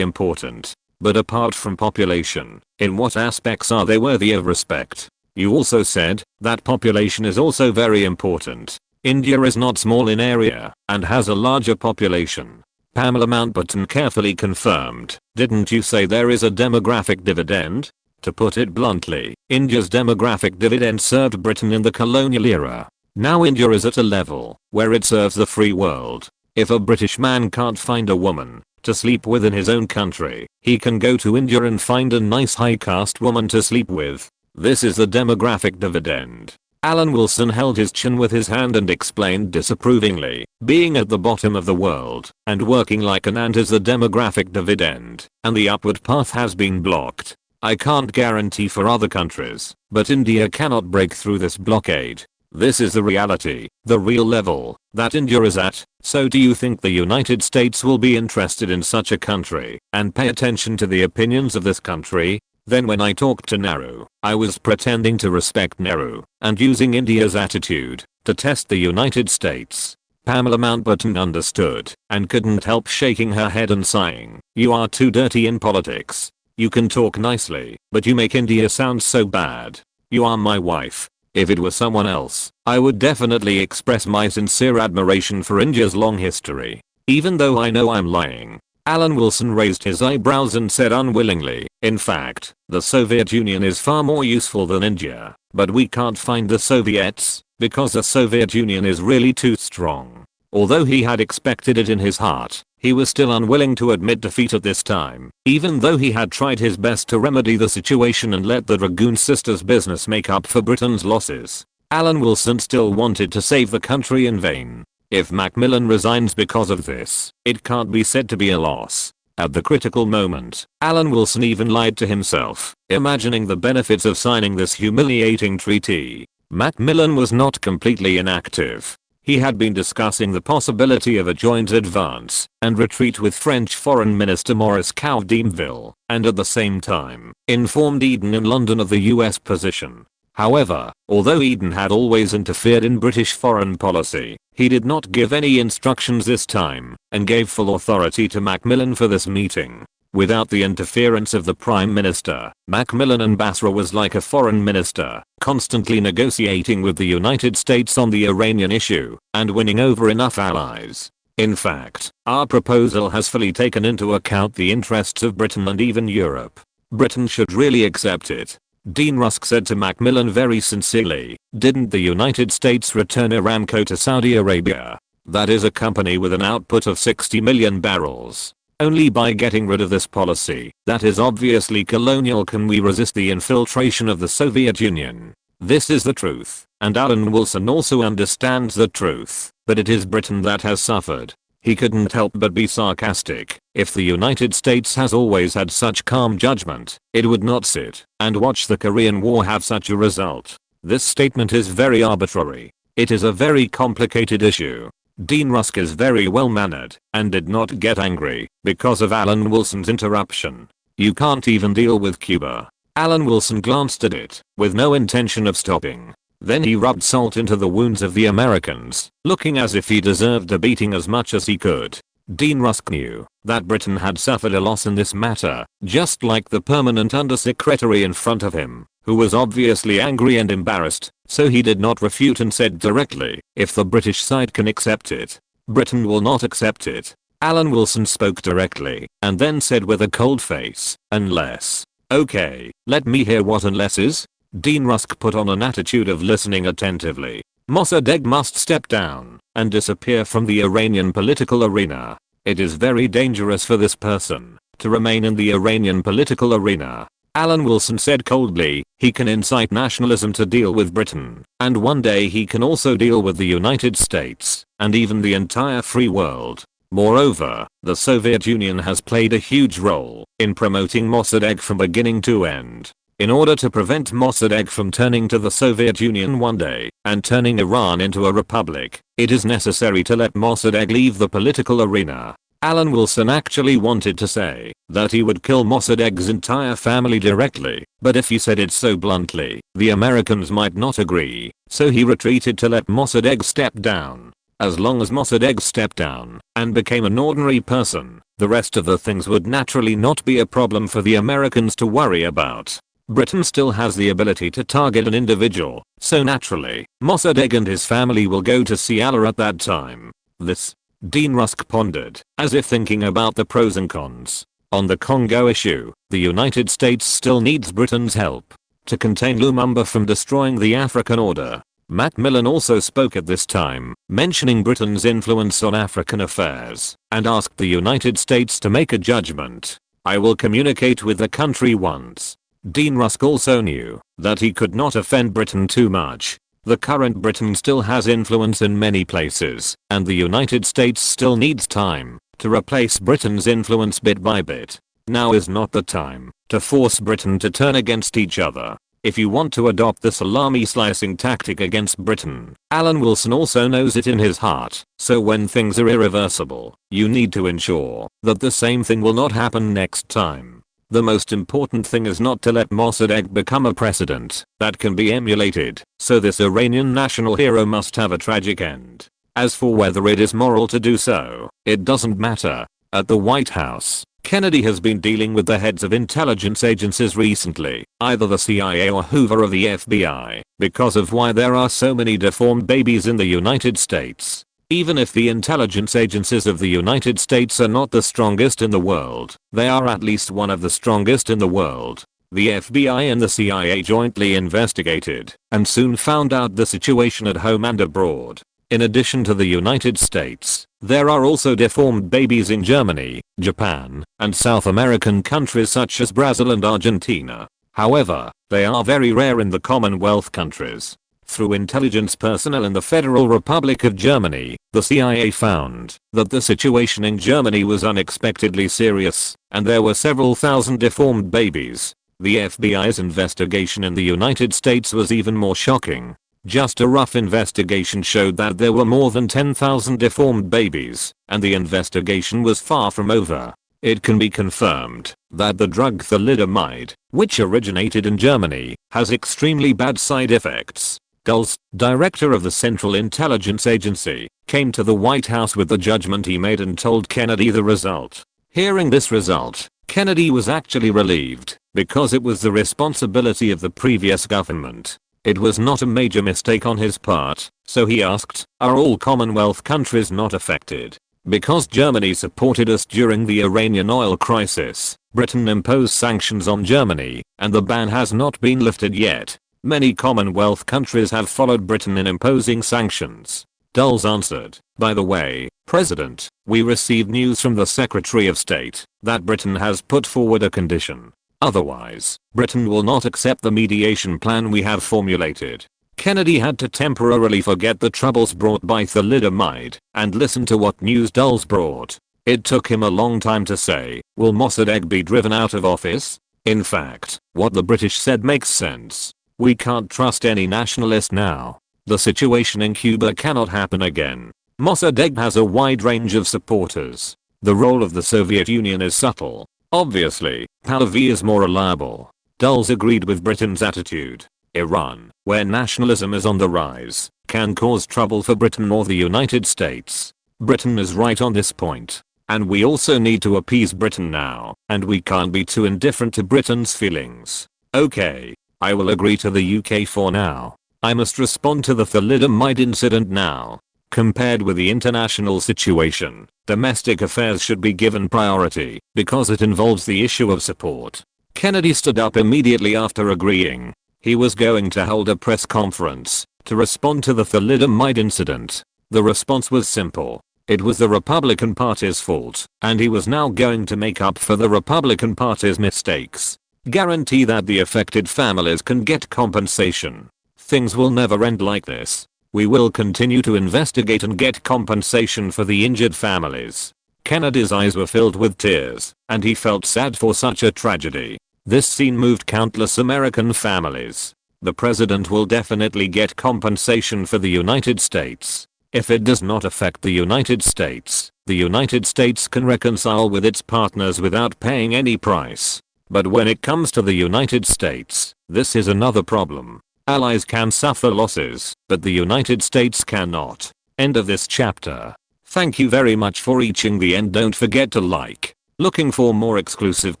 important. But apart from population, in what aspects are they worthy of respect? You also said that population is also very important. India is not small in area and has a larger population. Pamela Mountbatten carefully confirmed. Didn't you say there is a demographic dividend? To put it bluntly, India's demographic dividend served Britain in the colonial era. Now India is at a level where it serves the free world. If a British man can't find a woman to sleep with in his own country, he can go to India and find a nice high caste woman to sleep with. This is the demographic dividend. Alan Wilson held his chin with his hand and explained disapprovingly, being at the bottom of the world and working like an ant is the demographic dividend, and the upward path has been blocked. I can't guarantee for other countries, but India cannot break through this blockade. This is the reality, the real level that India is at. So do you think the United States will be interested in such a country and pay attention to the opinions of this country? Then when I talked to Nehru, I was pretending to respect Nehru and using India's attitude to test the United States. Pamela Mountbatten understood and couldn't help shaking her head and sighing. You are too dirty in politics. You can talk nicely, but you make India sound so bad. You are my wife. If it were someone else, I would definitely express my sincere admiration for India's long history. Even though I know I'm lying. Alan Wilson raised his eyebrows and said unwillingly, in fact, the Soviet Union is far more useful than India, but we can't find the Soviets, because the Soviet Union is really too strong. Although he had expected it in his heart, he was still unwilling to admit defeat at this time, even though he had tried his best to remedy the situation and let the Dragoon Sisters business make up for Britain's losses. Alan Wilson still wanted to save the country in vain. If Macmillan resigns because of this, it can't be said to be a loss. At the critical moment, Alan Wilson even lied to himself, imagining the benefits of signing this humiliating treaty. Macmillan was not completely inactive. He had been discussing the possibility of a joint advance and retreat with French Foreign Minister Maurice Cowdeimville, and at the same time, informed Eden in London of the US position. However, although Eden had always interfered in British foreign policy, he did not give any instructions this time, and gave full authority to Macmillan for this meeting. Without the interference of the Prime Minister, Macmillan and Basra was like a foreign minister, constantly negotiating with the United States on the Iranian issue, and winning over enough allies. In fact, our proposal has fully taken into account the interests of Britain and even Europe. Britain should really accept it. Dean Rusk said to Macmillan very sincerely, didn't the United States return Aramco to Saudi Arabia? That is a company with an output of 60 million barrels. Only by getting rid of this policy, that is obviously colonial, can we resist the infiltration of the Soviet Union. This is the truth, and Alan Wilson also understands the truth, but it is Britain that has suffered. He couldn't help but be sarcastic. If the United States has always had such calm judgment, it would not sit and watch the Korean War have such a result. This statement is very arbitrary. It is a very complicated issue. Dean Rusk is very well mannered and did not get angry because of Alan Wilson's interruption. You can't even deal with Cuba. Alan Wilson glanced at it with no intention of stopping. Then he rubbed salt into the wounds of the Americans, looking as if he deserved a beating as much as he could. Dean Rusk knew that Britain had suffered a loss in this matter, just like the permanent undersecretary in front of him, who was obviously angry and embarrassed, so he did not refute and said directly, if the British side can accept it, Britain will not accept it. Alan Wilson spoke directly, and then said with a cold face, unless. Okay, let me hear what unless is. Dean Rusk put on an attitude of listening attentively. Mossadegh must step down and disappear from the Iranian political arena. It is very dangerous for this person to remain in the Iranian political arena. Alan Wilson said coldly, he can incite nationalism to deal with Britain, and one day he can also deal with the United States, and even the entire free world. Moreover, the Soviet Union has played a huge role in promoting Mossadegh from beginning to end. In order to prevent Mossadegh from turning to the Soviet Union one day and turning Iran into a republic, it is necessary to let Mossadegh leave the political arena. Alan Wilson actually wanted to say that he would kill Mossadegh's entire family directly, but if he said it so bluntly, the Americans might not agree, so he retreated to let Mossadegh step down. As long as Mossadegh stepped down and became an ordinary person, the rest of the things would naturally not be a problem for the Americans to worry about. Britain still has the ability to target an individual, so naturally, Mossadegh and his family will go to see Allah at that time. This, Dean Rusk pondered, as if thinking about the pros and cons. On the Congo issue, the United States still needs Britain's help to contain Lumumba from destroying the African order. Macmillan also spoke at this time, mentioning Britain's influence on African affairs, and asked the United States to make a judgment. I will communicate with the country once. Dean Rusk also knew that he could not offend Britain too much. The current Britain still has influence in many places, and the United States still needs time to replace Britain's influence bit by bit. Now is not the time to force Britain to turn against each other. If you want to adopt the salami slicing tactic against Britain, Alan Wilson also knows it in his heart, so when things are irreversible, you need to ensure that the same thing will not happen next time. The most important thing is not to let Mossadegh become a precedent that can be emulated, so this Iranian national hero must have a tragic end. As for whether it is moral to do so, it doesn't matter. At the White House, Kennedy has been dealing with the heads of intelligence agencies recently, either the CIA or Hoover of the FBI, because of why there are so many deformed babies in the United States. Even if the intelligence agencies of the United States are not the strongest in the world, they are at least one of the strongest in the world. The FBI and the CIA jointly investigated and soon found out the situation at home and abroad. In addition to the United States, there are also deformed babies in Germany, Japan, and South American countries such as Brazil and Argentina. However, they are very rare in the Commonwealth countries. Through intelligence personnel in the Federal Republic of Germany, the CIA found that the situation in Germany was unexpectedly serious, and there were several thousand deformed babies. The FBI's investigation in the United States was even more shocking. Just a rough investigation showed that there were more than 10,000 deformed babies, and the investigation was far from over. It can be confirmed that the drug thalidomide, which originated in Germany, has extremely bad side effects. Dulles, director of the Central Intelligence Agency, came to the White House with the judgment he made and told Kennedy the result. Hearing this result, Kennedy was actually relieved, because it was the responsibility of the previous government. It was not a major mistake on his part, so he asked, are all Commonwealth countries not affected? Because Germany supported us during the Iranian oil crisis, Britain imposed sanctions on Germany, and the ban has not been lifted yet. Many Commonwealth countries have followed Britain in imposing sanctions. Dulles answered, by the way, President, we received news from the Secretary of State that Britain has put forward a condition. Otherwise, Britain will not accept the mediation plan we have formulated. Kennedy had to temporarily forget the troubles brought by thalidomide and listen to what news Dulles brought. It took him a long time to say, will Mossadegh be driven out of office? In fact, what the British said makes sense. We can't trust any nationalist now. The situation in Cuba cannot happen again. Mossadegh has a wide range of supporters. The role of the Soviet Union is subtle. Obviously, Pahlavi is more reliable. Dulles agreed with Britain's attitude. Iran, where nationalism is on the rise, can cause trouble for Britain or the United States. Britain is right on this point. And we also need to appease Britain now, and we can't be too indifferent to Britain's feelings. Okay. I will agree to the UK for now. I must respond to the thalidomide incident now. Compared with the international situation, domestic affairs should be given priority because it involves the issue of support. Kennedy stood up immediately after agreeing. He was going to hold a press conference to respond to the thalidomide incident. The response was simple. It was the Republican Party's fault, and he was now going to make up for the Republican Party's mistakes. Guarantee that the affected families can get compensation. Things will never end like this. We will continue to investigate and get compensation for the injured families. Kennedy's eyes were filled with tears, and he felt sad for such a tragedy. This scene moved countless American families. The president will definitely get compensation for the United States. If it does not affect the United States can reconcile with its partners without paying any price. But when it comes to the United States, this is another problem. Allies can suffer losses, but the United States cannot. End of this chapter. Thank you very much for reaching the end. Don't forget to like. Looking for more exclusive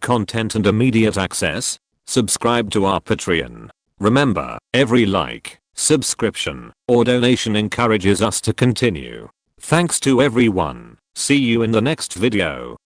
content and immediate access? Subscribe to our Patreon. Remember, every like, subscription, or donation encourages us to continue. Thanks to everyone. See you in the next video.